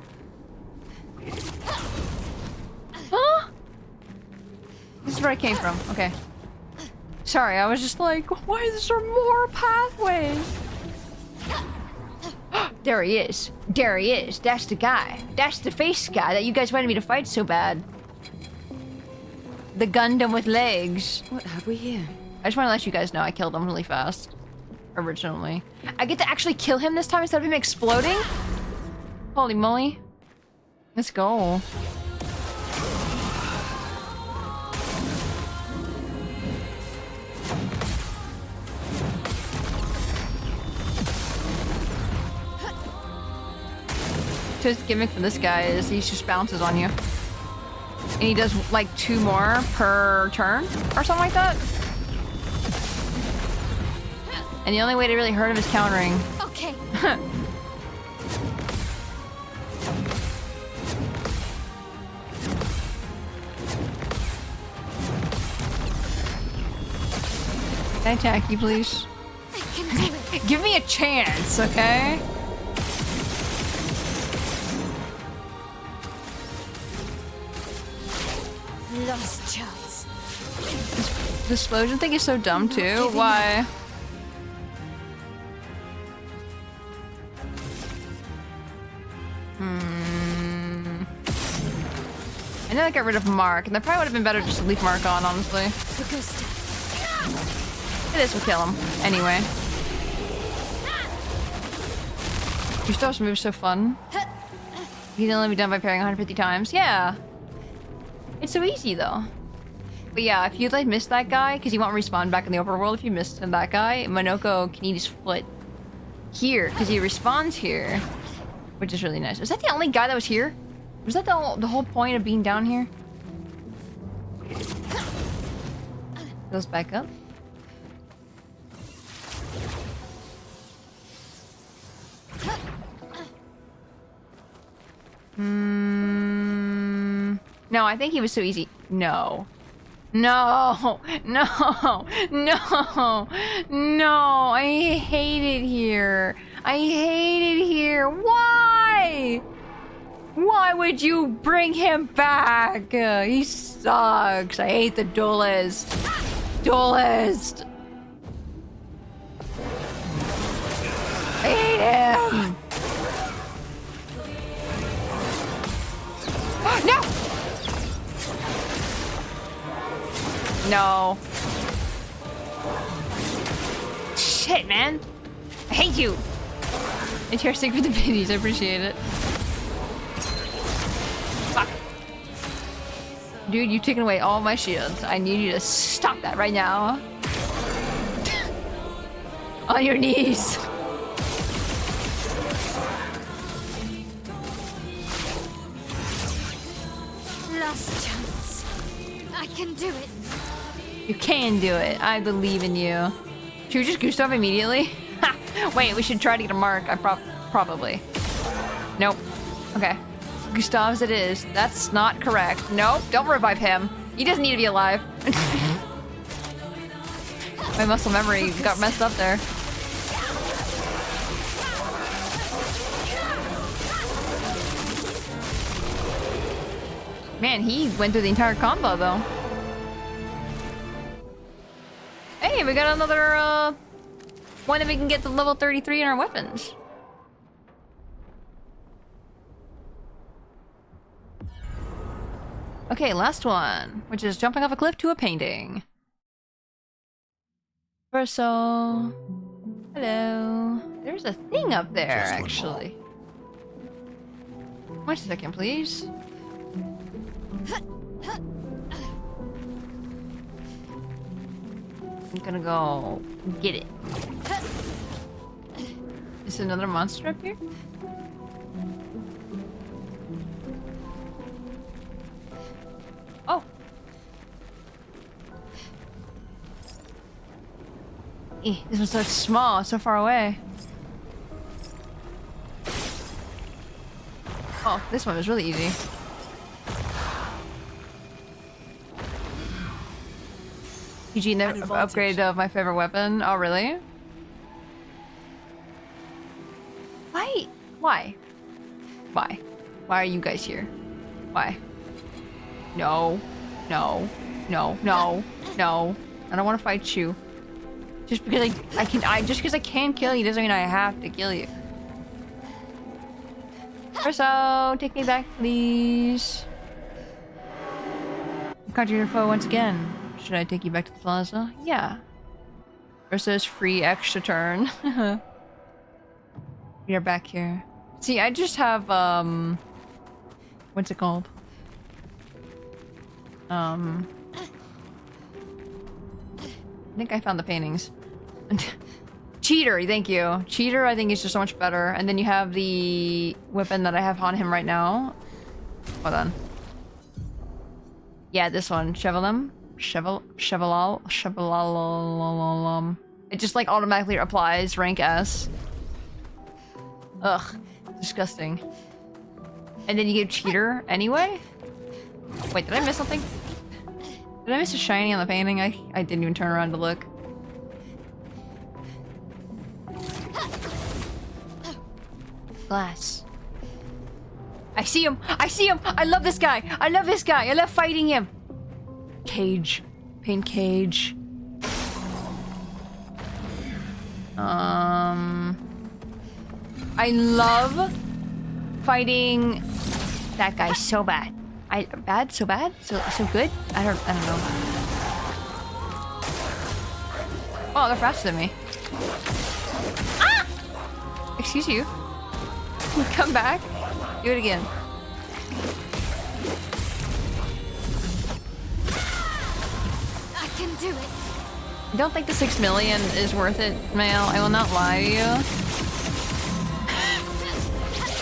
Huh? This is where I came from. Okay. Sorry, I was just like, why is there more pathways? There he is. There he is. That's the guy. That's the face guy that you guys wanted me to fight so bad. The Gundam with legs. What have we here? I just want to let you guys know I killed him really fast. Originally. I get to actually kill him this time instead of him exploding? Holy moly. Let's go. His gimmick for this guy is he just bounces on you. And he does like 2 more per turn or something like that. And the only way to really hurt him is countering. Okay. Can I attack you, please? I can do it. Give me a chance, okay? Last chance. The explosion thing is so dumb too. Why? I know I got rid of Mark, and that probably would have been better just to leave Mark on, honestly. This will kill him. Anyway. Your stuff's moves so fun. You can only be done by parrying 150 times. Yeah. It's so easy though. But yeah, if you like miss that guy, because you won't respawn back in the overworld if you missed that guy, Monoko can eat his foot here, because he respawns here. Which is really nice. Was that the only guy that was here? Was that the whole point of being down here? Goes back up. No, I think he was so easy. No. No. No. No. No. I hate it here. I hate it here. Why? Why would you bring him back? He sucks. I hate the duelist. Duelist. I hate him. No! No. Shit, man. I hate you. And tear stick for the biddies, I appreciate it. Fuck. Dude, you've taken away all my shields. I need you to stop that right now. On your knees. Last chance. I can do it. You can do it. I believe in you. Should we just Gustav immediately? Ha! Wait, we should try to get a mark. Probably. Nope. Okay. Gustav's it is. That's not correct. Nope. Don't revive him. He doesn't need to be alive. My muscle memory got messed up there. Man, he went through the entire combo though. Hey, we got another one that we can get to level 33 in our weapons. Okay, last one, which is jumping off a cliff to a painting. Verso. Hello. There's a thing up there, actually. One second, please. I'm gonna go get it. Is there another monster up here? Oh. This one's so small, so far away. Oh, this one was really easy. PG never upgrade of my favorite weapon. Oh, really? Why? Why? Why? Why are you guys here? Why? No. No. No. No. No. I don't want to fight you. Just because just because I can kill you doesn't mean I have to kill you. Verso, take me back, please. Encounter your foe once again. Should I take you back to the plaza? Yeah. Versus free extra turn. We are back here. See, I just have, what's it called? I think I found the paintings. Cheater, thank you. Cheater, I think is just so much better. And then you have the weapon that I have on him right now. Hold on. Yeah, this one. Chevalum. Chevalal. It just like automatically applies rank S. Ugh. Disgusting. And then you get cheater anyway? Wait, did I miss something? Did I miss a shiny on the painting? I didn't even turn around to look. Glass. I see him! I see him! I love this guy! I love this guy! I love fighting him! Cage. Paint cage. I love fighting that guy so bad. So bad? So good? I don't know. Oh, they're faster than me. Ah! Excuse you. Come back. Do it again. I can do it. I don't think the 6 million is worth it, Mail. I will not lie to you.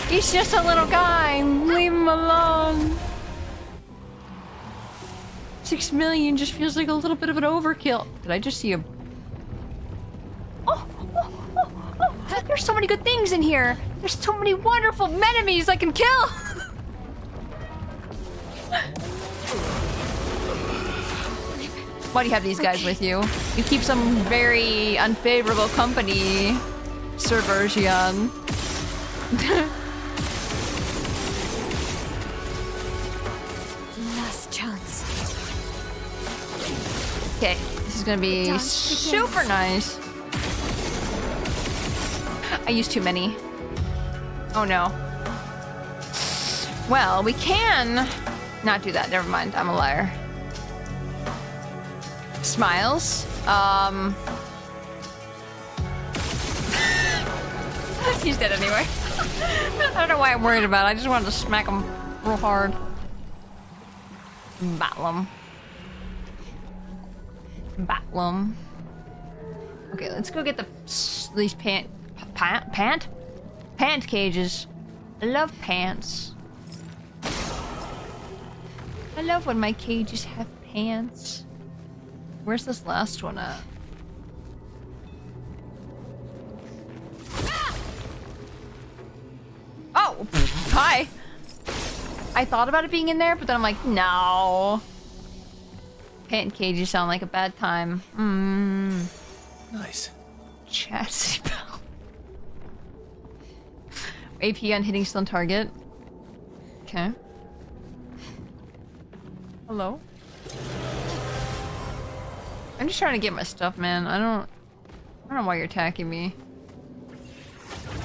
He's just a little guy. Leave him alone. 6 million just feels like a little bit of an overkill. Did I just see a... Oh, there's so many good things in here. There's so many wonderful enemies I can kill. Why do you have these guys with you? You keep some very unfavorable company, Sir Bergion. Last chance. Okay, this is gonna be super nice. I used too many. Oh no. Well, we can not do that. Never mind. I'm a liar. Smiles. He's dead anyway. I don't know why I'm worried about it. I just wanted to smack him real hard. Battle him. Battle him. Okay, let's go get these pant cages. I love pants. I love when my cages have pants. Where's this last one at? Oh! Hi! I thought about it being in there, but then I'm like, no. Pant cages sound like a bad time. Nice. Chastity belt. AP on hitting stun target. Okay. Hello? I'm just trying to get my stuff, man. I don't know why you're attacking me.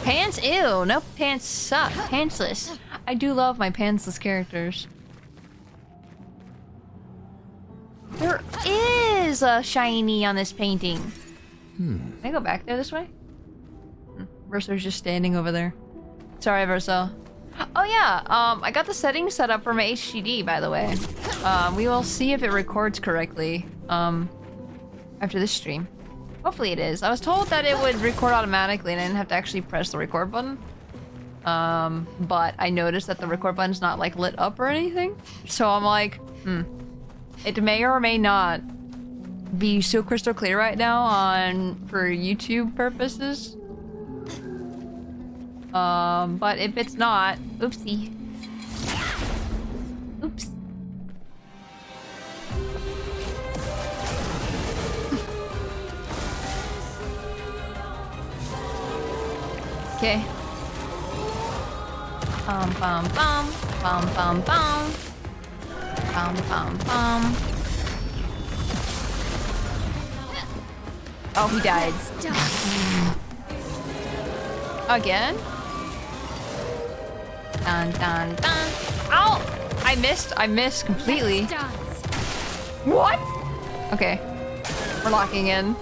Pants? Ew, no, pants suck. Pantsless. I do love my pantsless characters. There is a shiny on this painting. Can I go back there this way? Versa's just standing over there. Sorry, Versa. Oh yeah, I got the settings set up for my HDD, by the way. We will see if it records correctly, after this stream. Hopefully it is. I was told that it would record automatically and I didn't have to actually press the record button. But I noticed that the record button's not, like, lit up or anything. So I'm like, it may or may not be so crystal clear right now for YouTube purposes. But if it's not, oopsie. Oops. Okay. Bum bum bum bum bum bum bum bum bum. Oh, he died. Again? Dun dun dun. Ow! I missed completely. What? Okay. We're locking in.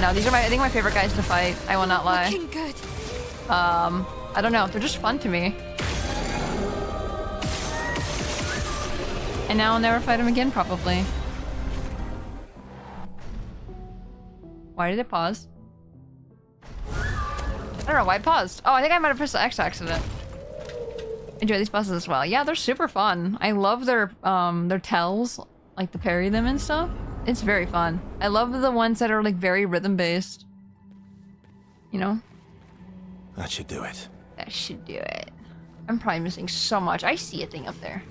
No, these are I think my favorite guys to fight. I will not lie. Looking good. I don't know. They're just fun to me. And now I'll never fight him again, probably. Why did it pause? I don't know why it paused. Oh, I think I might have pressed the X accident. Enjoy these bosses as well. Yeah, they're super fun. I love their tells, like to parry them and stuff. It's very fun. I love the ones that are like very rhythm based. You know? That should do it. That should do it. I'm probably missing so much. I see a thing up there.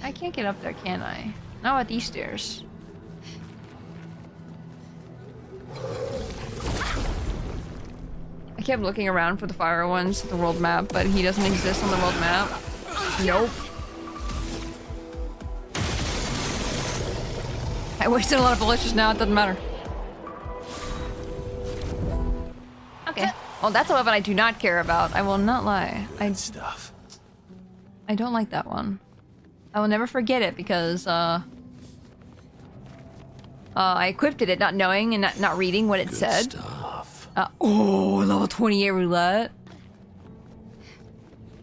I can't get up there, can I? Not with these stairs. I kept looking around for the fire ones, the world map, but he doesn't exist on the world map. Nope. I wasted a lot of bullets just now, it doesn't matter. Okay. Well, that's a weapon I do not care about. I will not lie. I don't like that one. I will never forget it because, I equipped it not knowing and not reading what it said. Oh, level 28 roulette.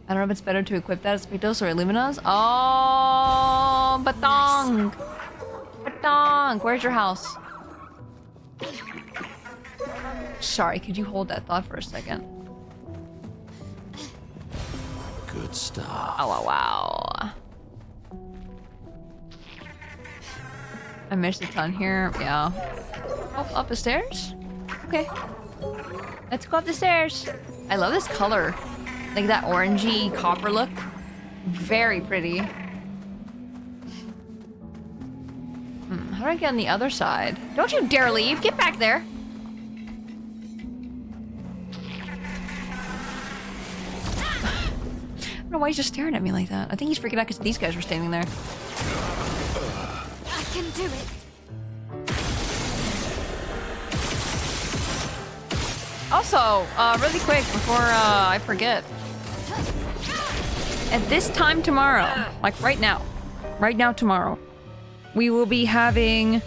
I don't know if it's better to equip that as Pitos or Illuminas. Oh, Batong! Batong! Where's your house? Sorry, could you hold that thought for a second? Good stuff. Oh, wow. I missed a ton here. Yeah. Oh, up the stairs? Okay. Let's go up the stairs. I love this color. Like that orangey copper look. Very pretty. How do I get on the other side? Don't you dare leave. Get back there. I don't know why he's just staring at me like that. I think he's freaking out because these guys were standing there. I can do it. Also, really quick before I forget. At this time tomorrow, like right now tomorrow, we will be having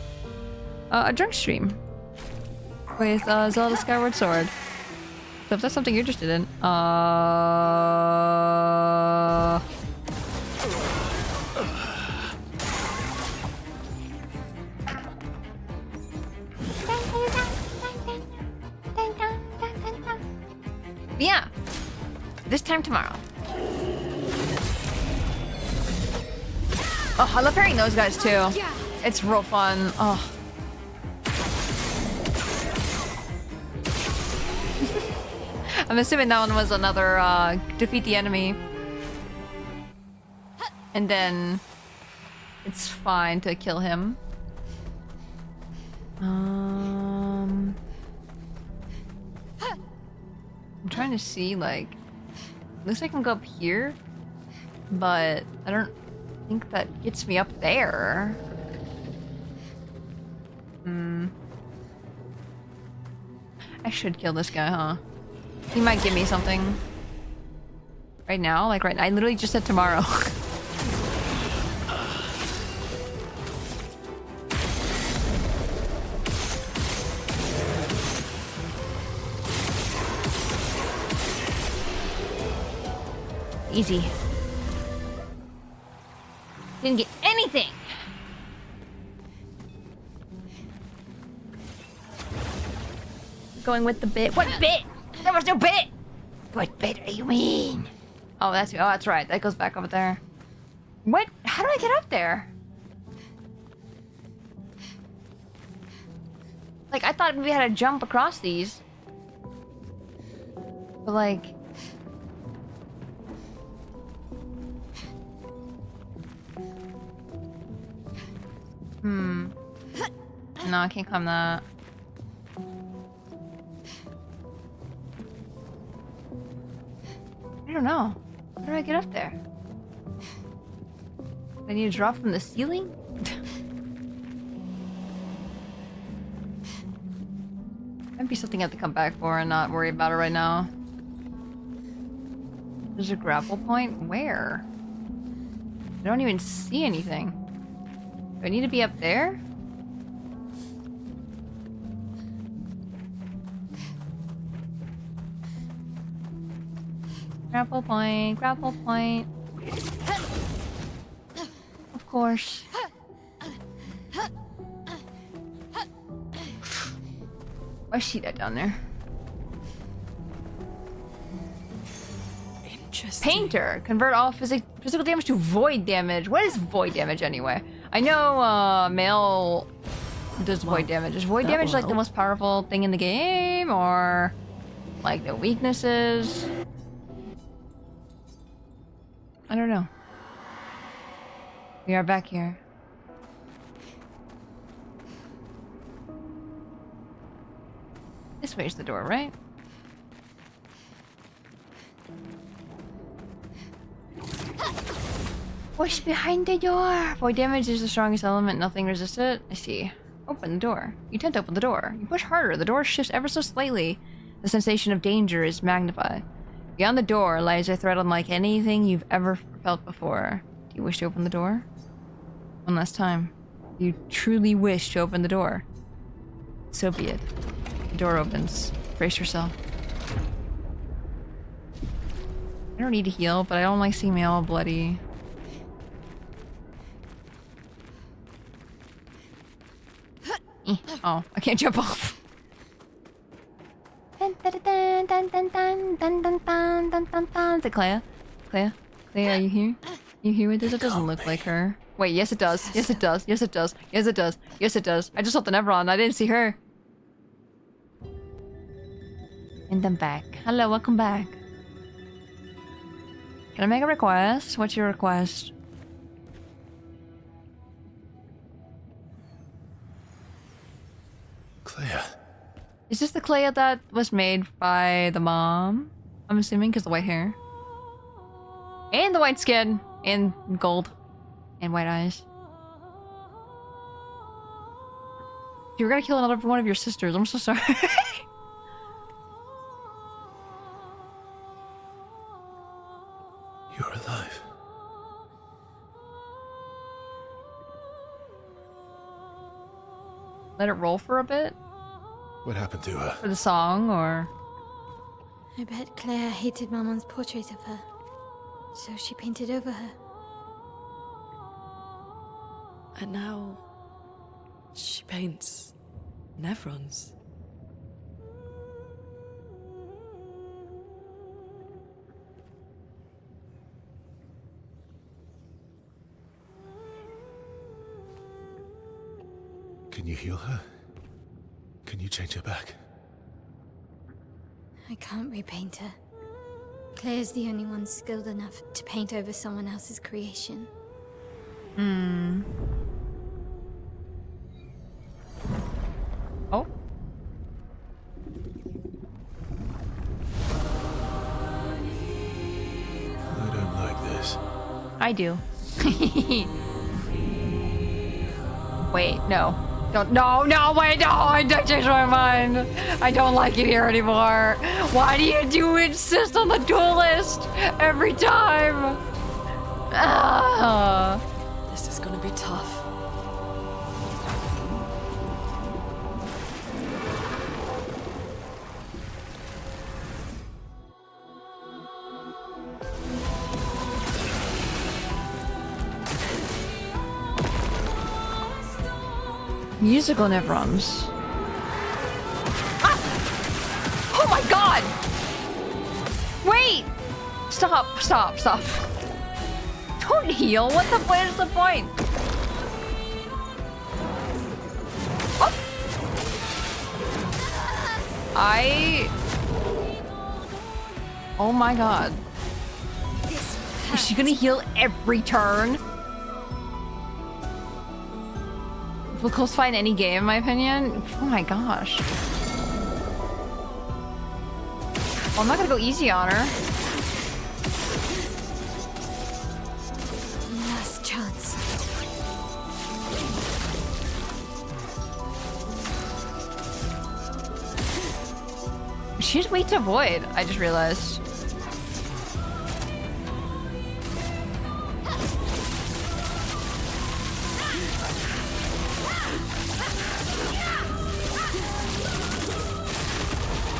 a drunk stream with Zelda Skyward Sword. So if that's something you're interested in, yeah, this time tomorrow. Oh, I love hearing those guys too. It's real fun. Oh. I'm assuming that one was another defeat the enemy. And then it's fine to kill him. I'm trying to see, like, looks like I can go up here, but I don't think that gets me up there. I should kill this guy, huh? He might give me something. Right now? Like right now? I literally just said tomorrow. Easy. Didn't get anything. Going with the bit. What bit? There was no bit. What bit do you mean? Oh, that's right. That goes back over there. What? How do I get up there? Like, I thought we had to jump across these. But like, no, I can't climb that. I don't know. How do I get up there? I need to drop from the ceiling? Might be something I have to come back for and not worry about it right now. There's a grapple point? Where? I don't even see anything. Do I need to be up there? Grapple point, grapple point. Of course. Why is she that down there? Interesting. Painter. Convert all physical damage to void damage. What is void damage anyway? I know male does void damage. Is void damage like the most powerful thing in the game, or like the weaknesses? I don't know. We are back here. This way is the door, right? What's behind the door? Void damage is the strongest element. Nothing resists it. I see. Open the door. You tend to open the door. You push harder. The door shifts ever so slightly. The sensation of danger is magnified. Beyond the door lies a threat unlike anything you've ever felt before. Do you wish to open the door? One last time. You truly wish to open the door. So be it. The door opens. Brace yourself. I don't need to heal, but I don't like seeing me all bloody. Oh, I can't jump off. Is it Clair? Clair? Clair, are you here? You here with this? It doesn't look like her. Wait, yes it does. Yes it does. Yes it does. Yes it does. Yes it does. I just saw the Nevron. I didn't see her. And then back. Hello, welcome back. Can I make a request? What's your request? Clair. Is this the Clair that was made by the mom? I'm assuming, because the white hair. And the white skin. And gold. And white eyes. You're gonna kill another one of your sisters. I'm so sorry. You're alive. let it roll for a bit? What happened to her? For the song, or? I bet Claire hated Maman's portrait of her, so she painted over her. And now she paints Nevrons. Can you heal her? Can you change her back? I can't repaint her. Claire's the only one skilled enough to paint over someone else's creation. Hmm. Oh. I don't like this. I do. Wait, no. Don't, no, wait, no, I changed my mind. I don't like it here anymore. Why do you insist on the duelist every time? This is gonna be tough. Musical Nevrons. Ah! Oh my god! Wait! Stop. Don't heal. What is the point? Oh. Oh my god. Is she gonna heal every turn? The close fight in any game, in my opinion. Oh my gosh. Well, I'm not gonna go easy on her. Last chance. She's weak to void, I just realized.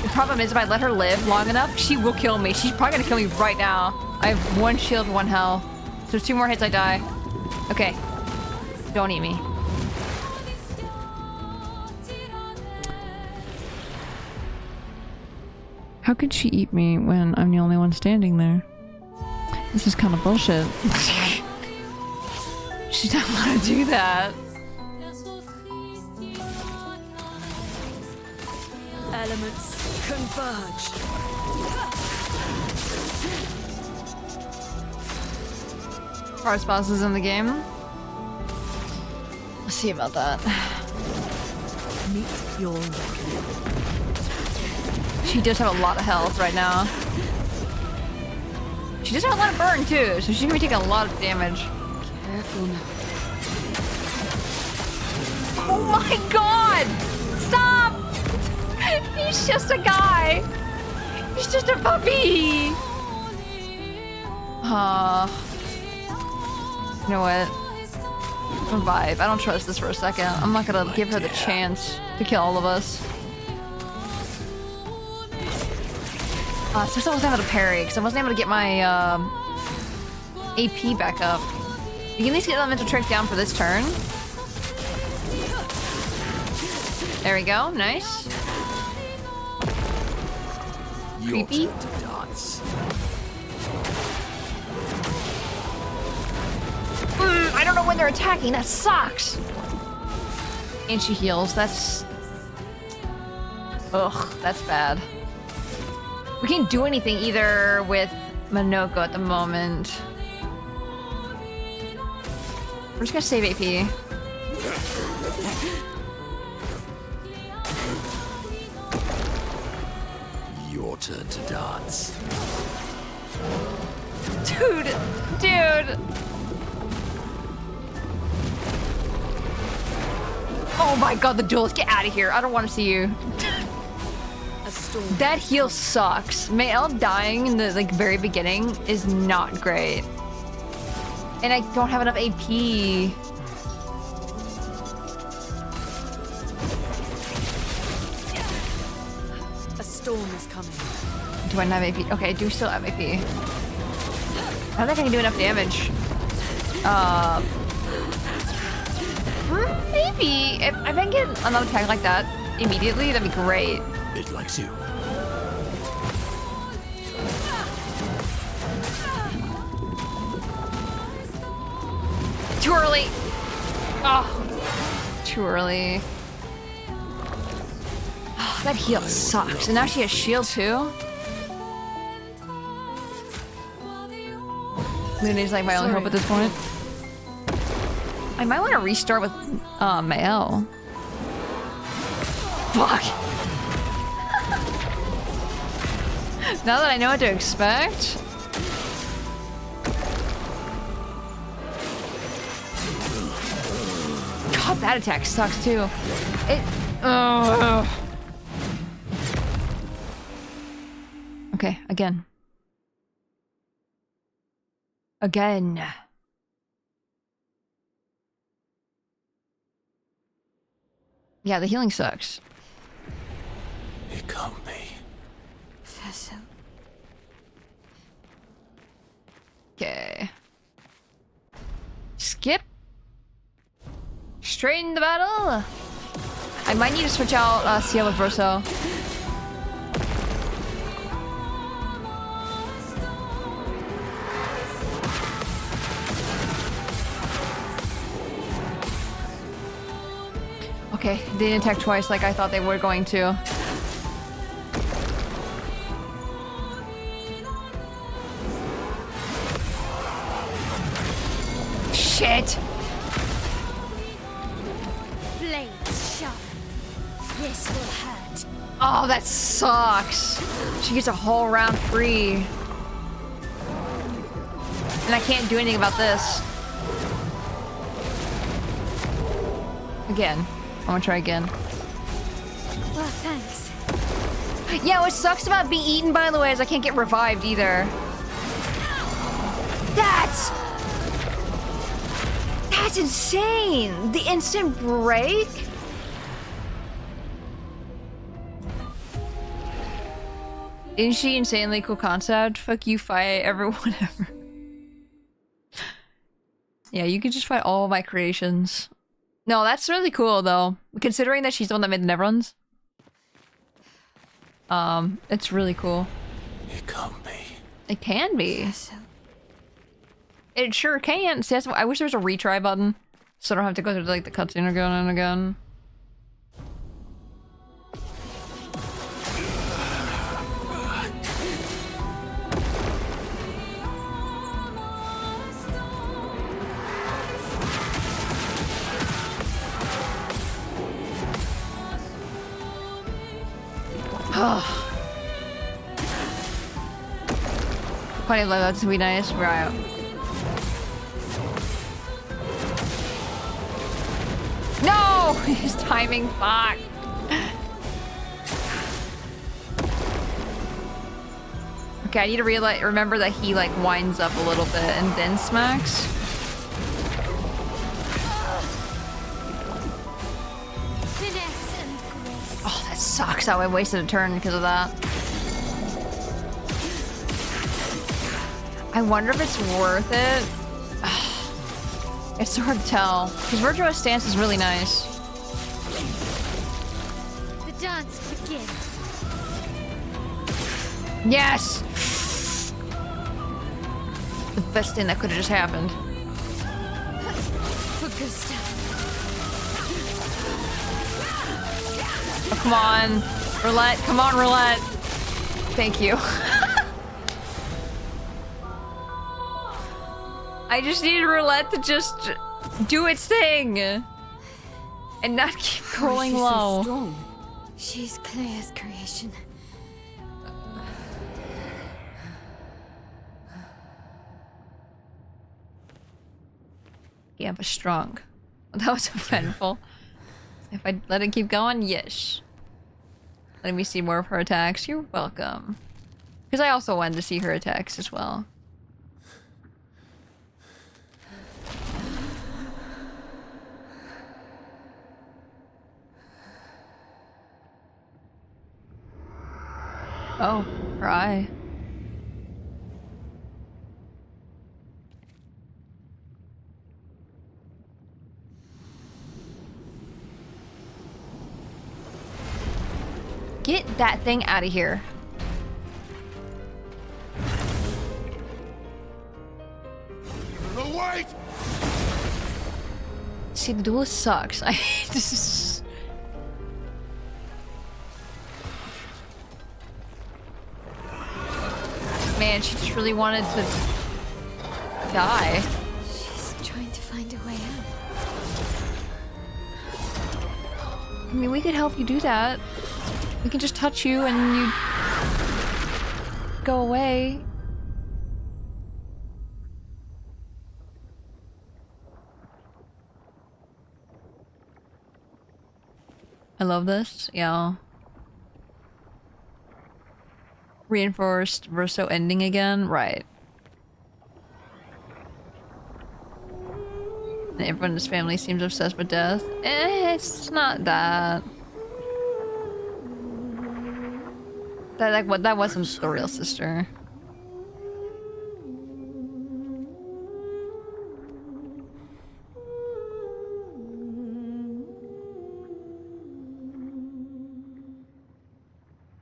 The problem is if I let her live long enough, she will kill me. She's probably gonna kill me right now. I have 1 shield, 1 health. So 2 more hits, I die. Okay. Don't eat me. How could she eat me when I'm the only one standing there? This is kind of bullshit. She doesn't want to do that. Elements converge. Hardest bosses in the game. Let's see about that. Meet your reckoning. She does have a lot of health right now. She does have a lot of burn too, so she's gonna be taking a lot of damage. Careful now. Oh my god! Stop! He's just a guy. He's just a puppy. You know what? Revive. I don't trust this for a second. I'm not gonna give her the chance to kill all of us. Since I wasn't able to parry, because I wasn't able to get my AP back up. You can at least get elemental trick down for this turn. There we go. Nice. Creepy. I don't know when they're attacking. That sucks. And she heals. That's... Ugh, that's bad. We can't do anything either with Monoko at the moment. We're just gonna save AP. Your turn to dance. Dude! Oh my god, the duelist, get out of here. I don't want to see you. That heal sucks. Mael dying in the very beginning is not great. And I don't have enough AP. storm is coming. Do I not have AP? Okay, I do still have AP. I don't think I can do enough damage. Maybe. If I can get another attack like that immediately, that'd be great. It likes you. Too early. Oh, too early. Oh, that heal sucks. And now she has shield too. Luna's like my only hope at this point. I might want to restart with Mael. Fuck. Now that I know what to expect. God, that attack sucks too. It. Okay, again. Again. Yeah, the healing sucks. It can't be. Verso. Okay. Skip. Straight into battle. I might need to switch out Ciel with Verso. Okay, they didn't attack twice like I thought they were going to. Shit! Blades sharp. This will hurt. Oh, that sucks. She gets a whole round free. And I can't do anything about this. Again. I'm gonna try again. Well, thanks. Yeah, what sucks about being eaten, by the way, is I can't get revived either. That's insane! The instant break? Isn't she insanely cool concept? Fuck you, fight everyone ever. Yeah, you can just fight all my creations. No, that's really cool though. Considering that she's the one that made the Neverons. It's really cool. It can't be. It can be. It sure can. See, I wish there was a retry button, so I don't have to go through like the cutscene again and again. Funny like that's be nice, right? No! His timing, fuck. Okay, I need to remember that he like winds up a little bit and then smacks. Oh, that sucks how I wasted a turn because of that. I wonder if it's worth it. It's so hard to tell. Because Virtuo's stance is really nice. The dance begins. Yes! The best thing that could have just happened. Oh, come on. Roulette. Come on, Roulette. Thank you. I just needed Roulette to just do its thing. And not keep going low. So strong? She's Claire's creation. Yeah, but strong. That was eventful. If I let it keep going, yes. Let me see more of her attacks. You're welcome. Because I also wanted to see her attacks as well. Oh, her eye. Get that thing out of here. No, wait! See, the duelist sucks. This is... Man, she just really wanted to die. She's trying to find a way out. I mean, we could help you do that. We can just touch you and you go away. I love this. Yeah. Reinforced Verso ending again? Right. And everyone in his family seems obsessed with death. It's not that. That wasn't the real sister.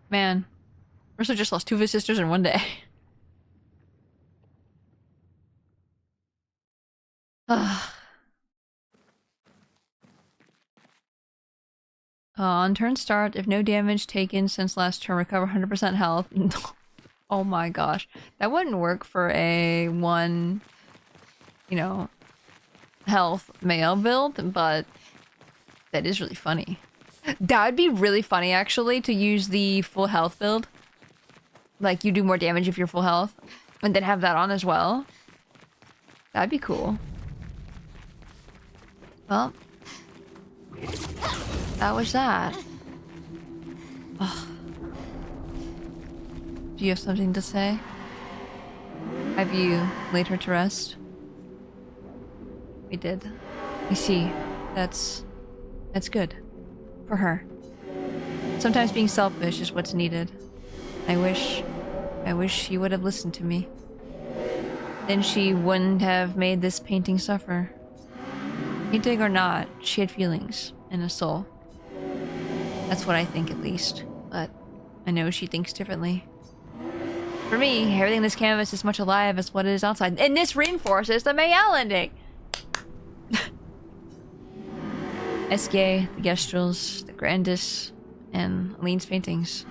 Man, Verso just lost 2 of his sisters in one day. On turn start, if no damage taken since last turn, recover 100% health. Oh my gosh. That wouldn't work for a 1, you know, health male build, but that is really funny. That would be really funny, actually, to use the full health build. Like, you do more damage if you're full health, and then have that on as well. That'd be cool. Well, that was that. Ugh. Do you have something to say? Have you laid her to rest? We did. You see, that's good. For her. Sometimes being selfish is what's needed. I wish she would have listened to me. Then she wouldn't have made this painting suffer. Painting or not, she had feelings and a soul. That's what I think, at least. But I know she thinks differently. For me, everything in this canvas is much alive as what it is outside. And this reinforces the Mayel ending! Esquire, the Gestrels, the Grandis, and Aline's paintings.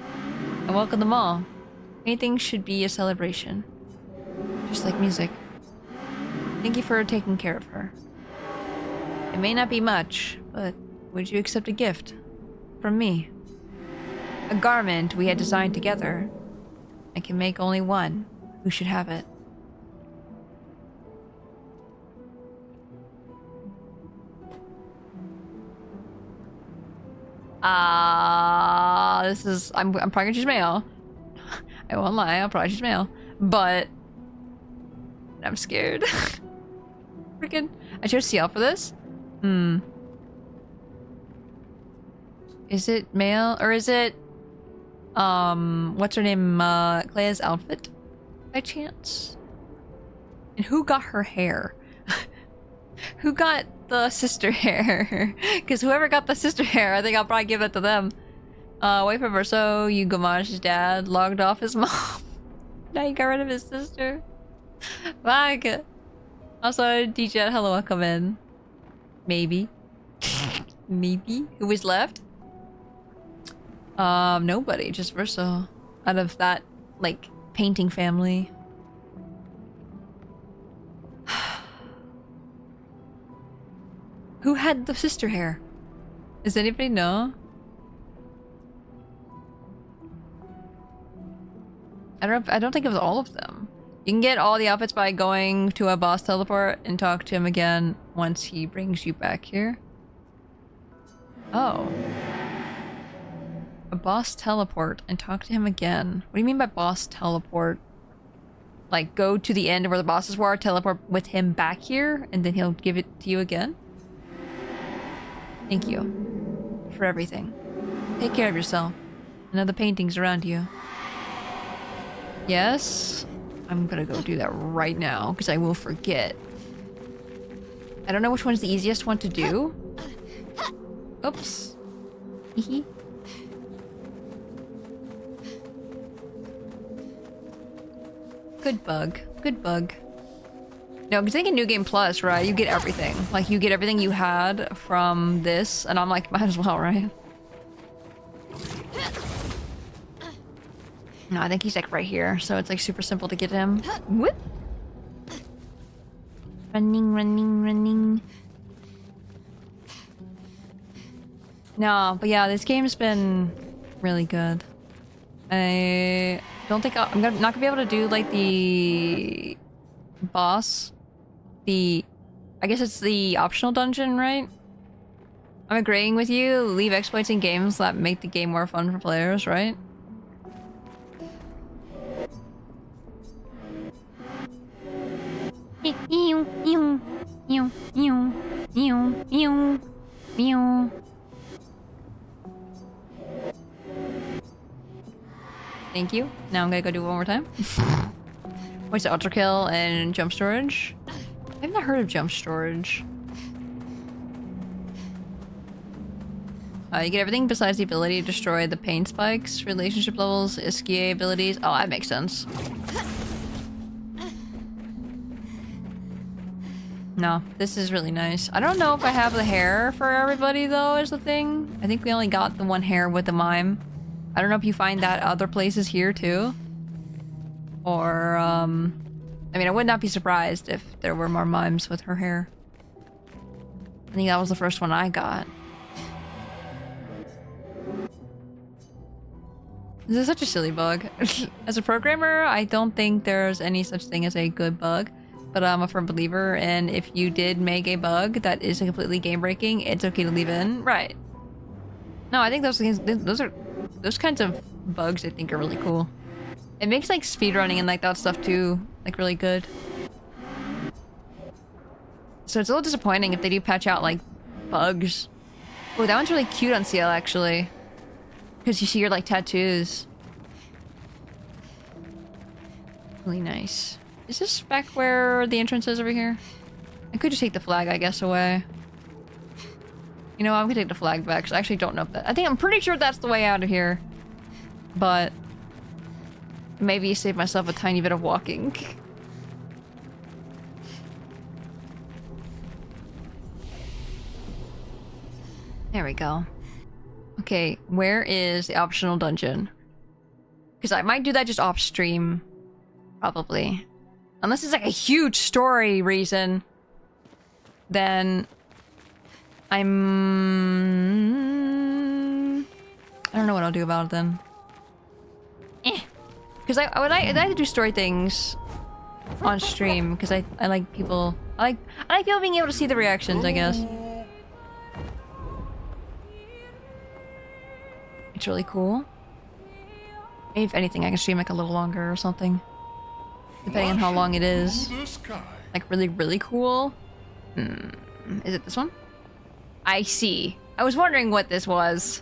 I welcome them all. Paintings should be a celebration. Just like music. Thank you for taking care of her. It may not be much, but would you accept a gift? From me? A garment we had designed together. I can make only one. Who should have it? This is... I'm probably gonna choose male. I won't lie, I'll probably choose male. But... I'm scared. Freaking... I chose CL for this? Is it male? Or is it... what's her name? Claire's outfit? By chance? And who got her hair? Who got the sister hair? Because whoever got the sister hair, I think I'll probably give it to them. Wait for Verso, you Gamage's dad logged off his mom. Now he got rid of his sister. Fuck. Also, DJ, hello, welcome in. Maybe. Maybe. Who was left? Nobody, just Verso. Out of that, like, painting family. Who had the sister hair? Does anybody know? I don't think it was all of them. You can get all the outfits by going to a boss teleport and talk to him again once he brings you back here. Oh. A boss teleport and talk to him again. What do you mean by boss teleport? Like, go to the end of where the bosses were, teleport with him back here, and then he'll give it to you again? Thank you. For everything. Take care of yourself. And of the paintings around you. Yes. I'm gonna go do that right now because I will forget. I don't know which one's the easiest one to do. Oops. Hee. Good bug. Good bug. No, because I think in New Game Plus, right, you get everything. Like, you get everything you had from this, and I'm like, might as well, right? No, I think he's like right here, so it's like super simple to get him. Whoop! Running, running, running. No, but yeah, this game's been really good. I don't think I'm not gonna be able to do like the boss. I guess it's the optional dungeon, right? I'm agreeing with you. Leave exploits in games that make the game more fun for players, right? Thank you. Now I'm gonna go do it one more time. What's the ultra kill and jump storage? I've not heard of jump storage. You get everything besides the ability to destroy the pain spikes, relationship levels, Iskie abilities. Oh, that makes sense. No, this is really nice. I don't know if I have the hair for everybody though, is the thing. I think we only got the one hair with the mime. I don't know if you find that other places here too. Or, I mean, I would not be surprised if there were more mimes with her hair. I think that was the first one I got. This is such a silly bug. As a programmer, I don't think there's any such thing as a good bug. But I'm a firm believer, and if you did make a bug that is completely game-breaking, it's okay to leave in. Right. No, I think those kinds of bugs I think are really cool. It makes like speedrunning and like that stuff too, like really good. So it's a little disappointing if they do patch out like bugs. Oh, that one's really cute on CL actually. Because you see your like tattoos. Really nice. Is this back where the entrance is over here? I could just take the flag, I guess, away. You know, I'm gonna take the flag back because I actually don't know if that. I'm pretty sure that's the way out of here. But maybe save myself a tiny bit of walking. There we go. Okay, where is the optional dungeon? Because I might do that just off stream. Probably. Unless it's like a huge story reason. Then I don't know what I'll do about it then. Because I like to do story things on stream because I like people. I like people being able to see the reactions, I guess. It's really cool. Maybe if anything, I can stream like a little longer or something. Depending on how long it is. Like really, really cool. Is it this one? I see. I was wondering what this was.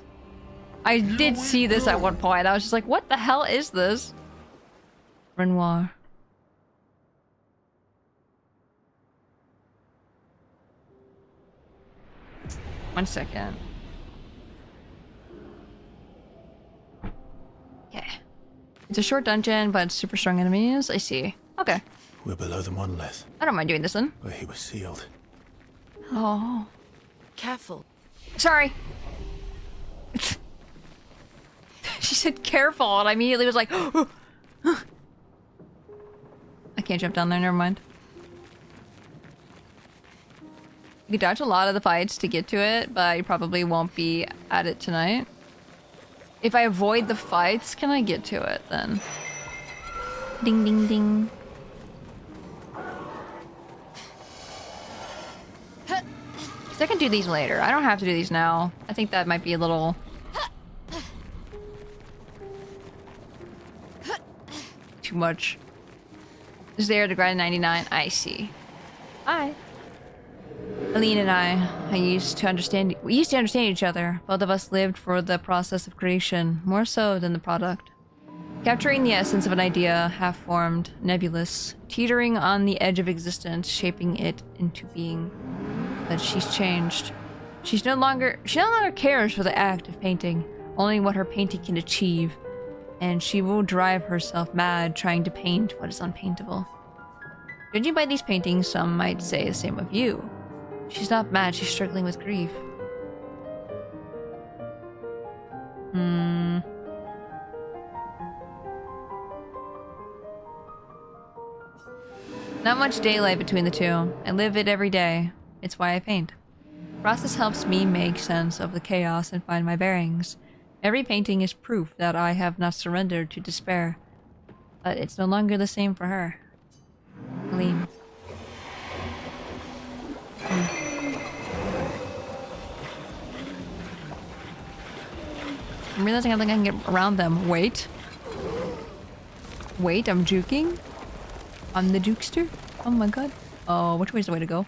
I did see this at one point. I was just like, what the hell is this? Renoir. One second. Okay. It's a short dungeon, but super strong enemies. I see. Okay. We're below the monolith, I don't mind doing this then. where he was sealed. Oh. Careful. Sorry. She said careful, and I immediately was like, I can't jump down there, never mind. You can dodge a lot of the fights to get to it, but you probably won't be at it tonight. If I avoid the fights, can I get to it then? Ding ding ding. I can do these later. I don't have to do these now. I think that might be a little... too much. Is there to grind 99? I see. Hi. Aline and we used to understand each other. Both of us lived for the process of creation, more so than the product. Capturing the essence of an idea, half-formed, nebulous, teetering on the edge of existence, shaping it into being. But she's changed. She no longer cares for the act of painting, only what her painting can achieve, and she will drive herself mad trying to paint what is unpaintable. Judging by these paintings, some might say the same of you. She's not mad, she's struggling with grief. Not much daylight between the two. I live it every day. It's why I paint. The process helps me make sense of the chaos and find my bearings. Every painting is proof that I have not surrendered to despair. But it's no longer the same for her. Lean. I'm realizing I think I can get around them. Wait. Wait, I'm juking? I'm the jukester? Oh my god. Oh, which way is the way to go?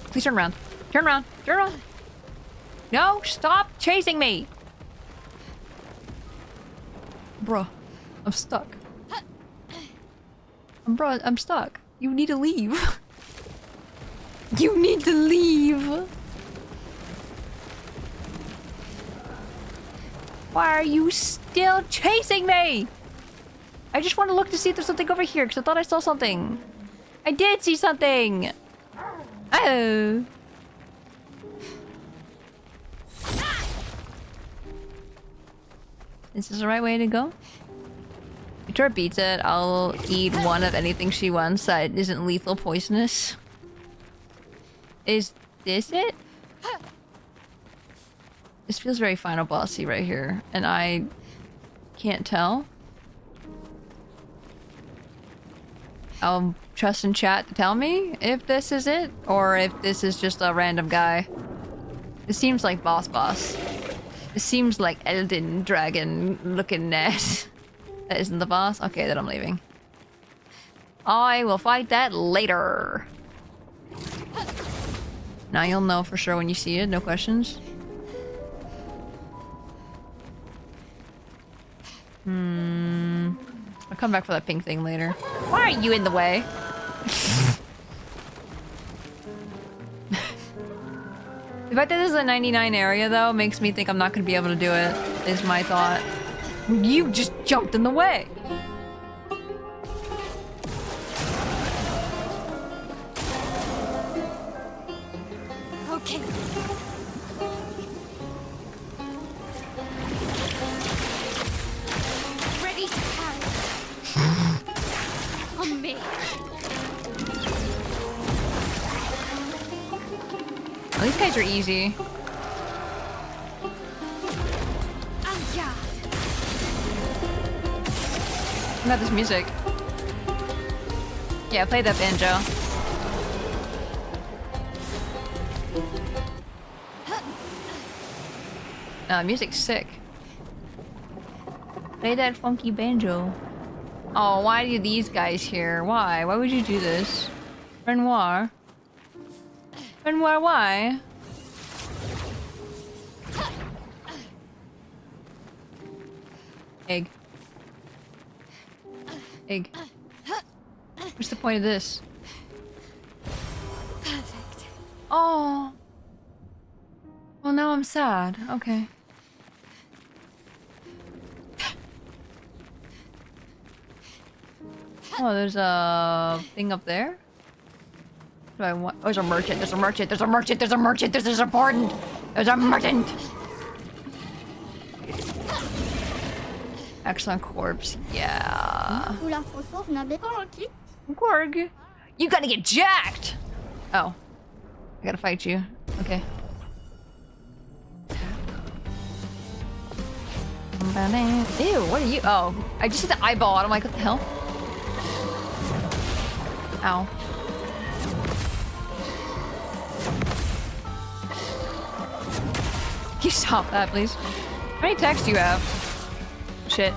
Please turn around. Turn around. Turn around. No, stop chasing me. Bruh, I'm stuck. Bruh, I'm stuck. You need to leave. You need to leave. Why are you still chasing me? I just want to look to see if there's something over here because I thought I saw something. I did see something. Oh. Is this the right way to go? If Tora beats it, I'll eat one of anything she wants that isn't lethal poisonous. Is this it? This feels very final bossy right here, and I can't tell. I'll trust in chat to tell me if this is it, or if this is just a random guy. It seems like boss. It seems like Elden Dragon looking net. That isn't the boss? Okay, then I'm leaving. I will fight that later. Now you'll know for sure when you see it, no questions. I'll come back for that pink thing later. Why are you in the way? The fact that this is a 99 area though makes me think I'm not gonna be able to do it, is my thought. You just jumped in the way! Okay. Ready to carry. On me. Oh, these guys are easy. What about this music? Yeah, play that banjo. Music's sick. Play that funky banjo. Oh, why do these guys here? Why? Why would you do this? Renoir? Renoir, why? Egg. Egg. What's the point of this? Perfect. Oh. Well, now I'm sad. Okay. Oh, there's a thing up there. What do I want? Oh, there's a merchant. There's a merchant. There's a merchant. There's a merchant. There's a merchant. There's a merchant. Excellent corpse. Yeah. Gorg. You gotta get jacked. Oh. I gotta fight you. Okay. Ew, what are you? Oh, I just hit the eyeball and I'm like, what the hell? Ow. Can you stop that, please? How many attacks do you have? Shit.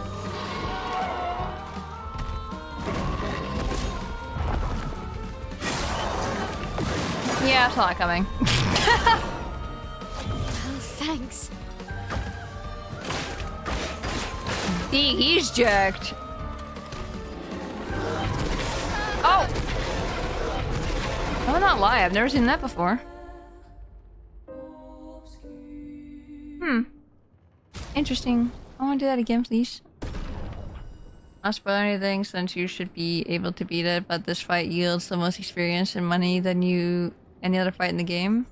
Yeah, I saw that coming. Oh, thanks. See, he's jacked. Oh! I'm not lie, I've never seen that before. Interesting. I want to do that again, please. Not spoil anything since you should be able to beat it, but this fight yields the most experience and money than any other fight in the game.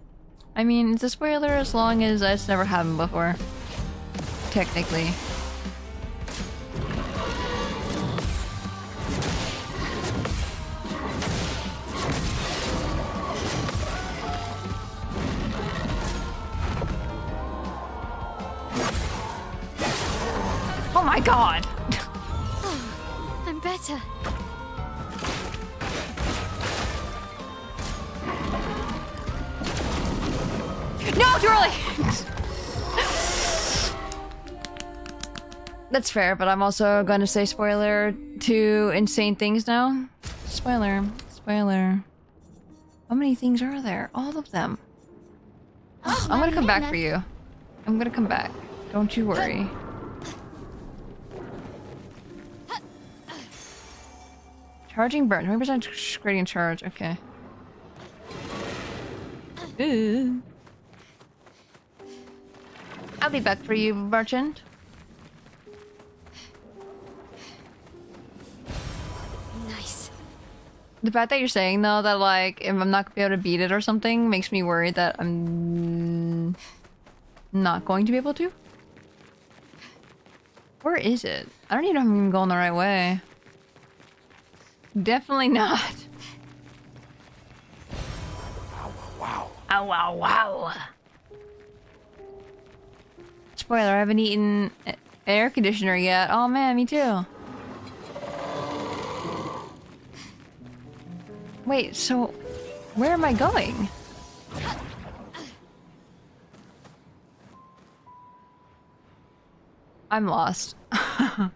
I mean, it's a spoiler as long as it's never happened before. Technically. Oh my god! Oh, I'm better. No, too early! That's fair, but I'm also going to say spoiler to insane things now. Spoiler. Spoiler. How many things are there? All of them. Oh, I'm gonna come back for you. I'm gonna come back. Don't you worry. Charging burn. 20% gradient charge. Okay. Ooh. I'll be back for you, merchant. Nice. The fact that you're saying though that like if I'm not gonna be able to beat it or something makes me worried that I'm not going to be able to. Where is it? I don't even know if I'm even going the right way. Definitely not. Wow. Ow, wow, wow. Spoiler, I haven't eaten air conditioner yet. Oh man, me too. Wait, so where am I going? I'm lost. I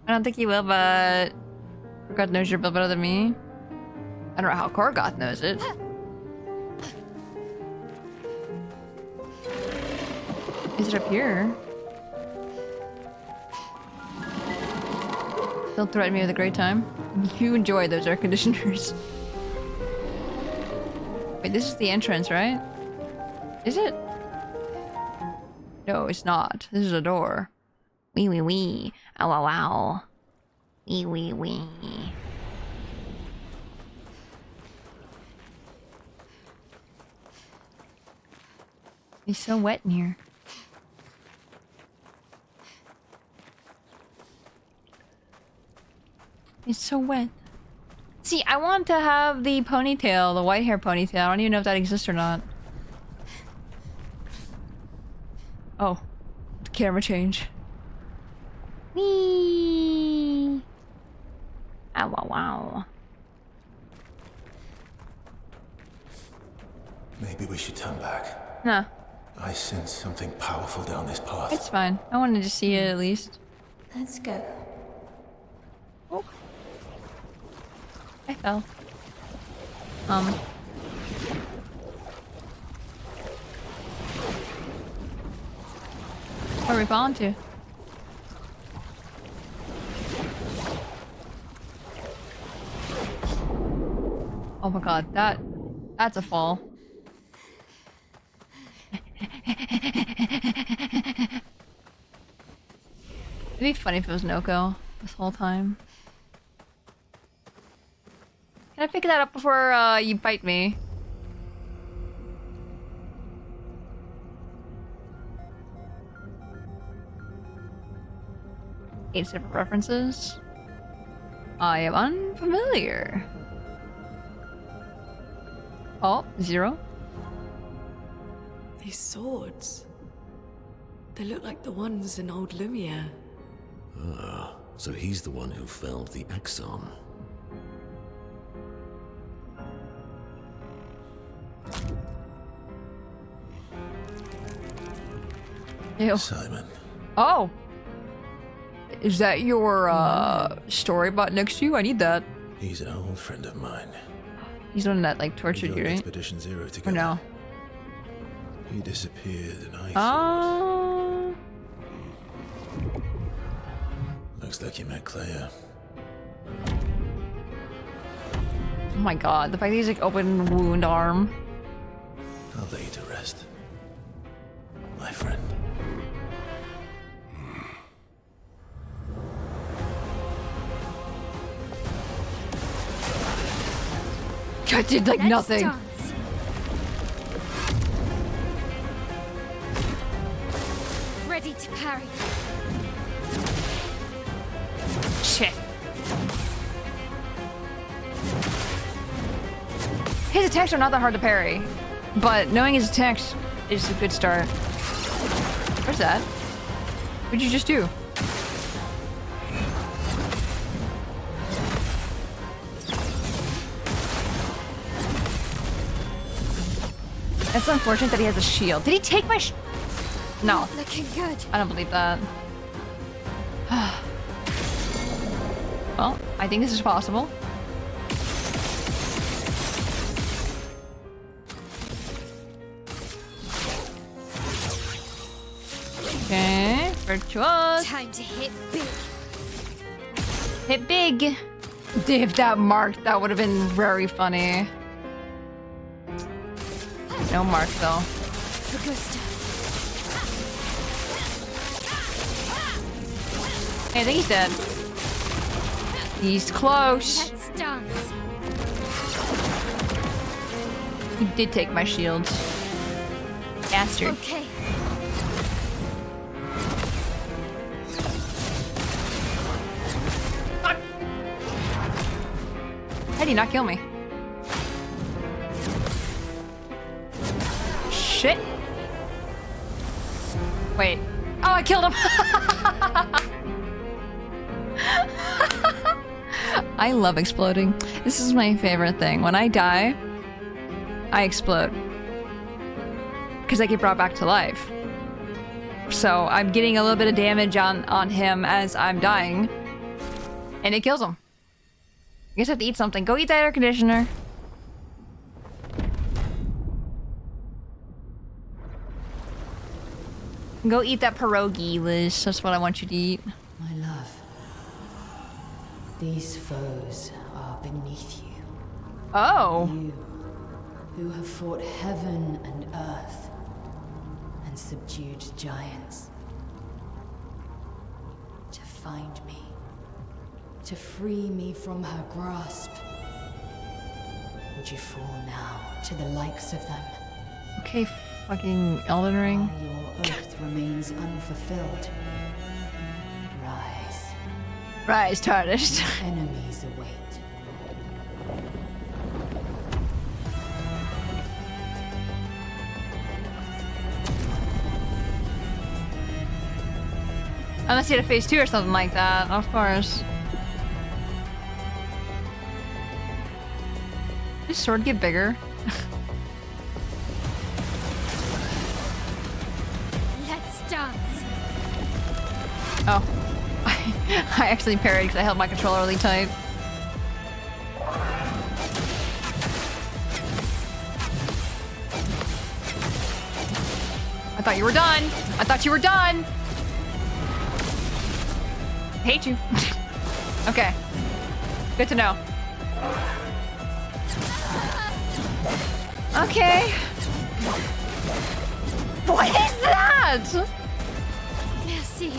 don't think he will, but Korgoth knows your build better than me. I don't know how Korgoth knows it. Is it up here? Don't threaten me with a great time. You enjoy those air conditioners. Wait, this is the entrance, right? Is it? No, it's not. This is a door. Wee wee wee. Ow wow wow. Wee wee wee. It's so wet in here. It's so wet. See, I want to have the ponytail, the white hair ponytail. I don't even know if that exists or not. Oh, the camera change. Whee! Ow, wow, wow. Maybe we should turn back. Nah. I sense something powerful down this path. It's fine. I wanted to see it at least. Let's go. Oh. I fell. Where are we falling to? Oh my god, that's a fall. It'd be funny if it was Noko this whole time. Can I pick that up before you bite me? Eight separate references. I am unfamiliar. Oh, 0. These swords. They look like the ones in old Lumiere. Ah, so he's the one who felled the Exxon. Ew. Simon. Oh! Is that your, story bot next to you? I need that. He's an old friend of mine. He's the one that, like, tortured We you, go right? Expedition 0 together. Or no? He disappeared and I Oh. Looks like you met Claire. Oh my god, the fact that he's like open wound arm. I'll lay you to rest, my friend. I did like nothing. Dance. Ready to parry. Shit. His attacks are not that hard to parry, but knowing his attacks is a good start. Where's that? What'd you just do? It's unfortunate that he has a shield. Did he take my No. Looking good. I don't believe that. Well, I think this is possible. Okay, virtuous. Time to hit big. Hit big. If that marked, that would have been very funny. No mark though. Hey, I think he's dead. He's close. Let's dance. He did take my shield. Bastard. Okay. How did he not kill me? Shit. Wait. Oh, I killed him. I love exploding. This is my favorite thing. When I die, I explode. Because I get brought back to life. So I'm getting a little bit of damage on him as I'm dying. And it kills him. I guess I have to eat something. Go eat that air conditioner. Go eat that pierogi, Liz. That's what I want you to eat. My love, these foes are beneath you. Oh. You, who have fought heaven and earth and subdued giants. To find me, to free me from her grasp. Would you fall now to the likes of them? Okay, fucking Elden Ring. While your oath remains unfulfilled. Rise. Rise, tarnished. Enemies await. Unless you had a phase 2 or something like that, of course. Did his sword get bigger? Let's dance. Oh. I actually parried because I held my controller really tight. I thought you were done. I thought you were done. Hate you. Okay. Good to know. Okay. What is that? Merci.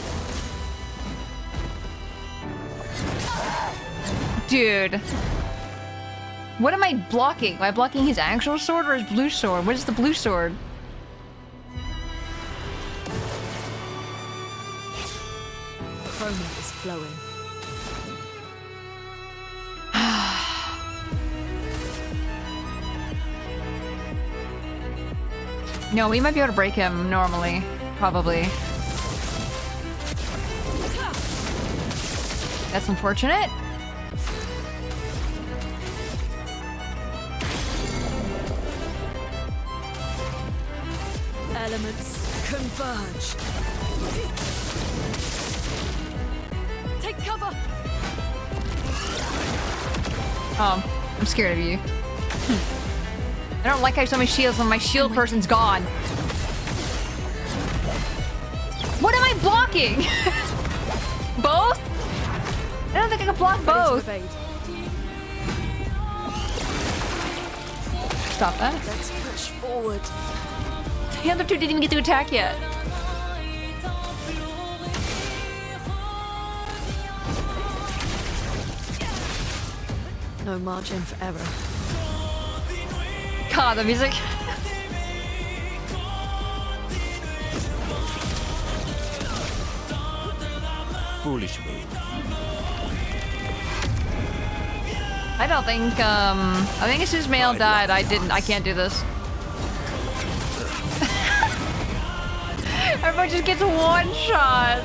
Dude. What am I blocking? Am I blocking his actual sword or his blue sword? What is the blue sword? Chroma is flowing. No, we might be able to break him normally. Probably. That's unfortunate. Elements converge. Take cover. I'm scared of you. I don't like how so many shields when my shield person's gone. What am I blocking? Both? don't think I can block both. Stop that. Let's push forward. The other two didn't even get to attack yet. No margin for error. God, the music. Foolish move. I don't think, I think as soon as Mail died, I can't do this. Everyone just gets one shot.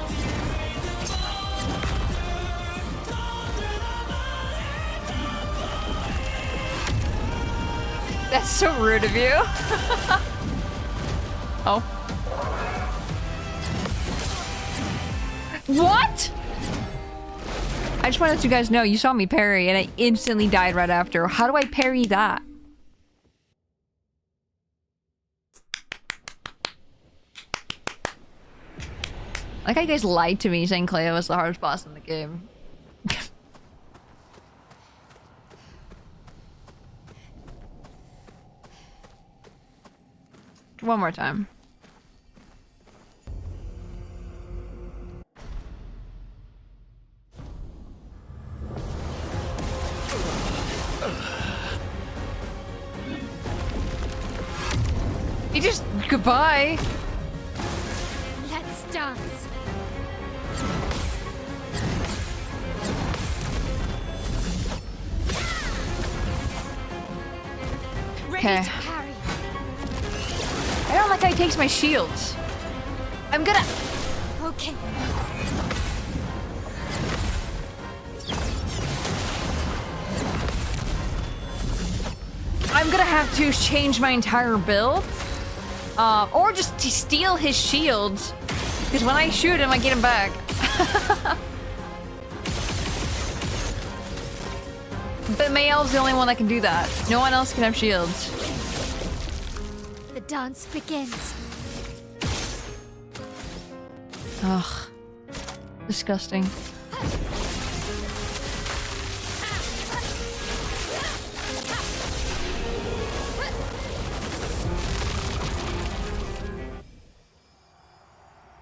That's so rude of you. Oh. What? I just want to let you guys know, you saw me parry and I instantly died right after. How do I parry that? Like how you guys lied to me saying Clair was the hardest boss in the game. One more time. You just goodbye. Let's dance. Okay. I don't like how he takes my shields. I'm gonna. Okay. I'm gonna have to change my entire build. Or just to steal his shields. Because when I shoot him, I get him back. But Mayel's the only one that can do that. No one else can have shields. The dance begins. Ugh. Disgusting.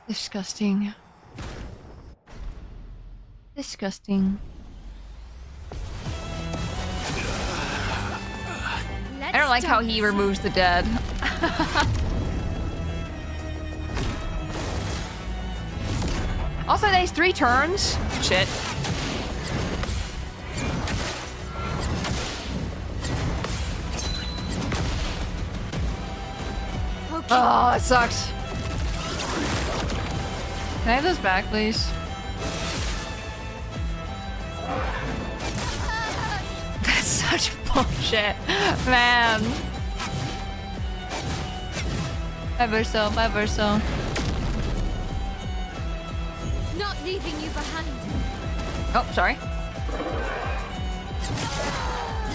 Disgusting. Disgusting. I don't like how he removes the dead. Also, that is 3 turns. Shit. Okay. Oh, it sucks. Can I have those back, please? That's such bullshit, man. Ever so, ever so. Not leaving you behind. Oh, sorry.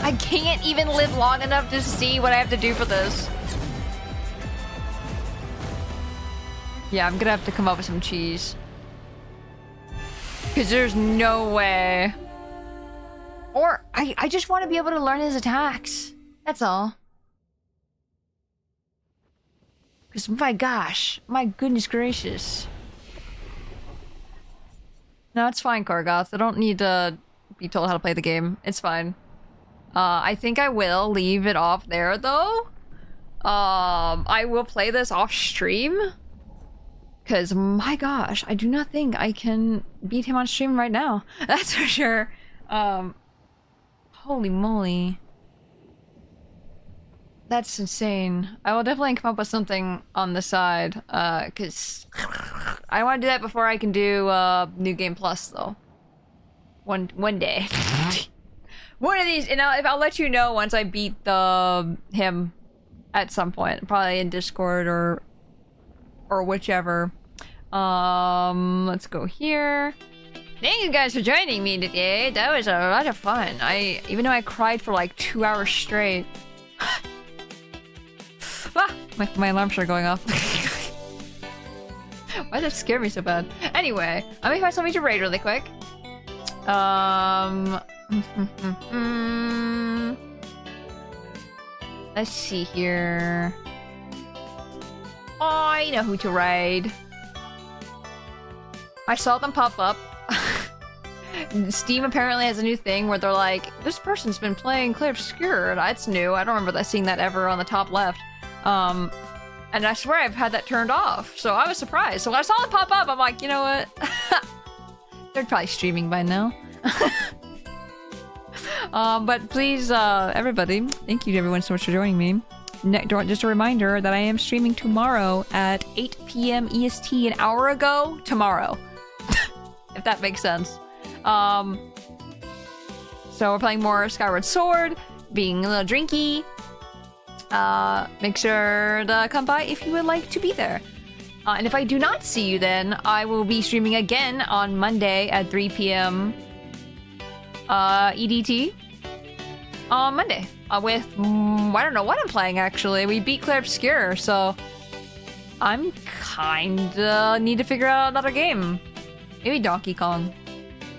I can't even live long enough to see what I have to do for this. Yeah, I'm gonna have to come up with some cheese. Because there's no way. Or, I just want to be able to learn his attacks. That's all. Because, my gosh. My goodness gracious. No, it's fine, Kargoth. I don't need to be told how to play the game. It's fine. I think I will leave it off there, though. I will play this off stream. Because, my gosh, I do not think I can beat him on stream right now. That's for sure. Holy moly. That's insane. I will definitely come up with something on the side. Because I want to do that before I can do New Game Plus, though. One day. One of these, and I'll let you know once I beat him at some point. Probably in Discord or whichever. Let's go here. Thank you guys for joining me today. That was a lot of fun. Even though I cried for like 2 hours straight. Ah, my alarm started going off. Why does that scare me so bad? Anyway, let me find something to raid really quick. Let's see here. Oh, I know who to raid. I saw them pop up. Steam apparently has a new thing where they're like, this person's been playing Clair Obscur. That's new. I don't remember seeing that ever on the top left. And I swear I've had that turned off. So I was surprised. So when I saw it pop up, I'm like, you know what? They're probably streaming by now. But please, everybody, thank you to everyone so much for joining me. Just a reminder that I am streaming tomorrow at 8 p.m. EST, an hour ago tomorrow. If that makes sense. So we're playing more Skyward Sword, being a little drinky. Make sure to come by if you would like to be there. And if I do not see you then, I will be streaming again on Monday at 3 p.m. EDT. On Monday. With, I don't know what I'm playing actually. We beat Clair Obscur, so I'm kinda need to figure out another game. Maybe Donkey Kong.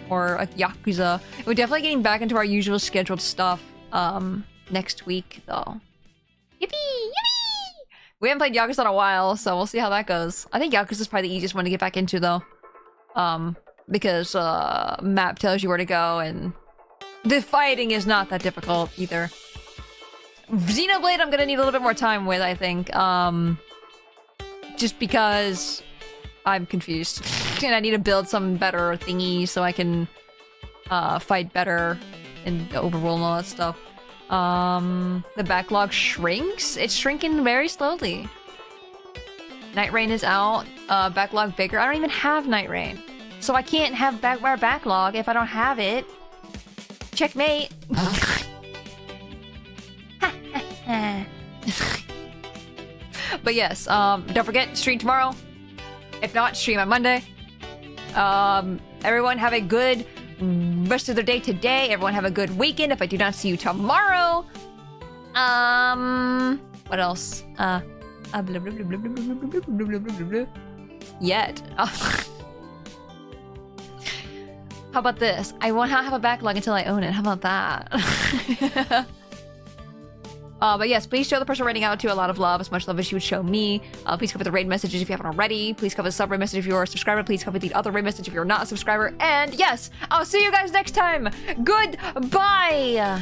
Or a Yakuza. We're definitely getting back into our usual scheduled stuff next week, though. Yippee! Yippee! We haven't played Yakuza in a while, so we'll see how that goes. I think Yakuza is probably the easiest one to get back into, though. Because map tells you where to go, and the fighting is not that difficult, either. Xenoblade I'm gonna need a little bit more time with, I think. Just because I'm confused. And I need to build some better thingy so I can fight better in the overworld and all that stuff. The backlog shrinks? It's shrinking very slowly. Night Rain is out. Backlog bigger. I don't even have Night Rain. So I can't have backlog if I don't have it. Checkmate. But yes, don't forget, stream tomorrow. If not, stream on Monday. Everyone have a good rest of their day today. Everyone have a good weekend if I do not see you tomorrow. What else? Yet. How about this? I won't have a backlog until I own it. How about that? But yes, please show the person raiding out to a lot of love, as much love as you would show me. Please cover the raid messages if you haven't already. Please cover the sub raid message if you're a subscriber. Please cover the other raid message if you're not a subscriber. And yes, I'll see you guys next time. Goodbye!